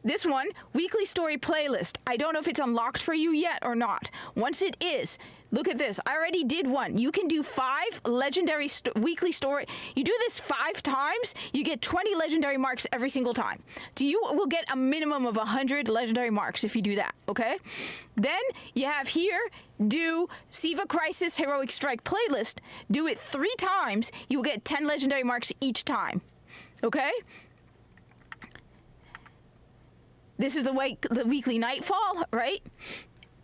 This one, weekly story playlist. I don't know if it's unlocked for you yet or not. Once it is, look at this. I already did one. You can do 5 legendary weekly story. You do this 5 times, you get 20 legendary marks every single time. So you will get a minimum of 100 legendary marks if you do that, okay? Then you have here, do Siva Crisis Heroic Strike playlist. Do it 3 times. You will get 10 legendary marks each time, okay? This is the weekly nightfall, right?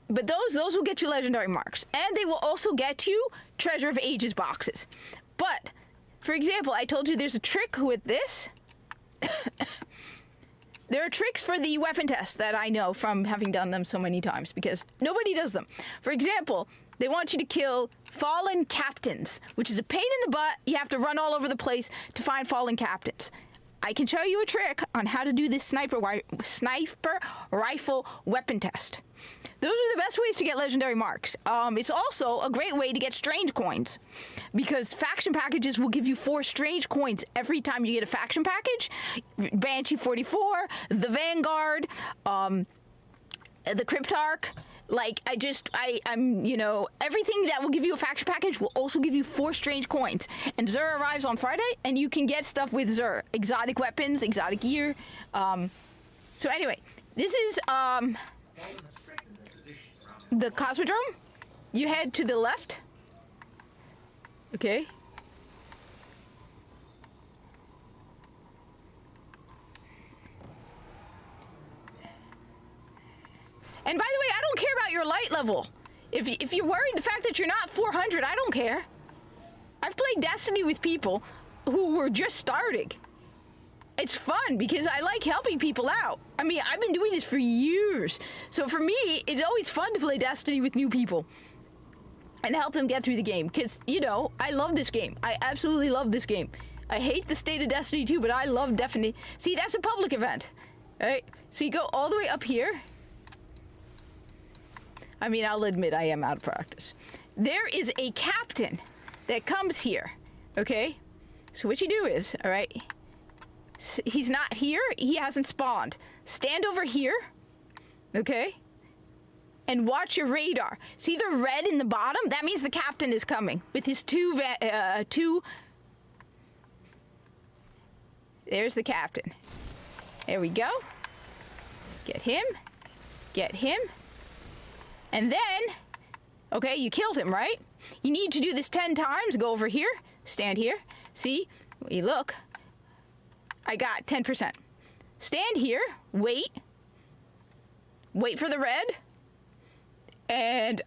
But those will get you legendary marks, and they will also get you Treasure of Ages boxes. But for example, I told you there's a trick with this. There are tricks for the weapon tests that I know from having done them so many times because nobody does them. For example, they want you to kill fallen captains, which is a pain in the butt. You have to run all over the place to find fallen captains. I can show you a trick on how to do this sniper rifle weapon test. Those are the best ways to get legendary marks. It's also a great way to get strange coins because faction packages will give you 4 strange coins every time you get a faction package. Banshee 44, the Vanguard, the Cryptarch. Like, I'm, you know, everything that will give you a faction package will also give you 4 strange coins. And Xur arrives on Friday, and you can get stuff with Xur. Exotic weapons, exotic gear. So anyway, this is, the Cosmodrome. You head to the left. Okay. And by the way, I don't care about your light level. If you're worried the fact that you're not 400, I don't care. I've played Destiny with people who were just starting. It's fun because I like helping people out. I mean, I've been doing this for years. So for me, it's always fun to play Destiny with new people and help them get through the game. Because, you know, I love this game. I absolutely love this game. I hate the state of Destiny 2, but I love Destiny. See, that's a public event. All right? So you go all the way up here. I mean, I'll admit I am out of practice. There is a captain that comes here, okay? So what you do is, all right, he's not here. He hasn't spawned. Stand over here, okay? And watch your radar. See the red in the bottom? That means the captain is coming with his two... There's the captain. There we go. Get him. Get him. And then, okay, you killed him, right? You need to do this 10 times. Go over here. Stand here. See? You look. I got 10%. Stand here. Wait. Wait for the red. And,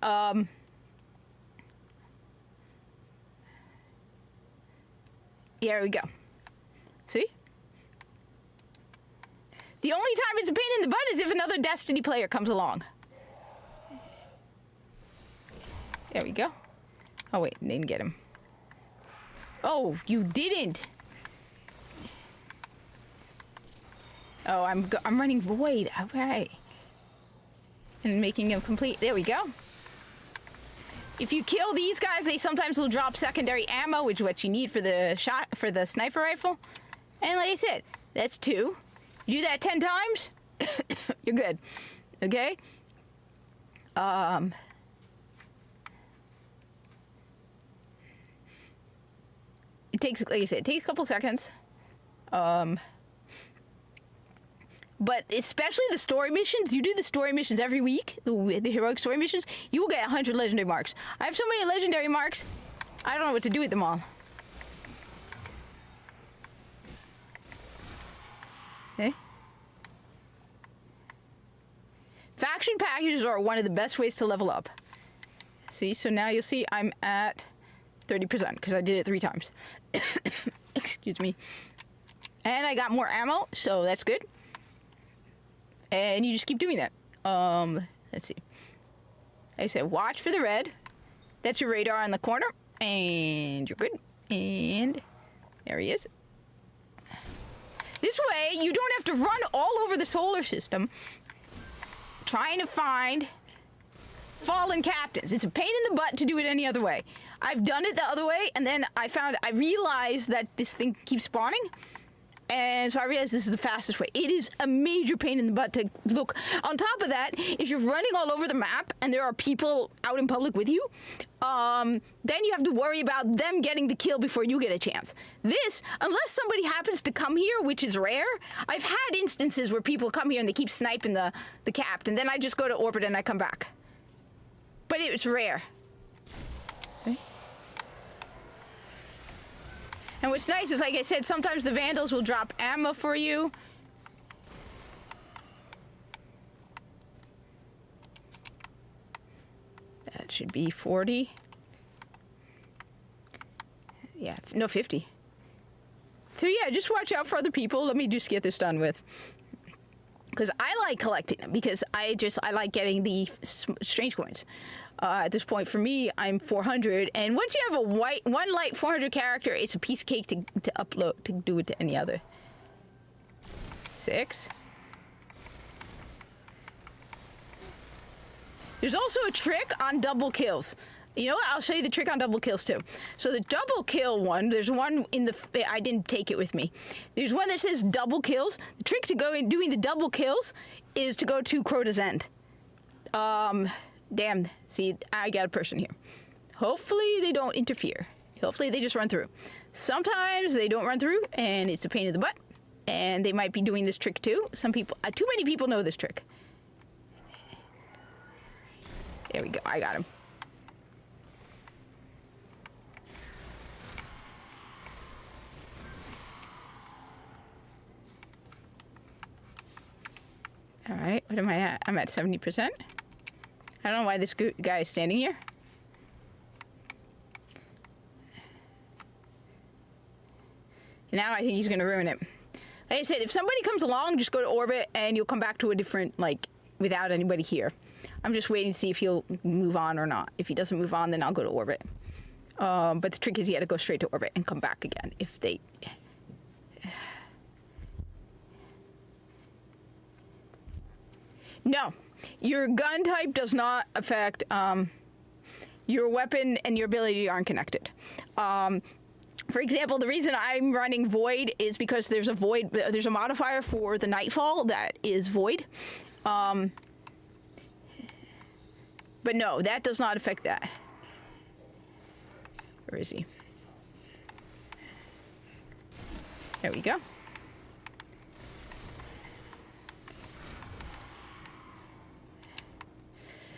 there we go. See? The only time it's a pain in the butt is if another Destiny player comes along. There we go. Oh, wait, didn't get him. Oh, you didn't. Oh, I'm running void. All right. And making him complete. There we go. If you kill these guys, they sometimes will drop secondary ammo, which is what you need for the sniper rifle. And like I said, that's 2. You do that 10 times, you're good. Okay? It takes, like I said, it takes a couple seconds. But especially the story missions, you do the story missions every week, the heroic story missions, you will get 100 legendary marks. I have so many legendary marks, I don't know what to do with them all. Okay. Faction packages are one of the best ways to level up. See, so now you'll see I'm at 30% because I did it 3 times. Excuse me. And I got more ammo, so that's good. And you just keep doing that. Let's see. Like I said, watch for the red. That's your radar in the corner. And you're good. And there he is. This way, you don't have to run all over the solar system trying to find fallen captains. It's a pain in the butt to do it any other way. I've done it the other way, and then I realized that this thing keeps spawning. And so I realized this is the fastest way. It is a major pain in the butt to look. On top of that, if you're running all over the map and there are people out in public with you, then you have to worry about them getting the kill before you get a chance. This, unless somebody happens to come here, which is rare, I've had instances where people come here and they keep sniping the captain. Then I just go to orbit and I come back. But it's rare. Okay. And what's nice is, like I said, sometimes the Vandals will drop ammo for you. That should be 40. Yeah, no, 50. So yeah, just watch out for other people. Let me just get this done with. Because I like collecting them, because I like getting the strange coins. At this point, for me, I'm 400, and once you have a one light 400 character, it's a piece of cake to upload, to do it to any other. 6. There's also a trick on double kills. You know what? I'll show you the trick on double kills too. So the double kill one, there's one in the, I didn't take it with me. There's one that says double kills. The trick to go in doing the double kills is to go to Crota's End. Damn, see, I got a person here. Hopefully they don't interfere. Hopefully they just run through. Sometimes they don't run through and it's a pain in the butt. And they might be doing this trick too. Some people, too many people know this trick. There we go, I got him. All right, what am I at? I'm at 70%. I don't know why this guy is standing here. Now I think he's gonna ruin it. Like I said, if somebody comes along, just go to orbit and you'll come back to a different, like, without anybody here. I'm just waiting to see if he'll move on or not. If he doesn't move on, then I'll go to orbit. But the trick is you gotta go straight to orbit and come back again if they... No, your gun type does not affect your weapon, and your ability aren't connected. For example, the reason I'm running Void is because there's a modifier for the Nightfall that is Void. But no, that does not affect that. Where is he? There we go.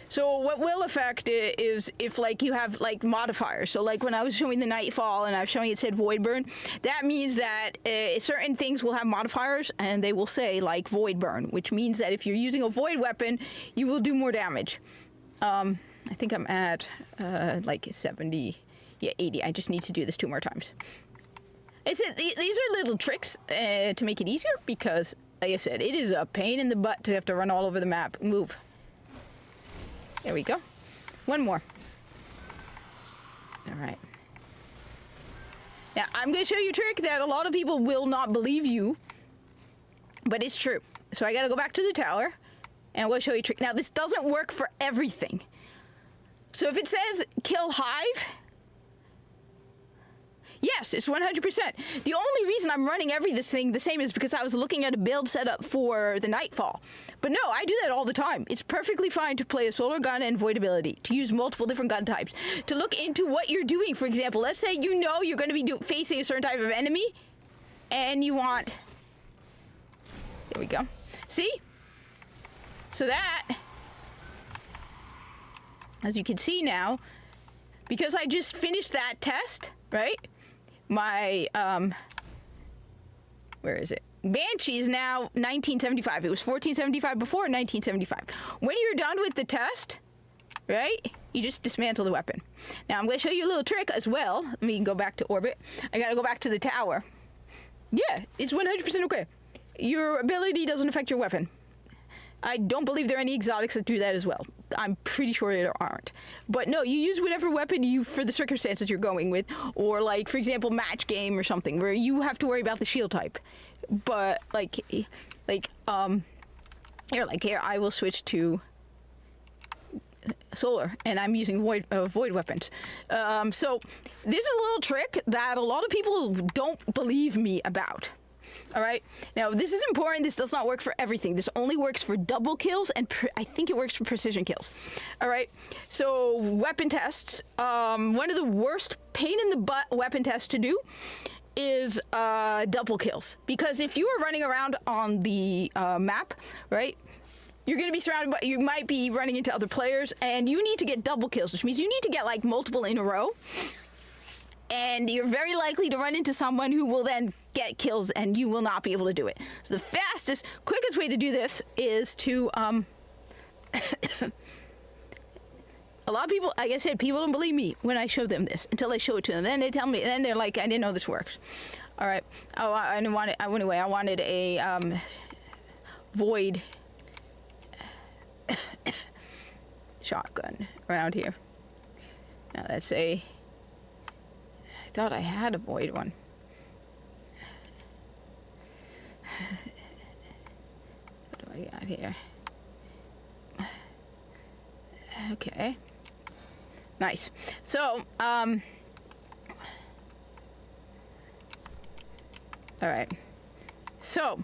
So what will affect it is if, like, you have, like, modifiers. So, like, when I was showing the Nightfall and I was showing it said Void Burn, that means that certain things will have modifiers and they will say, like, Void Burn, which means that if you're using a Void weapon, you will do more damage. I think I'm at, like, 70, yeah, 80. I just need to do this 2 more times. I said, these are little tricks to make it easier because, like I said, it is a pain in the butt to have to run all over the map. Move. There we go. 1 more. All right. Now, I'm going to show you a trick that a lot of people will not believe you, but it's true. So I got to go back to the tower, and I'm going to show you a trick. Now, this doesn't work for everything. So if it says kill Hive, yes, it's 100%. The only reason I'm running everything the same is because I was looking at a build setup for the Nightfall. But no, I do that all the time. It's perfectly fine to play a solar gun and void ability, to use multiple different gun types, to look into what you're doing. For example, let's say you know you're going to be facing a certain type of enemy, and you want... There we go. See? So that, as you can see now, because I just finished that test, right? My, where is it? Banshee is now 1975. It was 1475 before, 1975. When you're done with the test, right, you just dismantle the weapon. Now, I'm going to show you a little trick as well. Let me go back to orbit. I got to go back to the tower. Yeah, it's 100% okay. Your ability doesn't affect your weapon. I don't believe there are any exotics that do that as well. I'm pretty sure there aren't. But no, you use whatever weapon you, for the circumstances you're going with, or, like, for example, match game or something where you have to worry about the shield type. But here, I will switch to solar, and I'm using void weapons. So this is a little trick that a lot of people don't believe me about. All right. Now, this is important. This does not work for everything. This only works for double kills, and I think it works for precision kills. All right. So, weapon tests. One of the worst pain in the butt weapon tests to do is double kills. Because if you are running around on the map, right, you're going to be surrounded by, you might be running into other players, and you need to get double kills, which means you need to get, like, multiple in a row. And you're very likely to run into someone who will then get kills, and you will not be able to do it. So the fastest, quickest way to do this is to A lot of people, like I said, people don't believe me when I show them this until I show it to them. Then they tell me, then they're like, I didn't know this works. All right. Oh, I wanted a void shotgun around here. Now that's I thought I had a void one. What do I got here? Okay. Nice. So, all right. So,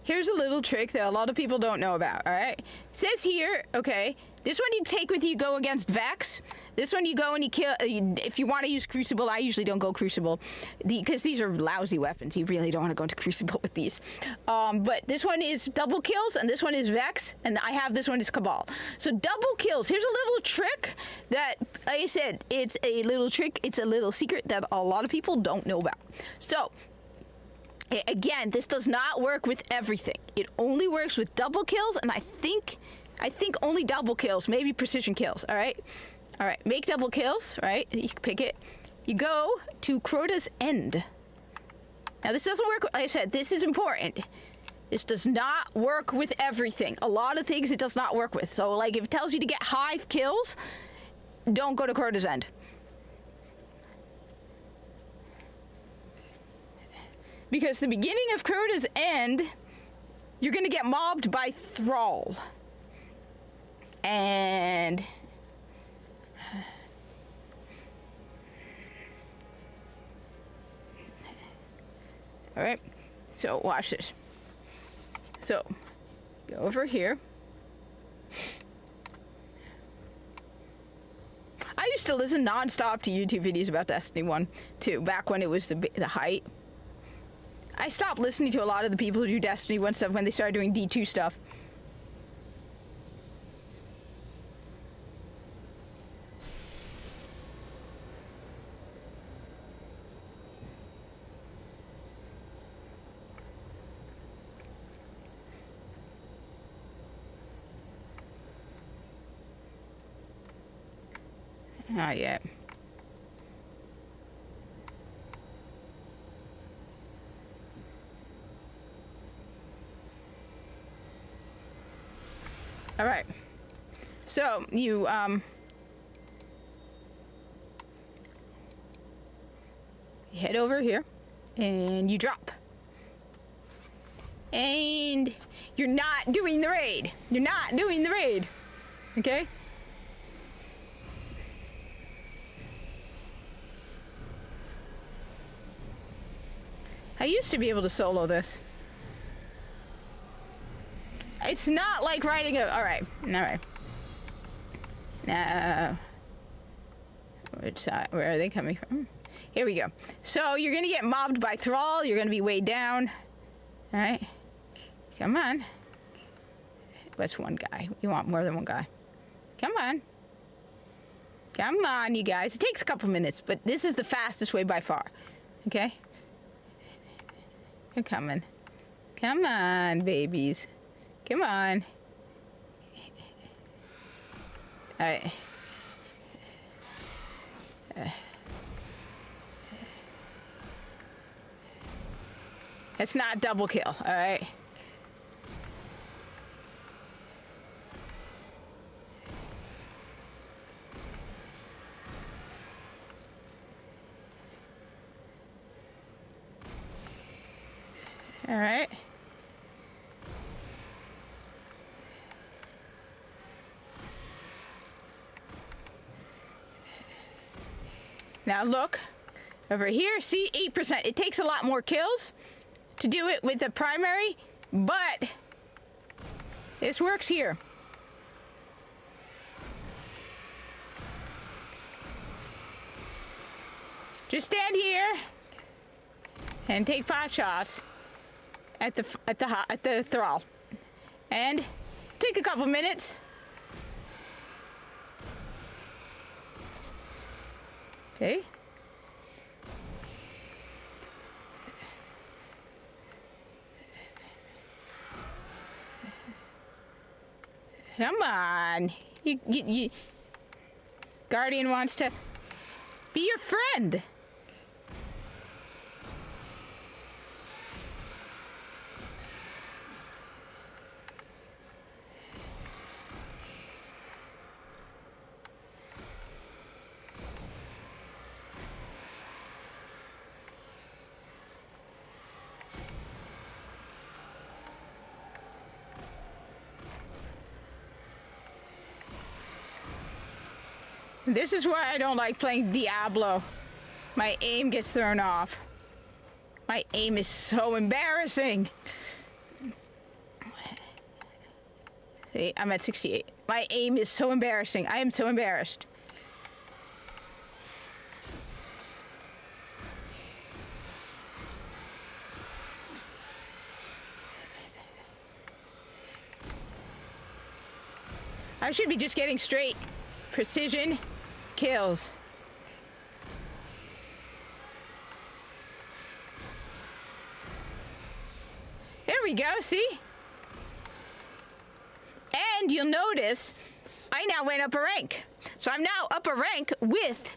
here's a little trick that a lot of people don't know about, all right? It says here, okay, this one you take with you, go against Vex. This one you go and you kill, if you want to use Crucible, I usually don't go Crucible, because these are lousy weapons. You really don't want to go into Crucible with these. But this one is double kills, and this one is Vex, and I have this one is Cabal. So double kills. Here's a little trick that, like I said, it's a little trick. It's a little secret that a lot of people don't know about. So, again, this does not work with everything. It only works with double kills, and I think only double kills, maybe precision kills, all right? All right, make double kills, right? You can pick it. You go to Crota's End. Now, this doesn't work, like I said, this is important. This does not work with everything. A lot of things it does not work with. So, like, if it tells you to get 5 kills, don't go to Crota's End. Because the beginning of Crota's End, you're going to get mobbed by Thrall. And all right, so watch this. So go over here. I used to listen nonstop to YouTube videos about Destiny 1 too, back when it was the height. I stopped listening to a lot of the people who do Destiny 1 stuff when they started doing D2 stuff. Not yet. All right. So you head over here and you drop. And you're not doing the raid. You're not doing the raid. Okay? I used to be able to solo this. It's not like riding a... Alright. Alright. Now... Which side? Where are they coming from? Here we go. So, you're gonna get mobbed by Thrall. You're gonna be weighed down. Alright. Come on. What's one guy? You want more than one guy. Come on. Come on, you guys. It takes a couple minutes, but this is the fastest way by far. Okay? You're coming. Come on, babies. Come on. Alright. It's not double kill, alright? Alright. Now look over here, see 8%. It takes a lot more kills to do it with the primary, but this works here. Just stand here and take pot shots at the Thrall, and take a couple minutes. Okay. Come on. You Guardian wants to be your friend. This is why I don't like playing Diablo. My aim gets thrown off. My aim is so embarrassing. See, I'm at 68. My aim is so embarrassing. I am so embarrassed. I should be just getting straight precision kills. There we go, see? And you'll notice I now went up a rank. So I'm now up a rank with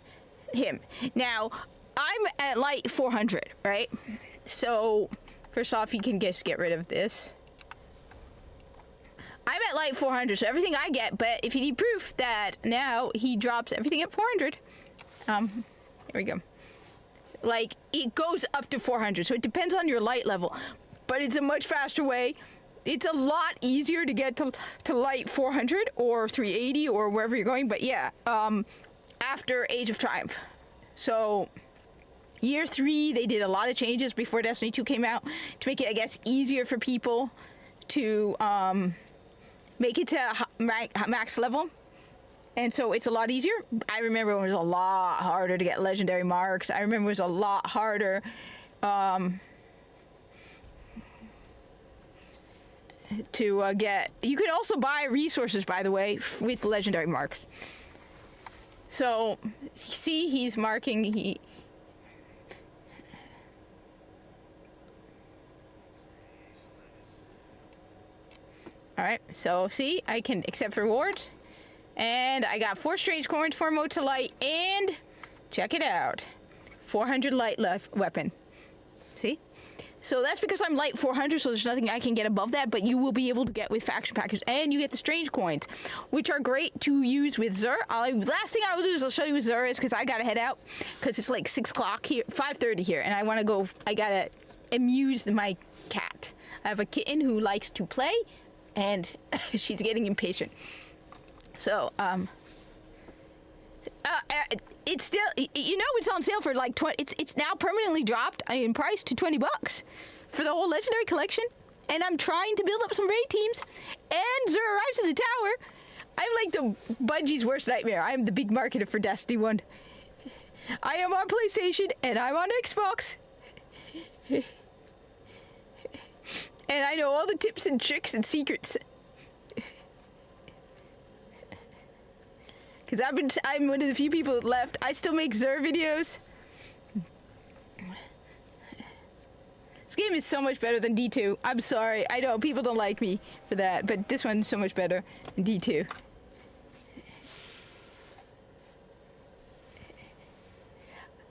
him. Now, I'm at light 400, right? So, first off, you can just get rid of this. I'm at light 400, so everything I get, but if you need proof that now he drops everything at 400, here we go. Like, it goes up to 400, so it depends on your light level, but it's a much faster way. It's a lot easier to get to light 400 or 380 or wherever you're going, but yeah, after Age of Triumph. So, year 3, they did a lot of changes before Destiny 2 came out to make it, I guess, easier for people to, make it to max level, and so it's a lot easier. I remember it was a lot harder to get legendary marks. I remember it was a lot harder to get. You could also buy resources, by the way, with legendary marks. So, see, he's marking. Alright, so see, I can accept rewards. And I got 4 strange coins, 4 motes of light, and check it out. 400 light left weapon. See? So that's because I'm light 400, so there's nothing I can get above that, but you will be able to get with faction package. And you get the strange coins, which are great to use with Xur. Last thing I will do is I'll show you what Xur is, because I gotta head out, because it's like 6 o'clock here, 5:30 here, and I want to go, I gotta amuse my cat. I have a kitten who likes to play, and she's getting impatient. So, it's still, you know, it's on sale for like 20. It's now permanently dropped in price to $20 for the whole legendary collection. And I'm trying to build up some raid teams. And Xur arrives in the tower. I'm like the Bungie's worst nightmare. I am the big marketer for Destiny 1. I am on PlayStation and I'm on Xbox. And I know all the tips and tricks and secrets. Because I'm one of the few people left. I still make Xur videos. This game is so much better than D2. I'm sorry. I know people don't like me for that, but this one's so much better than D2.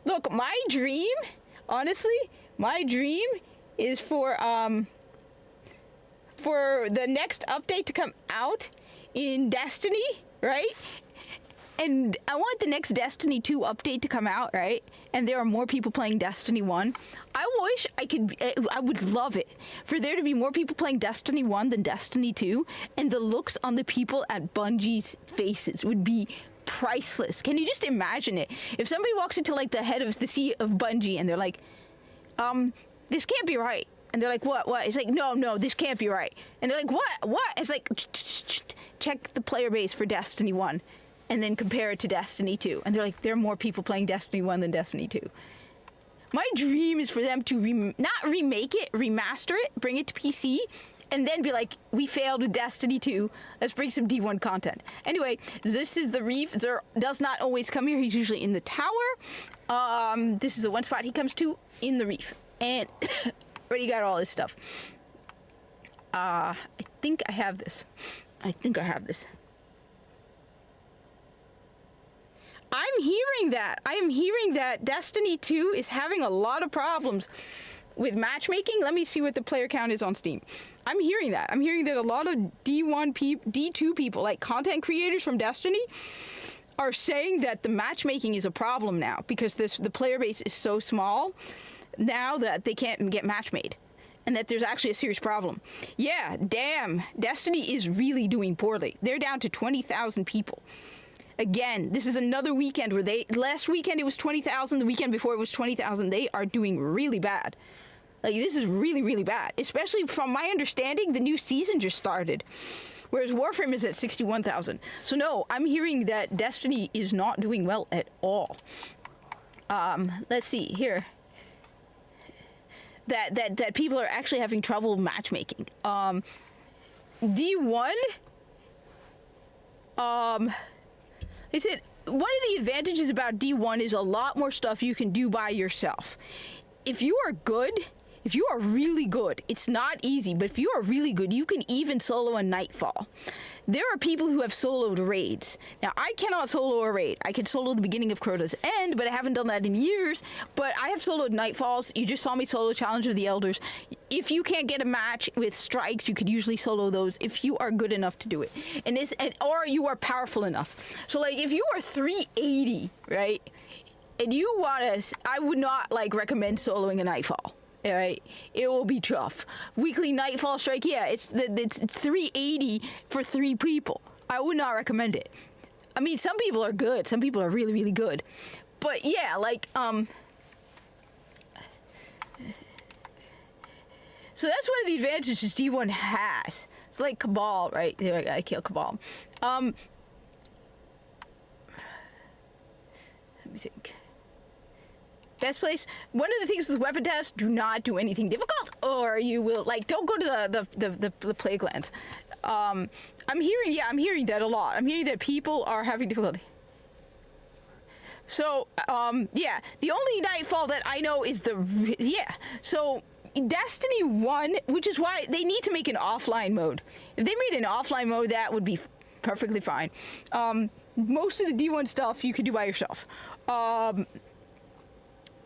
Look, my dream, honestly, my dream is for the next update to come out in Destiny, right? And I want the next Destiny 2 update to come out, right? And there are more people playing Destiny 1. I wish I would love it for there to be more people playing Destiny 1 than Destiny 2. And the looks on the people at Bungie's faces would be priceless. Can you just imagine it? If somebody walks into like the head of the seat of Bungie and they're like, this can't be right. And they're like, what? It's like, no, this can't be right. And they're like, what? It's like, check the player base for Destiny 1. And then compare it to Destiny 2. And they're like, there are more people playing Destiny 1 than Destiny 2. My dream is for them to not remake it, remaster it, bring it to PC, and then be like, we failed with Destiny 2. Let's bring some D1 content. Anyway, this is the Reef. Xur does not always come here. He's usually in the tower. This is the one spot he comes to, in the Reef. And already got all this stuff. I think I have this. I think I have this. I'm hearing that. I am hearing that Destiny 2 is having a lot of problems with matchmaking. Let me see what the player count is on Steam. I'm hearing that. I'm hearing that a lot of D2 people, like content creators from Destiny, are saying that the matchmaking is a problem now because the player base is so small now that they can't get match made. And that there's actually a serious problem. Yeah, damn. Destiny is really doing poorly. They're down to 20,000 people. Again, this is another weekend where last weekend it was 20,000, the weekend before it was 20,000. They are doing really bad. Like, this is really, really bad. Especially from my understanding, the new season just started. Whereas Warframe is at 61,000. So no, I'm hearing that Destiny is not doing well at all. Let's see, here. That people are actually having trouble matchmaking. D1, they said one of the advantages about D1 is a lot more stuff you can do by yourself. If you are good, if you are really good, it's not easy, but if you are really good, you can even solo a Nightfall. There are people who have soloed raids. Now, I cannot solo a raid. I can solo the beginning of Crota's End, but I haven't done that in years. But I have soloed Nightfalls. You just saw me solo Challenge of the Elders. If you can't get a match with strikes, you could usually solo those if you are good enough to do it. Or you are powerful enough. So, like, if you are 380, right, and you want to, I would not, like, recommend soloing a Nightfall. All right, it will be tough. Weekly Nightfall strike, yeah, it's 380 for 3 people. I would not recommend it. I mean, some people are good. Some people are really, really good. But yeah, like, so that's one of the advantages D1 has. It's like Cabal, right? I kill Cabal. Let me think. Best place. One of the things with weapon tests: do not do anything difficult, or you will don't go to the plague lands. I'm hearing that a lot. I'm hearing that people are having difficulty. So yeah, the only Nightfall that I know is So Destiny 1, which is why they need to make an offline mode. If they made an offline mode, that would be perfectly fine. Most of the D1 stuff you can do by yourself.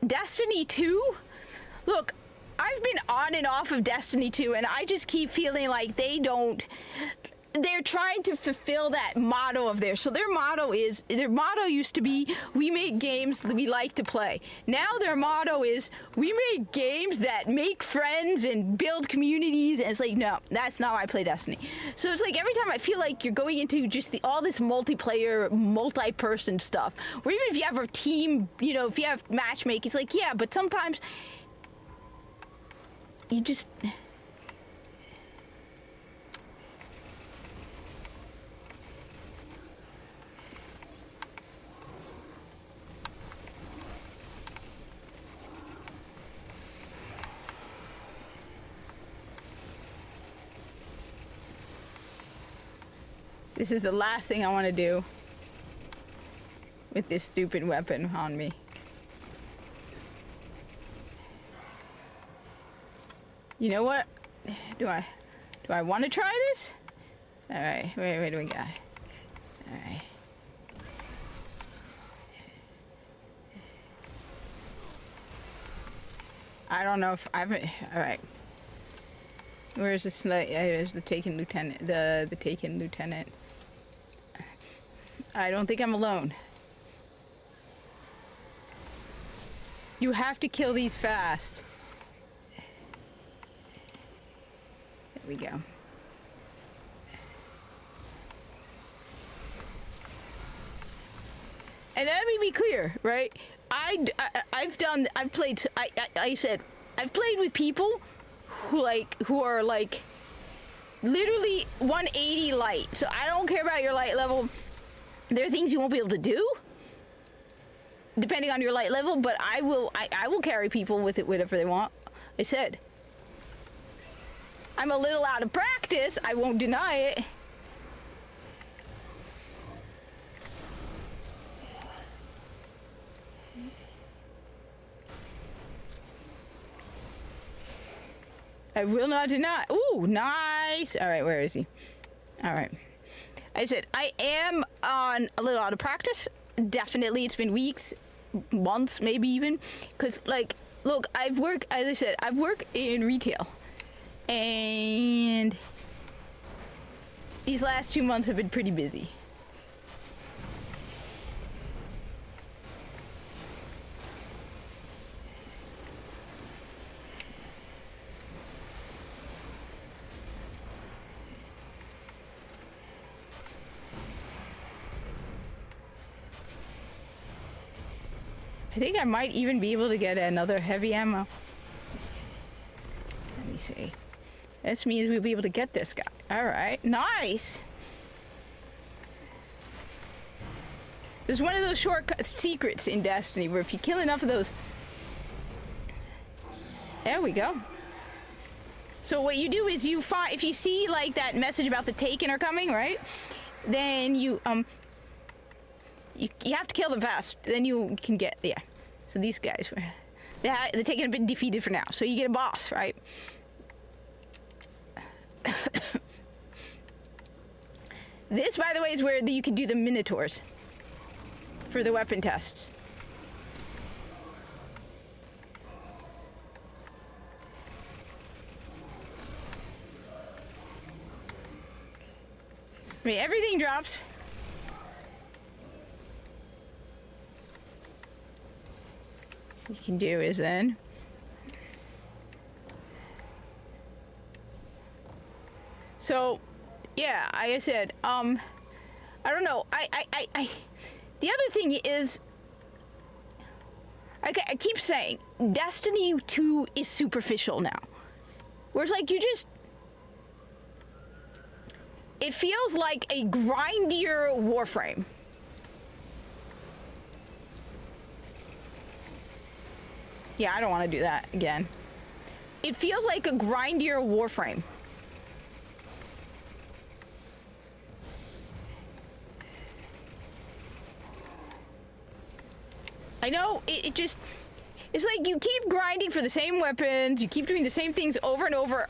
Destiny 2? Look, I've been on and off of Destiny 2, and I just keep feeling like they're trying to fulfill that motto of theirs. So their motto used to be, we make games we like to play. Now their motto is, we make games that make friends and build communities. And it's like, no, that's not why I play Destiny. So it's like every time I feel like you're going into just all this multiplayer, multi-person stuff, or even if you have a team, if you have matchmaking, it's like, yeah, but sometimes you just... This is the last thing I want to do with this stupid weapon on me. You know what? Do I want to try this? All right, where do we go? All right. I don't know if I've. All right. Where's this? There's the Taken Lieutenant. The Taken Lieutenant. I don't think I'm alone. You have to kill these fast. There we go. And let me be clear, right? I've played with people who are like literally 180 light. So I don't care about your light level. There are things you won't be able to do depending on your light level, but I will carry people with it whatever they want. I said I'm a little out of practice, I won't deny it. I will not deny. Ooh, nice. All right, where is he? All right. I said, I am on a little out of practice. Definitely, it's been weeks, months, maybe even. Because, like, look, I've worked, as I said, I've worked in retail. And these last 2 months have been pretty busy. I think I might even be able to get another heavy ammo. Let me see. This means we'll be able to get this guy. Alright, nice! There's one of those shortcut secrets in Destiny where if you kill enough of those... There we go. So what you do is you find... If you see, like, that message about the Taken are coming, right? Then you have to kill them fast. Then you can get... Yeah. So these guys... The Taken have been defeated for now. So you get a boss, right? This, by the way, is where you can do the Minotaurs. For the weapon tests. I mean, everything drops. What you can do is then... So, yeah, like I said, I don't know, the other thing is, I keep saying, Destiny 2 is superficial now. Where it's like, you just... It feels like a grindier Warframe. Yeah, I don't want to do that again. It feels like a grindier Warframe. I know, it just... It's like you keep grinding for the same weapons, you keep doing the same things over and over,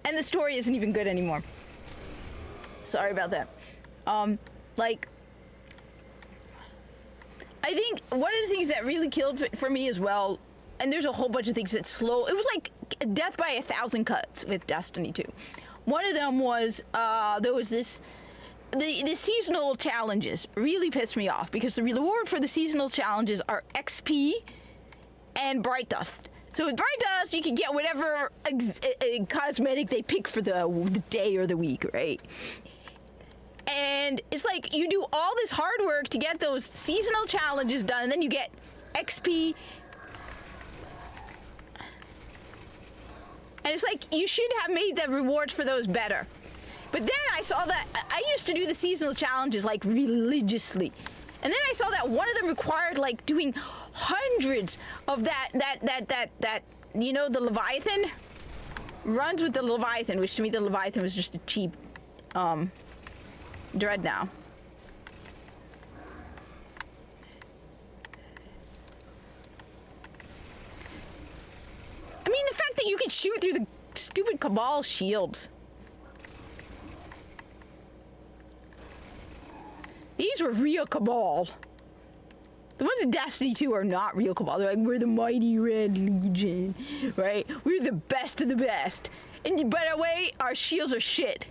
and the story isn't even good anymore. Sorry about that. Like... I think one of the things that really killed for me as well, and there's a whole bunch of things that slow... It was like death by 1,000 cuts with Destiny 2. One of them was, there was this... The seasonal challenges really pissed me off because the reward for the seasonal challenges are XP and Bright Dust. So with Bright Dust, you can get whatever cosmetic they pick for the day or the week, right? And it's like you do all this hard work to get those seasonal challenges done, and then you get XP. And it's like you should have made the rewards for those better. But then I saw that I used to do the seasonal challenges like religiously. And then I saw that one of them required like doing hundreds of that you know, the Leviathan runs with the Leviathan, which to me the Leviathan was just a cheap Dread now. I mean, the fact that you can shoot through the stupid Cabal shields. These were real Cabal. The ones in Destiny 2 are not real Cabal. They're like, we're the mighty Red Legion, right? We're the best of the best. And by the way, our shields are shit.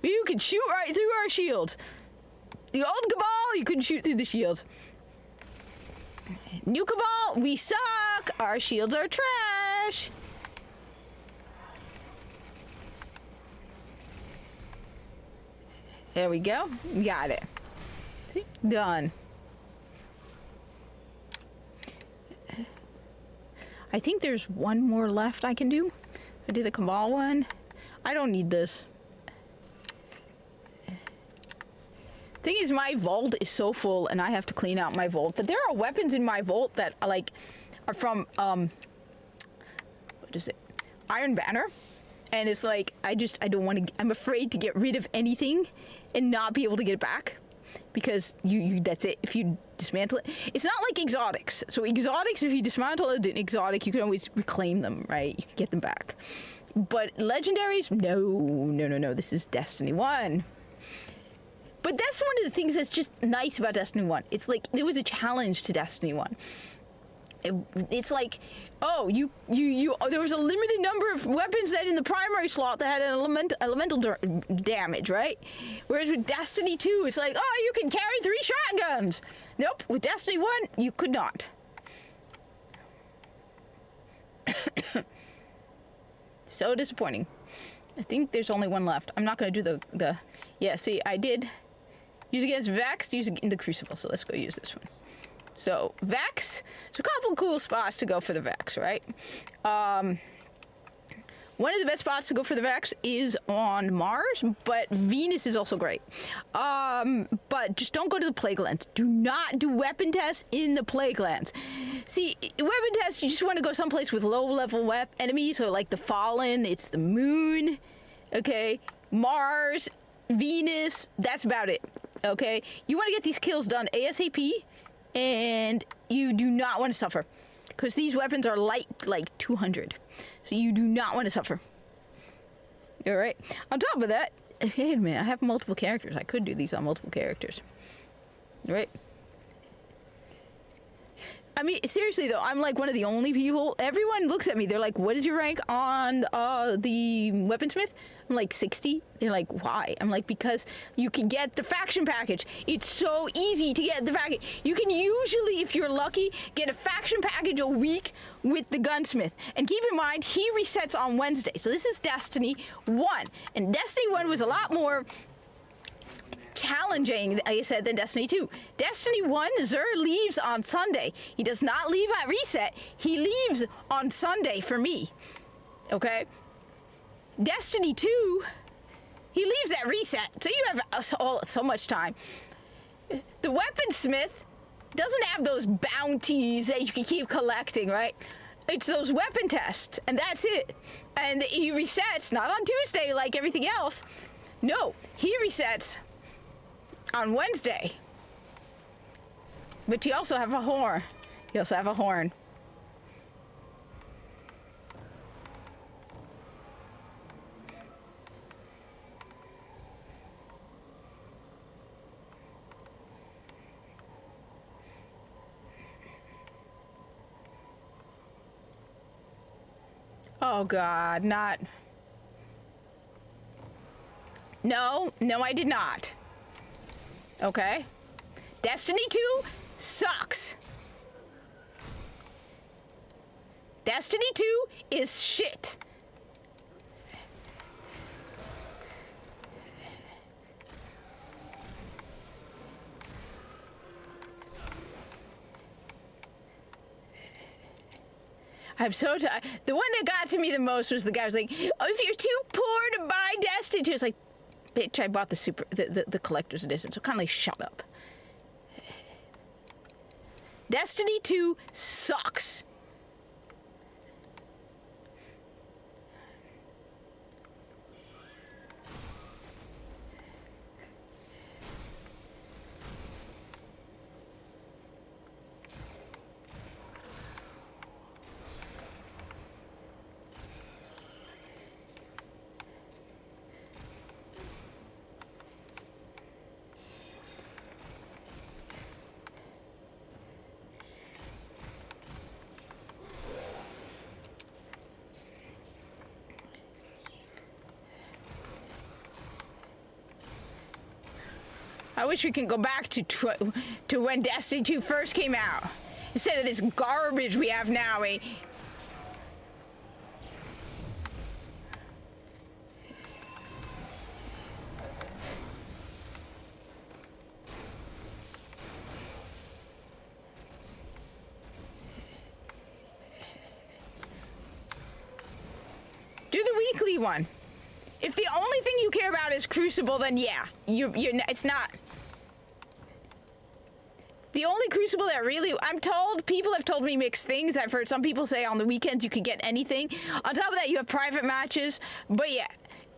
You can shoot right through our shields. The old Cabal, you couldn't shoot through the shields. New Cabal, we suck. Our shields are trash. There we go. Got it. See? Done. I think there's one more left I can do. I did the Cabal one. I don't need this. Thing is, my vault is so full and I have to clean out my vault. But there are weapons in my vault that are from what is it? Iron Banner. And it's like I don't want to, I'm afraid to get rid of anything and not be able to get it back. because you that's it. If you dismantle it, it's not like exotics. So exotics, if you dismantle an exotic, you can always reclaim them, right? You can get them back. But legendaries, no. This is Destiny 1. But that's one of the things that's just nice about Destiny 1. It's like there was a challenge to Destiny 1. It's like, oh, there was a limited number of weapons that in the primary slot that had an elemental damage, right? Whereas with Destiny 2, it's like, oh, you can carry 3 shotguns. Nope, with Destiny 1, you could not. So disappointing. I think there's only one left. I'm not going to do the... Yeah, see, I did use against Vex, use it in the Crucible, so let's go use this one. So, Vex, there's a couple cool spots to go for the Vex, right? One of the best spots to go for the Vex is on Mars, but Venus is also great. But just don't go to the Plague Lands. Do not do weapon tests in the Plague Lands. See, weapon tests, you just want to go someplace with low-level enemies, so like the Fallen, it's the Moon, okay? Mars, Venus, that's about it, okay? You want to get these kills done ASAP, and you do not want to suffer, because these weapons are light, like 200. So you do not want to suffer. All right. On top of that, wait a minute, I have multiple characters. I could do these on multiple characters. All right. I mean, seriously though, I'm like one of the only people. Everyone looks at me. They're like, "What is your rank on the weaponsmith?" I'm like 60. They're like, "Why?" I'm like, "Because you can get the faction package. It's so easy to get the package. You can usually, if you're lucky, get a faction package a week with the gunsmith. And keep in mind, he resets on Wednesday. So this is Destiny 1, and Destiny 1 was a lot more challenging, like I said, than Destiny 2. Destiny 1, Xur leaves on Sunday. He does not leave at reset. He leaves on Sunday for me. Okay? Destiny 2, he leaves at reset, so you have so much time. The weaponsmith doesn't have those bounties that you can keep collecting, right? It's those weapon tests, and that's it. And he resets, not on Tuesday like everything else. No, he resets on Wednesday. But you also have a horn. You also have a horn. Oh God, not. No, I did not. Okay. Destiny 2 sucks. Destiny 2 is shit. I'm so tired. The one that got to me the most was the guy who was like, "Oh, if you're too poor to buy Destiny 2," it's like, bitch, I bought the collector's edition, so kind of like shut up. Destiny 2 sucks. I wish we could go back to when Destiny 2 first came out. Instead of this garbage we have now, eh? Do the weekly one. If the only thing you care about is Crucible, then yeah, it's not. The only Crucible that really, I'm told, people have told me mixed things. I've heard some people say on the weekends you could get anything. On top of that, you have private matches. But yeah,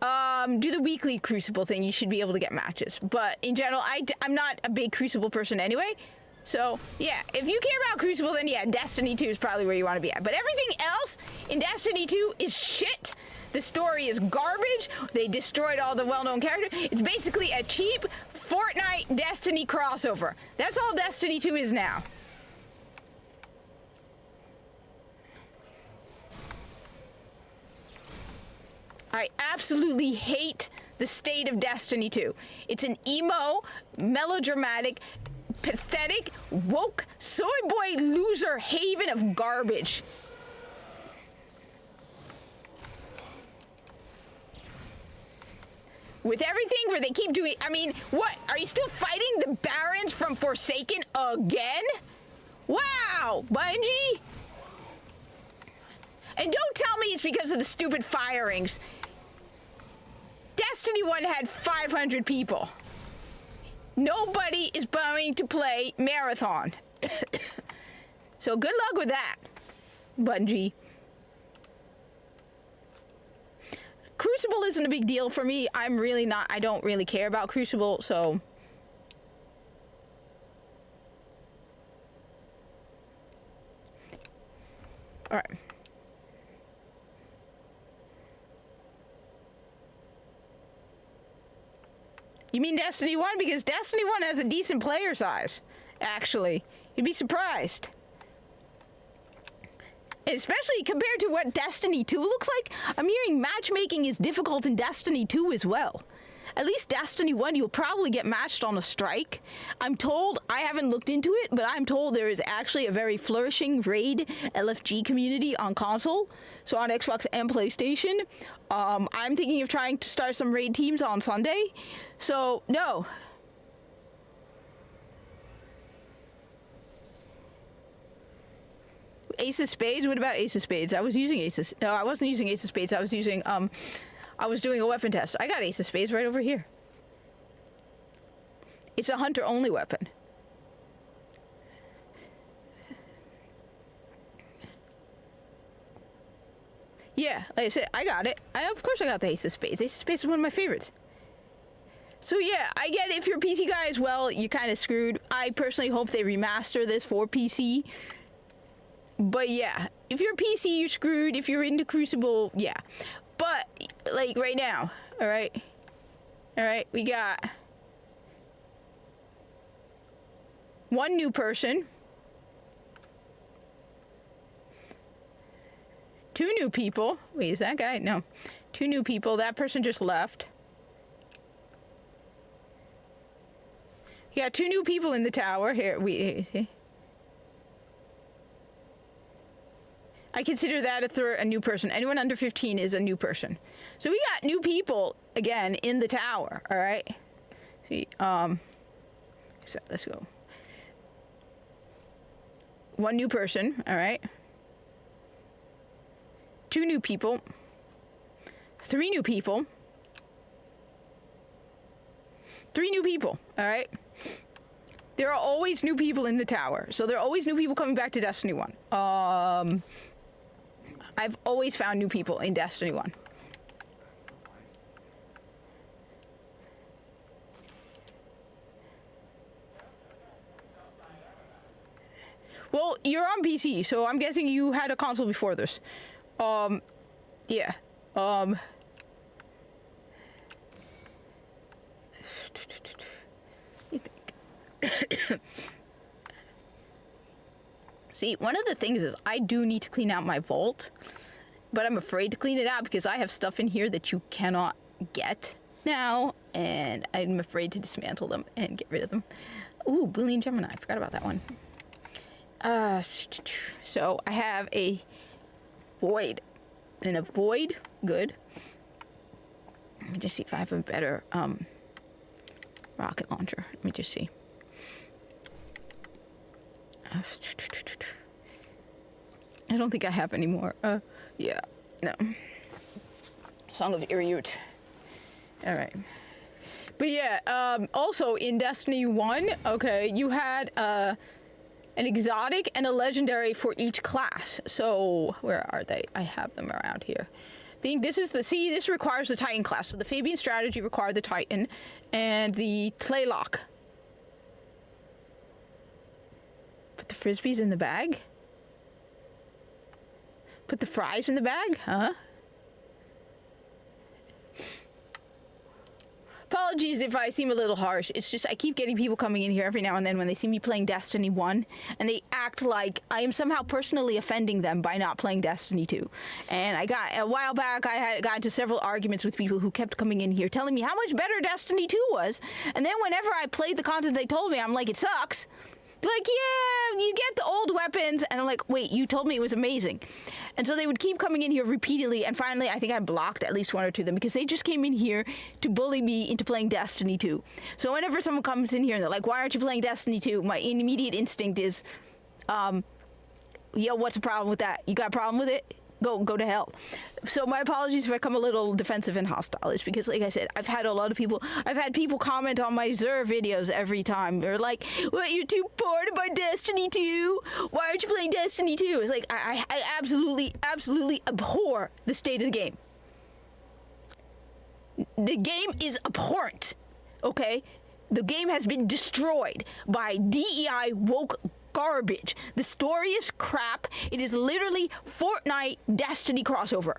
Do the weekly Crucible thing. You should be able to get matches. But in general, I'm not a big Crucible person anyway. So, yeah, if you care about Crucible, then yeah, Destiny 2 is probably where you want to be at. But everything else in Destiny 2 is shit. The story is garbage. They destroyed all the well-known characters. It's basically a cheap Fortnite Destiny crossover. That's all Destiny 2 is now. I absolutely hate the state of Destiny 2. It's an emo, melodramatic, pathetic, woke, soy boy loser haven of garbage. With everything where they keep doing, I mean, what? Are you still fighting the Barons from Forsaken again? Wow, Bungie. And don't tell me it's because of the stupid firings. Destiny 1 had 500 people. Nobody is going to play Marathon. So good luck with that, Bungie. Crucible isn't a big deal for me. I don't really care about Crucible, so. All right. You mean Destiny 1? Because Destiny 1 has a decent player size, actually. You'd be surprised. Especially compared to what Destiny 2 looks like. I'm hearing matchmaking is difficult in Destiny 2 as well. At least Destiny 1, you'll probably get matched on a strike. I'm told, I haven't looked into it, but I'm told there is actually a very flourishing raid LFG community on console. So on Xbox and PlayStation. I'm thinking of trying to start some raid teams on Sunday. So, no. Ace of Spades? What about Ace of Spades? I was using Ace of... No, I wasn't using Ace of Spades. I was using, I was doing a weapon test. I got Ace of Spades right over here. It's a hunter-only weapon. Yeah, like I said, I got it. Of course I got the Ace of Spades. Ace of Spades is one of my favorites. So yeah, I get it. If you're a PC guy as well, you're kind of screwed. I personally hope they remaster this for PC. But yeah, if you're PC, you're screwed. If you're into Crucible, yeah. But, like, right now, alright? Alright, we got one new person. 2 new people. Wait, is that guy? No. 2 new people. That person just left. You got 2 new people in the tower. Here, I consider that a new person. Anyone under 15 is a new person. So we got new people, again, in the tower, all right? See, so let's go. 1 new person, all right? 2 new people. 3 new people. 3 new people, all right? There are always new people in the tower. So there are always new people coming back to Destiny 1. I've always found new people in Destiny 1. Well, you're on PC, so I'm guessing you had a console before this. Yeah. You think? See, one of the things is I do need to clean out my vault, but I'm afraid to clean it out because I have stuff in here that you cannot get now, and I'm afraid to dismantle them and get rid of them. Ooh, Boolean Gemini. I forgot about that one. So I have a void. And a void, good. Let me just see if I have a better rocket launcher. Let me just see. I don't think I have any more. Yeah, no. Song of Iriut. All right. But yeah, also in Destiny 1, okay, you had an exotic and a legendary for each class. So where are they? I have them around here. think this is this requires the Titan class. So the Fabian strategy required the Titan and the Tlaylock. Put the Frisbees in the bag? Put the fries in the bag? Huh? Apologies if I seem a little harsh. It's just I keep getting people coming in here every now and then when they see me playing Destiny 1, and they act like I am somehow personally offending them by not playing Destiny 2. And a while back, I got into several arguments with people who kept coming in here telling me how much better Destiny 2 was. And then whenever I played the content they told me, I'm like, it sucks. Like, yeah, you get the old weapons. And I'm like, wait, you told me it was amazing. And so they would keep coming in here repeatedly. And finally, I think I blocked at least one or two of them because they just came in here to bully me into playing Destiny 2. So whenever someone comes in here and they're like, why aren't you playing Destiny 2? My immediate instinct is, yo, what's the problem with that? You got a problem with it? Go to hell. So my apologies if I come a little defensive and hostile. It's because, like I said, I've had people comment on my Xur videos every time. They're like, what, you're too bored about Destiny 2? Why aren't you playing Destiny 2? It's like, I absolutely abhor the state of the game. The game is abhorrent, okay? The game has been destroyed by DEI woke garbage. The story is crap. It is literally Fortnite Destiny crossover.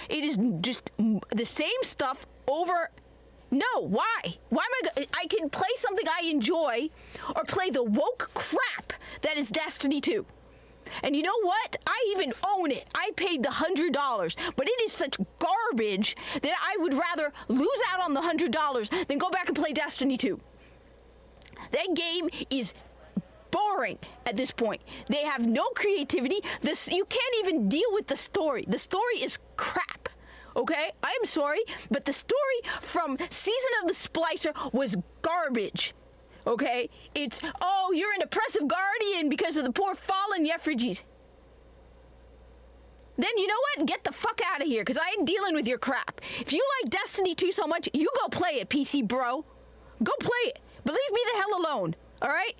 It is just the same stuff over. No, why? Why am I can play something I enjoy or play the woke crap that is Destiny 2. And you know what? I even own it. I paid the $100, but it is such garbage that I would rather lose out on the $100 than go back and play Destiny 2. That game is boring at this point. They have no creativity. You can't even deal with the story. The story is crap. Okay? I am sorry, but the story from Season of the Splicer was garbage. Okay? It's, oh, you're an oppressive guardian because of the poor fallen effigies. Then you know what? Get the fuck out of here, because I ain't dealing with your crap. If you like Destiny 2 so much, you go play it, PC bro. Go play it. But leave me the hell alone. Alright?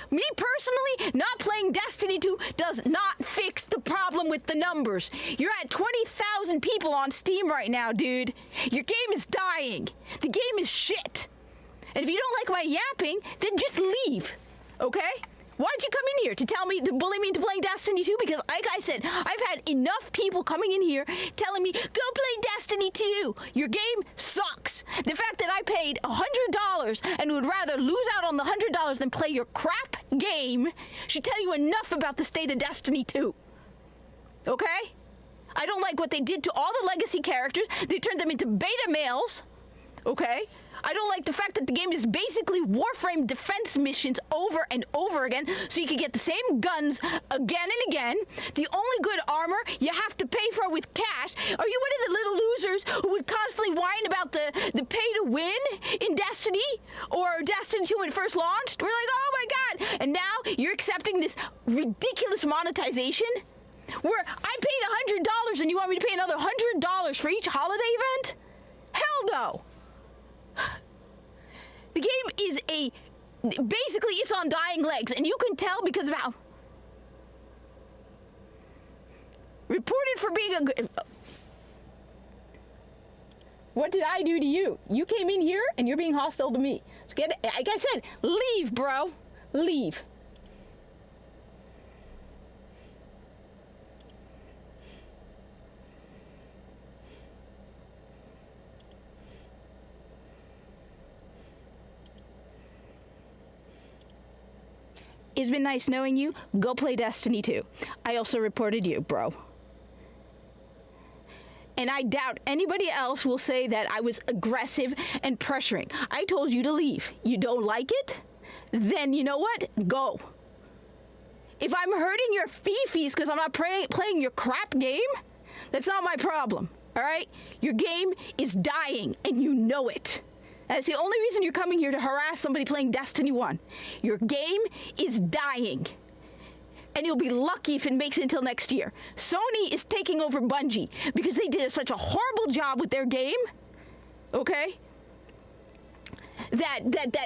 Me personally, not playing Destiny 2 does not fix the problem with the numbers. You're at 20,000 people on Steam right now, dude. Your game is dying. The game is shit. And if you don't like my yapping, then just leave. Okay? Why'd you come in here? To bully me into playing Destiny 2? Because, like I said, I've had enough people coming in here telling me, go play Destiny 2. Your game sucks. The fact that I paid $100 and would rather lose out on the $100 than play your crap game should tell you enough about the state of Destiny 2. Okay? I don't like what they did to all the legacy characters. They turned them into beta males. Okay? I don't like the fact that the game is basically Warframe defense missions over and over again, so you can get the same guns again and again. The only good armor you have to pay for with cash. Are you one of the little losers who would constantly whine about the pay to win in Destiny or Destiny 2 when it first launched? We're like, oh my god! And now you're accepting this ridiculous monetization? Where I paid $100 and you want me to pay another $100 for each holiday event? Hell no! The game is basically it's on dying legs, and you can tell because of how reported for being What did I do to you? You came in here and you're being hostile to me. So like I said, leave, bro. Leave. It's been nice knowing you. Go play Destiny 2. I also reported you, bro. And I doubt anybody else will say that I was aggressive and pressuring. I told you to leave. You don't like it? Then you know what? Go. If I'm hurting your fifis because I'm not playing your crap game, that's not my problem, all right? Your game is dying, and you know it. That's the only reason you're coming here, to harass somebody playing Destiny 1. Your game is dying. And you'll be lucky if it makes it until next year. Sony is taking over Bungie because they did such a horrible job with their game. Okay? That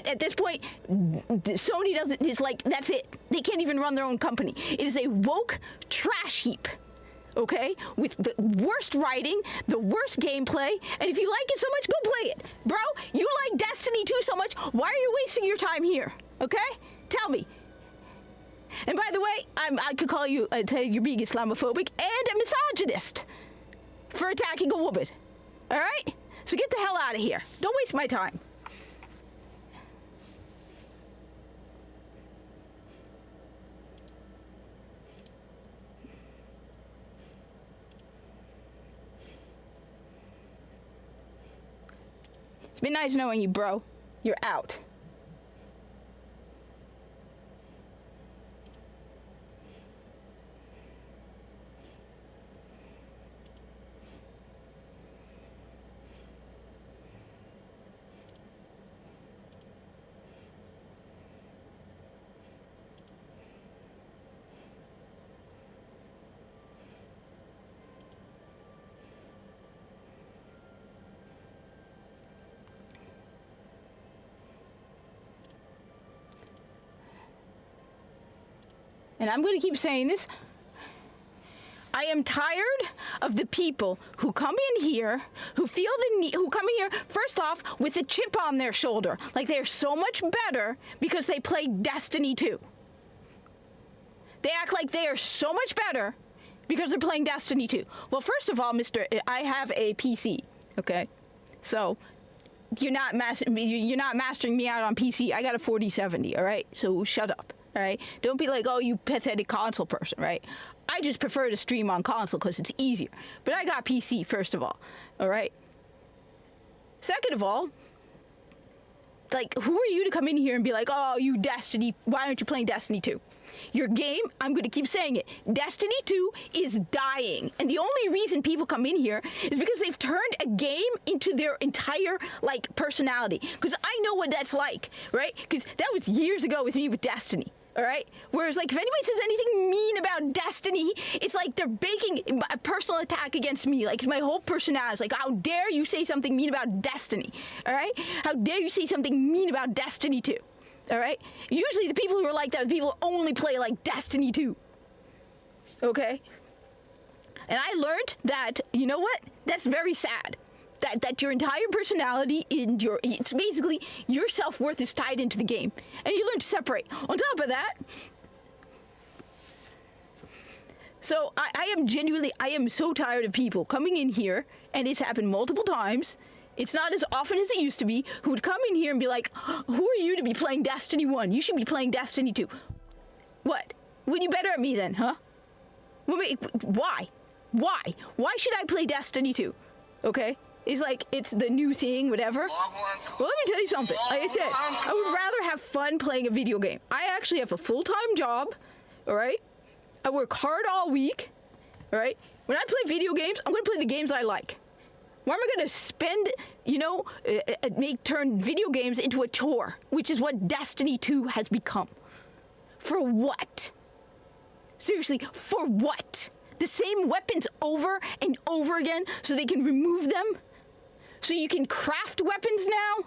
at this point, Sony doesn't, it's like, that's it. They can't even run their own company. It is a woke trash heap. okay? With the worst writing, the worst gameplay, and if you like it so much, go play it. Bro, you like Destiny 2 so much, why are you wasting your time here, okay? Tell me. And by the way, I could call you, tell you you're being Islamophobic and a misogynist for attacking a woman, all right? So get the hell out of here. Don't waste my time. It's been nice knowing you, bro. You're out. And I'm going to keep saying this, I am tired of the people who come in here, who feel the need, who come in here, first off, with a chip on their shoulder, like they're so much better because they play Destiny 2. They act like they are so much better because they're playing Destiny 2. Well, first of all, I have a PC, okay? So you're not mastering me out on PC. I got a 4070, all right? So shut up. All right, don't be like, oh, you pathetic console person, right? I just prefer to stream on console because it's easier. But I got PC, first of all right? Second of all, like, who are you to come in here and be like, oh, you Destiny, why aren't you playing Destiny 2? Your game, I'm going to keep saying it, Destiny 2 is dying. And the only reason people come in here is because they've turned a game into their entire, like, personality. Because I know what that's like, right? Because that was years ago with me with Destiny. All right? Whereas, like, if anybody says anything mean about Destiny, it's like they're baking a personal attack against me. Like, it's my whole personality. It's like, how dare you say something mean about Destiny? All right? How dare you say something mean about Destiny 2? All right? Usually the people who are like that are the people who only play, like, Destiny 2. Okay? And I learned that, you know what? That's very sad. That your entire personality, it's basically your self-worth is tied into the game. And you learn to separate. On top of that, so I am so tired of people coming in here, and it's happened multiple times. It's not as often as it used to be, who would come in here and be like, who are you to be playing Destiny 1? You should be playing Destiny 2. What? Well, you better at me then, huh? Why? Why should I play Destiny 2? Okay? It's like, it's the new thing, whatever. Well, let me tell you something. Like I said, I would rather have fun playing a video game. I actually have a full-time job, all right? I work hard all week, all right? When I play video games, I'm going to play the games I like. Why am I going to spend, turn video games into a chore, which is what Destiny 2 has become? For what? Seriously, for what? The same weapons over and over again so they can remove them? So you can craft weapons now?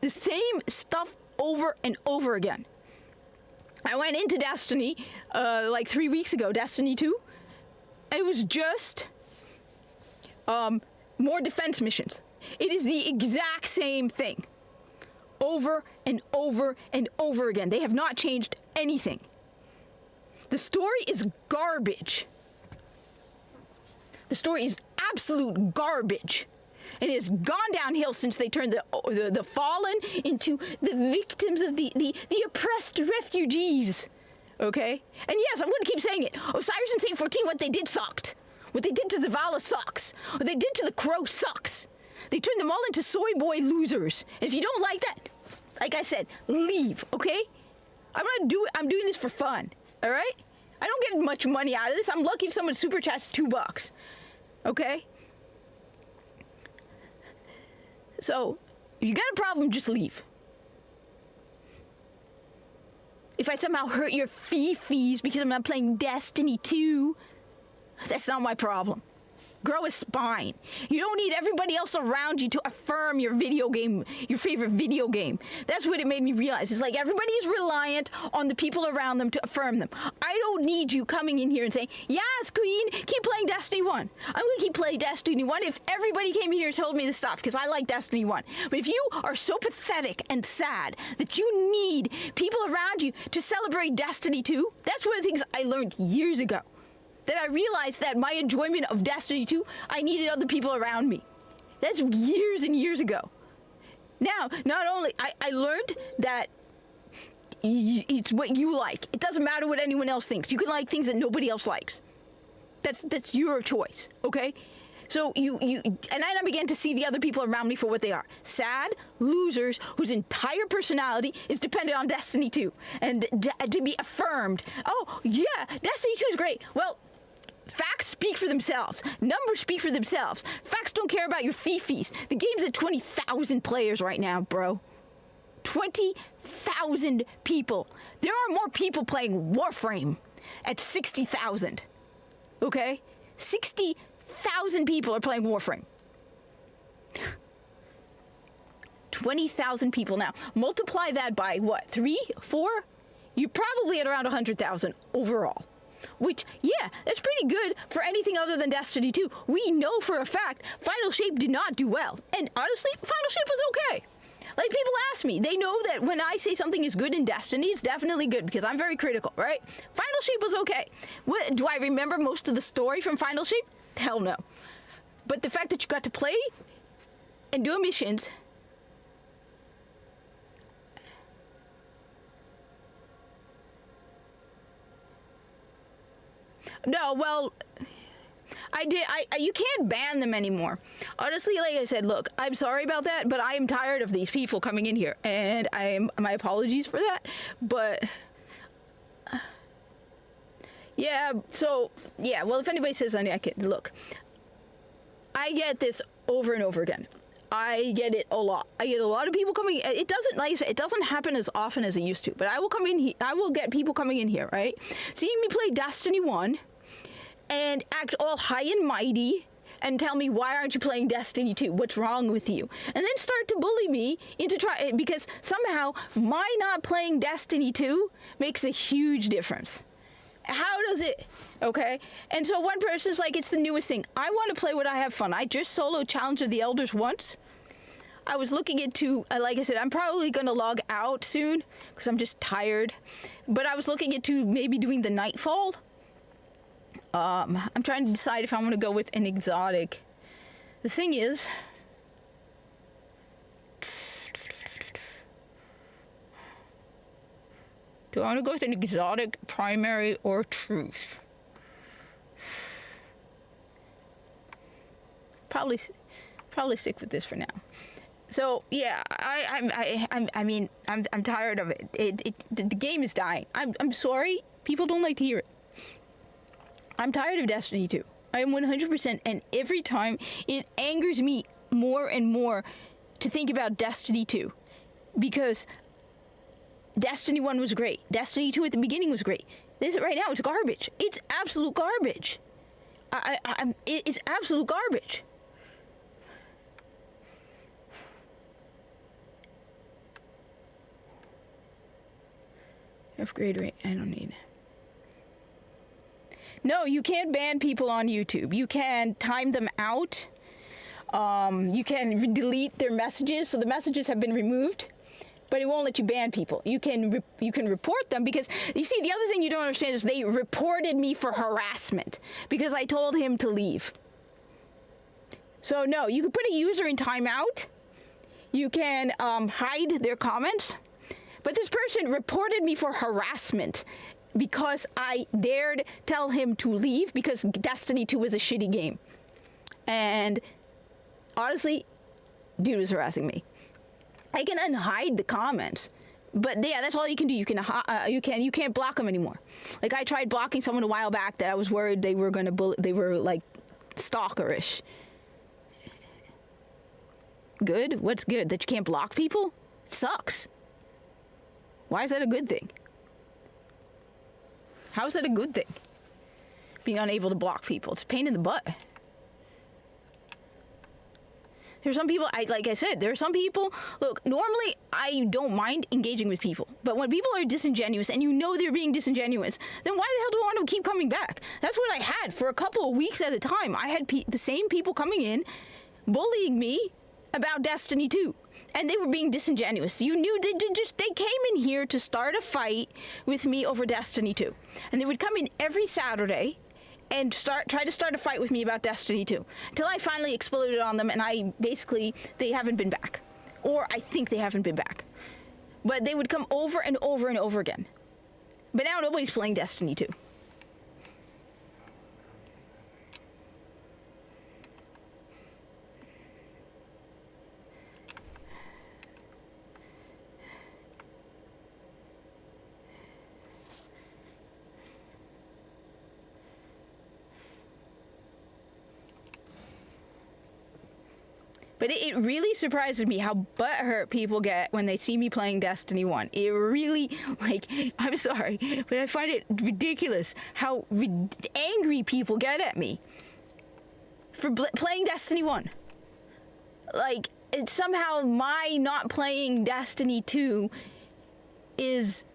The same stuff over and over again. I went into Destiny like 3 weeks ago, Destiny 2, and it was just more defense missions. It is the exact same thing. Over and over and over again. They have not changed anything. The story is garbage. The story is absolute garbage. And it has gone downhill since they turned the fallen into the victims of the oppressed refugees. Okay? And yes, I'm going to keep saying it. Osiris and Saint 14, what they did sucked. What they did to Zavala sucks. What they did to the Crow sucks. They turned them all into soy boy losers. And if you don't like that, like I said, leave, okay? I'm doing this for fun, all right? I don't get much money out of this. I'm lucky if someone super chats $2, okay? So, if you got a problem, just leave. If I somehow hurt your fees because I'm not playing Destiny 2, that's not my problem. grow a spine. You don't need everybody else around you to affirm your video game, your favorite video game. That's what it made me realize. It's like everybody is reliant on the people around them to affirm them. I don't need you coming in here and saying, yes, Queen, keep playing Destiny 1. I'm going to keep playing Destiny 1 if everybody came in here and told me to stop, because I like Destiny 1. But if you are so pathetic and sad that you need people around you to celebrate Destiny 2, that's one of the things I learned years ago. That I realized that my enjoyment of Destiny 2, I needed other people around me. That's years and years ago. Now, not only, I learned that it's what you like. It doesn't matter what anyone else thinks. You can like things that nobody else likes. That's your choice, okay? So and then I began to see the other people around me for what they are. Sad losers whose entire personality is dependent on Destiny 2. And to be affirmed. Oh, yeah, Destiny 2 is great. Well, facts speak for themselves. Numbers speak for themselves. Facts don't care about your fifis. The game's at 20,000 players right now, bro. 20,000 people. There are more people playing Warframe at 60,000. Okay? 60,000 people are playing Warframe. 20,000 people. Now, multiply that by what? 3? 4? You're probably at around 100,000 overall. Which, yeah, that's pretty good for anything other than Destiny 2. We know for a fact Final Shape did not do well. And honestly, Final Shape was okay. Like, people ask me, they know that when I say something is good in Destiny, it's definitely good because I'm very critical, right? Final Shape was okay. Do I remember most of the story from Final Shape? Hell no. But the fact that you got to play and do missions... No, well, you can't ban them anymore. Honestly, like I said, look, I'm sorry about that, but I am tired of these people coming in here, and my apologies for that, but yeah, so, yeah, well, if anybody says anything, I can, look, I get this over and over again. I get it a lot. I get a lot of people coming. It doesn't, like I said, it doesn't happen as often as it used to. But I will come in. I will get people coming in here, right? Seeing me play Destiny 1, and act all high and mighty, and tell me, why aren't you playing Destiny 2? What's wrong with you? And then start to bully me into because somehow my not playing Destiny 2 makes a huge difference. How does it? Okay? And so one person's like, it's the newest thing. I want to play what I have fun. I just solo Challenge of the Elders once. I was looking into, like I said, I'm probably going to log out soon because I'm just tired. But I was looking into maybe doing the Nightfall. I'm trying to decide if I want to go with an exotic. The thing is... Do I want to go with an exotic, primary, or truth? Probably stick with this for now. So yeah, I mean, I'm tired of it. The game is dying. I'm sorry, people don't like to hear it. I'm tired of Destiny 2. I am 100%, and every time it angers me more and more to think about Destiny 2, because Destiny 1 was great. Destiny 2 at the beginning was great. This right now, it's garbage. It's absolute garbage. It's absolute garbage. Upgrade rate, I don't need. No, you can't ban people on YouTube. You can time them out. You can delete their messages, so the messages have been removed. But it won't let you ban people. You can report them because, you see, the other thing you don't understand is they reported me for harassment because I told him to leave. So no, you can put a user in timeout. You can hide their comments. But this person reported me for harassment because I dared tell him to leave because Destiny 2 was a shitty game. And honestly, dude was harassing me. I can unhide the comments, but yeah, that's all you can do. You can't block them anymore. Like, I tried blocking someone a while back that I was worried they were gonna they were like stalkerish. Good? What's good? That you can't block people? It sucks. Why is that a good thing? How is that a good thing? Being unable to block people. It's a pain in the butt. There's some people, like I said, there are some people, look, normally I don't mind engaging with people, but when people are disingenuous and you know they're being disingenuous, then why the hell do I want to keep coming back? That's what I had for a couple of weeks at a time. I had the same people coming in, bullying me about Destiny 2, and they were being disingenuous. You knew they came in here to start a fight with me over Destiny 2, and they would come in every Saturday and try to start a fight with me about Destiny 2 until I finally exploded on them, and they haven't been back, or I think they haven't been back, but they would come over and over and over again. But now nobody's playing Destiny 2. But it really surprises me how butthurt people get when they see me playing Destiny 1. It really, I'm sorry, but I find it ridiculous how angry people get at me for playing Destiny 1. It's somehow my not playing Destiny 2 is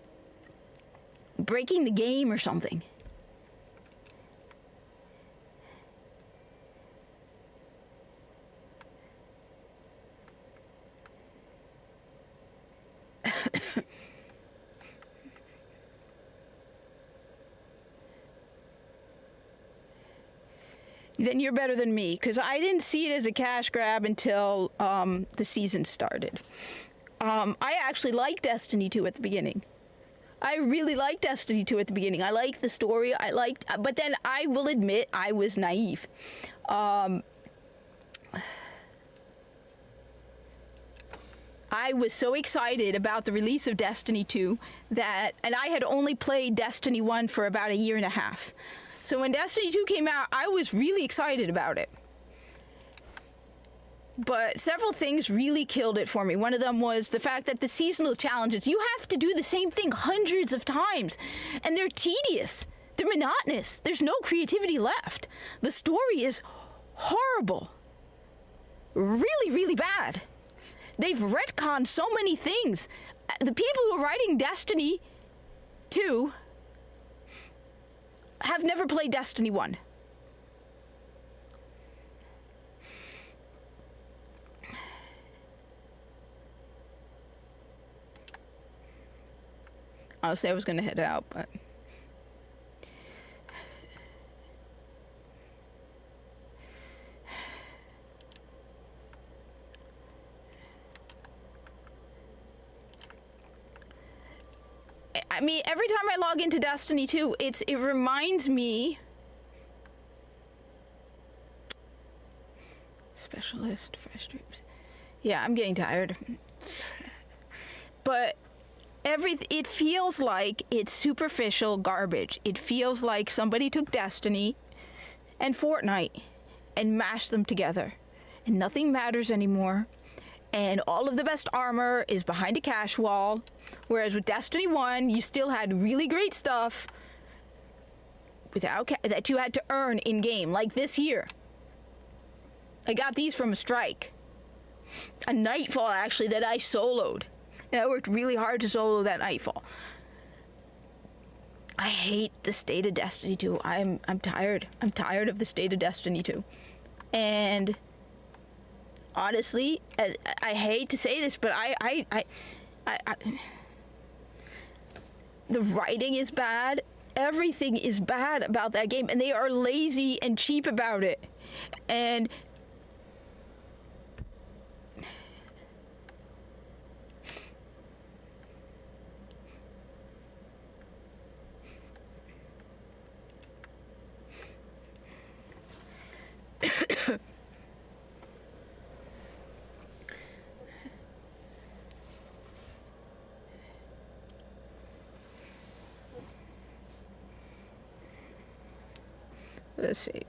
breaking the game or something. Then you're better than me, because I didn't see it as a cash grab until the season started. I actually liked Destiny 2 at the beginning. I really liked Destiny 2 at the beginning. I liked the story. But then I will admit I was naive. I was so excited about the release of Destiny 2 and I had only played Destiny 1 for about a year and a half. So when Destiny 2 came out, I was really excited about it. But several things really killed it for me. One of them was the fact that the seasonal challenges, you have to do the same thing hundreds of times, and they're tedious. They're monotonous. There's no creativity left. The story is horrible. Really, really bad. They've retconned so many things. The people who are writing Destiny 2 have never played Destiny 1. Honestly, I was going to head out, but... I mean, every time I log into Destiny 2, it reminds me... Specialist, fresh troops. Yeah, I'm getting tired. But it feels like it's superficial garbage. It feels like somebody took Destiny and Fortnite and mashed them together. And nothing matters anymore. And all of the best armor is behind a cache wall. Whereas with Destiny 1, you still had really great stuff that you had to earn in-game. Like this year. I got these from a strike. A Nightfall, actually, that I soloed. And I worked really hard to solo that Nightfall. I hate the state of Destiny 2. I'm tired. I'm tired of the state of Destiny 2. And... honestly, I hate to say this, but the writing is bad. Everything is bad about that game, and they are lazy and cheap about it. And let's see.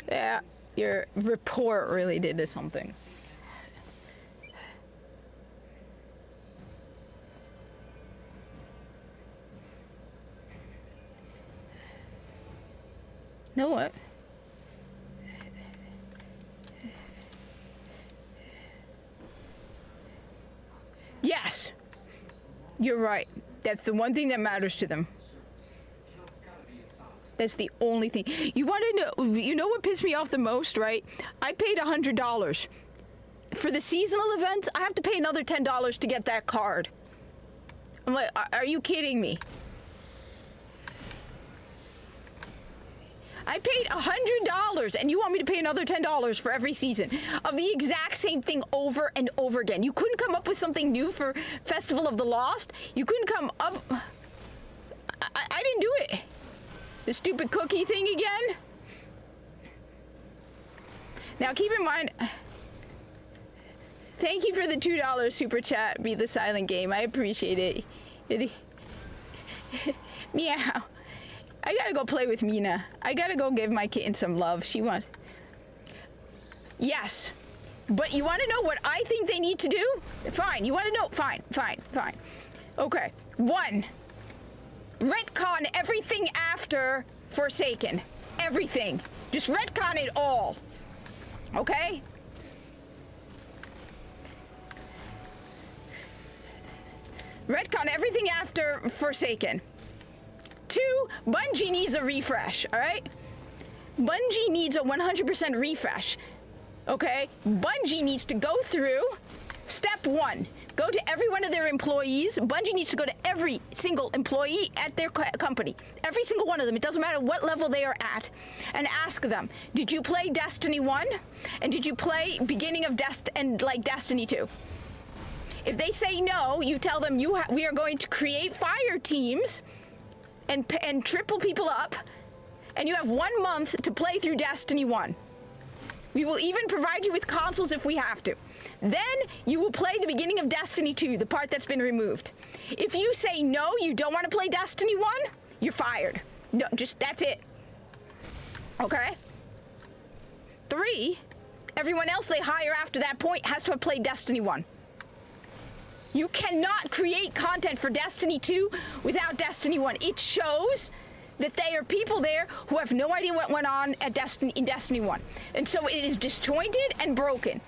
Yeah, your report really did something. Know what? Yes. You're right. That's the one thing that matters to them. That's the only thing. You want to know, you know what pissed me off the most, right? I paid $100. For the seasonal events, I have to pay another $10 to get that card. I'm like, are you kidding me? I paid $100 and you want me to pay another $10 for every season of the exact same thing over and over again. You couldn't come up with something new for Festival of the Lost? You couldn't come up... I didn't do it. The stupid cookie thing again? Now keep in mind... Thank you for the $2 super chat, Be the Silent Game. I appreciate it. Meow. I gotta go play with Mina. I gotta go give my kitten some love. She wants... Yes. But you want to know what I think they need to do? Fine. You want to know? Fine. Okay. 1. Retcon everything after Forsaken. Everything. Just retcon it all. Okay? Retcon everything after Forsaken. 2, Bungie needs a refresh, alright? Bungie needs a 100% refresh, okay? Bungie needs to go through step 1. Go to every one of their employees. Bungie needs to go to every single employee at their company. Every single one of them. It doesn't matter what level they are at. And ask them, did you play Destiny 1? And did you play beginning of Destiny 2? If they say no, you tell them we are going to create fire teams and triple people up, and you have 1 month to play through Destiny 1. We will even provide you with consoles if we have to. Then you will play the beginning of Destiny 2, the part that's been removed. If you say no, you don't want to play Destiny 1, you're fired. No, that's it. Okay? 3, everyone else they hire after that point has to have played Destiny 1. You cannot create content for Destiny 2 without Destiny 1. It shows that there are people there who have no idea what went on in Destiny 1. And so it is disjointed and broken.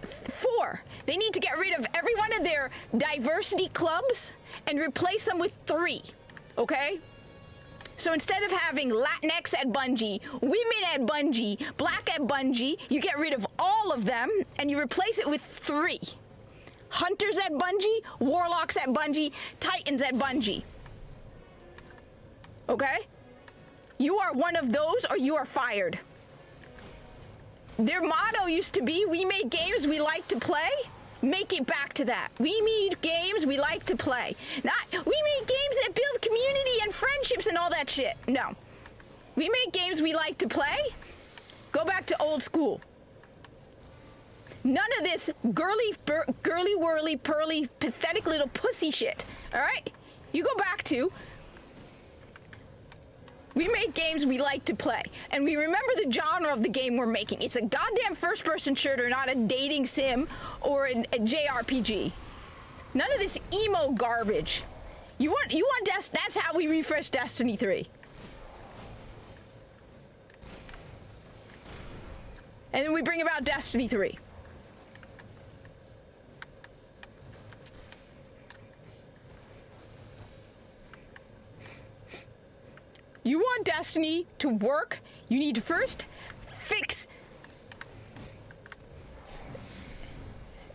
Four, they need to get rid of every one of their diversity clubs and replace them with 3, okay? So instead of having Latinx at Bungie, women at Bungie, black at Bungie, you get rid of all of them and you replace it with 3. Hunters at Bungie, Warlocks at Bungie, Titans at Bungie. Okay? You are one of those or you are fired. Their motto used to be, we make games we like to play. Make it back to that. We made games we like to play. Not, we make games that build community and friendships and all that shit. No. We make games we like to play. Go back to old school. None of this girly, whirly, pearly, pathetic little pussy shit. All right? You go back to, we make games we like to play. And we remember the genre of the game we're making. It's a goddamn first-person shooter, not a dating sim or a JRPG. None of this emo garbage. You want that's how we refresh Destiny 3. And then we bring about Destiny 3. You want Destiny to work, you need to first fix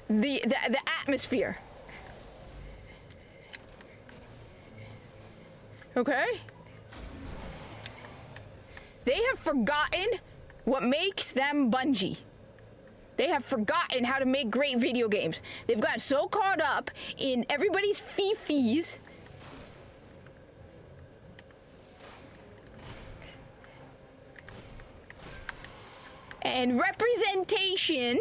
the atmosphere. Okay? They have forgotten what makes them Bungie. They have forgotten how to make great video games. They've gotten so caught up in everybody's fee-fees and representation.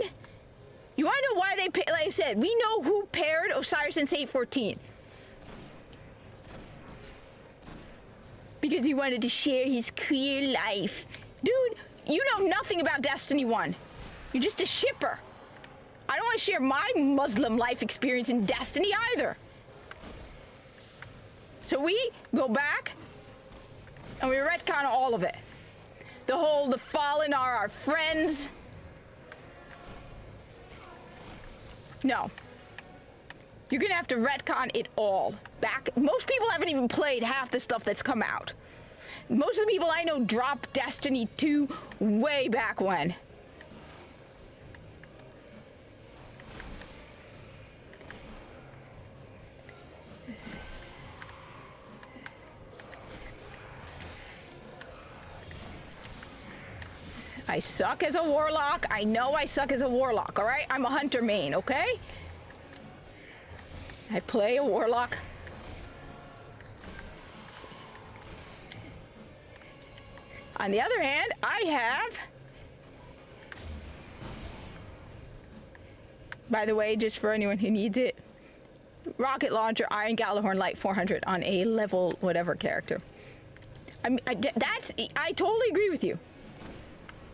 You want to know why they, like I said, we know who paired Osiris and Saint 14. Because he wanted to share his queer life. Dude, you know nothing about Destiny 1. You're just a shipper. I don't want to share my Muslim life experience in Destiny either. So we go back and we retcon all of it. The Fallen are our friends. No. You're gonna have to retcon it all back. Most people haven't even played half the stuff that's come out. Most of the people I know dropped Destiny 2 way back when. I suck as a warlock. I know I suck as a warlock, all right? I'm a hunter main, okay? I play a warlock. On the other hand, I have... By the way, just for anyone who needs it, rocket launcher, Iron Gallahorn Light 400 on a level whatever character. I mean, I totally agree with you.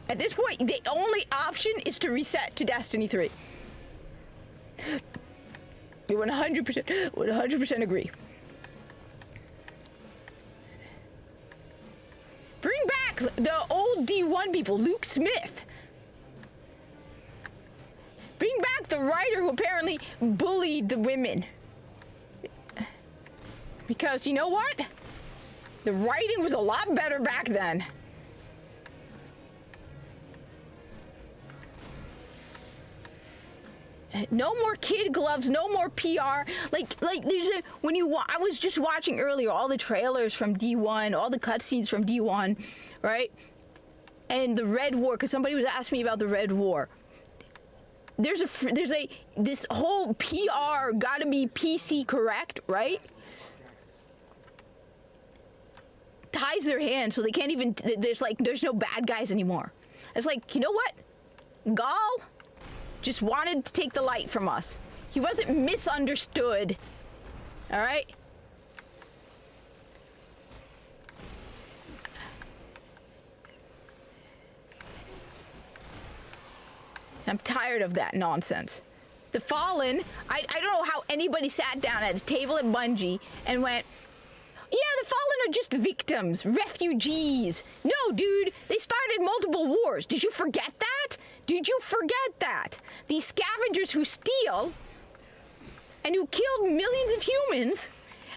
At this point, the only option is to reset to Destiny 3. I 100% agree. Bring back the old D1 people, Luke Smith. Bring back the writer who apparently bullied the women. Because you know what? The writing was a lot better back then. No more kid gloves, no more PR. Like there's a I was just watching earlier all the trailers from D1, all the cutscenes from D1, right? And the Red War, because somebody was asking me about the Red War. This whole PR gotta be PC correct, right? Ties their hands so they can't even. There's no bad guys anymore. It's like, you know what, Gaul just wanted to take the light from us. He wasn't misunderstood. All right? I'm tired of that nonsense. The Fallen, I don't know how anybody sat down at a table at Bungie and went, yeah, the Fallen are just victims, refugees. No, dude, they started multiple wars. Did you forget that? Did you forget that? These scavengers who steal and who killed millions of humans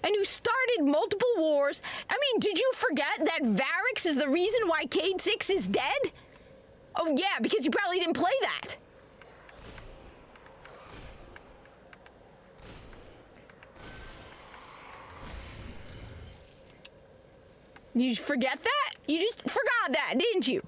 and who started multiple wars. I mean, did you forget that Varix is the reason why Cayde 6 is dead? Oh yeah, because you probably didn't play that. You just forget that? You just forgot that, didn't you?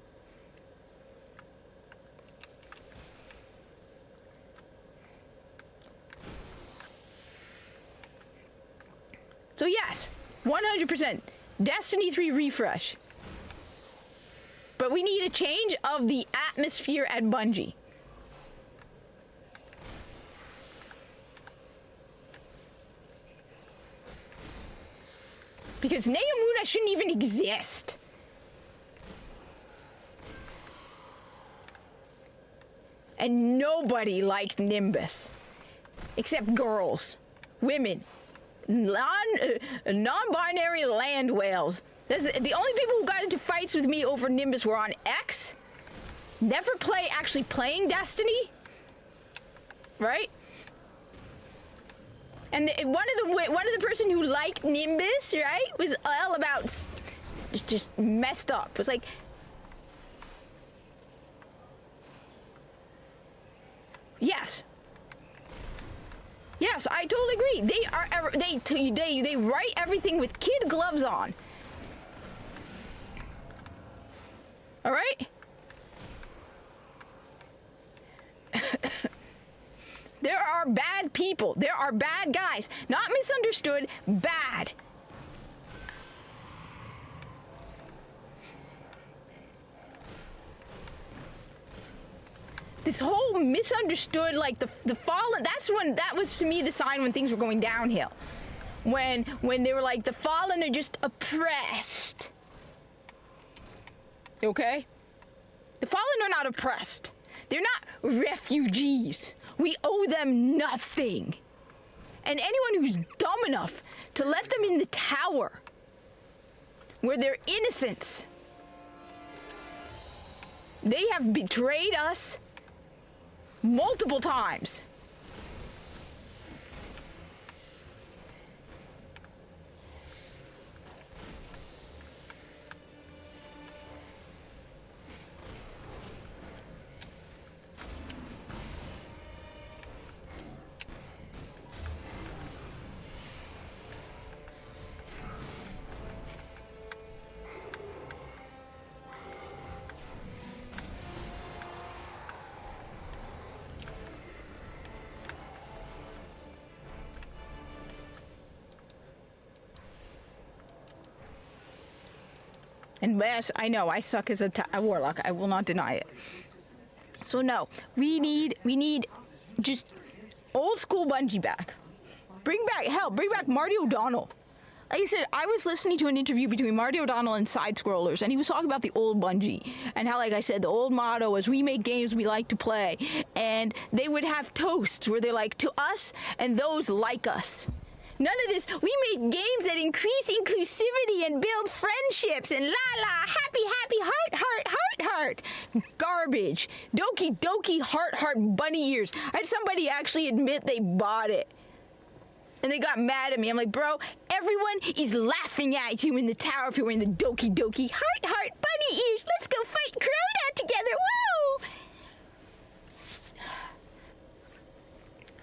So yes, 100% Destiny 3 refresh. But we need a change of the atmosphere at Bungie. Because Neomuna shouldn't even exist. And nobody liked Nimbus. Except girls. Women. Non-binary land whales. The only people who got into fights with me over Nimbus were on X. Never actually playing Destiny. Right? And one of the person who liked Nimbus, right, was all about just messed up. It was like, yes, I totally agree. They write everything with kid gloves on. All right. There are bad people. There are bad guys. Not misunderstood, bad. This whole misunderstood, like the Fallen, that was to me the sign when things were going downhill. When they were like, the Fallen are just oppressed. Okay? The Fallen are not oppressed. They're not refugees. We owe them nothing. And anyone who's dumb enough to let them in the tower where they're innocents. They have betrayed us multiple times. And yes, I know I suck as a warlock. I will not deny it. So no, we need just old school Bungie back. Bring back Marty O'Donnell. Like I said, I was listening to an interview between Marty O'Donnell and Side Scrollers, and he was talking about the old Bungie and how, like I said, the old motto is we make games we like to play, and they would have toasts where they're like, to us and those like us. None of this. We make games that increase inclusivity and build friendships and happy, heart. Garbage. Doki, heart, bunny ears. I had somebody actually admit they bought it. And they got mad at me. I'm like, bro, everyone is laughing at you in the tower if you're wearing the doki, heart, bunny ears. Let's go fight Crota together. Woo!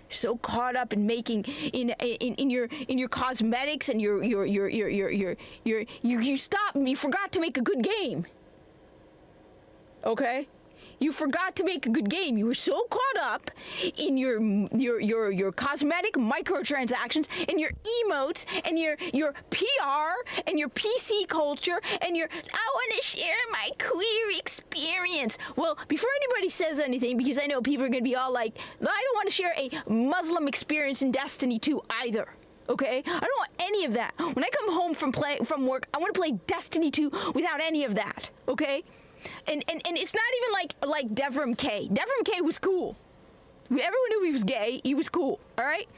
So caught up in making in your cosmetics and you forgot to make a good game. Okay? You forgot to make a good game. You were so caught up in your cosmetic microtransactions and your emotes and your PR and your PC culture and I want to share my queer experience. Well, before anybody says anything, because I know people are going to be all like, I don't want to share a Muslim experience in Destiny 2 either. Okay? I don't want any of that. When I come home from work, I want to play Destiny 2 without any of that. Okay? And it's not even like Devrim K. Devrim K was cool. Everyone knew he was gay. He was cool. All right?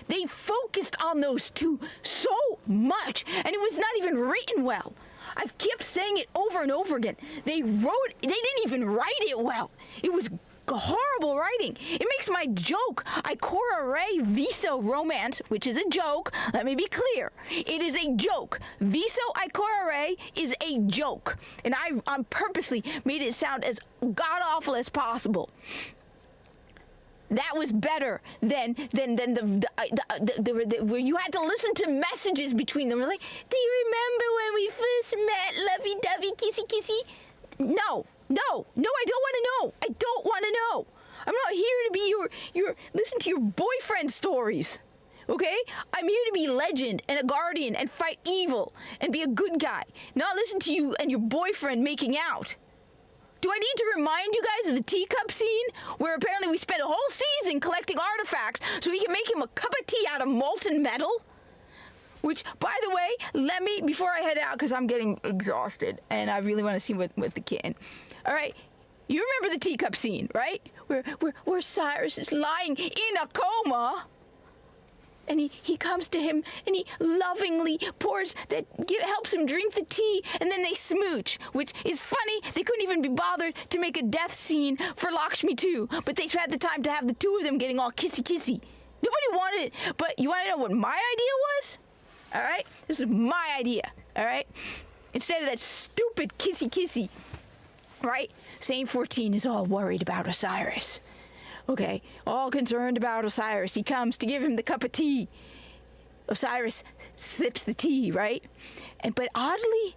They focused on those two so much, and it was not even written well. I've kept saying it over and over again. They didn't even write it well. It was horrible writing. It makes my joke, Ikora Rey Viso romance, which is a joke. Let me be clear. It is a joke. Viso Ikora Rey is a joke. And I purposely made it sound as god-awful as possible. That was better than where you had to listen to messages between them. Like, do you remember when we first met, lovey-dovey, kissy-kissy? No, I don't want to know. I don't want to know. I'm not here to be your listen to your boyfriend stories. Okay? I'm here to be legend and a guardian and fight evil and be a good guy. Not listen to you and your boyfriend making out. Do I need to remind you guys of the teacup scene where apparently we spent a whole season collecting artifacts so we can make him a cup of tea out of molten metal? Which, by the way, let me, before I head out, because I'm getting exhausted and I really want to see what the kitten. All right, you remember the teacup scene, right? Where Cyrus is lying in a coma. And he comes to him and he lovingly helps him drink the tea, and then they smooch, which is funny. They couldn't even be bothered to make a death scene for Lakshmi 2, but they had the time to have the two of them getting all kissy-kissy. Nobody wanted it, but you want to know what my idea was? All right? This is my idea, all right? Instead of that stupid kissy-kissy, right? Saint 14 is all worried about Osiris. Okay, all concerned about Osiris. He comes to give him the cup of tea. Osiris sips the tea, right? But oddly,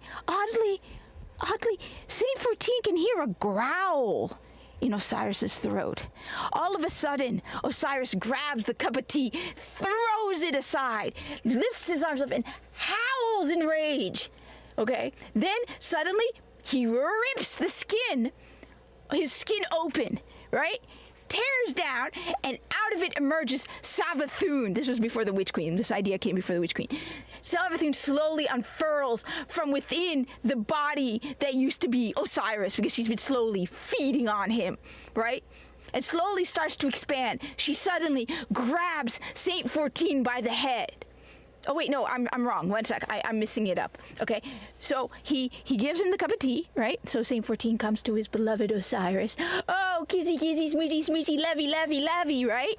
Saint 14 can hear a growl in Osiris's throat. All of a sudden, Osiris grabs the cup of tea, throws it aside, lifts his arms up, and howls in rage. Okay, then suddenly he rips his skin open, right? Tears down, and out of it emerges Savathun. This was before the Witch Queen. This idea came before the Witch Queen. Savathun slowly unfurls from within the body that used to be Osiris, because she's been slowly feeding on him, right? And slowly starts to expand. She suddenly grabs Saint 14 by the head. Oh wait, no, I'm wrong. One sec, I'm missing it up. Okay, so he gives him the cup of tea, right? So Saint 14 comes to his beloved Osiris. Oh, kizzy, kizzy, smoochy, smoochy, levy, levy, levy, right?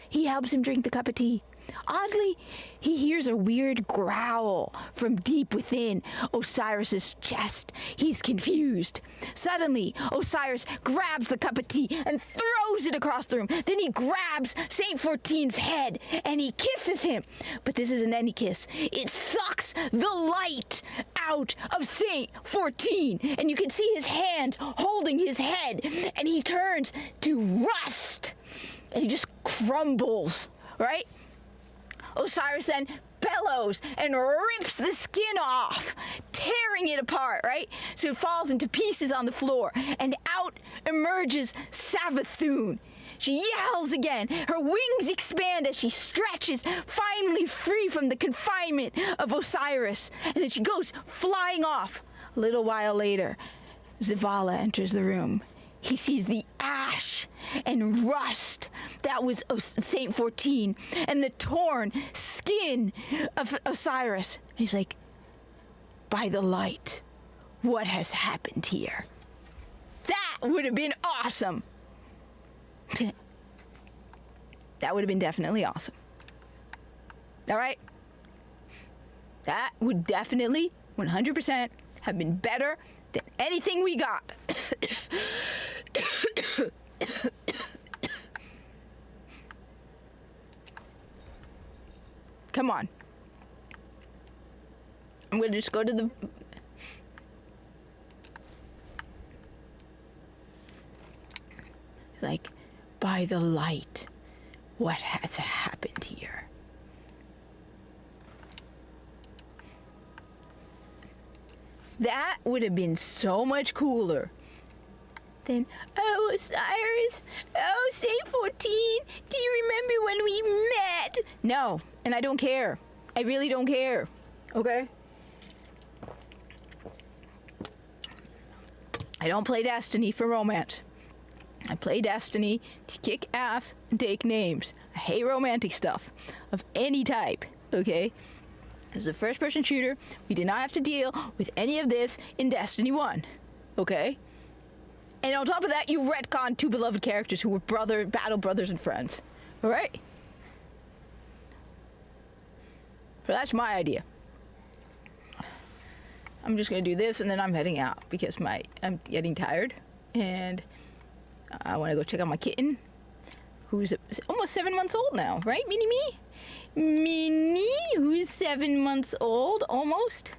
He helps him drink the cup of tea. Oddly, he hears a weird growl from deep within Osiris's chest. He's confused. Suddenly, Osiris grabs the cup of tea and throws it across the room. Then he grabs Saint 14's head and he kisses him. But this isn't any kiss. It sucks the light out of Saint 14. And you can see his hands holding his head. And he turns to rust. And he just crumbles, right? Osiris then bellows and rips the skin off, tearing it apart, right? So it falls into pieces on the floor, and out emerges Savathun. She yells again. Her wings expand as she stretches, finally free from the confinement of Osiris. And then she goes flying off. A little while later, Zavala enters the room. He sees the ash and rust that was Saint 14 and the torn skin of Osiris. And he's like, by the light, what has happened here? That would have been awesome. That would have been definitely awesome. All right? That would definitely, 100%, have been better than anything we got. Come on. I'm going to just go to the... Like, by the light, what has happened here? That would have been so much cooler. Then, oh, Osiris, oh, Saint 14, do you remember when we met? No, and I don't care. I really don't care. Okay? I don't play Destiny for romance. I play Destiny to kick ass and take names. I hate romantic stuff of any type, okay? As a first-person shooter, we did not have to deal with any of this in Destiny 1, okay? And on top of that, you retconned two beloved characters who were battle brothers and friends, all right? So that's my idea. I'm just gonna do this and then I'm heading out because I'm getting tired and I want to go check out my kitten, who's almost 7 months old now, right? Minnie, who's 7 months old, almost.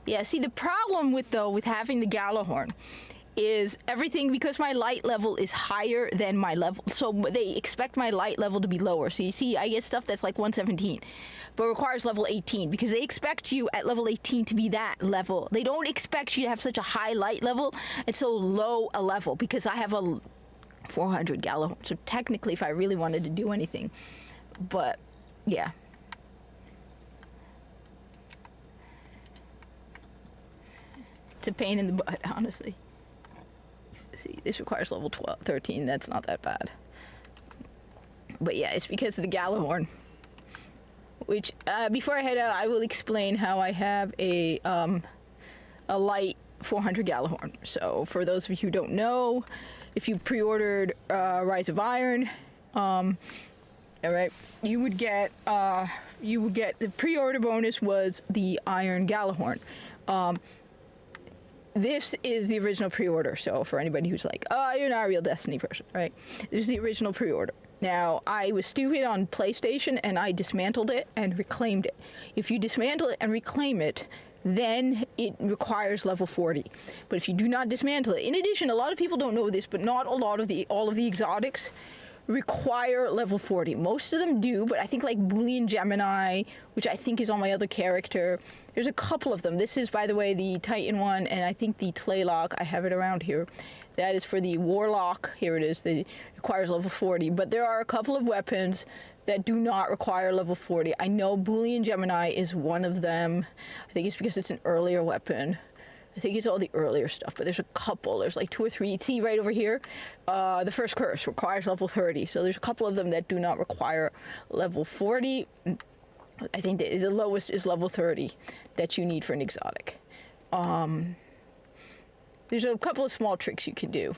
Yeah, see, the problem with having the Galahorn is everything, because my light level is higher than my level, so they expect my light level to be lower. So you see, I get stuff that's like 117, but requires level 18, because they expect you at level 18 to be that level. They don't expect you to have such a high light level and so low a level, because I have a 400 Galahorn, so technically if I really wanted to do anything, but yeah. It's a pain in the butt, honestly. See, this requires level 13. That's not that bad. But yeah, it's because of the Galahorn. Which, before I head out, I will explain how I have a light 400 Galahorn. So, for those of you who don't know, if you pre-ordered Rise of Iron, all right, you would get the pre-order bonus was the Iron Galahorn. This is the original pre-order, so for anybody who's like, oh, you're not a real Destiny person, right? This is the original pre-order. Now, I was stupid on PlayStation, and I dismantled it and reclaimed it. If you dismantle it and reclaim it, then it requires level 40. But if you do not dismantle it, in addition, a lot of people don't know this, but not all of the exotics require level 40. Most of them do, but I think like Boolean Gemini, which I think is on my other character, there's a couple of them. This is, by the way, the Titan one, and I think the Tlaylock, I have it around here. That is for the Warlock. Here it is. That requires level 40. But there are a couple of weapons that do not require level 40. I know Boolean Gemini is one of them. I think it's because it's an earlier weapon. I think it's all the earlier stuff, but there's a couple. There's like 2 or 3. See right over here? The First Curse requires level 30. So there's a couple of them that do not require level 40. I think the lowest is level 30 that you need for an exotic. There's a couple of small tricks you can do.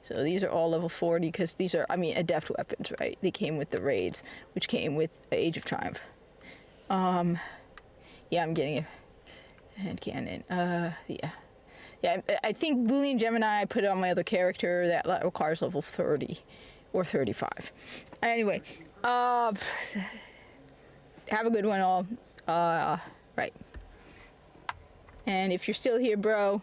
So these are all level 40 because these are, I mean, adept weapons, right? They came with the raids, which came with Age of Triumph. Yeah, I'm getting a head cannon. Yeah. Yeah, I think Boolean Gemini I put it on my other character that requires level 30 or 35. Anyway, have a good one all. Right. And if you're still here, bro,